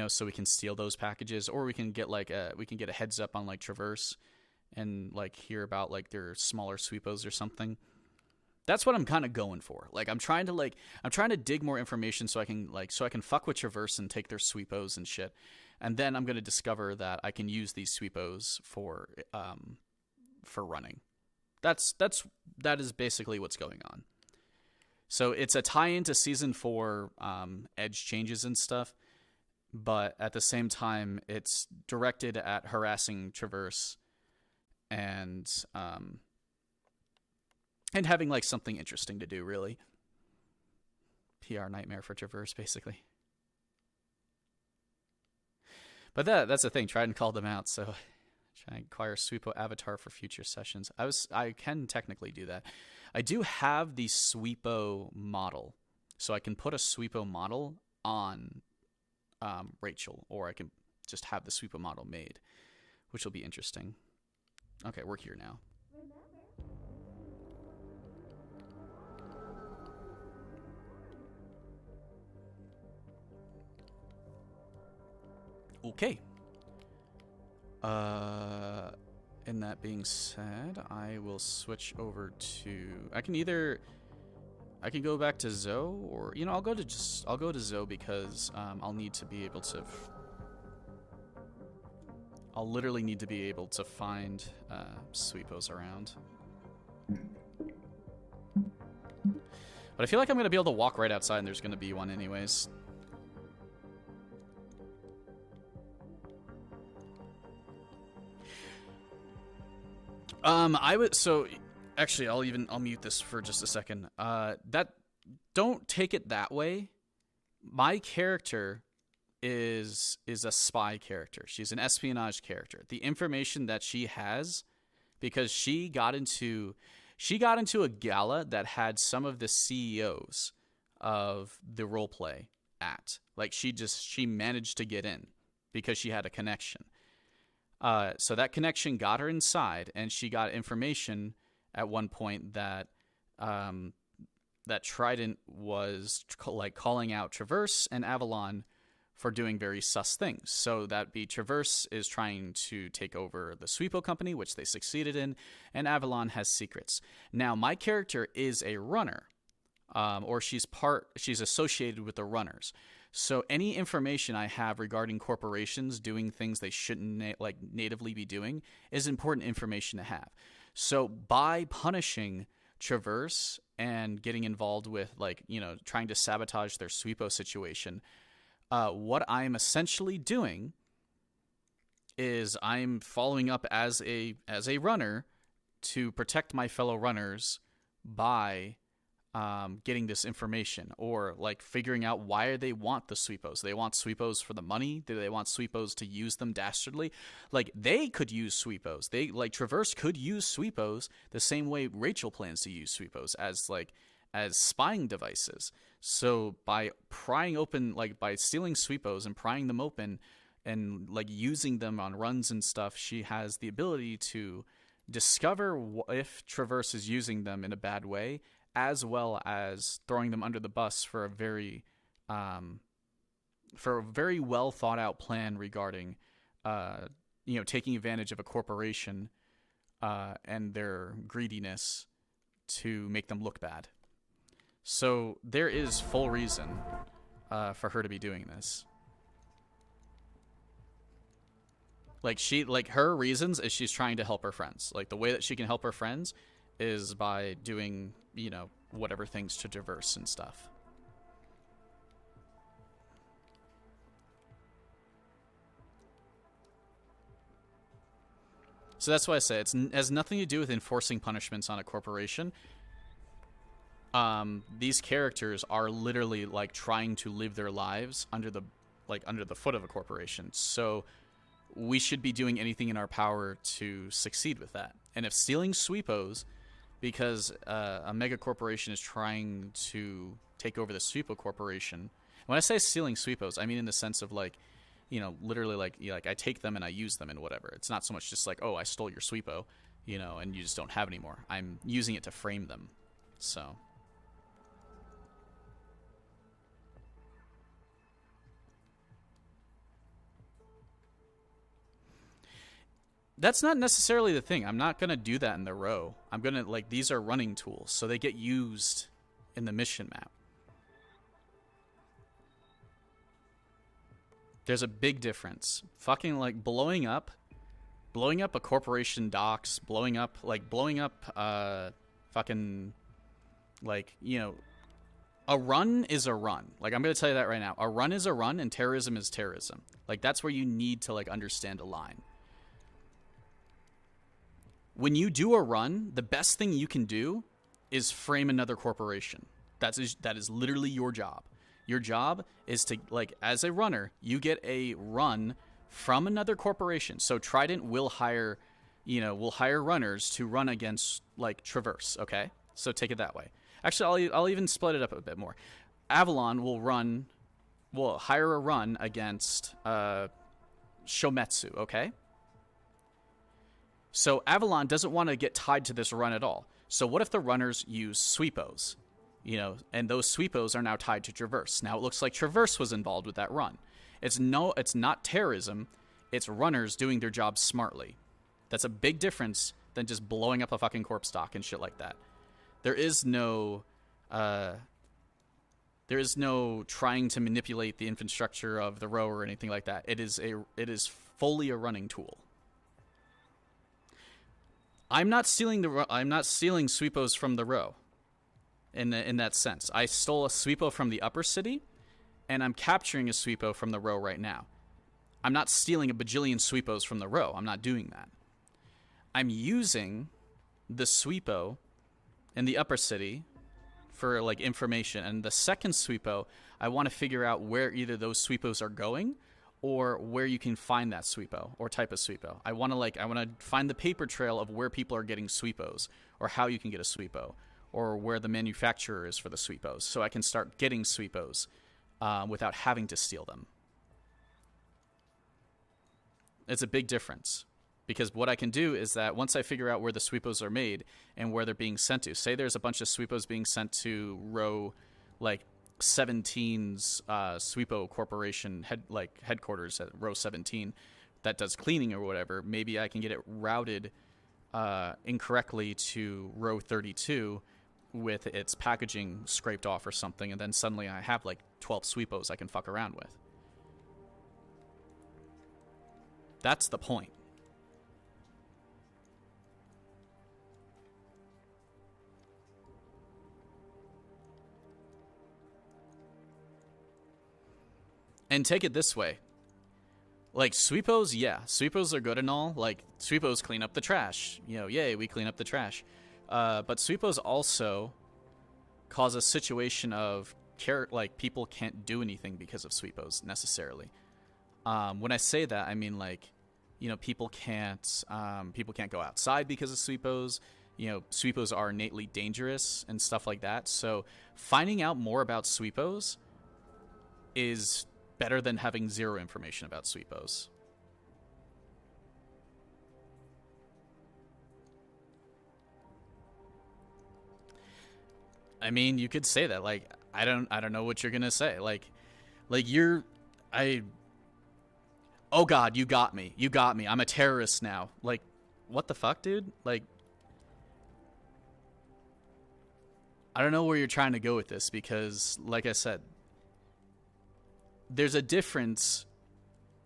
so we can steal those packages, or we can get a heads up on like Traverse and like hear about like their smaller sweepos or something. That's what I'm kind of going for. Like I'm trying to dig more information so I can fuck with Traverse and take their sweepos and shit. And then I'm going to discover that I can use these sweepos for running. That is basically what's going on. So it's a tie-in to Season 4 edge changes and stuff, but at the same time, it's directed at harassing Traverse and having like something interesting to do, really. PR nightmare for Traverse, basically. But that's the thing. Try and call them out. So try and acquire Sweepo avatar for future sessions. I can technically do that. I do have the Sweepo model, so I can put a Sweepo model on Rachel, or I can just have the Sweepo model made, which will be interesting. Okay, we're here now. Okay. And that being said, I will switch over to. I can go back to Zoe, or I'll go to Zoe because I'll need to be able to. I'll literally need to be able to find sweepos around. But I feel like I'm gonna be able to walk right outside, and there's gonna be one anyways. Actually, I'll mute this for just a second. Don't take it that way. My character is a spy character. She's an espionage character. The information that she has, because she got into a gala that had some of the CEOs of the roleplay at. Like she managed to get in because she had a connection. So that connection got her inside, and she got information at one point that that Trident was like calling out Traverse and Avalon for doing very sus things. So that be Traverse is trying to take over the Sweepo company, which they succeeded in, and Avalon has secrets. Now, my character is a runner, or she's associated with the runners. So any information I have regarding corporations doing things they shouldn't natively be doing is important information to have. So by punishing Traverse and getting involved with trying to sabotage their Sweepo situation, what I'm essentially doing is I'm following up as a runner to protect my fellow runners by getting this information, or like figuring out why they want the Sweepos. They want Sweepos for the money? Do they want Sweepos to use them dastardly? Like, they could use Sweepos. Traverse could use Sweepos the same way Rachel plans to use Sweepos as spying devices. So by prying open, by stealing Sweepos and prying them open and using them on runs and stuff, she has the ability to discover if Traverse is using them in a bad way, as well as throwing them under the bus for a very well thought out plan regarding taking advantage of a corporation and their greediness to make them look bad. So there is full reason for her to be doing this. Her reasons is she's trying to help her friends. The way that she can help her friends is by doing, whatever things to Traverse and stuff. So that's why I say it has nothing to do with enforcing punishments on a corporation. These characters are literally trying to live their lives under the foot of a corporation. So we should be doing anything in our power to succeed with that. And if stealing Sweepos because a mega corporation is trying to take over the Sweepo corporation. When I say stealing Sweepos, I mean in the sense of literally I take them and I use them and whatever. It's not so much just oh, I stole your Sweepo, and you just don't have any more. I'm using it to frame them. So that's not necessarily the thing. I'm not going to do that in the row. I'm going to, these are running tools, so they get used in the mission map. There's a big difference. Fucking, blowing up a corporation docks, blowing up, fucking, a run is a run. I'm going to tell you that right now. A run is a run, and terrorism is terrorism. That's where you need to, understand a line. When you do a run, the best thing you can do is frame another corporation. That is literally your job. Your job is to, as a runner, you get a run from another corporation. So Trident will hire runners to run against, Traverse, okay? So take it that way. Actually, I'll even split it up a bit more. Avalon will hire a run against Shometsu, okay? So Avalon doesn't want to get tied to this run at all. So what if the runners use Sweepos? And those Sweepos are now tied to Traverse. Now it looks like Traverse was involved with that run. It's not terrorism. It's runners doing their job smartly. That's a big difference than just blowing up a fucking corpse dock and shit like that. There is no trying to manipulate the infrastructure of the row or anything like that. It is fully a running tool. I'm not stealing Sweepos from the row. In that sense, I stole a Sweepo from the upper city, and I'm capturing a Sweepo from the row right now. I'm not stealing a bajillion Sweepos from the row. I'm not doing that. I'm using the Sweepo in the upper city for information, and the second Sweepo, I want to figure out where either those Sweepos are going, or where you can find that Sweepo or type of Sweepo. I want to find the paper trail of where people are getting Sweepos, or how you can get a Sweepo, or where the manufacturer is for the Sweepos, so I can start getting Sweepos without having to steal them. It's a big difference. Because what I can do is that once I figure out where the sweepos are made and where they're being sent to, say there's a bunch of sweepos being sent to row like 17's Sweepo Corporation headquarters at row 17 that does cleaning or whatever, maybe I can get it routed incorrectly to row 32 with its packaging scraped off or something, and then suddenly I have like 12 Sweepos I can fuck around with. That's the point. And take it this way. Like, sweepos, yeah. Sweepos are good and all. Like, sweepos clean up the trash. You know, yay, we clean up the trash. But sweepos also cause a situation of, like, people can't do anything because of sweepos, necessarily. When I say that, I mean, like, you know, people can't go outside because of sweepos. You know, sweepos are innately dangerous and stuff like that. So, finding out more about sweepos is better than having zero information about sweepos. I mean, you could say that. Like, I don't know what you're gonna say. Oh God, you got me. You got me. I'm a terrorist now. Like, what the fuck, dude? Like, I don't know where you're trying to go with this because, like I said, there's a difference.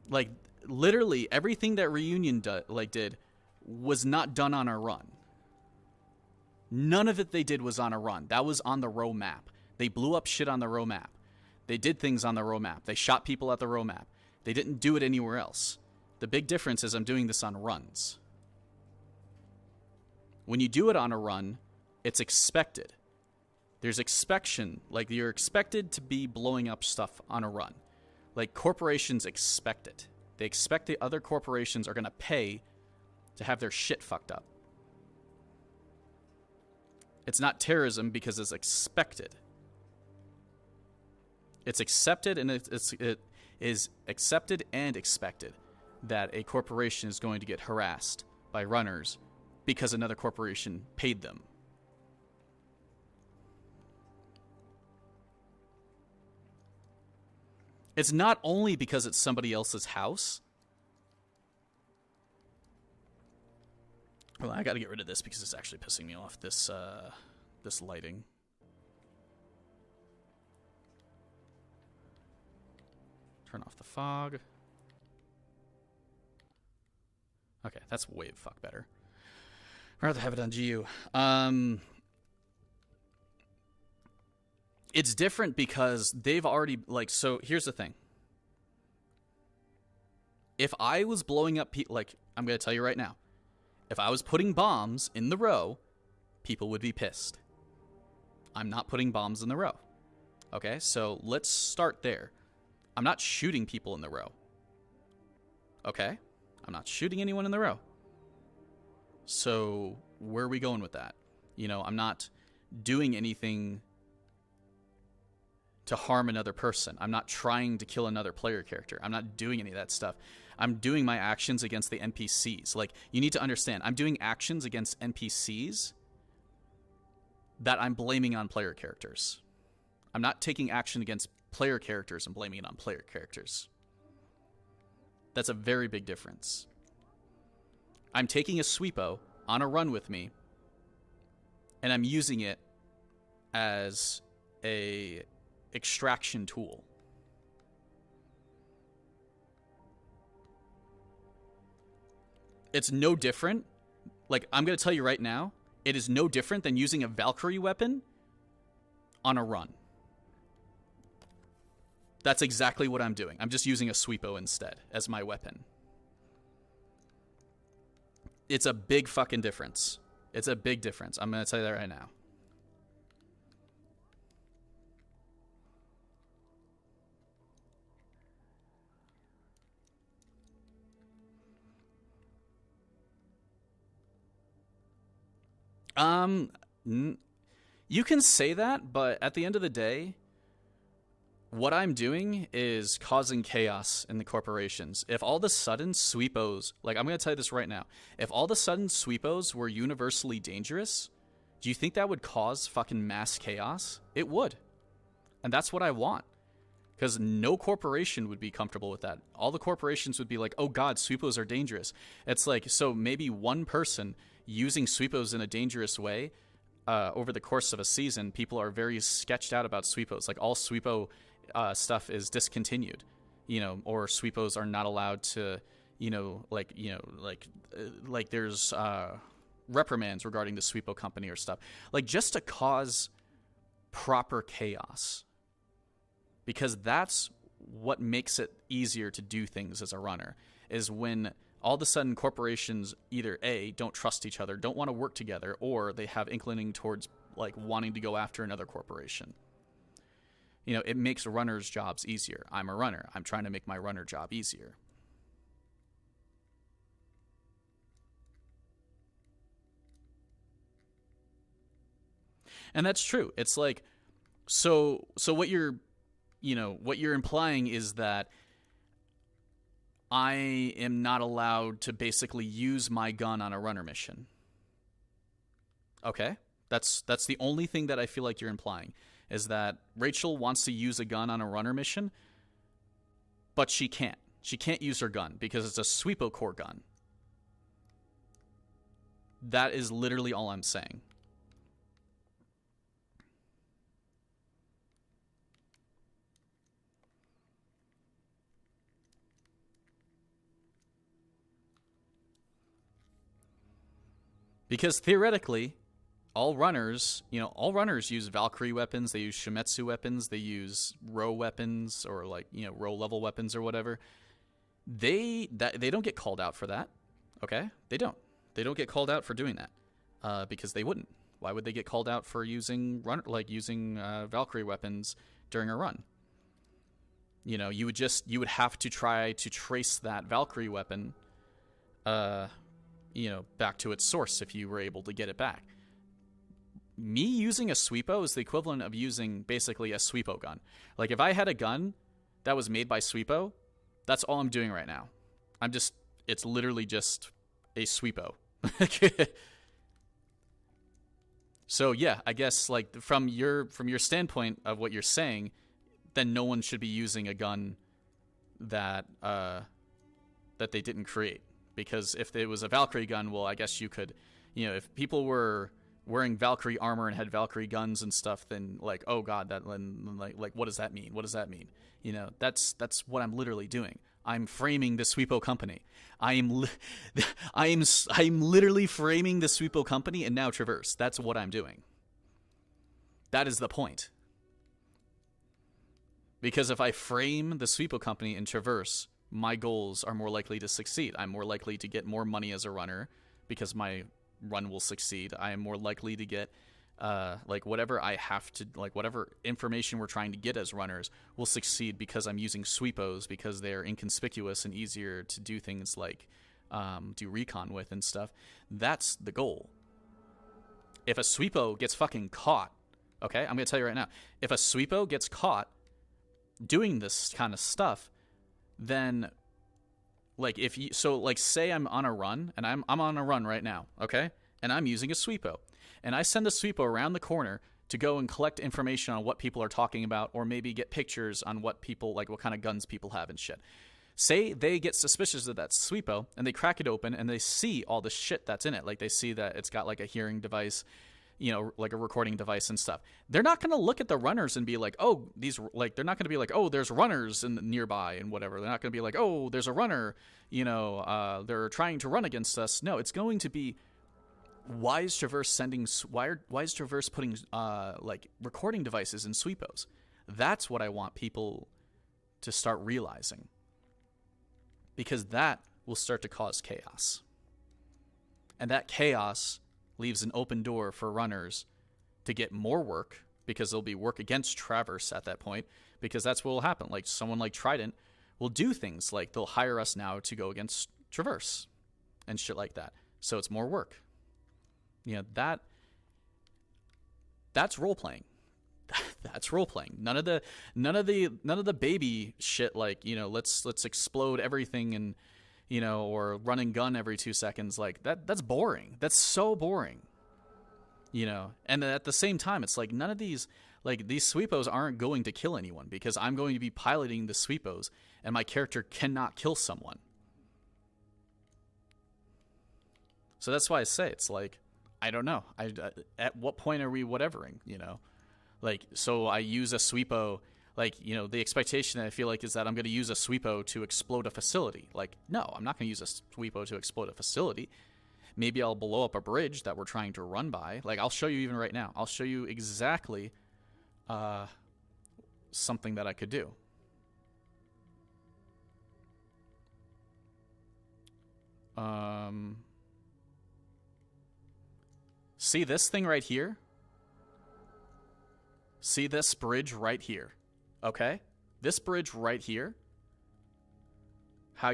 Like, literally everything that Reunion did was not done on a run. None of it they did was on a run. That was on the row map. They blew up shit on the row map. They did things on the row map. They shot people at the row map. They didn't do it anywhere else. The big difference is I'm doing this on runs. When you do it on a run, it's expected. There's expectation. Like, you're expected to be blowing up stuff on a run. Like, corporations expect it. They expect the other corporations are going to pay to have their shit fucked up. It's not terrorism because it's expected. It's accepted, and it is accepted and expected that a corporation is going to get harassed by runners because another corporation paid them. It's not only because it's somebody else's house. Well, I gotta get rid of this because it's actually pissing me off, this lighting. Turn off the fog. Okay, that's way the fuck better. I'd rather have it on GU. It's different because they've already, like, so here's the thing. If I was blowing up, like, I'm going to tell you right now, if I was putting bombs in the row, people would be pissed. I'm not putting bombs in the row. Okay, so let's start there. I'm not shooting people in the row. Okay? I'm not shooting anyone in the row. So where are we going with that? You know, I'm not doing anything to harm another person. I'm not trying to kill another player character. I'm not doing any of that stuff. I'm doing my actions against the NPCs. Like, you need to understand, I'm doing actions against NPCs that I'm blaming on player characters. I'm not taking action against player characters and blaming it on player characters. That's a very big difference. I'm taking a sweepo on a run with me, and I'm using it as a extraction tool. It's no different. Like, I'm going to tell you right now, it is no different than using a Valkyrie weapon on a run. That's exactly what I'm doing. I'm just using a sweepo instead as my weapon. It's a big fucking difference. It's a big difference. I'm going to tell you that right now. You can say that, but at the end of the day, what I'm doing is causing chaos in the corporations. If all of a sudden sweepos, like I'm going to tell you this right now, if all of a sudden sweepos were universally dangerous, do you think that would cause fucking mass chaos? It would. And that's what I want. Because no corporation would be comfortable with that. All the corporations would be like, oh god, sweepos are dangerous. It's like, so maybe one person using sweepos in a dangerous way, over the course of a season, people are very sketched out about sweepos. Like all sweepo stuff is discontinued, or sweepos are not allowed to, like there's reprimands regarding the sweepo company or stuff. Like just to cause proper chaos. Because that's what makes it easier to do things as a runner, is when all of a sudden corporations either A, don't trust each other, don't want to work together, or they have inclining towards like wanting to go after another corporation. It makes runners' jobs easier. I'm a runner. I'm trying to make my runner job easier. And that's true. It's like, so what you're implying is that I am not allowed to basically use my gun on a runner mission. Okay? That's the only thing that I feel like you're implying, is that Rachel wants to use a gun on a runner mission, but she can't. She can't use her gun because it's a sweepo core gun. That is literally all I'm saying. Because theoretically, all runners use Valkyrie weapons, they use Shimetsu weapons, they use Row weapons, or like, Row level weapons or whatever. They don't get called out for that. Okay? They don't. They don't get called out for doing that. Because they wouldn't. Why would they get called out for using Valkyrie weapons during a run? You would have to try to trace that Valkyrie weapon back to its source if you were able to get it back. Me using a sweepo is the equivalent of using basically a sweepo gun. Like if I had a gun that was made by sweepo, that's all I'm doing right now. It's literally just a sweepo. So yeah, I guess like from your standpoint of what you're saying, then no one should be using a gun that they didn't create. Because if it was a Valkyrie gun, well, I guess you could, if people were wearing Valkyrie armor and had Valkyrie guns and stuff, then like, oh god, that like what does that mean? What does that mean? That's what I'm literally doing. I'm framing the sweepo company. I'm literally framing the sweepo company and now Traverse. That's what I'm doing. That is the point. Because if I frame the sweepo company in Traverse, my goals are more likely to succeed. I'm more likely to get more money as a runner because my run will succeed. I am more likely to get whatever I have to, whatever information we're trying to get as runners will succeed because I'm using sweepos, because they're inconspicuous and easier to do things like do recon with and stuff. That's the goal. If a sweepo gets fucking caught, okay, I'm going to tell you right now, if a sweepo gets caught doing this kind of stuff, then say I'm on a run, and I'm on a run right now, okay? And I'm using a sweepo. And I send a sweepo around the corner to go and collect information on what people are talking about, or maybe get pictures on what people, like what kind of guns people have and shit. Say they get suspicious of that sweepo, and they crack it open, and they see all the shit that's in it. Like they see that it's got like a hearing device, like a recording device and stuff. They're not going to look at the runners and be like, oh, they're not going to be like, oh, there's runners nearby and whatever. They're not going to be like, oh, there's a runner, they're trying to run against us. No, it's going to be, why is Traverse putting recording devices in sweepos? That's what I want people to start realizing. Because that will start to cause chaos. And that chaos leaves an open door for runners to get more work, because there'll be work against Traverse at that point, because that's what will happen. Like someone like Trident will do things like they'll hire us now to go against Traverse and shit like that. So it's more work. That's role playing. That's role playing. None of the baby shit like, you know, let's explode everything and, you know, or run and gun every 2 seconds. Like that's boring. That's so boring. You know, and at the same time, it's like none of these, like these sweepos aren't going to kill anyone because I'm going to be piloting the sweepos and my character cannot kill someone. So that's why I say it's like, I don't know. At what point are we whatevering, you know? Like, so I use a sweepo, like, you know, the expectation I feel like is that I'm going to use a sweepo to explode a facility. Like, no, I'm not going to use a sweepo to explode a facility. Maybe I'll blow up a bridge that we're trying to run by. Like, I'll show you even right now. I'll show you exactly something that I could do. See this thing right here? See this bridge right here? Okay? This bridge right here. How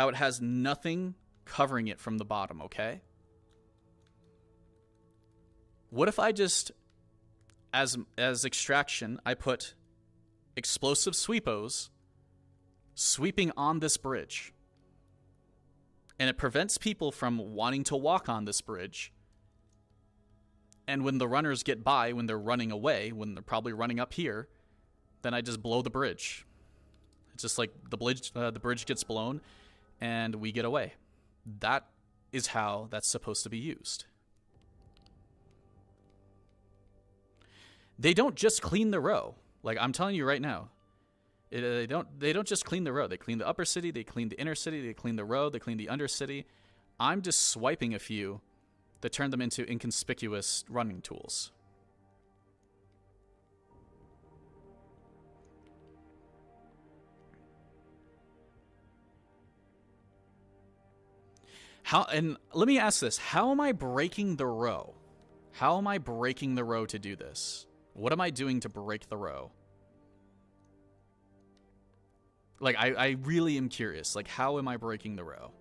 it has nothing covering it from the bottom, okay? What if I just, as extraction, I put explosive sweepos sweeping on this bridge? And it prevents people from wanting to walk on this bridge. And when the runners get by, when they're running away, when they're probably running up here, then I just blow the bridge. It's just like the bridge gets blown and we get away. That is how that's supposed to be used. They don't just clean the row. Like, I'm telling you right now. They don't just clean the row. They clean the upper city, they clean the inner city, they clean the row, they clean the undercity. I'm just swiping a few to turn them into inconspicuous running tools. And let me ask this, how am I breaking the row? How am I breaking the row to do this? What am I doing to break the row? Like, I really am curious. Like, how am I breaking the row?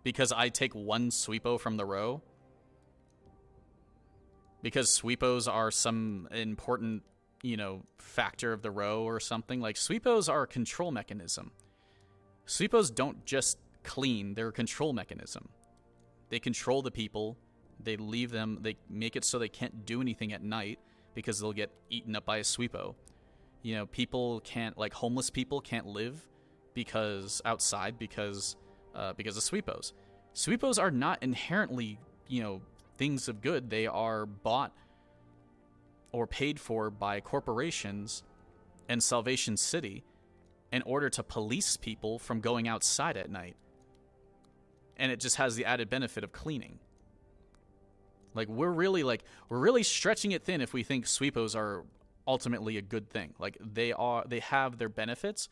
Because I take one sweepo from the row? Because sweepos are some important, you know, factor of the row or something? Like, sweepos are a control mechanism. Sweepos don't just clean, they're a control mechanism. They control the people, they leave them, they make it so they can't do anything at night because they'll get eaten up by a sweepo. You know, people can't, like homeless people can't live outside because of sweepos. Sweepos are not inherently, you know, things of good. They are bought or paid for by corporations and Salvation City in order to police people from going outside at night. And it just has the added benefit of cleaning. Like, we're really stretching it thin if we think sweepos are ultimately a good thing. Like, they have their benefits,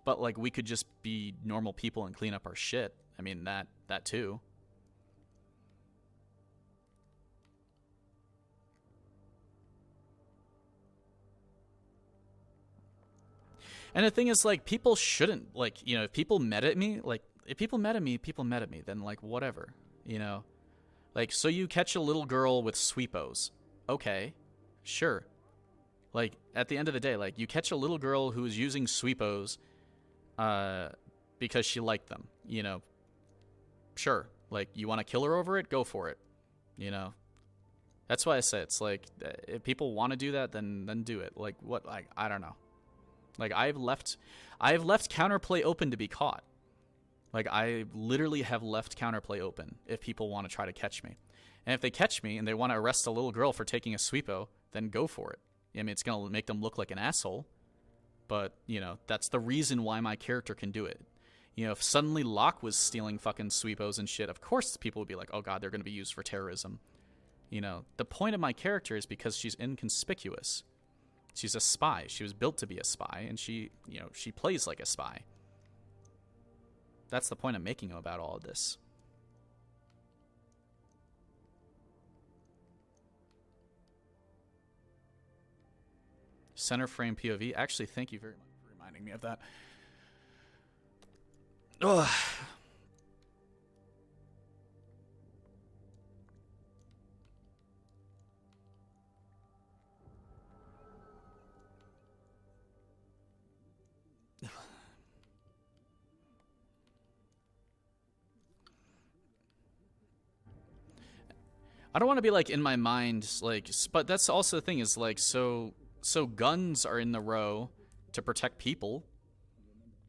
but like, we could just be normal people and clean up our shit. I mean, that too. And the thing is, like, people shouldn't, like, you know, if people met at me, then, like, whatever, you know? Like, so you catch a little girl with sweepos. Okay, sure. Like, at the end of the day, like, you catch a little girl who is using sweepos because she liked them, you know? Sure. Like, you want to kill her over it? Go for it, you know? That's why I say it's like, if people want to do that, then do it. Like, what? Like, I don't know. Like, I've left counterplay open to be caught. Like, I literally have left counterplay open if people want to try to catch me. And if they catch me and they want to arrest a little girl for taking a sweepo, then go for it. I mean, it's going to make them look like an asshole. But, you know, that's the reason why my character can do it. You know, if suddenly Locke was stealing fucking sweepos and shit, of course people would be like, oh god, they're going to be used for terrorism. You know, the point of my character is because she's inconspicuous. She's a spy. She was built to be a spy, and she plays like a spy. That's the point I'm making about all of this. Center frame POV. Actually, thank you very much for reminding me of that. Ugh. I don't want to be like in my mind, like, but that's also the thing is like, so guns are in the row to protect people,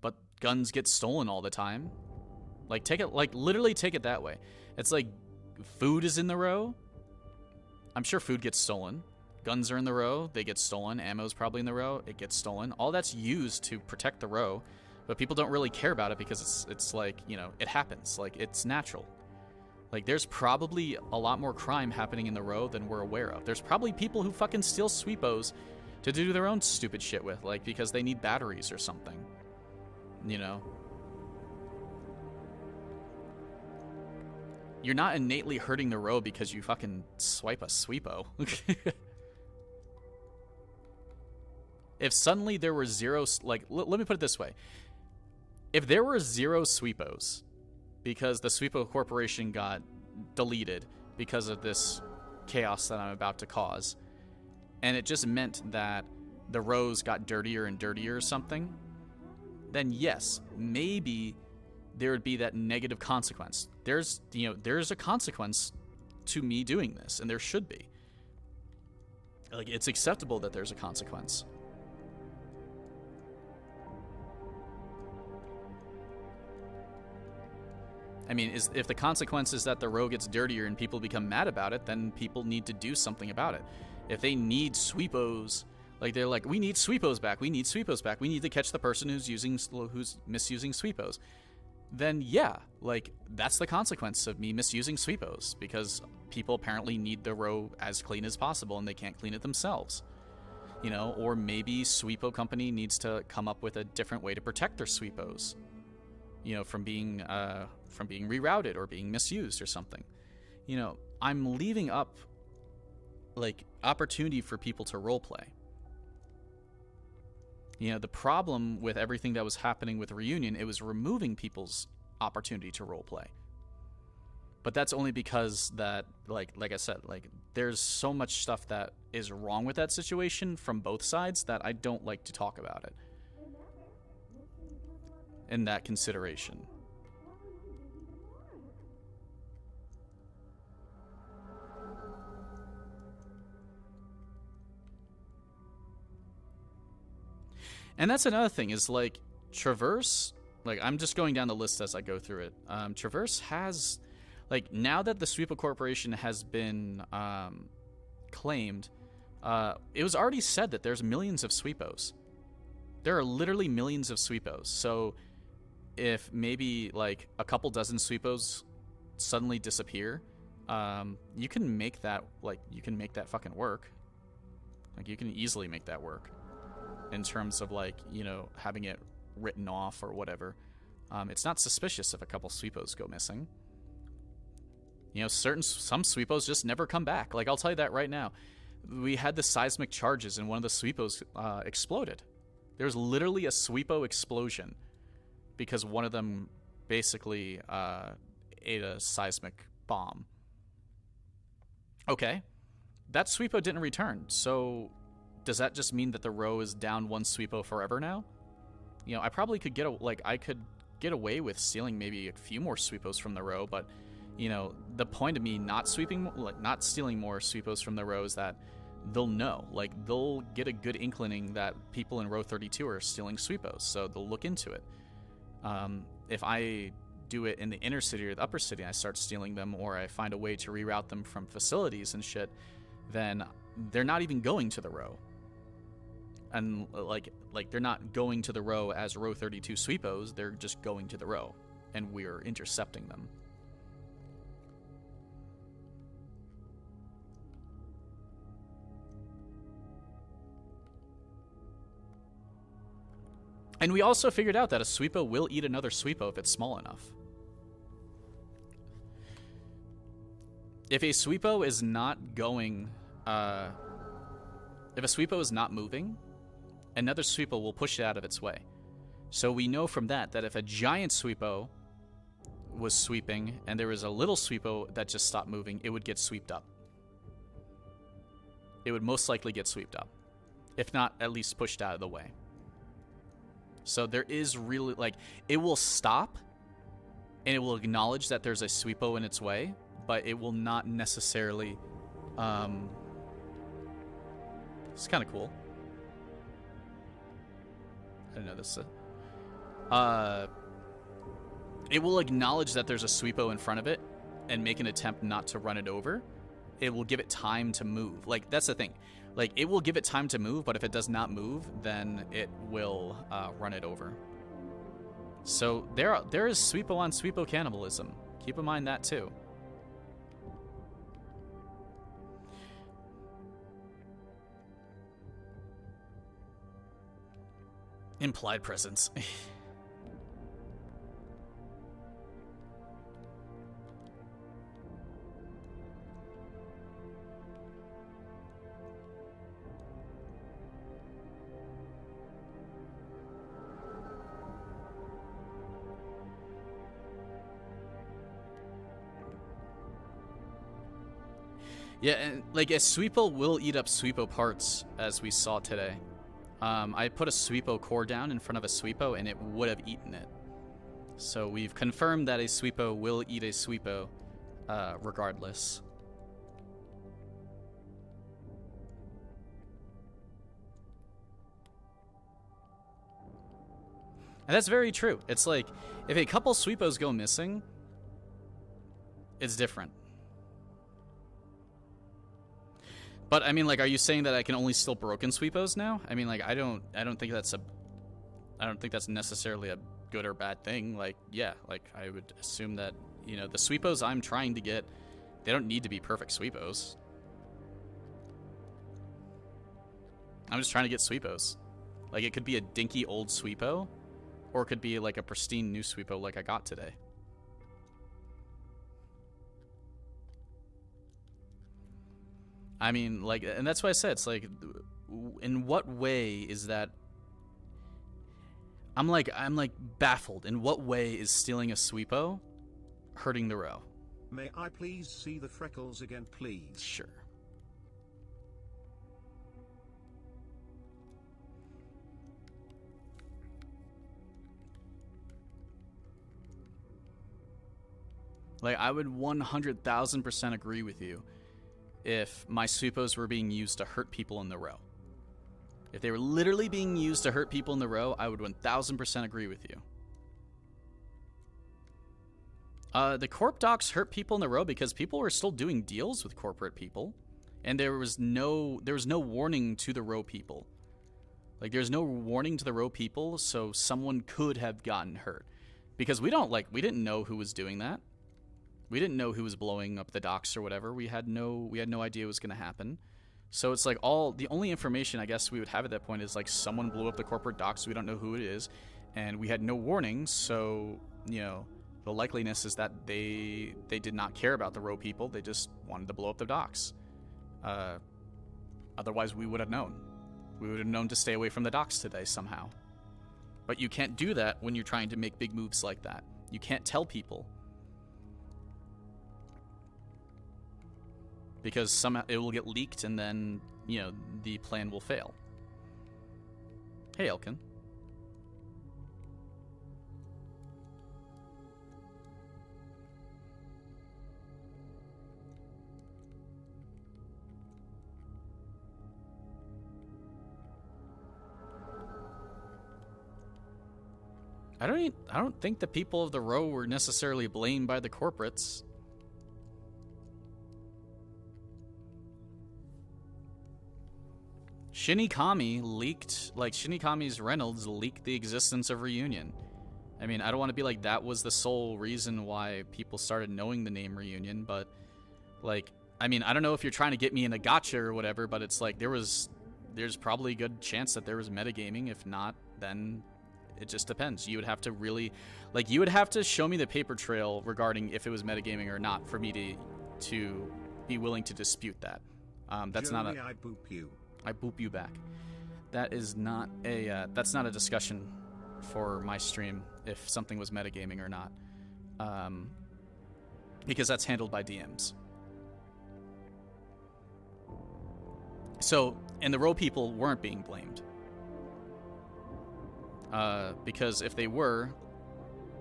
but guns get stolen all the time. Like, take it, like, literally take it that way. It's like food is in the row. I'm sure food gets stolen. Guns are in the row, they get stolen. Ammo's probably in the row, it gets stolen. All that's used to protect the row, but people don't really care about it because it's like, you know, it happens. Like, it's natural. Like, there's probably a lot more crime happening in the row than we're aware of. There's probably people who fucking steal sweepos to do their own stupid shit with, like, because they need batteries or something. You know? You're not innately hurting the row because you fucking swipe a sweepo. If suddenly there were zero, like, let me put it this way. If there were 0 sweepos because the Sweepo Corporation got deleted because of this chaos that I'm about to cause, and it just meant that the rows got dirtier and dirtier or something, then yes, maybe there would be that negative consequence. There's a consequence to me doing this, and there should be. Like, it's acceptable that there's a consequence. I mean, if the consequence is that the row gets dirtier and people become mad about it, then people need to do something about it. If they need sweepos, like they're like, we need sweepos back, we need sweepos back, we need to catch the person who's misusing sweepos, then yeah, like, that's the consequence of me misusing sweepos, because people apparently need the row as clean as possible and they can't clean it themselves. You know, or maybe Sweepo Company needs to come up with a different way to protect their sweepos, you know, from being rerouted or being misused or something. You know, I'm leaving up, like, opportunity for people to roleplay. You know, the problem with everything that was happening with Reunion, it was removing people's opportunity to roleplay. But that's only because that, like I said, like, there's so much stuff that is wrong with that situation from both sides that I don't like to talk about it in that consideration. And that's another thing, is like, Traverse, like, I'm just going down the list as I go through it. Traverse has, like, now that the Sweepo Corporation has been claimed, it was already said that there's millions of Sweepos. There are literally millions of Sweepos. So if maybe, like, a couple dozen Sweepos suddenly disappear, you can make that, like, you can make that fucking work. Like, you can easily make that work. In terms of, like, you know, having it written off or whatever. It's not suspicious if a couple Sweepos go missing. You know, some Sweepos just never come back. Like, I'll tell you that right now. We had the seismic charges and one of the Sweepos exploded. There's literally a Sweepo explosion because one of them basically ate a seismic bomb. Okay. That Sweepo didn't return, so does that just mean that the row is down one Sweepo forever now? You know, I probably could I could get away with stealing maybe a few more Sweepos from the row, but, you know, the point of me not stealing more Sweepos from the row is that they'll know. Like, they'll get a good inkling that people in row 32 are stealing Sweepos, so they'll look into it. If I do it in the inner city or the upper city, I start stealing them, or I find a way to reroute them from facilities and shit, then they're not even going to the row. And, like they're not going to the row as row 32 Sweepos, they're just going to the row, and we're intercepting them. And we also figured out that a Sweepo will eat another Sweepo if it's small enough. If a Sweepo is not going, if a Sweepo is not moving, another Sweepo will push it out of its way. So we know from that if a giant Sweepo was sweeping and there was a little Sweepo that just stopped moving, it would get swept up. It would most likely get swept up, if not at least pushed out of the way. So there is really, like, it will stop and it will acknowledge that there's a Sweepo in its way, but it will not necessarily. It's kind of cool. I didn't know this. It will acknowledge that there's a sweepo in front of it and make an attempt not to run it over. It will give it time to move. Like, that's the thing. Like, it will give it time to move, but if it does not move, then it will run it over. So there is sweepo on sweepo cannibalism. Keep in mind that too. Implied presence. Yeah, and like a sweepo will eat up sweepo parts, as we saw today. I put a sweepo core down in front of a sweepo, and it would have eaten it. So we've confirmed that a sweepo will eat a sweepo, regardless. And that's very true. It's like, if a couple sweepos go missing, it's different. But I mean, like, are you saying that I can only steal broken sweepos now? I mean, like, I don't think that's necessarily a good or bad thing. Like, yeah, like I would assume that, you know, the sweepos I'm trying to get, they don't need to be perfect sweepos. I'm just trying to get sweepos. Like, it could be a dinky old sweepo, or it could be like a pristine new sweepo like I got today. I mean, like, and that's why I said, it's like, in what way is that? I'm like baffled. In what way is stealing a sweepo hurting the row? May I please see the freckles again, please? Sure. Like, I would 100,000% agree with you if my sweepos were being used to hurt people in the row. If they were literally being used to hurt people in the row, I would 1000% agree with you. The corp docs hurt people in the row because people were still doing deals with corporate people, and there was no warning to the row people. Like, there's no warning to the row people, so someone could have gotten hurt. Because we didn't know who was doing that. We didn't know who was blowing up the docks or whatever. We had no idea it was going to happen. So it's like the only information I guess we would have at that point is like someone blew up the corporate docks. We don't know who it is, and we had no warning. So, you know, the likeliness is that they did not care about the row people. They just wanted to blow up the docks. Otherwise, we would have known. We would have known to stay away from the docks today somehow. But you can't do that when you're trying to make big moves like that. You can't tell people. Because somehow it will get leaked and then, you know, the plan will fail. Hey, Elkin. I don't think the people of the row were necessarily blamed by the corporates. Shinikami leaked, like, Shinikami's Reynolds leaked the existence of Reunion. I mean, I don't want to be like that was the sole reason why people started knowing the name Reunion, but, like, I mean, I don't know if you're trying to get me in a gotcha or whatever, but it's like there's probably a good chance that there was metagaming. If not, then it just depends. You would have to really, like, you would have to show me the paper trail regarding if it was metagaming or not for me to be willing to dispute that. That's Joey, not a... I boop you. I boop you back. That is not a that's not a discussion for my stream if something was metagaming or not, because that's handled by DMs. So, and the row people weren't being blamed, because if they were,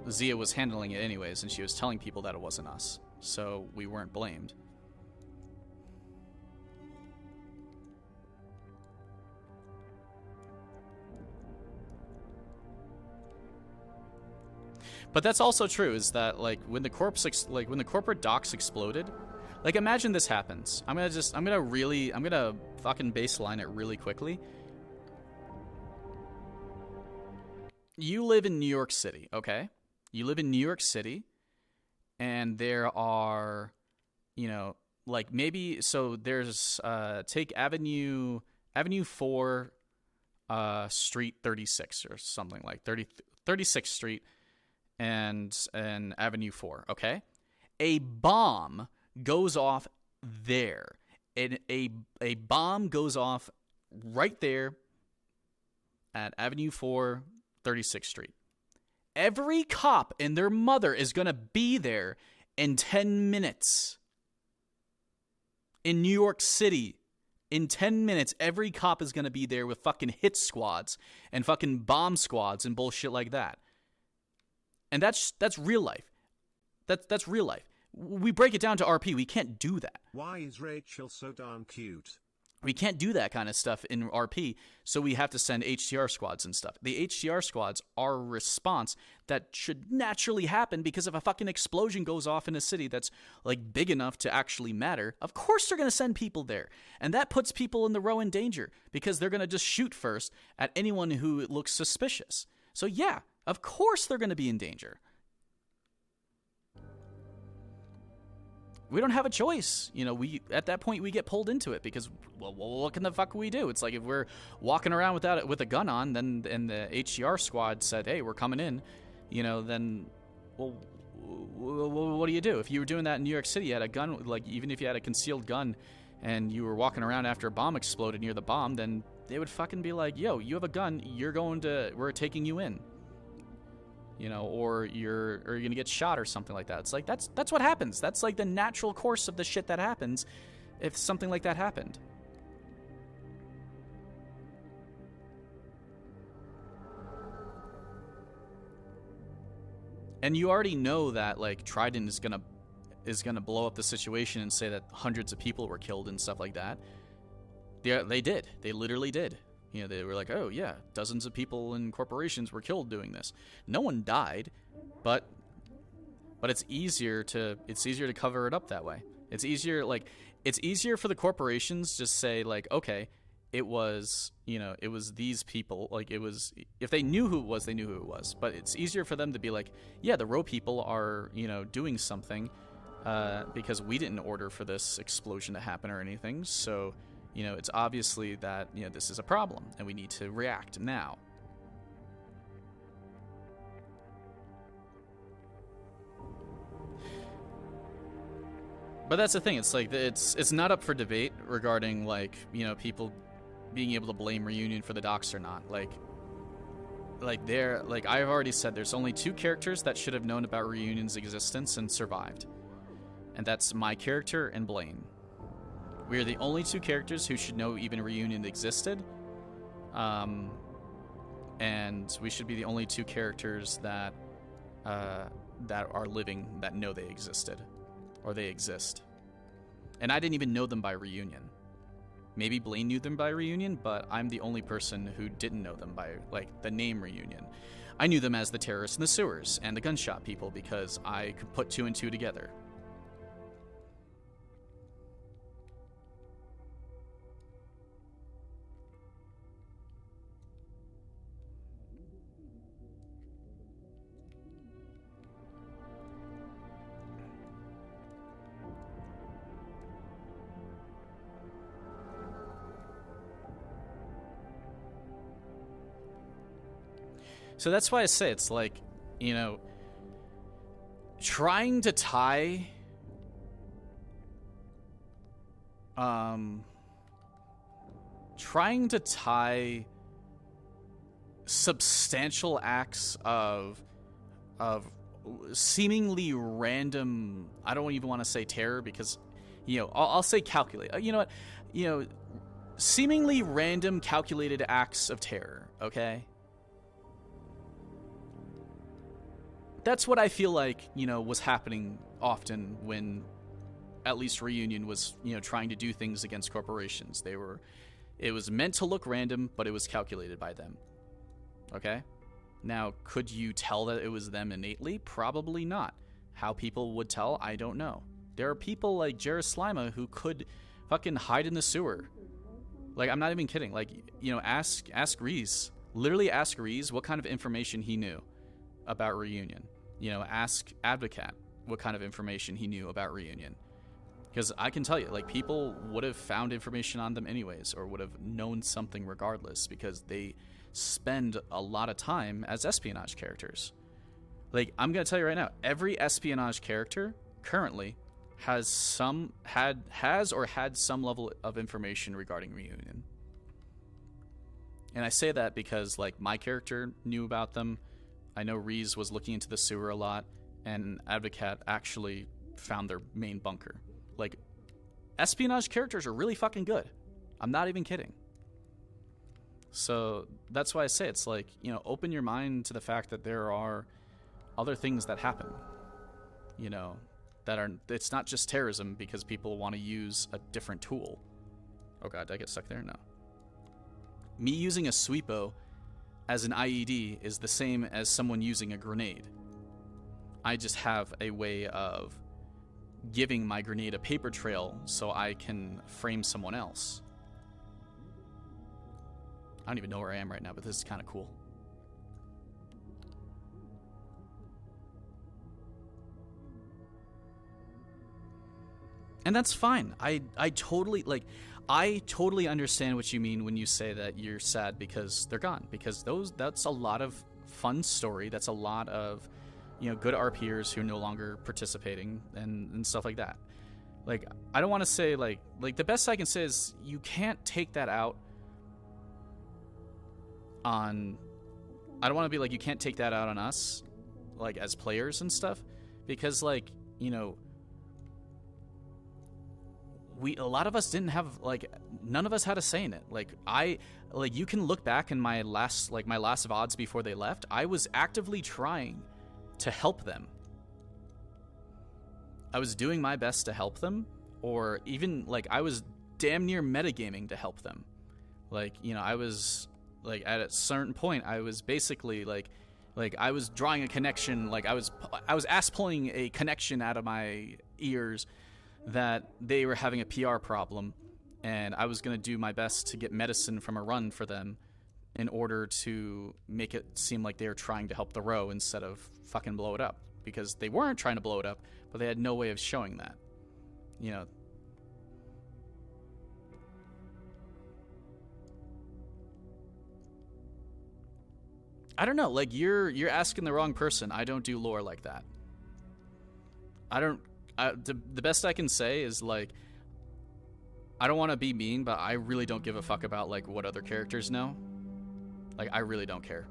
Zia was handling it anyways, and she was telling people that it wasn't us. so we weren't blamed. But that's also true, is that like when the when the corporate docks exploded, like imagine this happens. I'm gonna fucking baseline it really quickly. You live in New York City, okay? You live in New York City, and there are, you know, like maybe, so there's, take Avenue 4, Street 36 or something like 36th Street and Avenue 4, okay? A bomb goes off there. And a bomb goes off right there at Avenue 4, 36th Street. Every cop and their mother is going to be there in 10 minutes. In New York City, in 10 minutes, every cop is going to be there with fucking hit squads and fucking bomb squads and bullshit like that. And that's real life. That's real life. We break it down to RP. We can't do that. Why is Rachel so darn cute? We can't do that kind of stuff in RP, so we have to send HTR squads and stuff. The HTR squads are a response that should naturally happen because if a fucking explosion goes off in a city that's like big enough to actually matter, of course they're going to send people there. And that puts people in the row in danger because they're going to just shoot first at anyone who looks suspicious. So yeah, of course they're going to be in danger. We don't have a choice. You know, we at that point we get pulled into it because, well, what can the fuck we do? It's like if we're walking around with a gun on, then and the HCR squad said, "Hey, we're coming in," you know, then, well, what do you do? If you were doing that in New York City, you had a gun, like even if you had a concealed gun, and you were walking around after a bomb exploded near the bomb, then they would fucking be like, "Yo, you have a gun. We're taking you in." You know, or you're gonna get shot or something like that. It's like that's what happens. That's like the natural course of the shit that happens if something like that happened. And you already know that like Trident is gonna blow up the situation and say that hundreds of people were killed and stuff like that. They did. They literally did. You know, they were like, oh yeah, dozens of people and corporations were killed doing this. No one died, but it's easier to cover it up that way. It's easier for the corporations just say like, okay, it was these people, like it was, if they knew who it was, they knew who it was. But it's easier for them to be like, yeah, the row people are, you know, doing something because we didn't order for this explosion to happen or anything. So, you know, it's obviously that, you know, this is a problem and we need to react now. But that's the thing. It's like it's not up for debate regarding like, you know, people being able to blame Reunion for the docks or not. Like I've already said, there's only two characters that should have known about Reunion's existence and survived, and that's my character and Blaine. We are the only two characters who should know even Reunion existed. And we should be the only two characters that are living that know they existed. Or they exist. And I didn't even know them by Reunion. Maybe Blaine knew them by Reunion, but I'm the only person who didn't know them by, like, the name Reunion. I knew them as the terrorists in the sewers and the gunshot people because I could put two and two together. So that's why I say it's like, you know, trying to tie substantial acts of seemingly random, I don't even want to say terror because, you know, I'll say calculate. You know what? You know, seemingly random calculated acts of terror, okay? that's what I feel like, was happening often when at least Reunion was, trying to do things against corporations. It was meant to look random, but it was calculated by them. Okay? Now, could you tell that it was them innately? Probably not. How people would tell, I don't know. There are people like Slima who could fucking hide in the sewer. Like, I'm not even kidding. Like, ask Reese. Literally ask Reese what kind of information he knew about Reunion. Ask Advocat what kind of information he knew about Reunion. Because I can tell you, like, people would have found information on them anyways, or would have known something regardless, because they spend a lot of time as espionage characters. Like, I'm going to tell you right now, every espionage character currently has had some level of information regarding Reunion. And I say that because, like, my character knew about them. I know Reese was looking into the sewer a lot, and Advocat actually found their main bunker. Like, espionage characters are really fucking good. I'm not even kidding. So that's why I say it's like, open your mind to the fact that there are other things that happen. It's not just terrorism because people want to use a different tool. Oh god, did I get stuck there? No. Me using a sweepo as an IED is the same as someone using a grenade. I just have a way of giving my grenade a paper trail so I can frame someone else. I don't even know where I am right now, but this is kind of cool. And that's fine. I totally understand what you mean when you say that you're sad because they're gone. Because that's a lot of fun story. That's a lot of, good RPers who are no longer participating and stuff like that. Like, I don't want to say, like the best I can say is you can't take that out on... I don't want to be like, you can't take that out on us, like, as players and stuff. Because, like, a lot of us didn't have, like, none of us had a say in it. Like, you can look back in my last VODs before they left, I was actively trying to help them. I was doing my best to help them, or even, like, I was damn near metagaming to help them. Like, I was, like, at a certain point, I was basically, like I was drawing a connection, like, I was ass pulling a connection out of my ears that they were having a PR problem, and I was going to do my best to get medicine from a run for them in order to make it seem like they were trying to help the row instead of fucking blow it up. Because they weren't trying to blow it up, but they had no way of showing that. I don't know, like, you're asking the wrong person. I don't do lore like that. The best I can say is, like, I don't want to be mean, but I really don't give a fuck about, like, what other characters know. Like, I really don't care.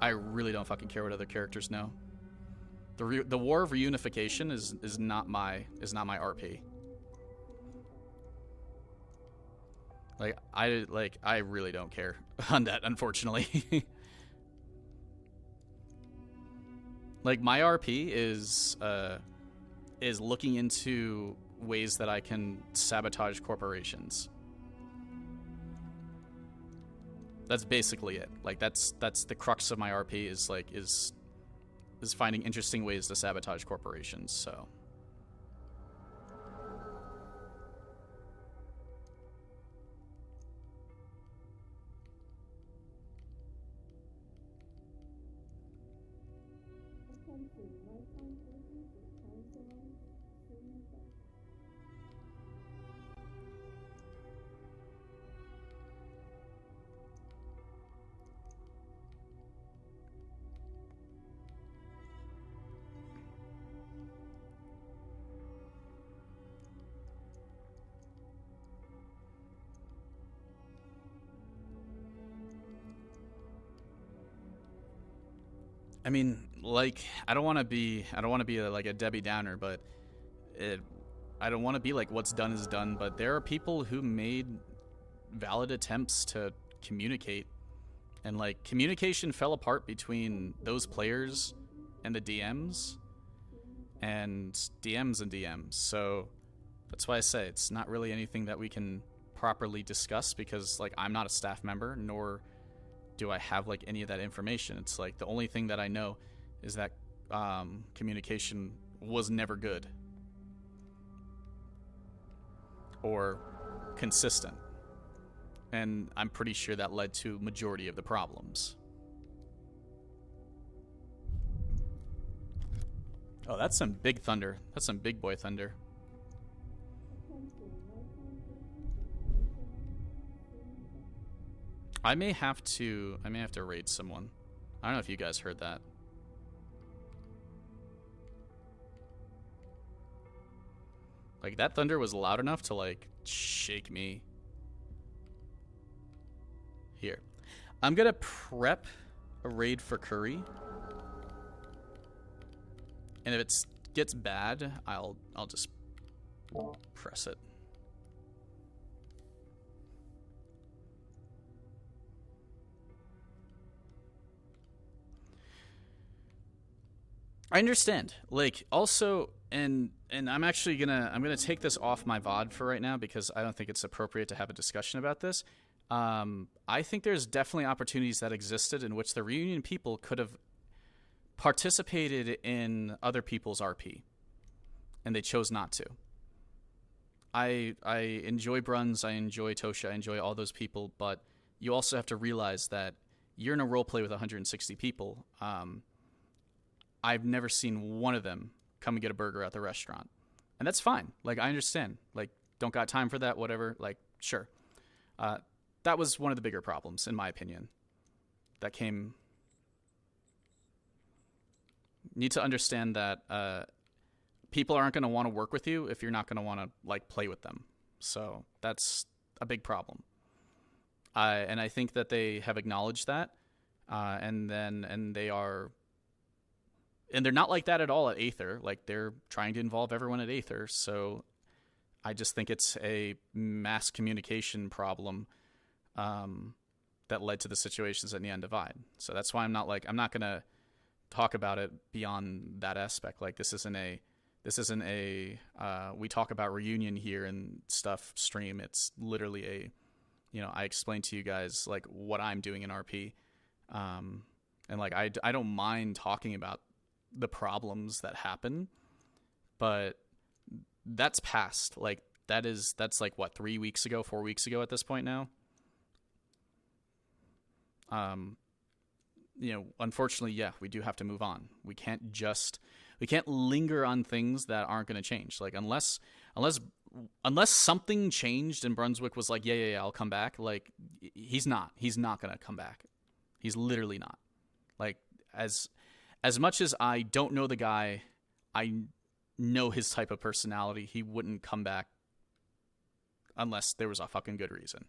I really don't fucking care what other characters know. The War of Reunification is not my RP. I really don't care on that, unfortunately. Like, my RP is looking into ways that I can sabotage corporations. That's basically it. Like, that's the crux of my RP is finding interesting ways to sabotage corporations. So I mean, like, I don't want to be like a Debbie Downer, but I don't want to be like what's done is done, but there are people who made valid attempts to communicate, and, like, communication fell apart between those players and the DMs, and DMs and DMs. So that's why I say it's not really anything that we can properly discuss, because like I'm not a staff member, nor do I have like any of that information. It's like the only thing that I know is that communication was never good or consistent, and I'm pretty sure that led to majority of the problems. Oh, that's some big thunder. That's some big boy thunder. I may have to raid someone. I don't know if you guys heard that. Like, that thunder was loud enough to, like, shake me. Here. I'm gonna prep a raid for Curry. And if it gets bad, I'll just press it. I understand. Like, also, and I'm actually gonna take this off my VOD for right now, because I don't think it's appropriate to have a discussion about this. I think there's definitely opportunities that existed in which the reunion people could have participated in other people's RP, and they chose not to. I enjoy Bruns, I enjoy Tosha, I enjoy all those people, but you also have to realize that you're in a roleplay with 160 people. I've never seen one of them come and get a burger at the restaurant. And that's fine. Like, I understand. Like, don't got time for that, whatever. Like, sure. That was one of the bigger problems, in my opinion. That came... Need to understand that people aren't going to want to work with you if you're not going to want to, like, play with them. So, that's a big problem. And I think that they have acknowledged that. And they are... And they're not like that at all at Aether. Like, they're trying to involve everyone at Aether. So I just think it's a mass communication problem that led to the situations at Neon Divide. So that's why I'm not going to talk about it beyond that aspect. Like, this isn't a we talk about reunion here and stuff stream. It's literally I explain to you guys, like, what I'm doing in RP. And, like, I don't mind talking about the problems that happen, but that's past. Like, that's like, what, 3 weeks ago, 4 weeks ago at this point now. Unfortunately, yeah, we do have to move on. We can't linger on things that aren't going to change. Like, unless something changed and Brunswick was like, yeah, I'll come back. Like, he's not going to come back. He's literally not. Like, as much as I don't know the guy, I know his type of personality. He wouldn't come back unless there was a fucking good reason.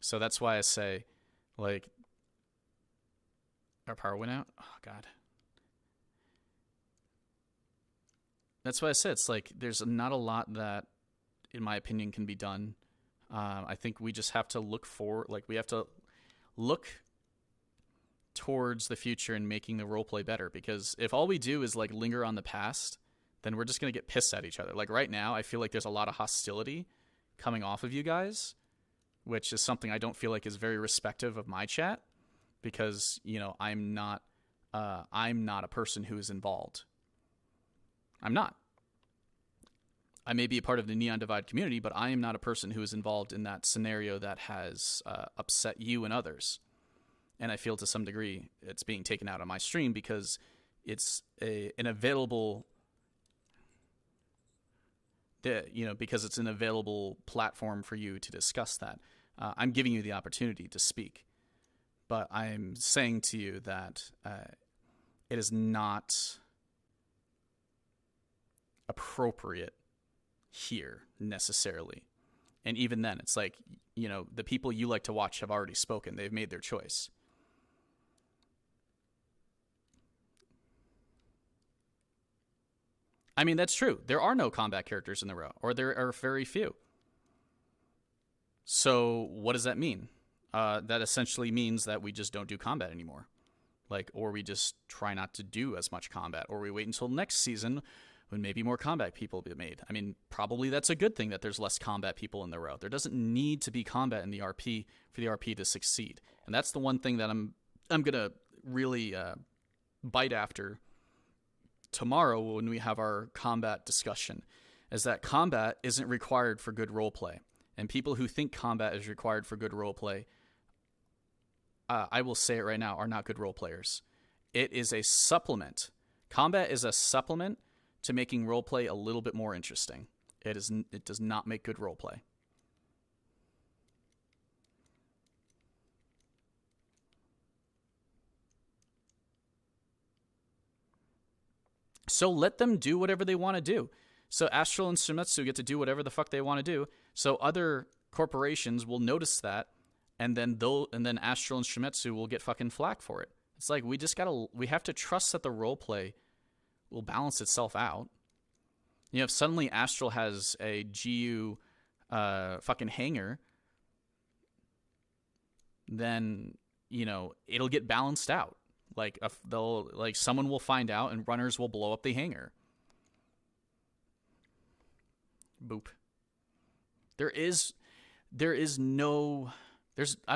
So that's why I say, like, our power went out? Oh, God. That's why I said, it's like, there's not a lot that, in my opinion, can be done. I think we just have to look towards the future and making the roleplay better, because if all we do is, like, linger on the past, then we're just going to get pissed at each other. Like, right now, I feel like there's a lot of hostility coming off of you guys, which is something I don't feel like is very respective of my chat, because, I'm not a person who is involved. I'm not. I may be a part of the Neon Divide community, but I am not a person who is involved in that scenario that has upset you and others. And I feel to some degree it's being taken out on my stream because it's an available, because it's an available platform for you to discuss that. I'm giving you the opportunity to speak, but I'm saying to you that it is not appropriate here necessarily. And even then, it's like, the people you like to watch have already spoken. They've made their choice. I mean, that's true. There are no combat characters in the row, or there are very few. So what does that mean? That essentially means that we just don't do combat anymore. Like, or we just try not to do as much combat, or we wait until next season when maybe more combat people be made. I mean, probably that's a good thing that there's less combat people in the row. There doesn't need to be combat in the RP for the RP to succeed. And that's the one thing that I'm going to really bite after tomorrow when we have our combat discussion, is that combat isn't required for good roleplay. And people who think combat is required for good roleplay, I will say it right now, are not good role players. It is a supplement. Combat is a supplement to making roleplay a little bit more interesting. It does not make good roleplay. So let them do whatever they want to do. So Astral and Sumetsu get to do whatever the fuck they want to do. So other corporations will notice that, and then Astral and Shimizu will get fucking flack for it. It's like we have to trust that the roleplay will balance itself out. You know, if suddenly Astral has a GU fucking hangar, then, you know, it'll get balanced out. Like someone will find out and runners will blow up the hangar. Boop. I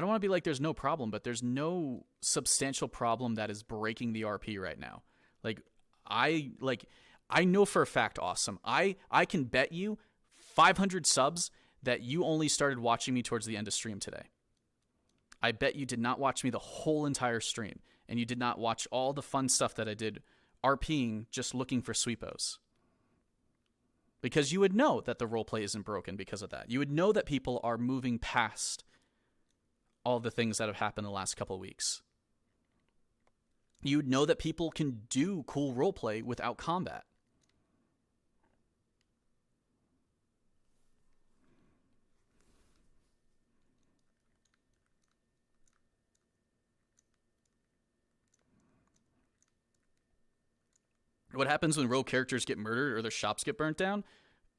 don't want to be like there's no problem, but there's no substantial problem that is breaking the RP right now. I know for a fact, Awesome, I can bet you 500 subs that you only started watching me towards the end of stream today. I bet you did not watch me the whole entire stream, and you did not watch all the fun stuff that I did RPing just looking for sweepos. Because you would know that the roleplay isn't broken because of that. You would know that people are moving past all the things that have happened the last couple of weeks. You would know that people can do cool roleplay without combat. What happens when rogue characters get murdered or their shops get burnt down?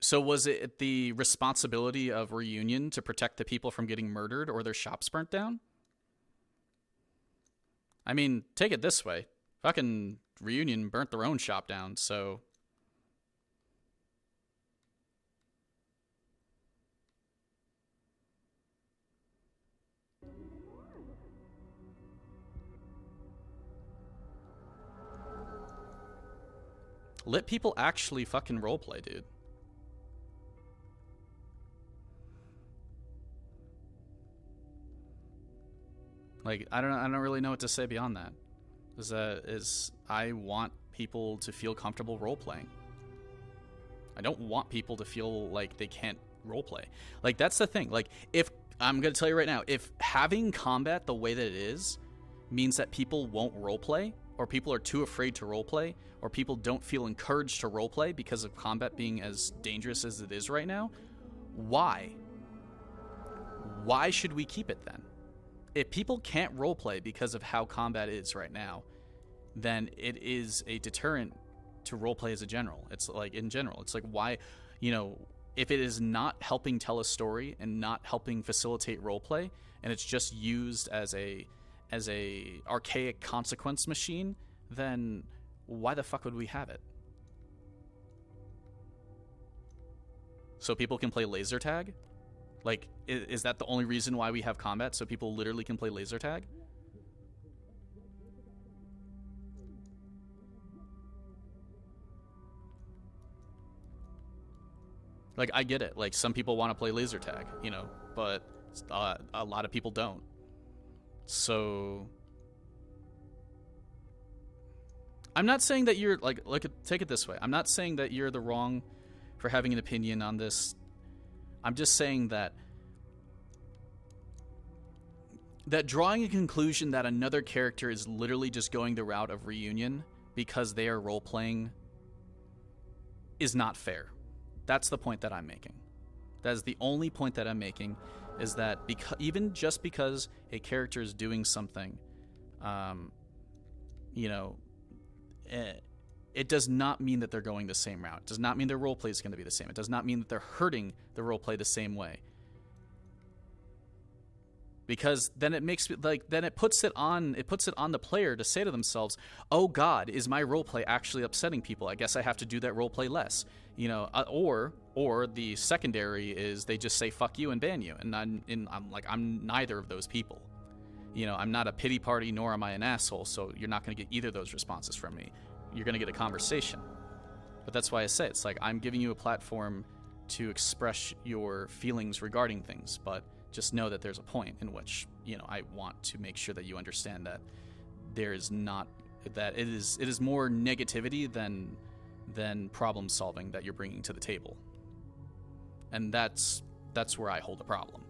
So was it the responsibility of Reunion to protect the people from getting murdered or their shops burnt down? I mean, take it this way. Fucking Reunion burnt their own shop down, so... Let people actually fucking roleplay, dude. Like, I don't really know what to say beyond that. I want people to feel comfortable role-playing. I don't want people to feel like they can't roleplay. Like, that's the thing. Like, if I'm gonna tell you right now, if having combat the way that it is means that people won't roleplay, or people are too afraid to roleplay, or people don't feel encouraged to roleplay because of combat being as dangerous as it is right now, why? Why should we keep it then? If people can't roleplay because of how combat is right now, then it is a deterrent to roleplay as a general. It's like, in general, it's like, why, you know, if it is not helping tell a story and not helping facilitate roleplay, and it's just used as a archaic consequence machine, then why the fuck would we have it? So people can play laser tag? Like, is that the only reason why we have combat? So people literally can play laser tag? Like, I get it. Like, some people want to play laser tag, you know, but a lot of people don't. So I'm not saying that you're like take it this way. I'm not saying that you're the wrong for having an opinion on this. I'm just saying that drawing a conclusion that another character is literally just going the route of Reunion because they are role-playing is not fair. That's the point that I'm making. That is the only point that I'm making, is that even just because a character is doing something, you know, it does not mean that they're going the same route. It does not mean their roleplay is going to be the same. It does not mean that they're hurting the roleplay the same way. because then it makes then it puts it on the player to say to themselves, oh God, is my roleplay actually upsetting people? I guess I have to do that roleplay less, you know. Or the secondary is they just say fuck you and ban you, and I'm neither of those people. You know, I'm not a pity party, nor am I an asshole, so you're not going to get either of those responses from me. You're going to get a conversation. But that's why I say it's like I'm giving you a platform to express your feelings regarding things, but just know that there's a point in which, you know, I want to make sure that you understand that there is not, that it is more negativity than problem solving that you're bringing to the table. And that's where I hold a problem.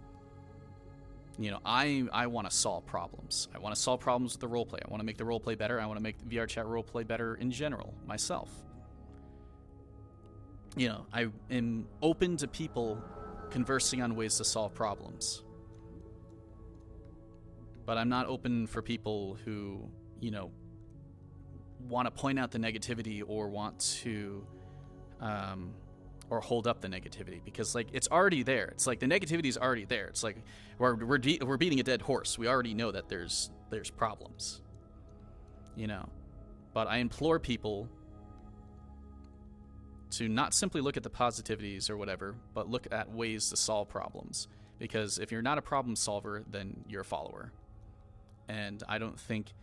You know, I want to solve problems. I want to solve problems with the roleplay. I want to make the roleplay better. I want to make the VR chat roleplay better in general, myself. You know, I am open to people conversing on ways to solve problems. But I'm not open for people who, you know, want to point out the negativity or want to or hold up the negativity, because like it's already there. It's like the negativity is already there. It's like we're beating a dead horse. We already know that there's problems, you know. But I implore people to not simply look at the positivities or whatever, but look at ways to solve problems. Because if you're not a problem solver, then you're a follower. And I don't think,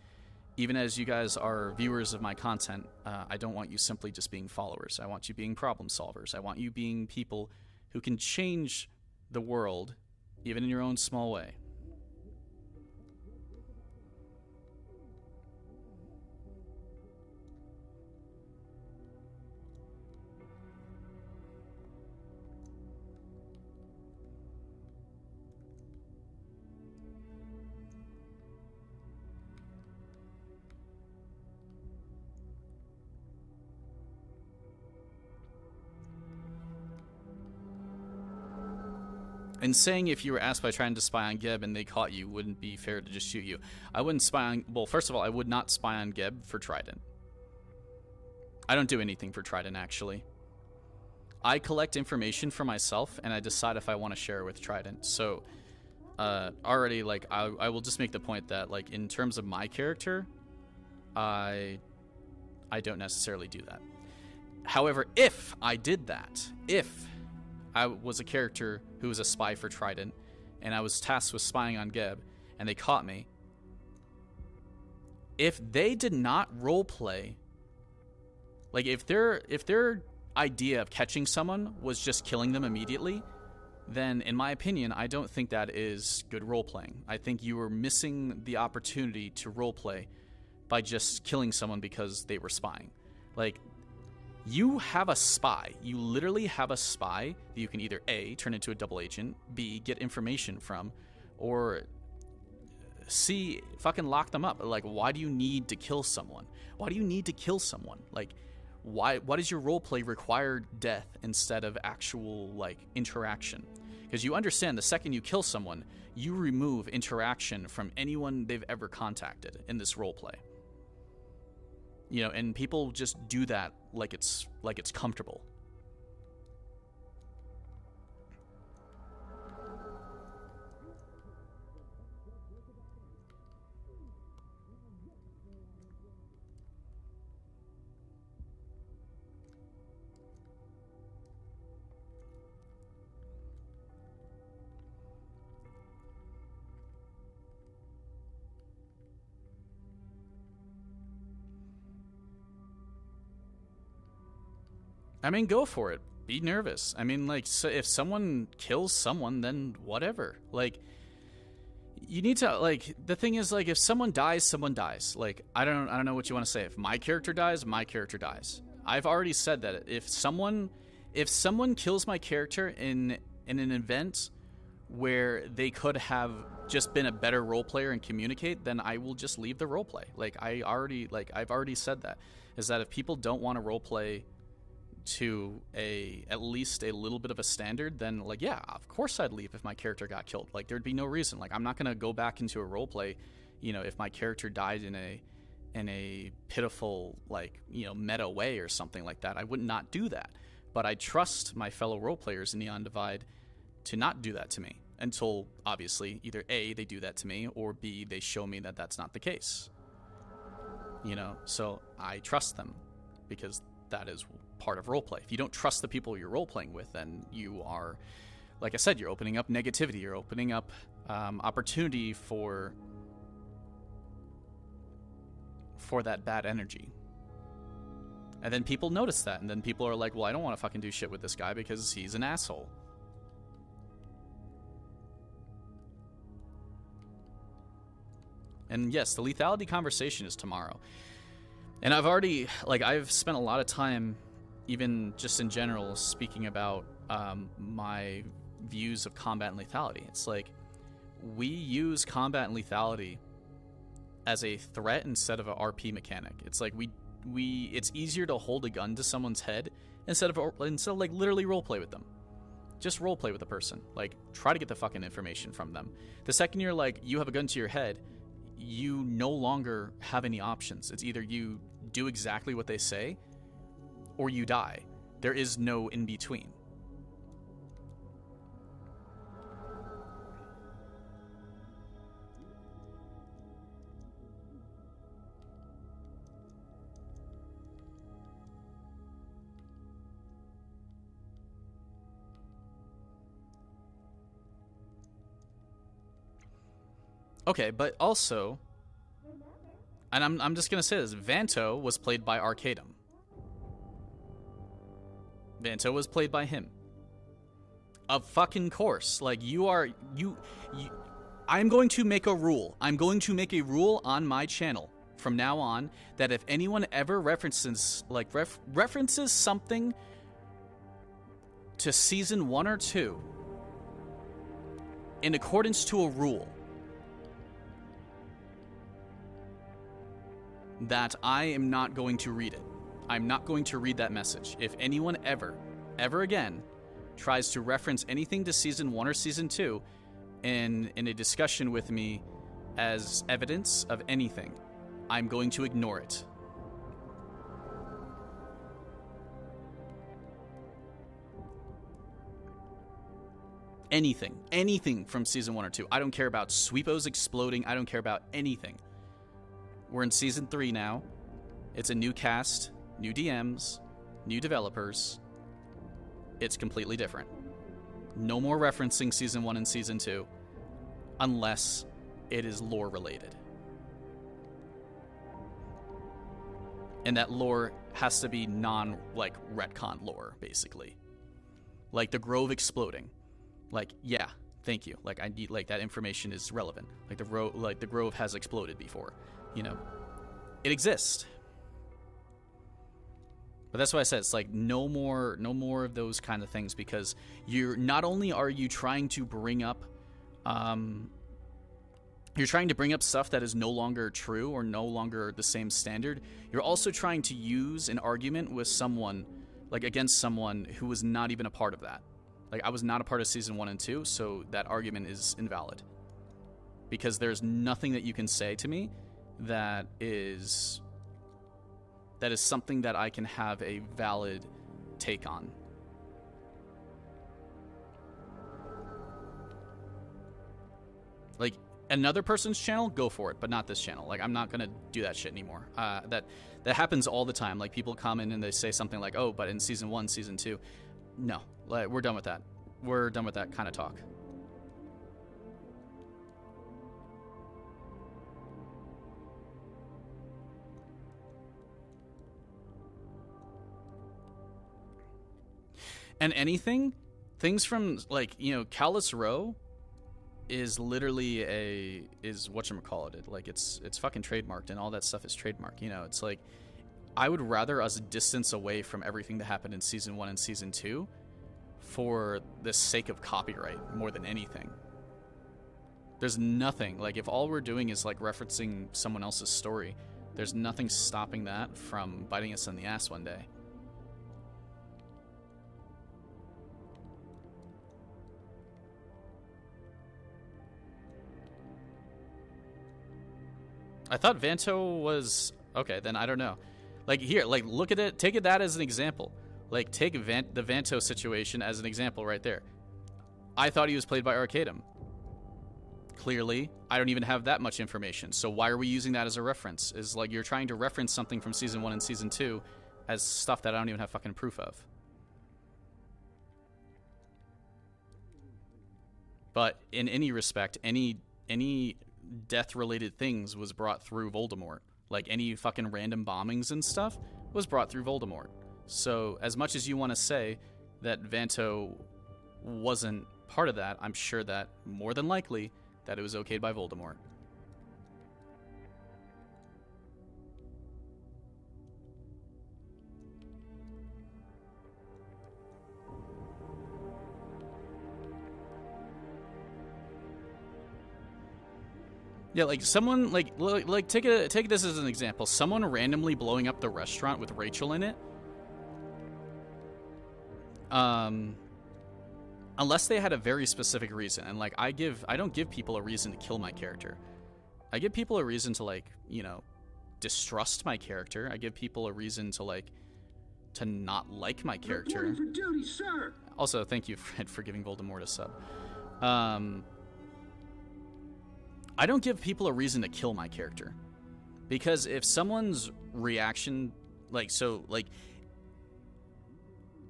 even as you guys are viewers of my content, I don't want you simply just being followers. I want you being problem solvers. I want you being people who can change the world, even in your own small way. And saying if you were asked by trying to spy on Geb and they caught you wouldn't be fair to just shoot you. I wouldn't spy on... Well, first of all, I would not spy on Geb for Trident. I don't do anything for Trident, actually. I collect information for myself, and I decide if I want to share it with Trident. So, already, like, I will just make the point that, like, in terms of my character, I don't necessarily do that. However, if I did that, if I was a character who was a spy for Trident, and I was tasked with spying on Geb, and they caught me, if they did not roleplay, like if their idea of catching someone was just killing them immediately, then in my opinion, I don't think that is good roleplaying. I think you were missing the opportunity to roleplay by just killing someone because they were spying. Like, you have a spy. You literally have a spy that you can either A, turn into a double agent, B, get information from, or C, fucking lock them up. Like, why do you need to kill someone? Why do you need to kill someone? Like, why does your roleplay require death instead of actual, like, interaction? Because you understand the second you kill someone, you remove interaction from anyone they've ever contacted in this roleplay. You know, and people just do that like it's comfortable. I mean, go for it. Be nervous. I mean, like, so if someone kills someone, then whatever. Like, you need to, like, the thing is, like, if someone dies, someone dies. Like, I don't know what you want to say. If my character dies, my character dies. I've already said that if someone kills my character in an event where they could have just been a better role player and communicate, then I will just leave the role play. Like, I've already said that. Is that if people don't want to role play to at least a little bit of a standard, then, like, yeah, of course I'd leave if my character got killed. Like, there'd be no reason. Like, I'm not gonna go back into a roleplay, you know, if my character died in a pitiful, like, you know, meta way or something like that. I would not do that. But I trust my fellow roleplayers in Neon Divide to not do that to me. until obviously either A, they do that to me, or B, they show me that that's not the case. You know, so I trust them because that is part of roleplay. If you don't trust the people you're roleplaying with, then you are, like I said, you're opening up negativity. You're opening up opportunity for that bad energy. And then people notice that, and then people are like, well, I don't want to fucking do shit with this guy because he's an asshole. And yes, the lethality conversation is tomorrow. And I've spent a lot of time, even just in general, speaking about my views of combat and lethality. It's like, we use combat and lethality as a threat instead of a RP mechanic. It's like it's easier to hold a gun to someone's head instead of like literally roleplay with them. Just roleplay with a person. Like, try to get the fucking information from them. The second you're like, you have a gun to your head, you no longer have any options. It's either you do exactly what they say or you die. There is no in between. Okay, but also, and I'm just gonna say this, Vanto was played by Arcadum. Vanto was played by him. Of fucking course. Like, I'm going to make a rule. I'm going to make a rule on my channel from now on that if anyone ever references something to season 1 or 2 in accordance to a rule, that I am not going to read it. I'm not going to read that message. If anyone ever again tries to reference anything to season 1 or season 2 in a discussion with me as evidence of anything, I'm going to ignore it. Anything from season 1 or 2. I don't care about Sweepos exploding. I don't care about anything. We're in season 3 now. It's a new cast, new DMs, new developers. It's completely different. No more referencing season 1 and season 2 unless it is lore related. And that lore has to be retcon lore, basically. Like the Grove exploding. Like, yeah, thank you. Like, I need, that information is relevant. Like the Grove has exploded before. You know, it exists. But that's why I said it's like no more of those kind of things, because you're not only are you trying to bring up stuff that is no longer true or no longer the same standard, you're also trying to use an argument with someone, like against someone who was not even a part of that. Like, I was not a part of season 1 and 2, so that argument is invalid. Because there's nothing that you can say to me that is something that I can have a valid take on. Like, another person's channel, go for it, but not this channel. Like, I'm not gonna do that shit anymore. That happens all the time. Like, people come in and they say something like, oh, but in season 1, season 2. No, like, we're done with that. We're done with that kind of talk. And things from, like, you know, Callous Row is literally is whatchamacallit. Like, it's fucking trademarked, and all that stuff is trademarked. You know, it's like, I would rather us distance away from everything that happened in season 1 and season 2 for the sake of copyright more than anything. There's nothing, like, if all we're doing is like referencing someone else's story, there's nothing stopping that from biting us in the ass one day. I thought Vanto was... Okay, then I don't know. Like, here, like, look at it. Take that as an example. Like, take the Vanto situation as an example right there. I thought he was played by Arcadum. Clearly, I don't even have that much information. So why are we using that as a reference? Is like you're trying to reference something from season 1 and season 2 as stuff that I don't even have fucking proof of. But in any respect, any death-related things was brought through Voldemort. Like any fucking random bombings and stuff was brought through Voldemort. So as much as you want to say that Vanto wasn't part of that, I'm sure that more than likely that it was okayed by Voldemort. Yeah, like someone like take this as an example. Someone randomly blowing up the restaurant with Rachel in it. Unless they had a very specific reason, and like I don't give people a reason to kill my character. I give people a reason to, like, you know, distrust my character. I give people a reason to, like, to not like my character. Reporting for duty, sir. Also, thank you, Fred, for giving Voldemort a sub. I don't give people a reason to kill my character. Because if someone's reaction,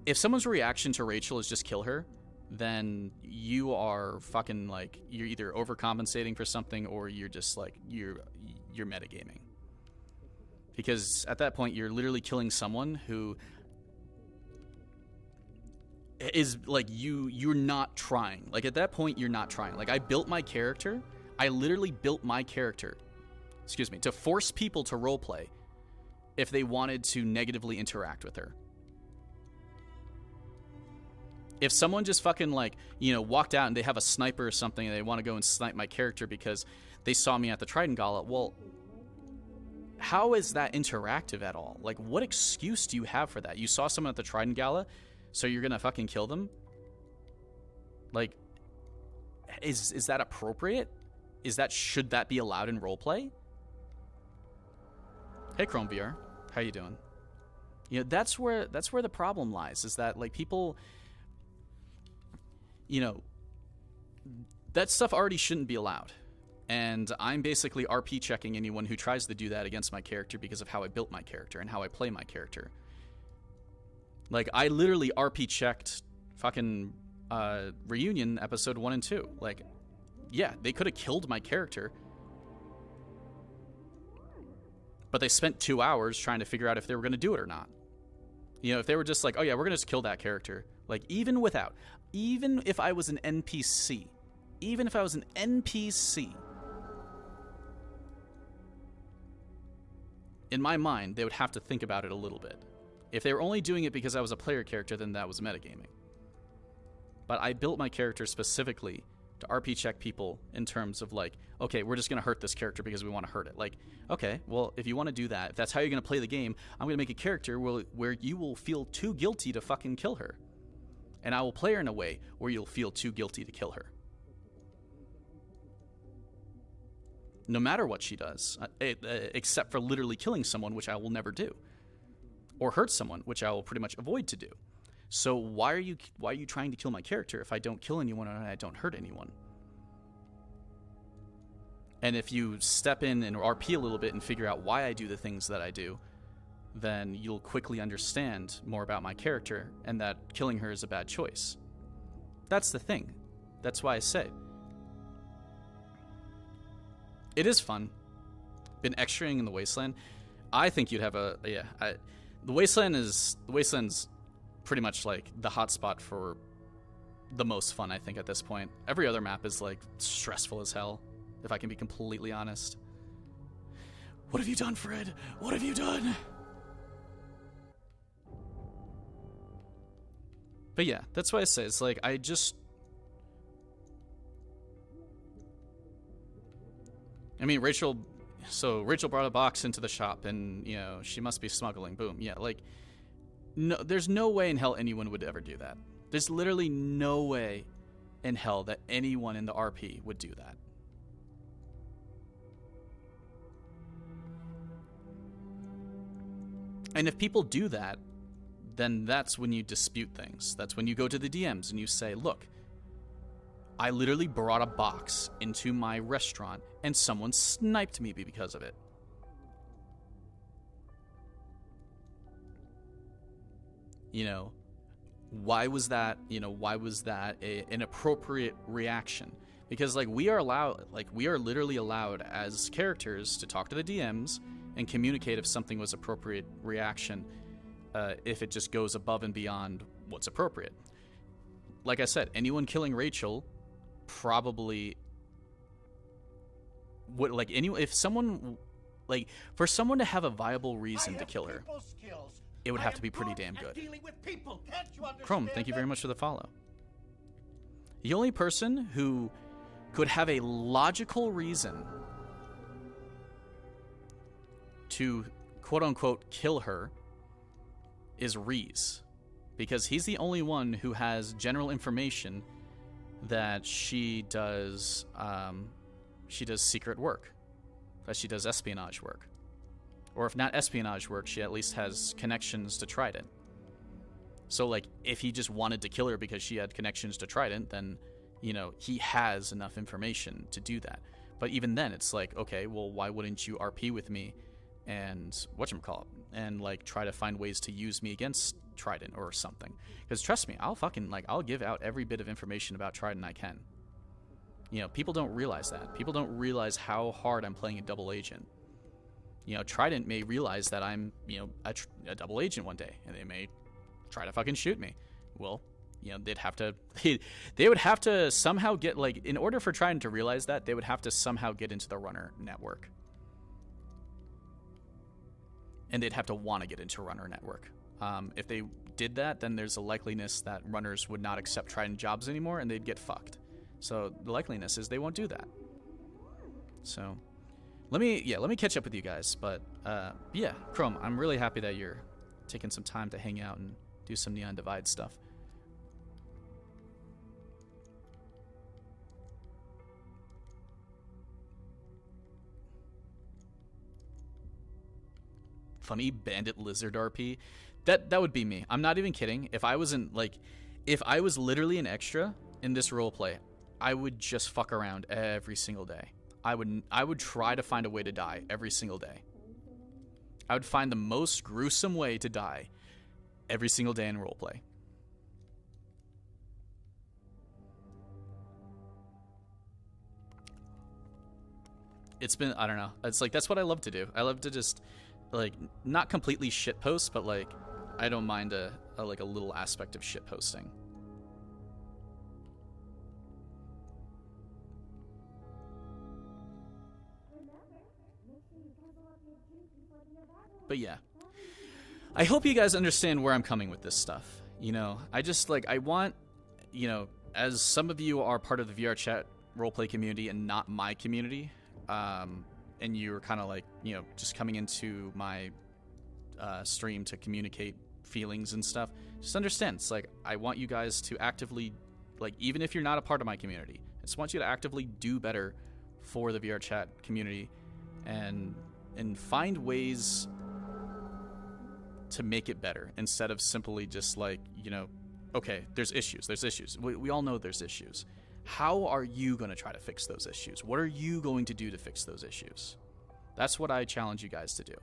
if someone's reaction to Rachel is just kill her, then you are fucking, like, you're either overcompensating for something or you're just, like, you're metagaming. Because at that point, you're literally killing someone who is, like, you're not trying. Like, at that point, you're not trying. Like, I built my character. I literally built my character, to force people to roleplay if they wanted to negatively interact with her. If someone just fucking, like, you know, walked out and they have a sniper or something and they want to go and snipe my character because they saw me at the Trident Gala, well, how is that interactive at all? Like, what excuse do you have for that? You saw someone at the Trident Gala, so you're gonna fucking kill them? Like, is that appropriate? Should that be allowed in roleplay? Hey, Chrome VR, how you doing? You know, that's where the problem lies, is that, like, people, you know, that stuff already shouldn't be allowed. And I'm basically RP checking anyone who tries to do that against my character because of how I built my character and how I play my character. Like, I literally RP checked fucking Reunion episode 1 and 2. Like, yeah, they could have killed my character, but they spent 2 hours trying to figure out if they were going to do it or not. You know, if they were just like, oh yeah, we're going to just kill that character. Like, even if I was an NPC, in my mind, they would have to think about it a little bit. If they were only doing it because I was a player character, then that was metagaming. But I built my character specifically to RP check people in terms of, like, okay, we're just going to hurt this character because we want to hurt it. Like, okay, well, if you want to do that, if that's how you're going to play the game, I'm going to make a character where you will feel too guilty to fucking kill her. And I will play her in a way where you'll feel too guilty to kill her. No matter what she does, except for literally killing someone, which I will never do. Or hurt someone, which I will pretty much avoid to do. So why are you trying to kill my character if I don't kill anyone and I don't hurt anyone? And if you step in and RP a little bit and figure out why I do the things that I do, then you'll quickly understand more about my character and that killing her is a bad choice. That's the thing. That's why I say it is fun. Been extraing in the Wasteland. I think you'd have the Wasteland's pretty much like the hotspot for the most fun, I think, at this point. Every other map is, like, stressful as hell, if I can be completely honest. What have you done, Fred? What have you done? But yeah, that's why I say, it's like, Rachel brought a box into the shop and, you know, she must be smuggling. Boom. Yeah, like, no, there's no way in hell anyone would ever do that. There's literally no way in hell that anyone in the RP would do that. And if people do that, then that's when you dispute things. That's when you go to the DMs and you say, look, I literally brought a box into my restaurant and someone sniped me because of it. You know, why was that, an appropriate reaction? Because, like, we are literally allowed as characters to talk to the DMs and communicate if something was appropriate reaction, if it just goes above and beyond what's appropriate. Like I said, anyone killing Rachel probably would, like, if someone, like, for someone to have a viable reason to kill her, it would have to be pretty damn good. Chrome, thank you very much for the follow. The only person who could have a logical reason to quote-unquote kill her is Reese, because he's the only one who has general information that she does secret work, that she does espionage work. Or if not espionage work, she at least has connections to Trident. So, like, if he just wanted to kill her because she had connections to Trident, then, he has enough information to do that. But even then, it's like, okay, well, why wouldn't you RP with me and, whatchamacallit, and, like, try to find ways to use me against Trident or something? Because trust me, I'll give out every bit of information about Trident I can. People don't realize that. People don't realize how hard I'm playing a double agent. Trident may realize that I'm, a double agent one day, and they may try to fucking shoot me. Well, they'd have to, they would have to somehow get, like, in order for Trident to realize that, they would have to somehow get into the runner network. And they'd have to want to get into runner network. If they did that, then there's a likeliness that runners would not accept Trident jobs anymore, and they'd get fucked. So the likeliness is they won't do that. So let me catch up with you guys. But yeah, Chrome, I'm really happy that you're taking some time to hang out and do some Neon Divide stuff. Funny bandit lizard RP. That would be me. I'm not even kidding. If I was literally an extra in this roleplay, I would just fuck around every single day. I would try to find a way to die every single day. I would find the most gruesome way to die every single day in roleplay. It's been, I don't know. It's like, that's what I love to do. I love to just, like, not completely shitpost, but, like, I don't mind a little aspect of shitposting. But yeah, I hope you guys understand where I'm coming with this stuff. I just, like, I want, as some of you are part of the VR chat roleplay community and not my community, and you're kind of like, just coming into my stream to communicate feelings and stuff, just understand, it's like, I want you guys to actively, like, even if you're not a part of my community, I just want you to actively do better for the VR chat community and find ways to make it better, instead of simply just, like, okay, there's issues. We all know there's issues. How are you going to try to fix those issues? What are you going to do to fix those issues? That's what I challenge you guys to do.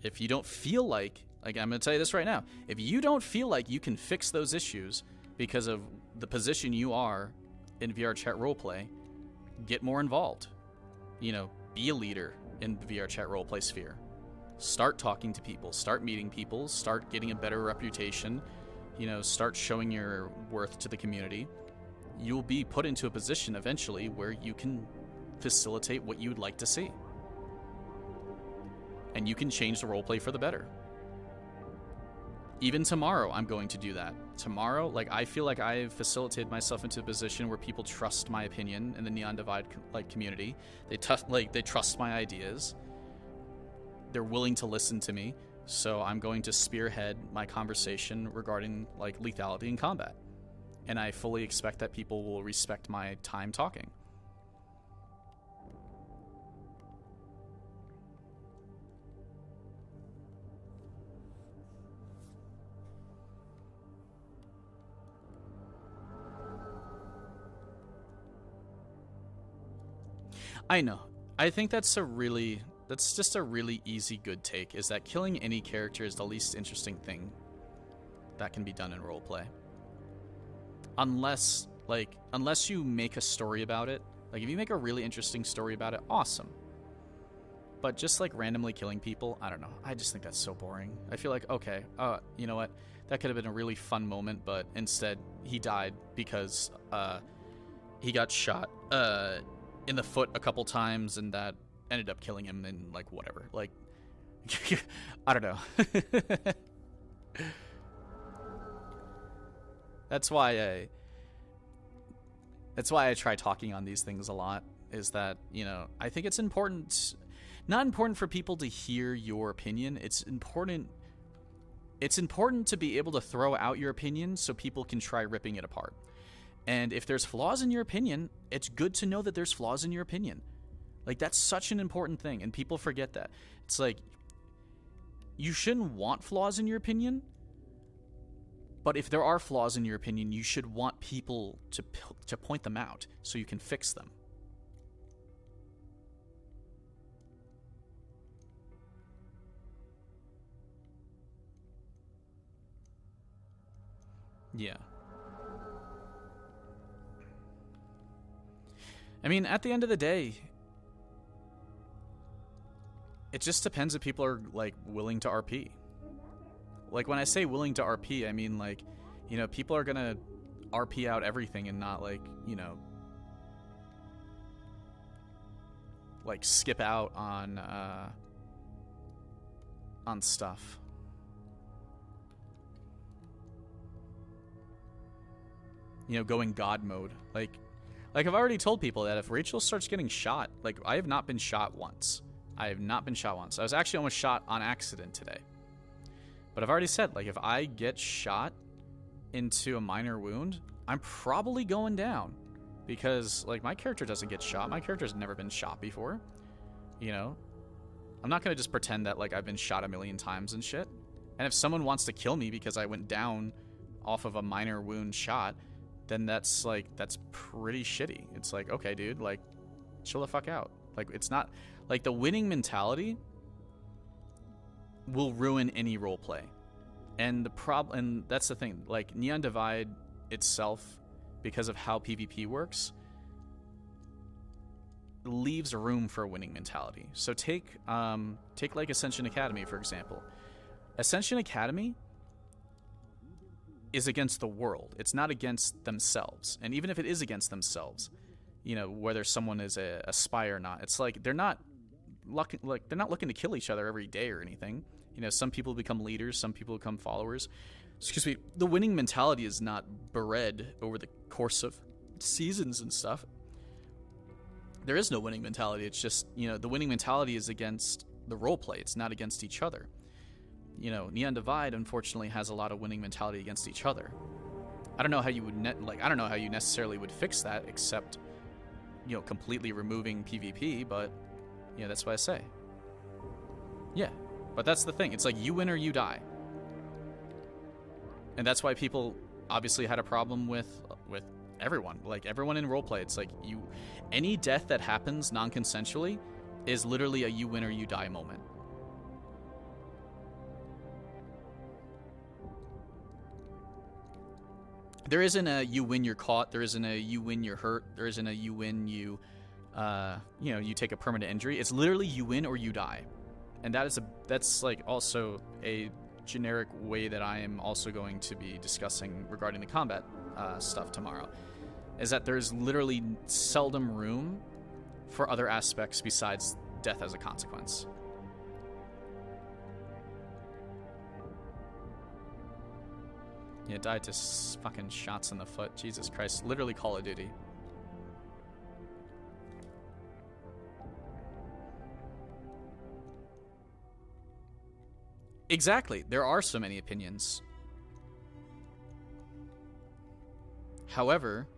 If you don't feel like I'm going to tell you this right now, if you don't feel like you can fix those issues because of the position you are in VR chat roleplay, get more involved. Be a leader in the VR chat roleplay sphere. Start talking to people, start meeting people, start getting a better reputation, start showing your worth to the community. You'll be put into a position eventually where you can facilitate what you would like to see. And you can change the roleplay for the better. Even tomorrow, I'm going to do that. Tomorrow, like, I feel like I've facilitated myself into a position where people trust my opinion in the Neon Divide, like, community. They trust my ideas. They're willing to listen to me, so I'm going to spearhead my conversation regarding, like, lethality in combat. And I fully expect that people will respect my time talking. I know. I think that's just a really easy good take, is that killing any character is the least interesting thing that can be done in roleplay. Unless you make a story about it. Like, if you make a really interesting story about it, awesome. But just, like, randomly killing people, I don't know. I just think that's so boring. I feel like, okay, you know what? That could have been a really fun moment, but instead he died because he got shot in the foot a couple times, and that ended up killing him, and, like, whatever. Like, I don't know. That's why I try talking on these things a lot, is that, you know, I think it's important, not important for people to hear your opinion. It's important to be able to throw out your opinion so people can try ripping it apart. And if there's flaws in your opinion, it's good to know that there's flaws in your opinion. Like, that's such an important thing, and people forget that. It's like, you shouldn't want flaws in your opinion, but if there are flaws in your opinion, you should want people to point them out so you can fix them. Yeah. I mean, at the end of the day, it just depends if people are, like, willing to RP. Like, when I say willing to RP, I mean, like, you know, people are gonna RP out everything and not, like, you know, like, skip out on stuff. You know, going God mode. Like I've already told people that if Rachel starts getting shot, like, I have not been shot once. I have not been shot once. I was actually almost shot on accident today. But I've already said, like, if I get shot into a minor wound, I'm probably going down. Because, like, my character doesn't get shot. My character's never been shot before. You know? I'm not going to just pretend that, like, I've been shot a million times and shit. And if someone wants to kill me because I went down off of a minor wound shot, then that's pretty shitty. It's like, okay, dude, like, chill the fuck out. Like, it's not, like, the winning mentality will ruin any roleplay. And that's the thing, like, Neon Divide itself, because of how PvP works, leaves room for a winning mentality. So take like Ascension Academy, for example. Ascension Academy is against the world. It's not against themselves. And even if it is against themselves, you know, whether someone is a spy or not, it's like they're not looking to kill each other every day or anything. You know, some people become leaders, some people become followers. Excuse me. The winning mentality is not bred over the course of seasons and stuff. There is no winning mentality. It's just, you know, the winning mentality is against the roleplay. It's not against each other. You know, Neon Divide, unfortunately, has a lot of winning mentality against each other. I don't know how you would I don't know how you necessarily would fix that, except, you know, completely removing PvP. But, you know, that's what I say. Yeah, but that's the thing. It's like, you win or you die, and that's why people obviously had a problem with everyone. Like, everyone in roleplay, it's like, any death that happens non-consensually is literally a you win or you die moment. There isn't a you win you're caught. There isn't a you win you're hurt. There isn't a you win you you take a permanent injury. It's literally you win or you die. And that's like also a generic way that I am also going to be discussing regarding the combat stuff tomorrow, is that there's literally seldom room for other aspects besides death as a consequence. Yeah, died to fucking shots in the foot. Jesus Christ. Literally Call of Duty. Exactly. There are so many opinions. However,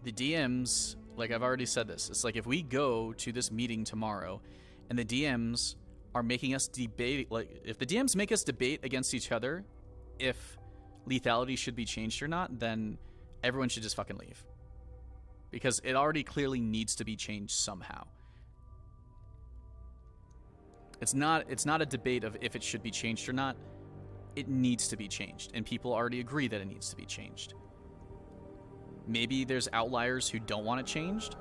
the DMs, like I've already said this, it's like, if we go to this meeting tomorrow and the DMs are making us debate, like, if the DMs make us debate against each other if lethality should be changed or not, then everyone should just fucking leave. Because it already clearly needs to be changed somehow. It's not a debate of if it should be changed or not. It needs to be changed, and people already agree that it needs to be changed. Maybe there's outliers who don't want it changed,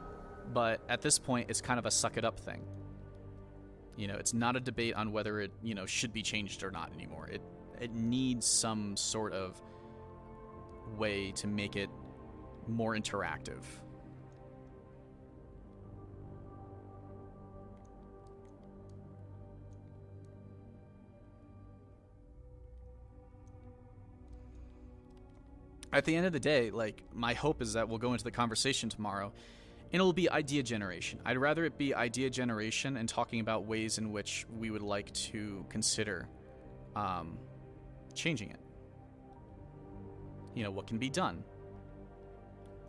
but at this point, it's kind of a suck it up thing. You know, it's not a debate on whether it, you know, should be changed or not anymore. It needs some sort of way to make it more interactive. At the end of the day, like, my hope is that we'll go into the conversation tomorrow and it'll be idea generation. I'd rather it be idea generation and talking about ways in which we would like to consider changing it. You know, what can be done?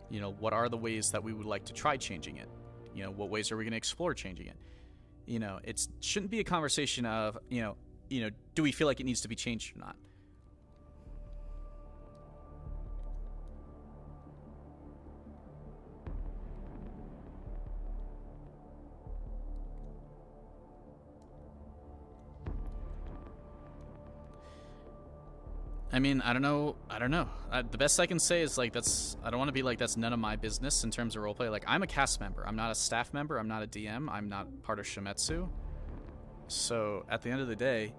You know, what are the ways that we would like to try changing it? You know, what ways are we going to explore changing it? You know, it shouldn't be a conversation of, you know, do we feel like it needs to be changed or not? I mean, I don't know. The best I can say is, like, I don't want to be like, that's none of my business in terms of roleplay. Like, I'm a cast member. I'm not a staff member. I'm not a DM. I'm not part of Shimetsu. So, at the end of the day,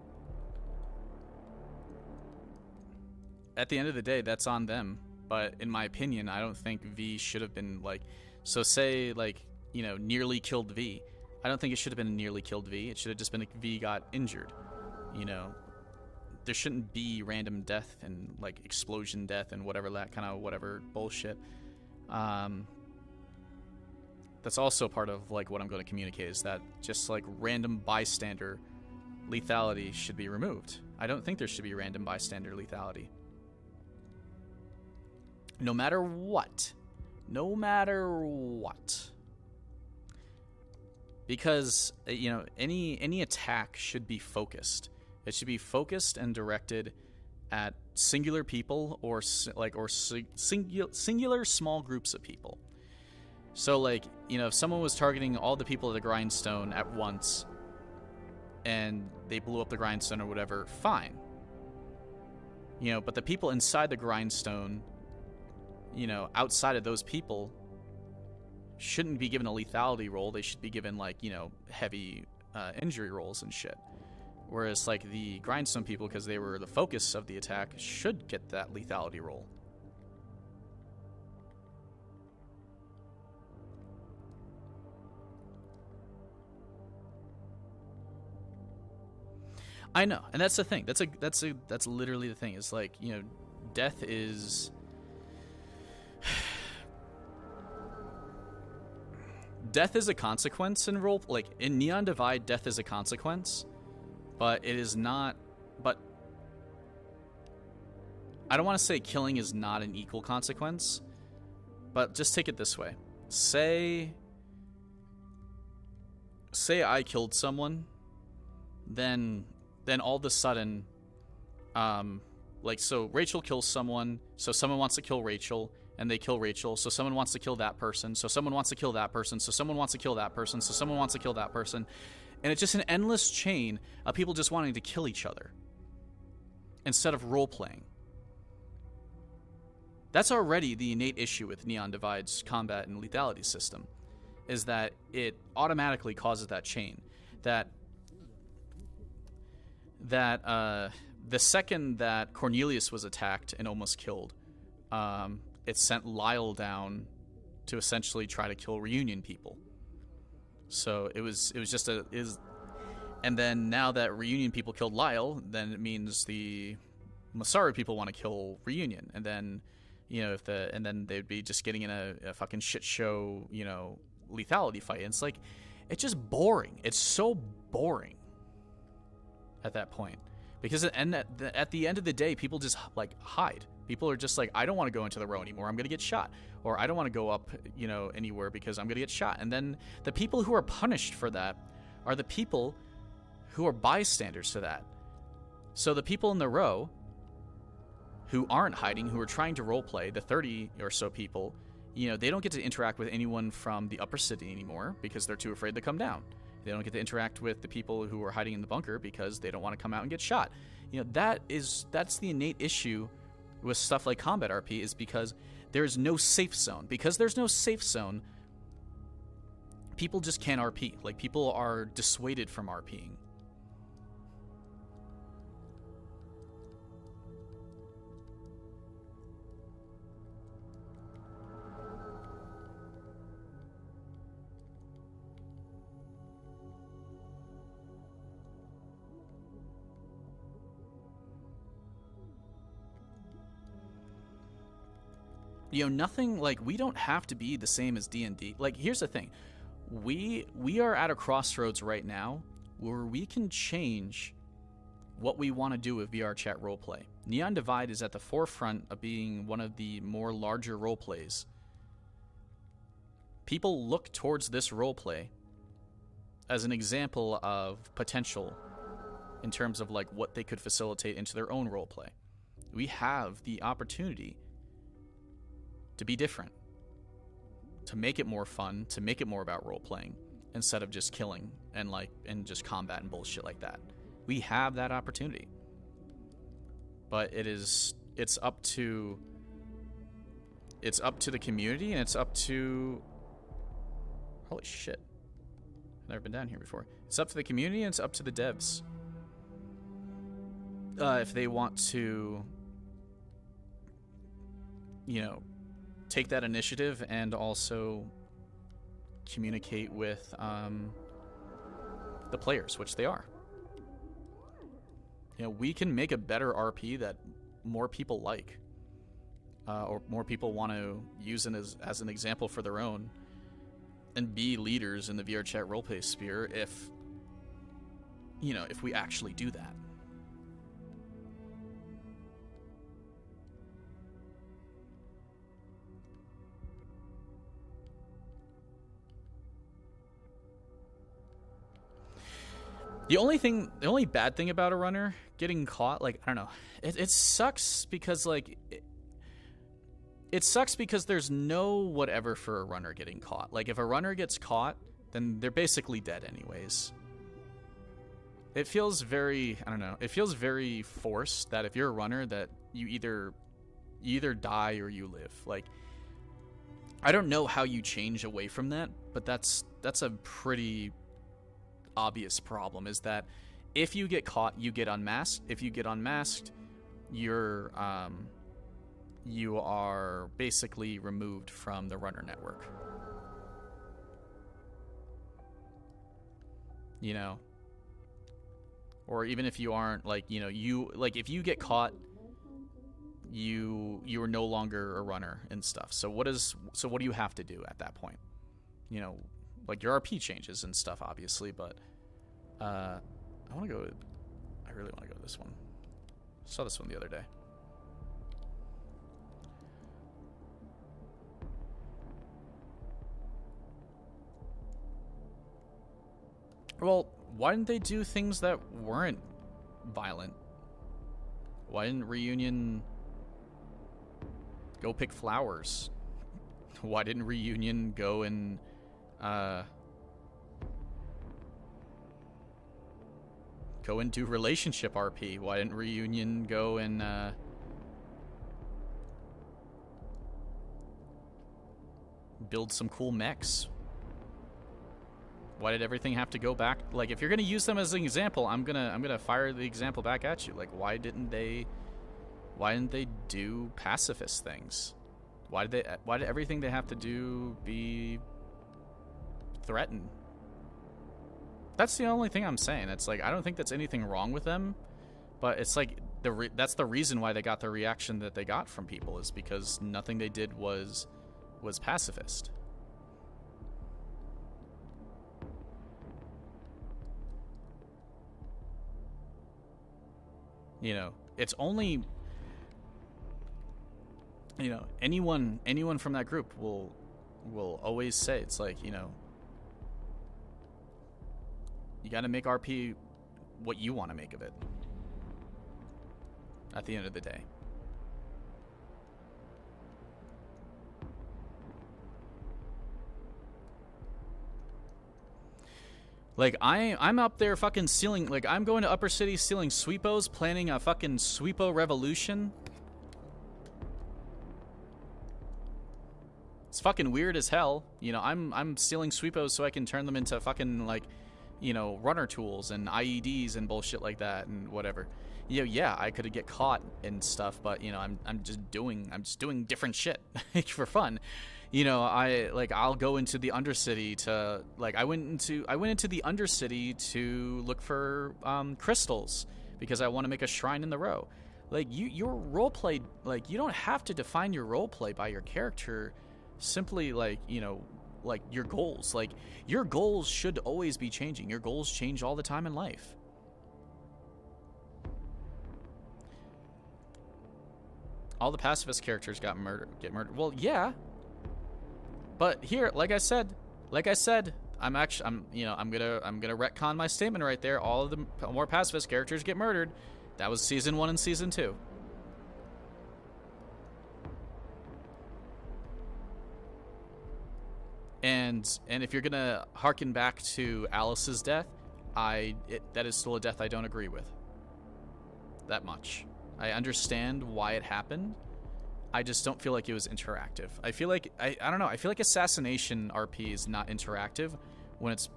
that's on them. But in my opinion, I don't think V should have been, like, so say, like, you know, nearly killed V. I don't think it should have been nearly killed V. It should have just been like V got injured, you know. There shouldn't be random death and, like, explosion death and whatever, that kind of whatever bullshit. That's also part of, like, what I'm going to communicate, is that just, like, random bystander lethality should be removed. I don't think there should be random bystander lethality. No matter what. No matter what. Because, you know, any attack should be focused. It should be focused and directed at singular people or singular small groups of people. So, like, you know, if someone was targeting all the people at the grindstone at once and they blew up the grindstone or whatever, fine. You know, but the people inside the grindstone, you know, outside of those people shouldn't be given a lethality roll. They should be given, like, you know, heavy injury rolls and shit. Whereas, like, the grindstone people, because they were the focus of the attack, should get that lethality roll. I know, and that's the thing. That's literally the thing. Is, like, you know, death is death is a consequence in role. Like, in Neon Divide, death is a consequence. But it is not, but I don't want to say killing is not an equal consequence, but just take it this way. Say I killed someone, then all of a sudden, like, so Rachel kills someone, so someone wants to kill Rachel, and they kill Rachel, so someone wants to kill that person, so someone wants to kill that person, so someone wants to kill that person, so someone wants to kill that person. And it's just an endless chain of people just wanting to kill each other instead of role-playing. That's already the innate issue with Neon Divide's combat and lethality system, is that it automatically causes that chain. That the second that Cornelius was attacked and almost killed, it sent Lyle down to essentially try to kill Reunion people. So it was just and then now that Reunion people killed Lyle, then it means the Masaru people want to kill Reunion, and then, you know, and then they'd be just getting in a fucking shit show, you know, lethality fight. And it's like, it's just boring. It's so boring at that point, because at the end of the day, people just, like, hide. People are just like, I don't want to go into the row anymore. I'm going to get shot. Or I don't want to go up, you know, anywhere because I'm going to get shot. And then the people who are punished for that are the people who are bystanders to that. So the people in the row who aren't hiding, who are trying to roleplay, the 30 or so people, you know, they don't get to interact with anyone from the upper city anymore because they're too afraid to come down. They don't get to interact with the people who are hiding in the bunker because they don't want to come out and get shot. You know, that's the innate issue with stuff like combat RP, is because there's no safe zone. Because there's no safe zone, people just can't RP. Like, people are dissuaded from RPing. You know, nothing, like, we don't have to be the same as D&D. Like, here's the thing. We are at a crossroads right now where we can change what we want to do with VR chat roleplay. Neon Divide is at the forefront of being one of the more larger roleplays. People look towards this roleplay as an example of potential in terms of, like, what they could facilitate into their own roleplay. We have the opportunity to be different, to make it more fun, to make it more about role-playing, instead of just killing and just combat and bullshit like that. We have that opportunity. But it's up to the community, and it's up to... Holy shit. I've never been down here before. It's up to the community, and it's up to the devs. If they want to, you know, take that initiative and also communicate with the players, which they are. You know, we can make a better RP that more people like, or more people want to use as an example for their own, and be leaders in the VR chat roleplay sphere if we actually do that. The only bad thing about a runner getting caught, like, I don't know, it sucks because, like, it sucks because there's no whatever for a runner getting caught. Like, if a runner gets caught, then they're basically dead anyways. It feels very, I don't know, it feels very forced that if you're a runner that you either die or you live. Like, I don't know how you change away from that, but that's a pretty obvious problem, is that if you get caught, you get unmasked. If you get unmasked, you are basically removed from the runner network. You know? Or even if you aren't, like, you know, if you get caught, you are no longer a runner and stuff. So what do you have to do at that point? You know, like, your RP changes and stuff, obviously, but I really want to go to this one. I saw this one the other day. Well, why didn't they do things that weren't violent? Why didn't Reunion go pick flowers? Why didn't Reunion go and do relationship RP? Why didn't Reunion go and build some cool mechs? Why did everything have to go back? Like, if you're gonna use them as an example, I'm gonna fire the example back at you. Like, why didn't they do pacifist things? Why did everything they have to do be threatened? That's the only thing I'm saying. It's like, I don't think that's anything wrong with them, but it's like that's the reason why they got the reaction that they got from people, is because nothing they did was pacifist. You know, it's only, you know, anyone from that group will always say, it's like, you know, you got to make RP what you want to make of it at the end of the day. Like, I'm up there fucking stealing, like, I'm going to Upper City stealing sweepos, planning a fucking sweepo revolution. It's fucking weird as hell. You know, I'm stealing sweepos so I can turn them into fucking, like, you know, runner tools and IEDs and bullshit like that and whatever. You know, yeah, I could get caught and stuff, but, you know, I'm just doing different shit for fun. You know, I'll go into the Undercity to, like, I went into the Undercity to look for crystals because I want to make a shrine in the row. Like, your roleplay, like, you don't have to define your roleplay by your character. Simply, like, you know, like, your goals. Like, your goals should always be changing. Your goals change all the time in life. All the pacifist characters get murdered. Well, yeah. But here, like I said, I'm gonna retcon my statement right there. All of the more pacifist characters get murdered. That was season 1 and season 2. And if you're gonna harken back to Alice's death, that is still a death I don't agree with. That much. I understand why it happened. I just don't feel like it was interactive. I feel like I don't know. I feel like assassination RP is not interactive when it's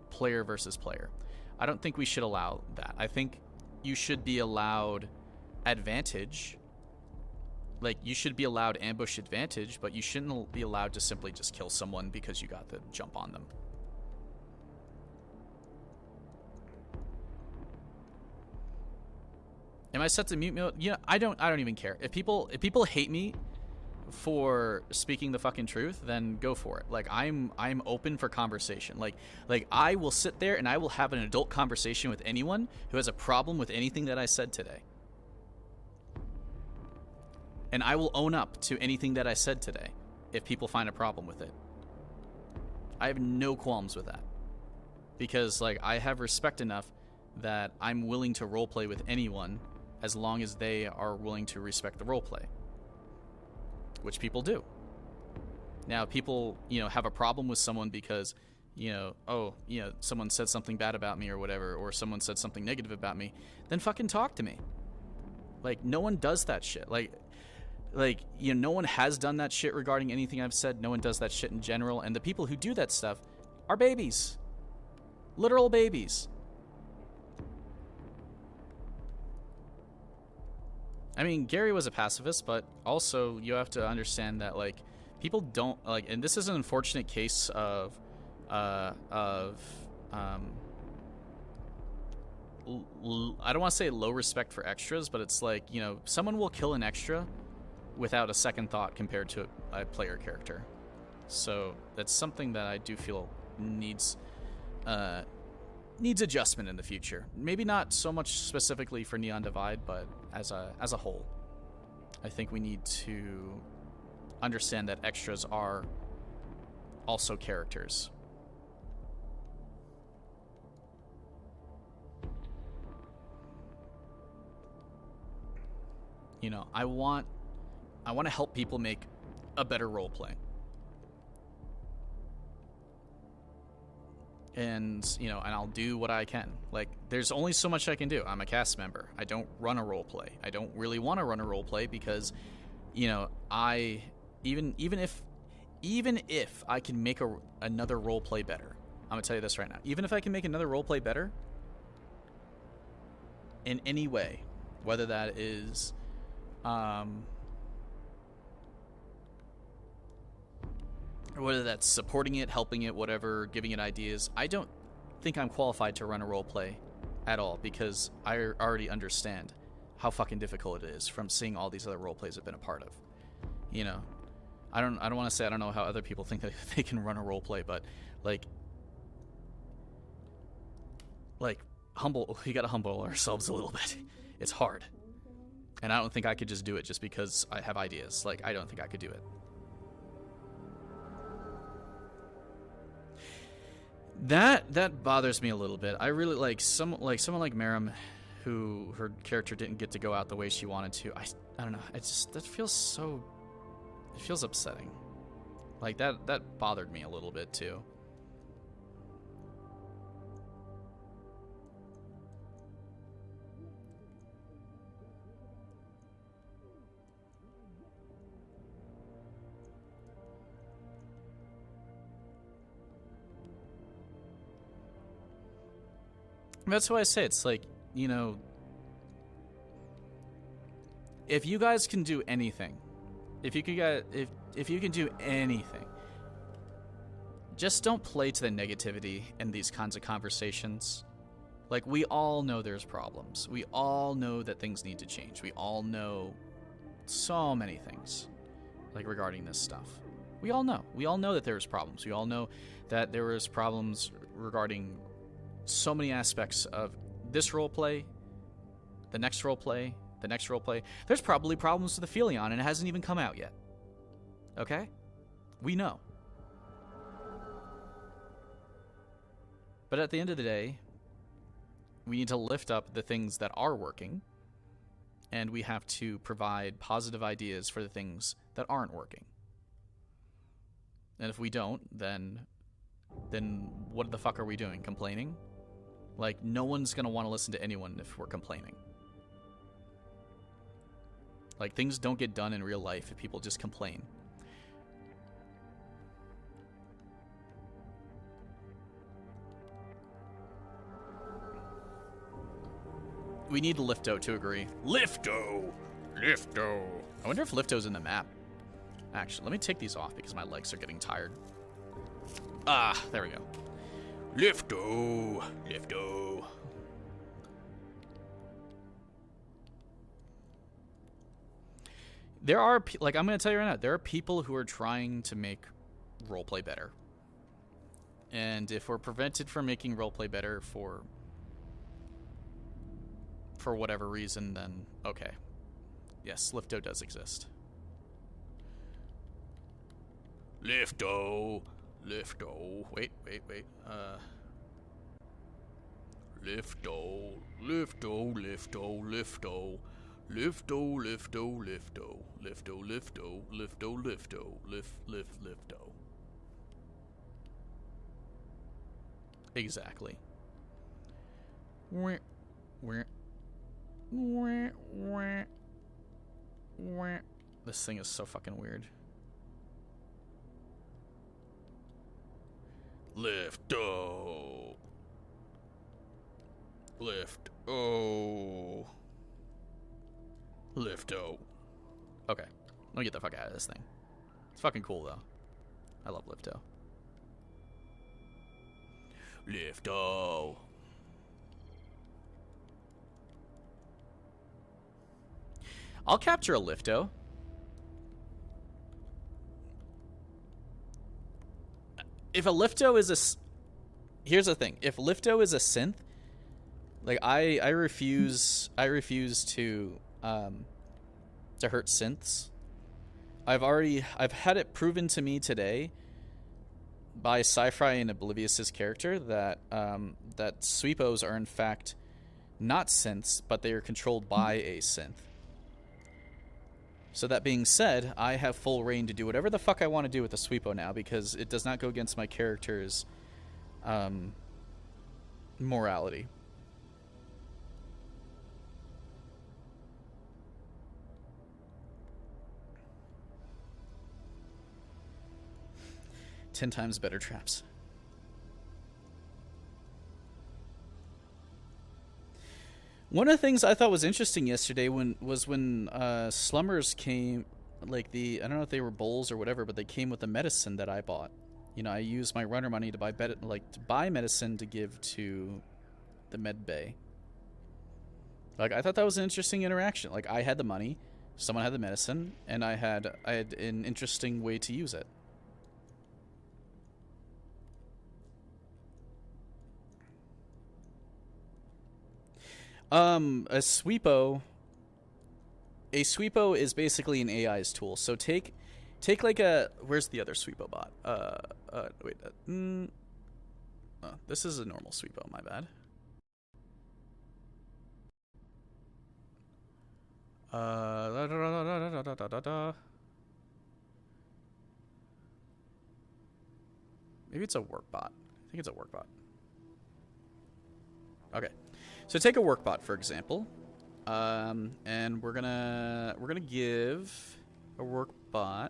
player versus player. I don't think we should allow that. I think you should be allowed advantage. Like, you should be allowed ambush advantage, but you shouldn't be allowed to simply just kill someone because you got the jump on them. Am I set to mute mode? Yeah, I don't even care. If people hate me for speaking the fucking truth, then go for it. Like, I'm open for conversation. Like I will sit there and I will have an adult conversation with anyone who has a problem with anything that I said today. And I will own up to anything that I said today if people find a problem with it. I have no qualms with that. Because, like, I have respect enough that I'm willing to roleplay with anyone as long as they are willing to respect the roleplay. Which people do. Now, people, you know, have a problem with someone because, you know, someone said something bad about me or whatever, or someone said something negative about me, then fucking talk to me. Like, no one does that shit. Like, you know, no one has done that shit regarding anything I've said. No one does that shit in general. And the people who do that stuff are babies. Literal babies. I mean, Gary was a pacifist, but also you have to understand that, like, people don't, like, and this is an unfortunate case of I don't want to say low respect for extras, but it's like, you know, someone will kill an extra without a second thought compared to a player character. So that's something that I do feel needs adjustment in the future. Maybe not so much specifically for Neon Divide, but as a whole. I think we need to understand that extras are also characters. You know, I want to help people make a better roleplay. And, you know, and I'll do what I can. Like, there's only so much I can do. I'm a cast member. I don't run a roleplay. I don't really want to run a roleplay because, you know, even if I can make another roleplay better, I'm gonna tell you this right now. Even if I can make another roleplay better in any way, whether that is whether that's supporting it, helping it, whatever, giving it ideas, I don't think I'm qualified to run a roleplay at all because I already understand how fucking difficult it is from seeing all these other roleplays I've been a part of. You know, I don't want to say I don't know how other people think that they can run a roleplay, but like we gotta humble ourselves a little bit. It's hard. And I don't think I could just do it just because I have ideas. Like, I don't think I could do it. That bothers me a little bit. I really like someone like Maram, who her character didn't get to go out the way she wanted to. I don't know. That feels upsetting. Like that bothered me a little bit too. That's why I say it's like, you know, if you guys can do anything, if you can do anything, just don't play to the negativity in these kinds of conversations. Like, we all know there's problems. We all know that things need to change. We all know so many things, like, regarding this stuff. We all know. We all know that there's problems. We all know that there is problems regarding so many aspects of this roleplay, the next roleplay, the next roleplay. There's probably problems with the Philion, and it hasn't even come out yet. Okay? We know. But at the end of the day, we need to lift up the things that are working, and we have to provide positive ideas for the things that aren't working. And if we don't, then what the fuck are we doing? Complaining? Like, no one's gonna want to listen to anyone if we're complaining. Like, things don't get done in real life if people just complain. We need Lifto to agree. Lifto! Lifto! I wonder if Lifto's in the map. Actually, let me take these off because my legs are getting tired. Ah, there we go. Lifto! Lifto! There are, like, I'm going to tell you right now, there are people who are trying to make roleplay better. And if we're prevented from making roleplay better for whatever reason, then okay. Yes, Lifto does exist. Lifto! Lifto! Wait. Lifto! Lifto! Lifto! Lifto! Lifto! Lifto! Lifto! Lifto! Lifto! Lifto! Lifto! Lifto! Exactly. This thing is so fucking weird. Lifto. Lifto. Lifto. Okay. Let me get the fuck out of this thing. It's fucking cool, though. I love Lifto. Lifto. I'll capture a Lifto. If a Lifto is a... Here's the thing. If Lifto is a synth, like, I refuse to hurt synths. I've had it proven to me today by Sci-Fi and Oblivious's character that that sweepos are in fact not synths, but they are controlled by a synth. So that being said, I have full reign to do whatever the fuck I want to do with the sweepo now, because it does not go against my character's morality. Ten times better traps. One of the things I thought was interesting yesterday was when slummers came, like I don't know if they were bowls or whatever, but they came with the medicine that I bought. You know, I used my runner money to buy medicine to give to the med bay. Like, I thought that was an interesting interaction. Like, I had the money, someone had the medicine, and I had an interesting way to use it. A sweepo is basically an AI's tool. So take like a, where's the other sweepo bot? Wait, this is a normal sweepo, my bad. Maybe it's a work bot. I think it's a work bot. Okay. So take a workbot, for example, and we're gonna give a workbot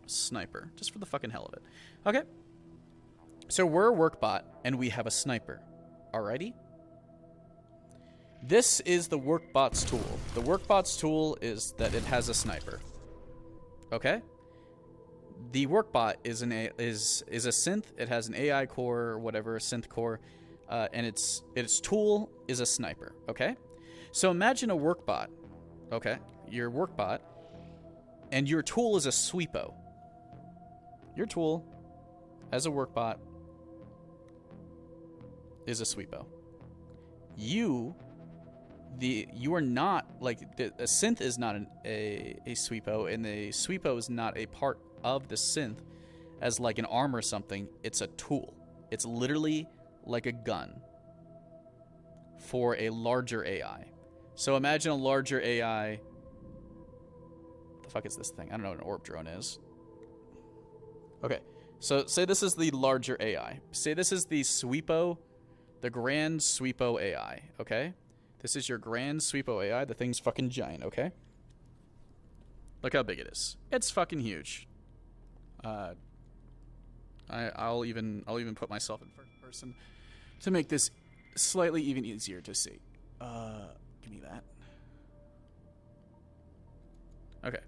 sniper, just for the fucking hell of it. Okay. So we're a workbot, and we have a sniper. Alrighty? This is the workbot's tool. The workbot's tool is that it has a sniper. Okay? The workbot is a synth. It has an AI core or whatever, a synth core, and its tool is a sniper. Okay? So imagine a workbot. Okay? Your workbot, and your tool is a sweepo. Your tool, as a workbot, is a sweepo. You are not, like, a synth is not a sweepo, and the sweepo is not a part of the synth as like an arm or something. It's a tool. It's literally like a gun for a larger AI. So imagine a larger AI. What the fuck is this thing? I don't know what an orb drone is. Okay, so say this is the larger AI. Say this is the sweepo, the grand sweepo AI, okay? This is your grand sweepo AI. The thing's fucking giant, okay? Look how big it is. It's fucking huge. I'll even put myself in first person to make this slightly even easier to see. Give me that. Okay.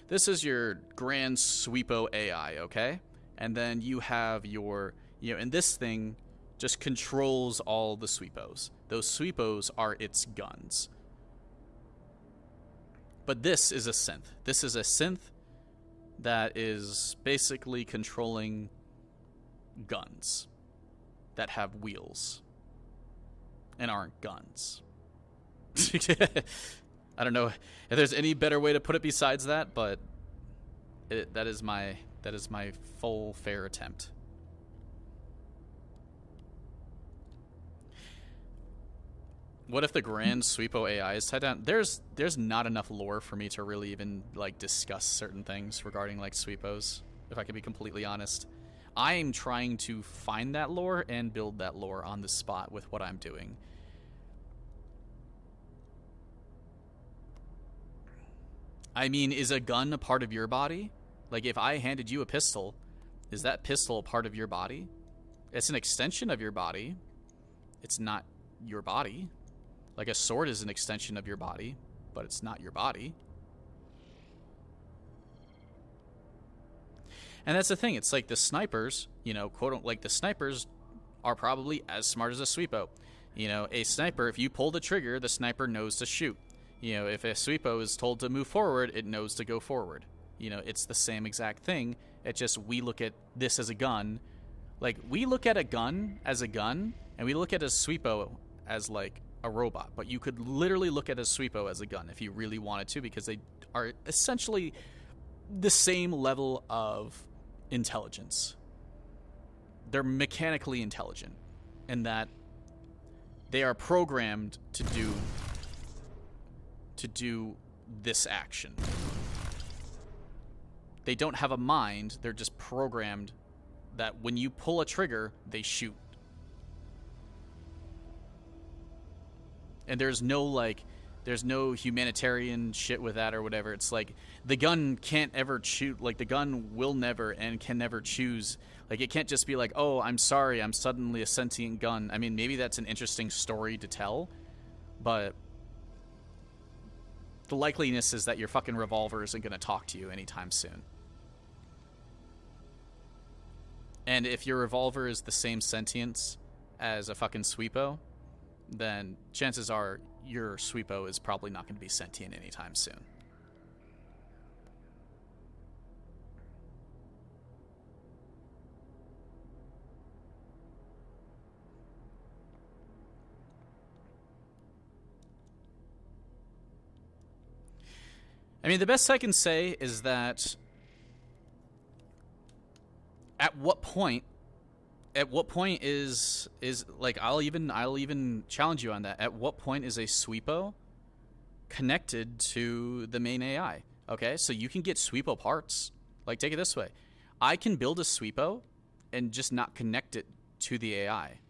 This is your grand sweepo AI, okay? And then you have your, and this thing just controls all the sweepos. Those sweepos are its guns. But this is a synth. This is a synth that is basically controlling guns that have wheels and aren't guns. I don't know if there's any better way to put it besides that, but that is my full fair attempt. What if the grand sweepo AI is tied down? There's not enough lore for me to really even like discuss certain things regarding like sweepos, if I can be completely honest. I am trying to find that lore and build that lore on the spot with what I'm doing. I mean, is a gun a part of your body? Like, if I handed you a pistol, is that pistol a part of your body? It's an extension of your body. It's not your body. Like, a sword is an extension of your body, but it's not your body. And that's the thing. It's like the snipers, quote, like the snipers are probably as smart as a sweepo. A sniper, if you pull the trigger, the sniper knows to shoot. If a sweepo is told to move forward, it knows to go forward. It's the same exact thing. It's just we look at this as a gun. Like, we look at a gun as a gun, and we look at a sweepo as, like, a robot. But you could literally look at a sweepo as a gun if you really wanted to, because they are essentially the same level of intelligence. They're mechanically intelligent in that they are programmed to do this action. They don't have a mind. They're just programmed that when you pull a trigger, they shoot. And there's no humanitarian shit with that or whatever. It's like the gun can't ever choose. Like, the gun will never and can never choose. Like, it can't just be like, oh, I'm sorry, I'm suddenly a sentient gun. I mean, maybe that's an interesting story to tell, but the likeliness is that your fucking revolver isn't going to talk to you anytime soon. And if your revolver is the same sentience as a fucking sweepo, then chances are your sweepo is probably not going to be sentient anytime soon. I mean, the best I can say is that at what point is like, I'll even challenge you on that. At what point is a sweepo connected to the main AI? Okay, so you can get sweepo parts. Like, take it this way. I can build a sweepo and just not connect it to the AI.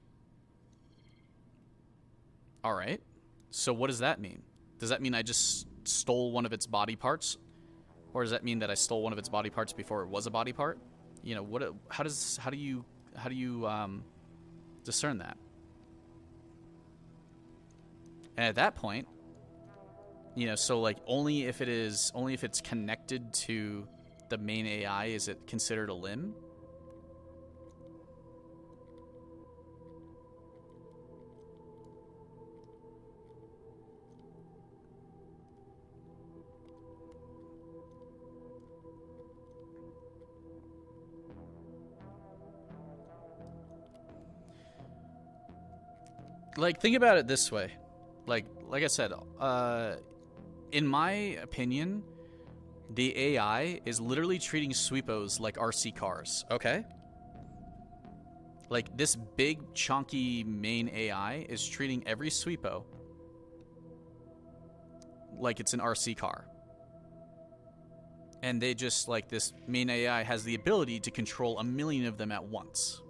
All right. So what does that mean? Does that mean I just stole one of its body parts? Or does that mean that I stole one of its body parts before it was a body part? How do you discern that? And at that point, you know, so like only if it's connected to the main AI is it considered a limb. Like, think about it this way. Like I said, in my opinion, the AI is literally treating Sweepos like RC cars, okay? Like, this big, chunky main AI is treating every Sweepo like it's an RC car. And they just, like, this main AI has the ability to control 1 million of them at once.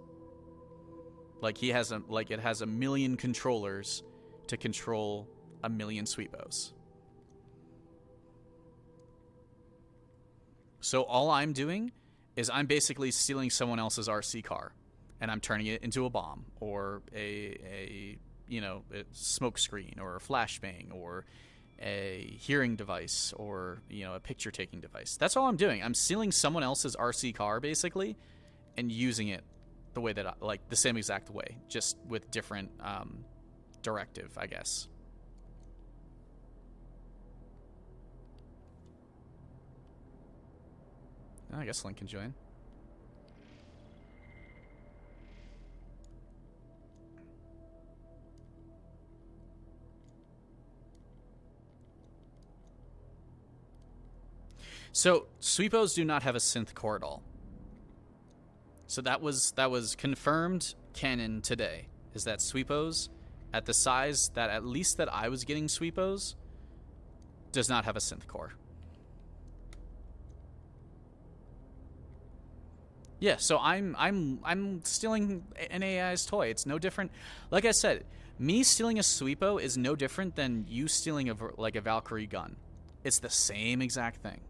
Like, it has 1 million controllers to control 1 million Sweepos. So all I'm doing is I'm basically stealing someone else's RC car, and I'm turning it into a bomb, or a smoke screen, or a flashbang, or a hearing device, or, you know, a picture taking device. That's all I'm doing. I'm stealing someone else's RC car basically and using it the way that like the same exact way, just with different directive, I guess. I guess Link can join. So, Sweepos do not have a synth core at all. So that was confirmed canon today, is that Sweepos, at the size that at least that I was getting Sweepos, does not have a synth core. Yeah, so I'm stealing an AI's toy. It's no different. Like I said, me stealing a Sweepo is no different than you stealing a Valkyrie gun. It's the same exact thing.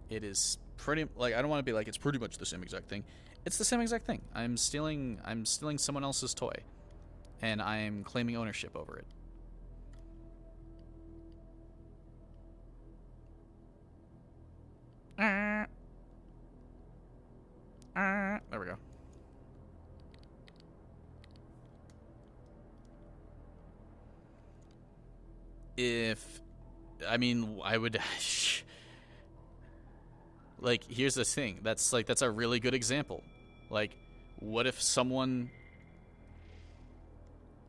It is pretty, like, I don't want to be like it's pretty much the same exact thing. It's the same exact thing. I'm stealing someone else's toy, and I'm claiming ownership over it. There we go. I would like, here's the thing. That's a really good example. Like, what if someone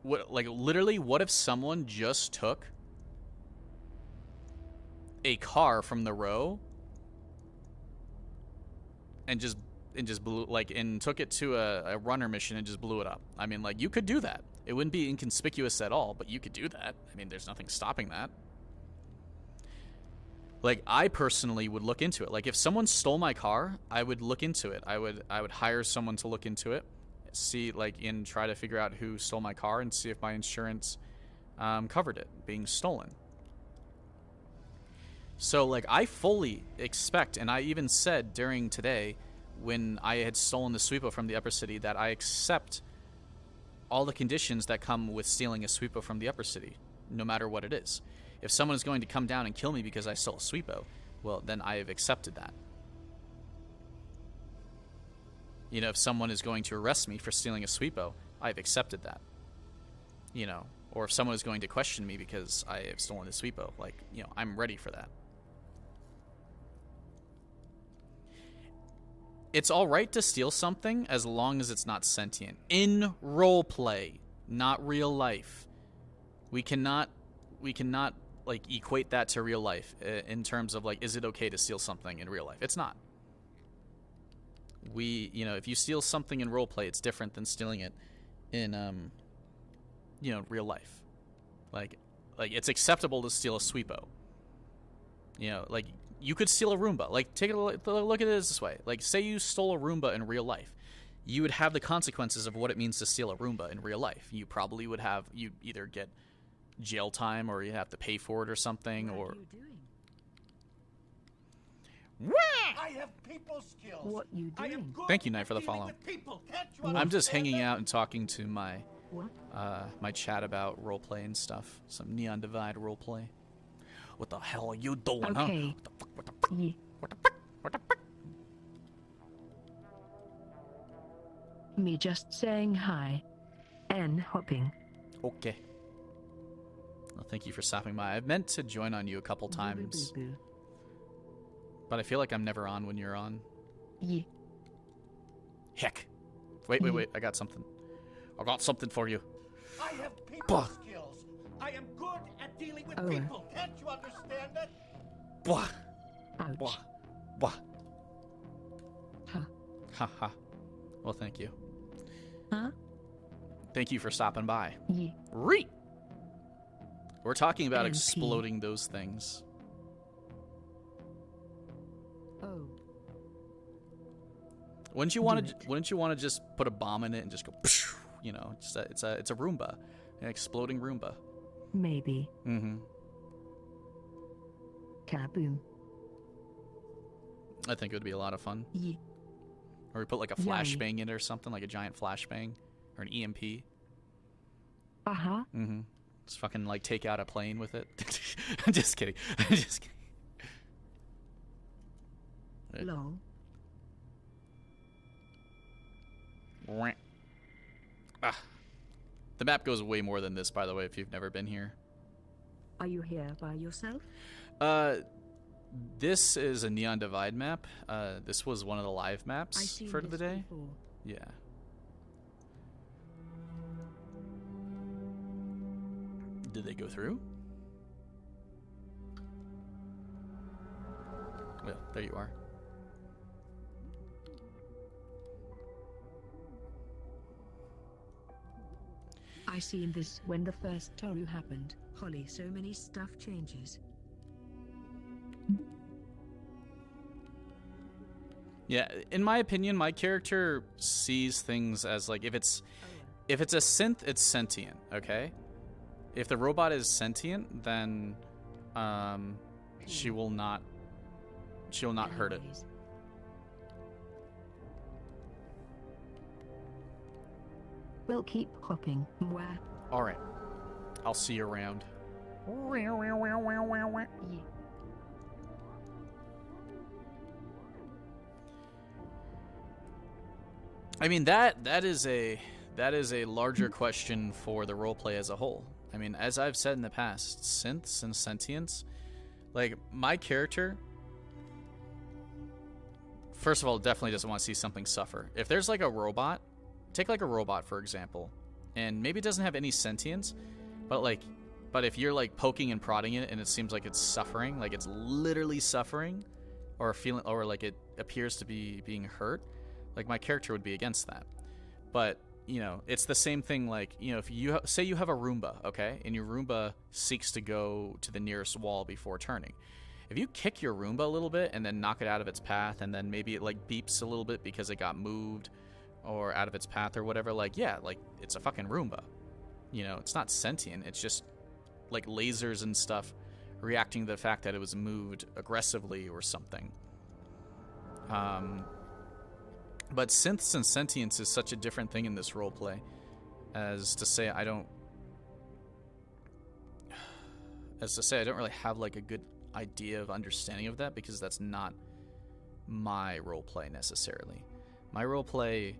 what if someone just took a car from the row and just blew, and took it to a runner mission and just blew it up? I mean, like, you could do that. It wouldn't be inconspicuous at all, but you could do that. I mean, there's nothing stopping that. Like, I personally would look into it. Like, if someone stole my car, I would look into it. I would hire someone to look into it, see, like, and try to figure out who stole my car and see if my insurance covered it being stolen. So, like, I fully expect, and I even said during today when I had stolen the Sweepo from the Upper City, that I accept all the conditions that come with stealing a Sweepo from the Upper City, no matter what it is. If someone is going to come down and kill me because I stole a Sweepo, well, then I have accepted that. You know, if someone is going to arrest me for stealing a Sweepo, I've accepted that. You know, or if someone is going to question me because I have stolen a Sweepo, like, you know, I'm ready for that. It's alright to steal something as long as it's not sentient. In roleplay, not real life. We cannot like equate that to real life in terms of, like, is it okay to steal something in real life? It's not. You know, if you steal something in roleplay, it's different than stealing it in you know, real life. Like it's acceptable to steal a Sweepo. You know, like, you could steal a Roomba. Like, take a look at it this way. Like, say you stole a Roomba in real life. You would have the consequences of what it means to steal a Roomba in real life. You probably would have, you either get jail time, or you have to pay for it or something. What or are you doing? I have people skills. What you doing? Thank you, Knight, for the follow. I'm just hanging out and talking to my What? my chat about roleplay and stuff. Some Neon Divide roleplay. What the hell are you doing, huh? Okay. Me just saying hi. And hopping. Okay. Well, thank you for stopping by. I've meant to join on you a couple times. But I feel like I'm never on when you're on. Yeah. Heck. Wait. I got something. I got something for you. I have people skills. I am good at dealing with people. Can't you understand that? Blah. Ouch. Blah. Blah. Huh. Ha ha. Well, thank you. Huh? Thank you for stopping by. Yeah. Reet! We're talking about MP. exploding those things. Oh. Wouldn't you want to just put a bomb in it and just go, pshh, you know, it's a Roomba, an exploding Roomba. Maybe. Mm-hmm. Kaboom. I think it would be a lot of fun. Yeah. Or we put like a flashbang in it or something, like a giant flashbang or an EMP. Uh-huh. Mm-hmm. Just fucking like take out a plane with it. I'm just kidding. I'm just kidding. Lol. Ah. The map goes way more than this, by the way, if you've never been here. Are you here by yourself? This is a Neon Divide map. This was one of the live maps for the day. Before. Yeah. Did they go through? Well, there you are. I seen this when the first Toru happened. Holly, so many stuff changes. Yeah, in my opinion, my character sees things as like if it's a synth, it's sentient, okay? If the robot is sentient, then she will not hurt it. We'll keep hopping. Mwah. All right. I'll see you around. Yeah. I mean that is a larger question for the roleplay as a whole. I mean, as I've said in the past, synths and sentience, like my character, first of all, definitely doesn't want to see something suffer. If there's like a robot, take like a robot for example, and maybe it doesn't have any sentience, but if you're like poking and prodding it and it seems like it's suffering, like it's literally suffering, or feeling, or like it appears to be being hurt, like my character would be against that. But you know, it's the same thing. Like, you know, if you say you have a Roomba, okay, and your Roomba seeks to go to the nearest wall before turning. If you kick your Roomba a little bit and then knock it out of its path, and then maybe it like beeps a little bit because it got moved or out of its path or whatever, like, yeah, like it's a fucking Roomba. You know, it's not sentient. It's just like lasers and stuff reacting to the fact that it was moved aggressively or something. But synths and sentience is such a different thing in this roleplay, as to say I don't really have like a good idea of understanding of that, because that's not my roleplay necessarily. My roleplay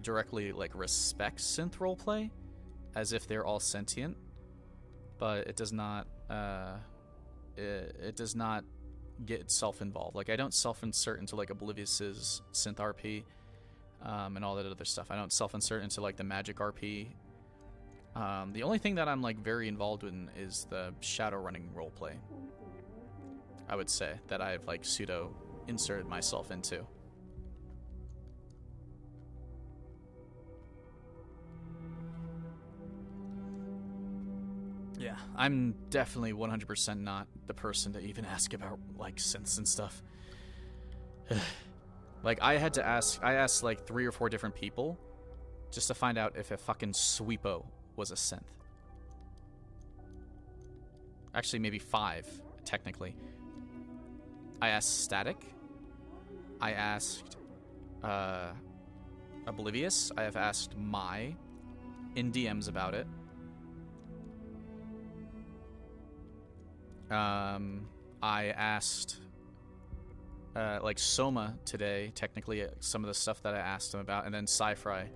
directly like respects synth roleplay as if they're all sentient, but it does not it does not get self-involved. Like I don't self-insert into like Oblivious's synth RP and all that other stuff. I don't self-insert into like the magic RP. The only thing that I'm like very involved in is the shadow running roleplay, I would say, that I've like pseudo inserted myself into. Yeah, I'm definitely 100% not the person to even ask about like synths and stuff. Like I asked like 3 or 4 different people just to find out if a fucking sweepo was a synth. Actually, maybe 5 technically. I asked Static. I asked Oblivious. I have asked Mai, in DMs about it. I asked, like, Soma today, technically, some of the stuff that I asked him about, and then Sci-Fi,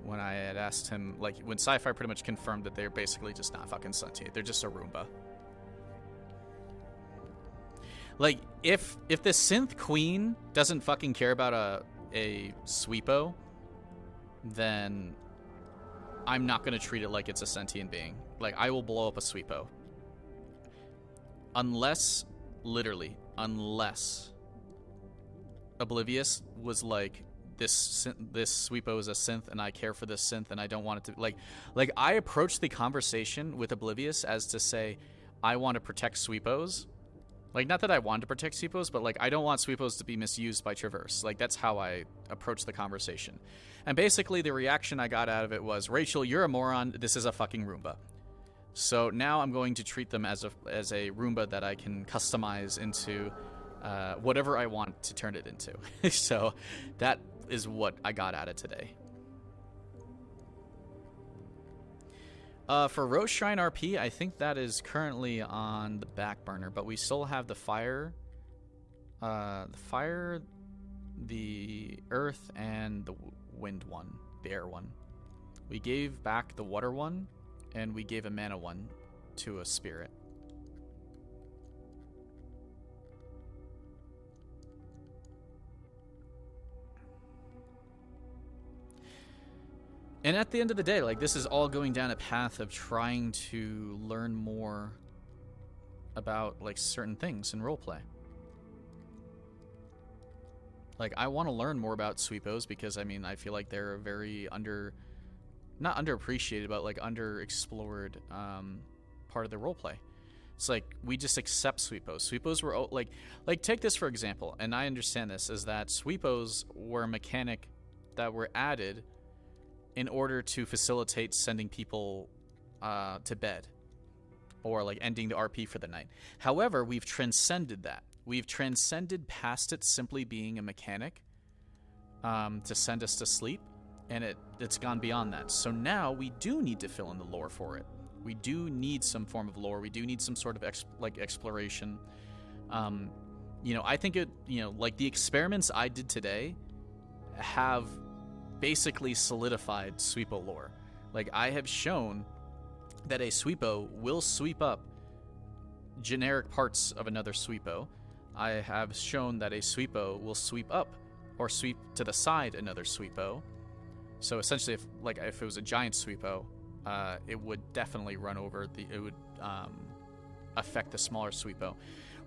when I had asked him, like, when Sci-Fi pretty much confirmed that they're basically just not fucking sentient. They're just a Roomba. Like, if the synth queen doesn't fucking care about a sweepo, then I'm not going to treat it like it's a sentient being. Like, I will blow up a sweepo. Unless, literally, unless Oblivious was like, this sweepo is a synth and I care for this synth and I don't want it to, like I approached the conversation with Oblivious as to say, I want to protect sweepos. Like, not that I want to protect sweepos, but like, I don't want sweepos to be misused by Traverse. Like, that's how I approached the conversation. And basically the reaction I got out of it was, Rachel, you're a moron, this is a fucking Roomba. So now I'm going to treat them as a Roomba that I can customize into whatever I want to turn it into. So that is what I got out of today. For Rose Shrine RP, I think that is currently on the back burner, but we still have the fire, the earth, and the wind one, the air one. We gave back the water one, and we gave a mana one to a spirit. And at the end of the day, like, this is all going down a path of trying to learn more about, like, certain things in roleplay. Like, I want to learn more about sweepos because, I mean, I feel like they're a very not underappreciated, but, like, underexplored part of the roleplay. It's like, we just accept sweepos. Sweepos were, like, take this for example, and I understand this, is that sweepos were a mechanic that were added in order to facilitate sending people to bed, or like ending the RP for the night. However, we've transcended that. We've transcended past it simply being a mechanic to send us to sleep, and it's gone beyond that. So now we do need to fill in the lore for it. We do need some form of lore. We do need some sort of exploration. You know, I think like the experiments I did today have basically solidified sweepo lore. Like, I have shown that a sweepo will sweep up generic parts of another sweepo. I have shown that a sweepo will sweep up or sweep to the side another sweepo. So essentially, if it was a giant sweepo, it would definitely run over it would affect the smaller sweepo.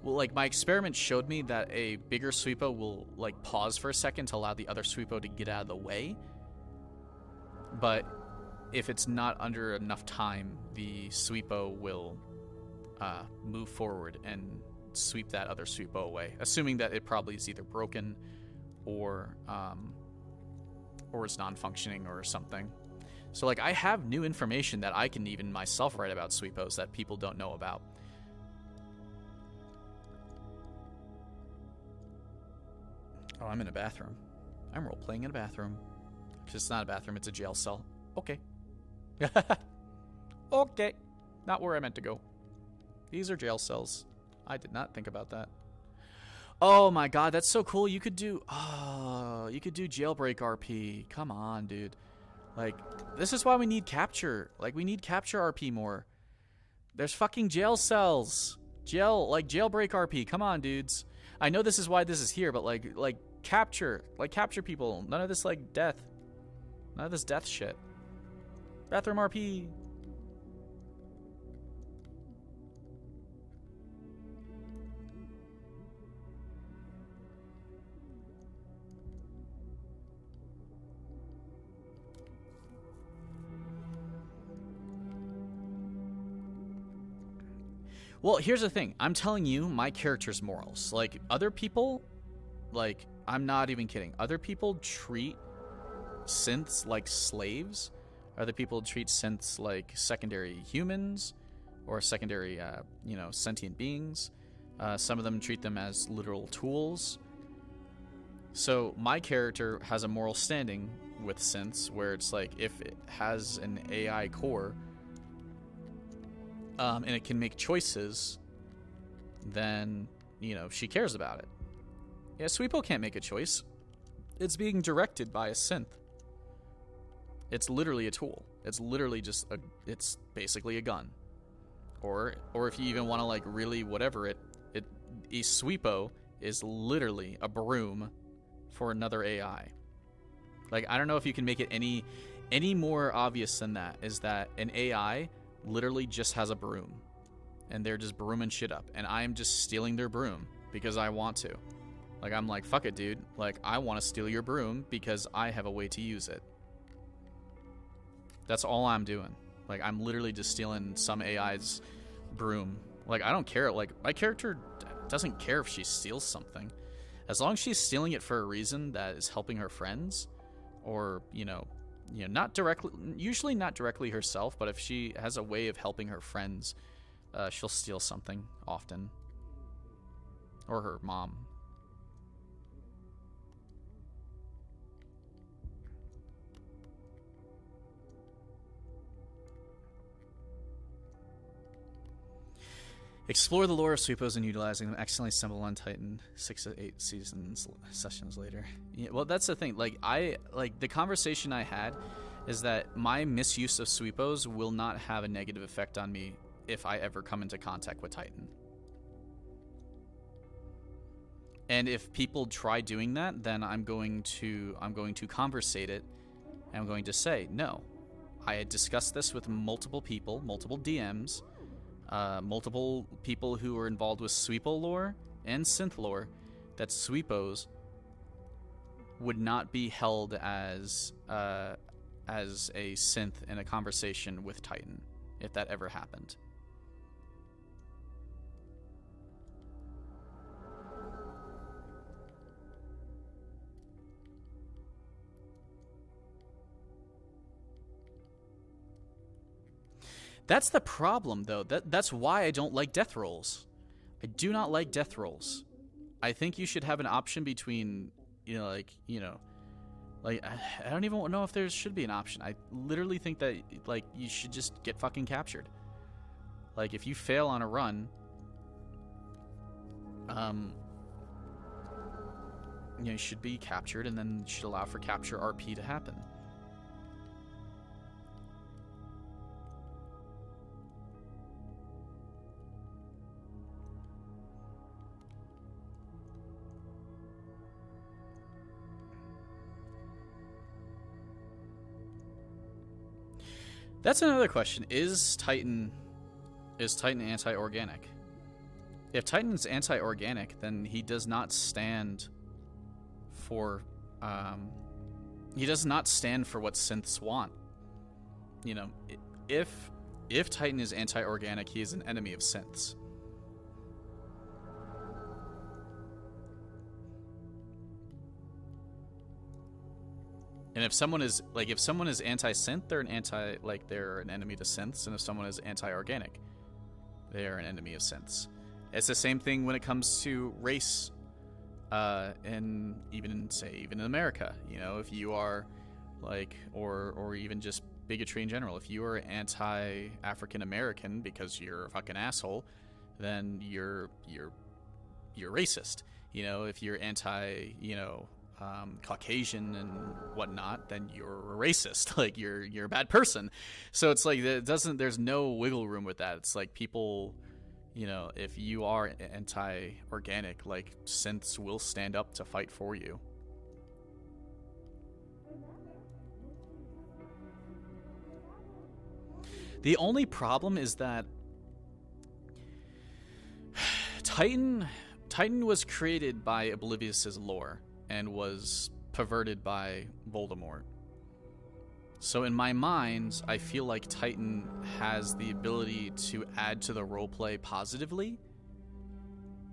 Well, like, my experiment showed me that a bigger sweepo will, like, pause for a second to allow the other sweepo to get out of the way. But if it's not under enough time, the sweepo will move forward and sweep that other sweepo away, assuming that it probably is either broken or is non-functioning or something. So, like, I have new information that I can even myself write about sweepos that people don't know about. Oh, I'm in a bathroom. I'm role-playing in a bathroom. Because it's not a bathroom, it's a jail cell. Okay. Okay. Not where I meant to go. These are jail cells. I did not think about that. Oh my god, that's so cool. You could do... Oh, you could do jailbreak RP. Come on, dude. Like, this is why we need capture. Like, we need capture RP more. There's fucking jail cells. Jailbreak RP. Come on, dudes. I know this is why this is here, but like capture people. None of this like death. None of this death shit. Bathroom RP. Well, here's the thing. I'm telling you my character's morals. Like, other people, like, I'm not even kidding. Other people treat synths like slaves. Other people treat synths like secondary humans or secondary, sentient beings. Some of them treat them as literal tools. So my character has a moral standing with synths where it's like if it has an AI core and it can make choices, then, you know, she cares about it. Yeah, Sweepo can't make a choice. It's being directed by a synth. It's literally a tool. It's literally just it's basically a gun. Or if you even want to like really whatever a Sweepo is literally a broom for another AI. Like, I don't know if you can make it any more obvious than that, is that an AI literally just has a broom and they're just brooming shit up and I'm just stealing their broom because I want to. Like, I'm like, fuck it, dude. Like, I want to steal your broom because I have a way to use it. That's all I'm doing. Like, I'm literally just stealing some AI's broom. Like, I don't care. Like, my character doesn't care if she steals something. As long as she's stealing it for a reason that is helping her friends, or, you know, not directly, usually not directly herself, but if she has a way of helping her friends, she'll steal something often. Or her mom. Explore the lore of Sweepos and utilizing them. Accidentally stumble on Titan 6 to 8 sessions later. Yeah, well, that's the thing. Like, the conversation I had is that my misuse of Sweepos will not have a negative effect on me if I ever come into contact with Titan. And if people try doing that, then I'm going to conversate it, and I'm going to say, no. I had discussed this with multiple people, multiple DMs, multiple people who were involved with Sweepo lore and synth lore, that Sweepos would not be held as a synth in a conversation with Titan, if that ever happened. That's the problem, though. That's why I don't like death rolls. I do not like death rolls. I think you should have an option between, I don't even know if there should be an option. I literally think that, like, you should just get fucking captured. Like, if you fail on a run, you should be captured, and then you should allow for capture RP to happen. That's another question. Is Titan anti-organic? If Titan's anti-organic, then he does not stand for what synths want. If Titan is anti-organic, he is an enemy of synths. And if someone is anti-synth, they're an enemy to synths, and if someone is anti-organic, they are an enemy of synths. It's the same thing when it comes to race, and even in America. If you are or even just bigotry in general, if you are anti-African American because you're a fucking asshole, then you're racist. If you're anti, Caucasian and whatnot, then you're a racist. Like, you're a bad person. So it's like there's no wiggle room with that. It's like people, if you are anti-organic, like, synths will stand up to fight for you. The only problem is that Titan was created by Oblivious's lore and was perverted by Voldemort. So in my mind, I feel like Titan has the ability to add to the roleplay positively,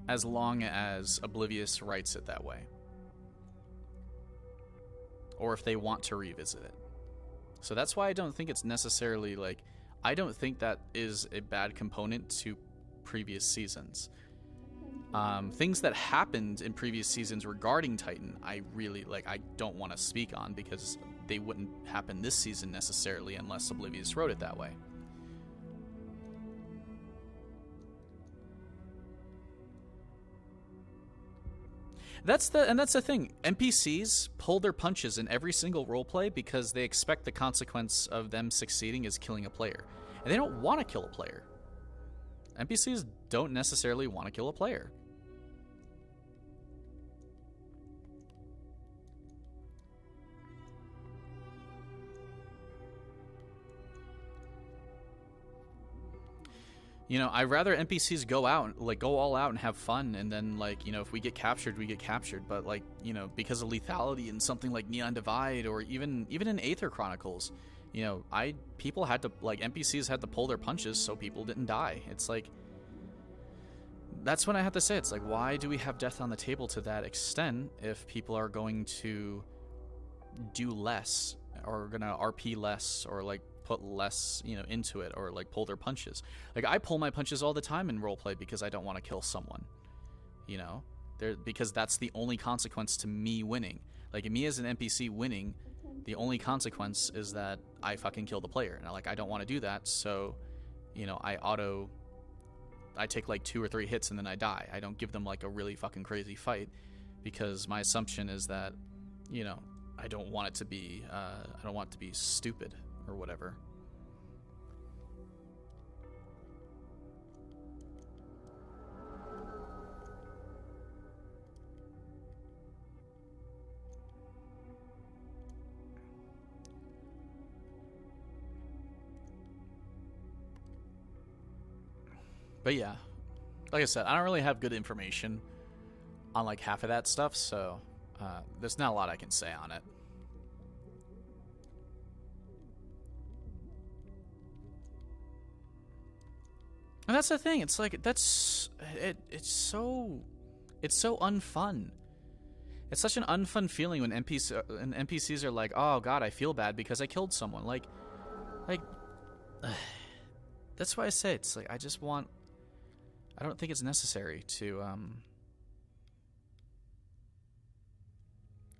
as long as Oblivious writes it that way. Or if they want to revisit it. So that's why I don't think it's necessarily, I don't think that is a bad component to previous seasons. Things that happened in previous seasons regarding Titan, I really I don't want to speak on because they wouldn't happen this season necessarily unless Oblivious wrote it that way. That's the thing. NPCs pull their punches in every single roleplay because they expect the consequence of them succeeding is killing a player. And they don't want to kill a player. NPCs don't necessarily want to kill a player. You know, I'd rather NPCs go out, go all out and have fun, and then, if we get captured, we get captured. But, because of lethality in something like Neon Divide, or even in Aether Chronicles, people had to, NPCs had to pull their punches so people didn't die. It's that's when I have to say, it's why do we have death on the table to that extent if people are going to do less, or gonna RP less, or, put less, into it, or pull their punches. I pull my punches all the time in roleplay because I don't want to kill someone, because that's the only consequence to me winning. Me as an NPC winning, the only consequence is that I fucking kill the player, and I don't want to do that, so I take 2 or 3 hits and then I die. I don't give them a really fucking crazy fight because my assumption is that I don't want it to be stupid or whatever. But yeah, like I said, I don't really have good information on half of that stuff, so there's not a lot I can say on it. And that's the thing. It's it's so unfun. It's such an unfun feeling when NPCs are oh god, I feel bad because I killed someone. That's why I say it's I don't think it's necessary to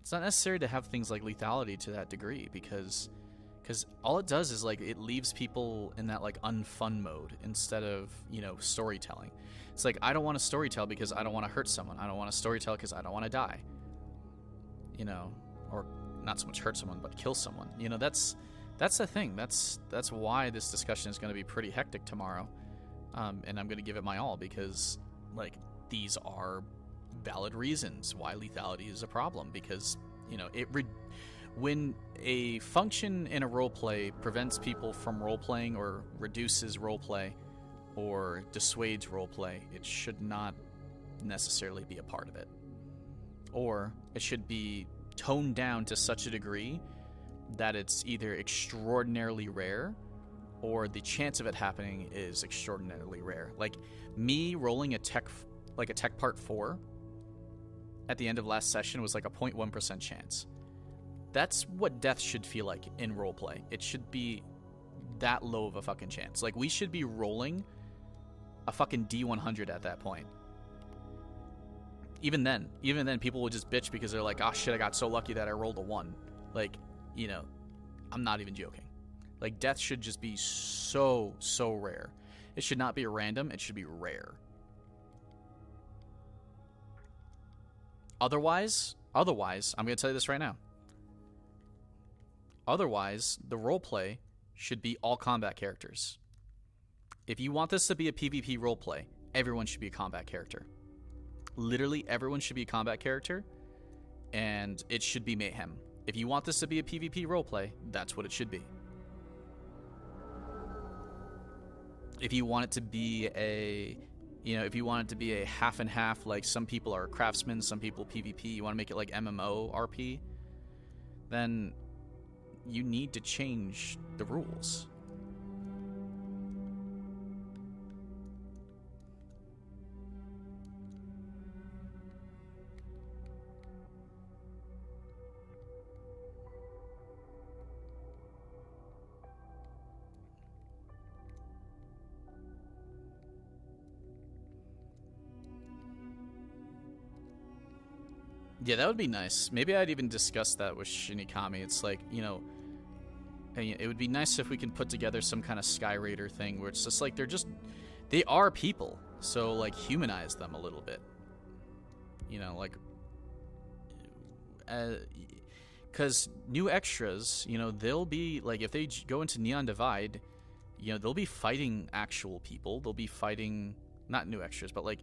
it's not necessary to have things like lethality to that degree because all it does is it leaves people in that unfun mode instead of storytelling. It's I don't want to storytell because I don't want to hurt someone. I don't want to storytell because I don't want to die. Or not so much hurt someone but kill someone. That's the thing. That's why this discussion is going to be pretty hectic tomorrow, and I'm going to give it my all because these are valid reasons why lethality is a problem because when a function in a roleplay prevents people from roleplaying or reduces roleplay or dissuades roleplay, it should not necessarily be a part of it. Or it should be toned down to such a degree that it's either extraordinarily rare or the chance of it happening is extraordinarily rare. Me rolling a tech part 4 at the end of last session was a 0.1% chance. That's what death should feel like in roleplay. It should be that low of a fucking chance. We should be rolling a fucking D100 at that point. Even then, people will just bitch because they're oh shit, I got so lucky that I rolled a 1. I'm not even joking. Death should just be so rare. It should not be random, it should be rare. Otherwise, I'm going to tell you this right now. Otherwise, the roleplay should be all combat characters. If you want this to be a PvP roleplay, everyone should be a combat character. Literally, everyone should be a combat character, and it should be mayhem. If you want this to be a PvP roleplay, that's what it should be. If you want it to be a half and half, some people are craftsmen, some people PvP, you want to make it MMO RP, then you need to change the rules. Yeah, that would be nice. Maybe I'd even discuss that with Shinikami. It's like, you know, it would be nice if we can put together some kind of Sky Raider thing where it's just like they are people. So, like, humanize them a little bit. You know, like, because new extras, you know, they'll be, like, if they go into Neon Divide, you know, they'll be fighting actual people. They'll be fighting, not new extras, but, like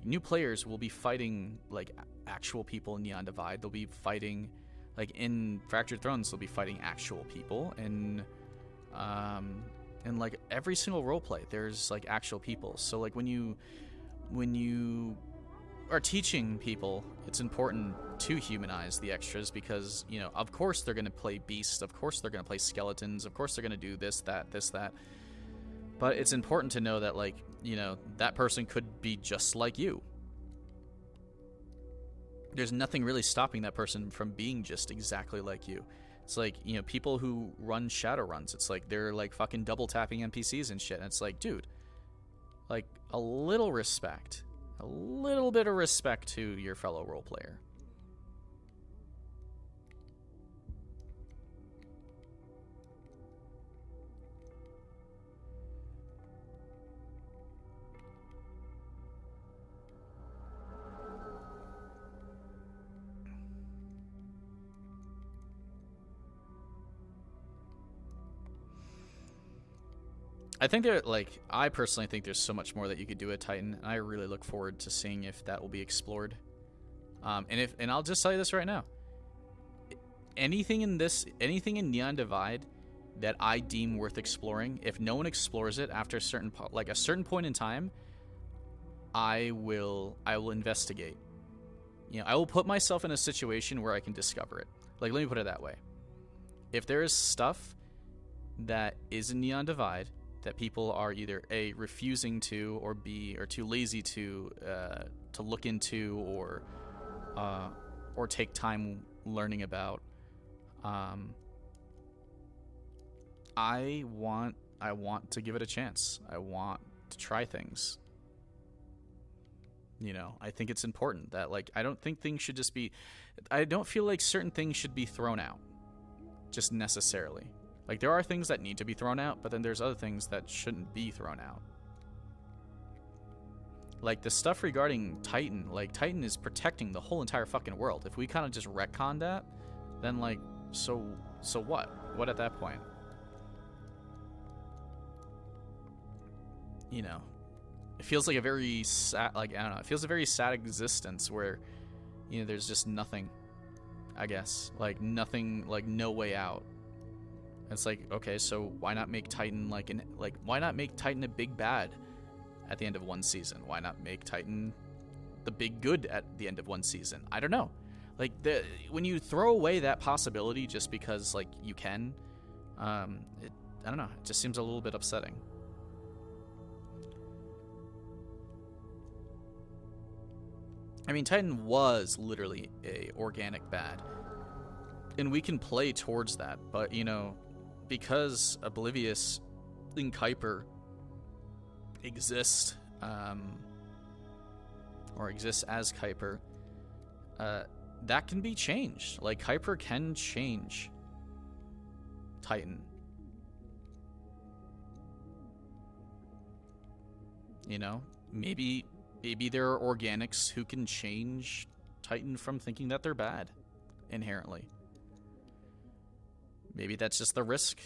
new players will be fighting, like, actual people in Neon Divide. They'll be fighting, like, in Fractured Thrones, they'll be fighting actual people. And like, every single roleplay, there's, like, actual people. So, like, when you are teaching people, it's important to humanize the extras because, you know, of course they're going to play beasts, of course they're going to play skeletons, of course they're going to do this, that. But it's important to know that, like, you know, that person could be just like you. There's nothing really stopping that person from being just exactly like you. It's like, you know, people who run Shadowruns, it's like they're, like, fucking double tapping NPCs and shit. And it's like, dude, like, a little respect. A little bit of respect to your fellow role player. I think I personally think there's so much more that you could do at Titan, and I really look forward to seeing if that will be explored. And I'll just tell you this right now. Anything in Neon Divide that I deem worth exploring, if no one explores it after a certain point in time, I will investigate. You know, I will put myself in a situation where I can discover it. Like, let me put it that way. If there is stuff that is in Neon Divide that people are either A, refusing to, or B, are too lazy to look into or take time learning about, I want to give it a chance. I want to try things. You know, I think it's important that, like, I don't think things should just be, I don't feel like certain things should be thrown out just necessarily. Like, there are things that need to be thrown out, but then there's other things that shouldn't be thrown out. Like, the stuff regarding Titan, like, Titan is protecting the whole entire fucking world. If we kind of just retcon that, then, like, so what? What at that point? You know, it feels like a very sad, like, I don't know, it feels a very sad existence where, you know, there's just nothing, I guess. Like, nothing, like, no way out. It's like, okay, so why not make Titan why not make Titan a big bad at the end of one season? Why not make Titan the big good at the end of one season? I don't know. Like, when you throw away that possibility just because, like, you can, I don't know, it just seems a little bit upsetting. I mean, Titan was literally a organic bad, and we can play towards that, but, you know, because Oblivious and Kuiper exist, or exists as Kuiper, that can be changed. Like, Kuiper can change Titan. You know, maybe there are organics who can change Titan from thinking that they're bad inherently. Maybe that's just the risk.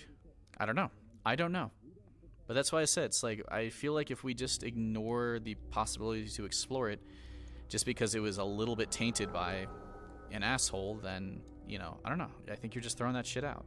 I don't know. But that's why I said, it's like, I feel like if we just ignore the possibility to explore it just because it was a little bit tainted by an asshole, then, you know, I don't know. I think you're just throwing that shit out.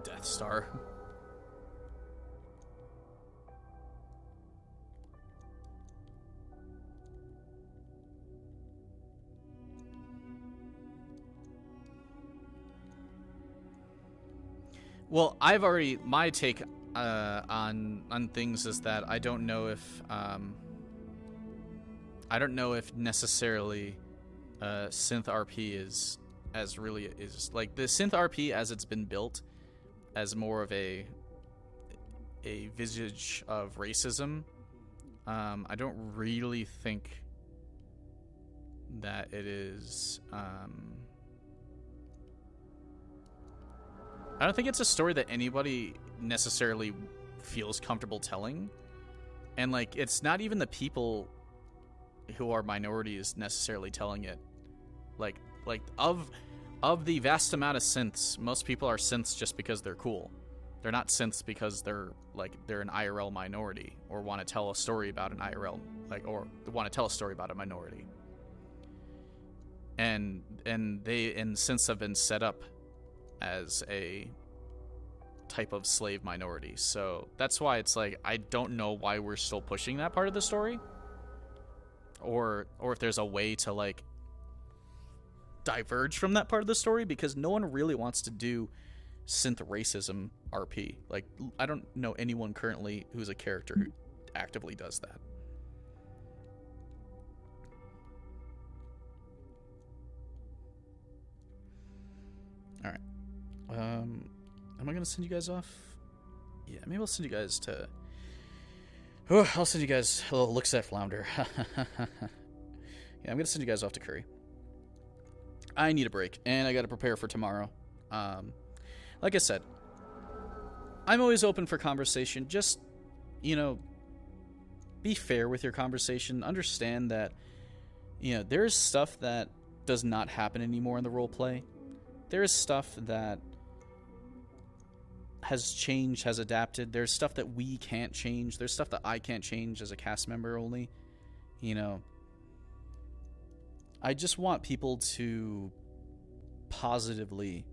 Death Star. Well, I've already my take on things is that I don't know if necessarily synth RP is like the synth RP as it's been built as more of a visage of racism. I don't really think that it is. I don't think it's a story that anybody necessarily feels comfortable telling. And, like, it's not even the people who are minorities necessarily telling it. Like of the vast amount of synths, most people are synths just because they're cool. They're not synths because they're an IRL minority or want to tell a story about an IRL, or want to tell a story about a minority. And synths have been set up as a type of slave minority. So that's why it's like, I don't know why we're still pushing that part of the story. Or if there's a way to, like, diverge from that part of the story, because no one really wants to do synth racism RP. Like, I don't know anyone currently who's a character who actively does that. Alright. Am I going to send you guys off? Yeah, maybe I'll send you guys to... Oh, I'll send you guys a little looks at Flounder. Yeah, I'm going to send you guys off to Curry. I need a break, and I got to prepare for tomorrow. Like I said, I'm always open for conversation. Just, be fair with your conversation. Understand that, there's stuff that does not happen anymore in the roleplay. There is stuff that has changed, has adapted. There's stuff that we can't change. There's stuff that I can't change as a cast member only. I just want people to positively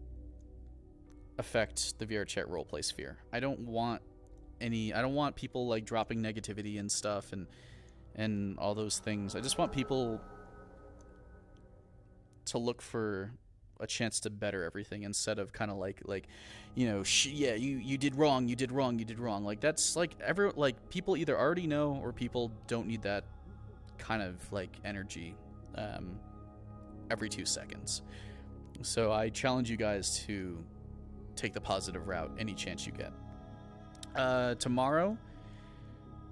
affect the VR chat roleplay sphere. I don't want people like dropping negativity and stuff and all those things. I just want people to look for a chance to better everything instead of kind of you did wrong, you did wrong. Like, that's like people either already know or people don't need that kind of like energy every 2 seconds. So I challenge you guys to take the positive route any chance you get. Tomorrow,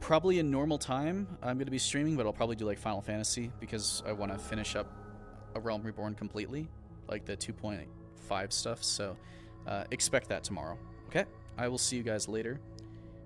probably in normal time, I'm going to be streaming, but I'll probably do like Final Fantasy because I want to finish up A Realm Reborn completely, like the 2.5 stuff. So expect that tomorrow. Okay? I will see you guys later.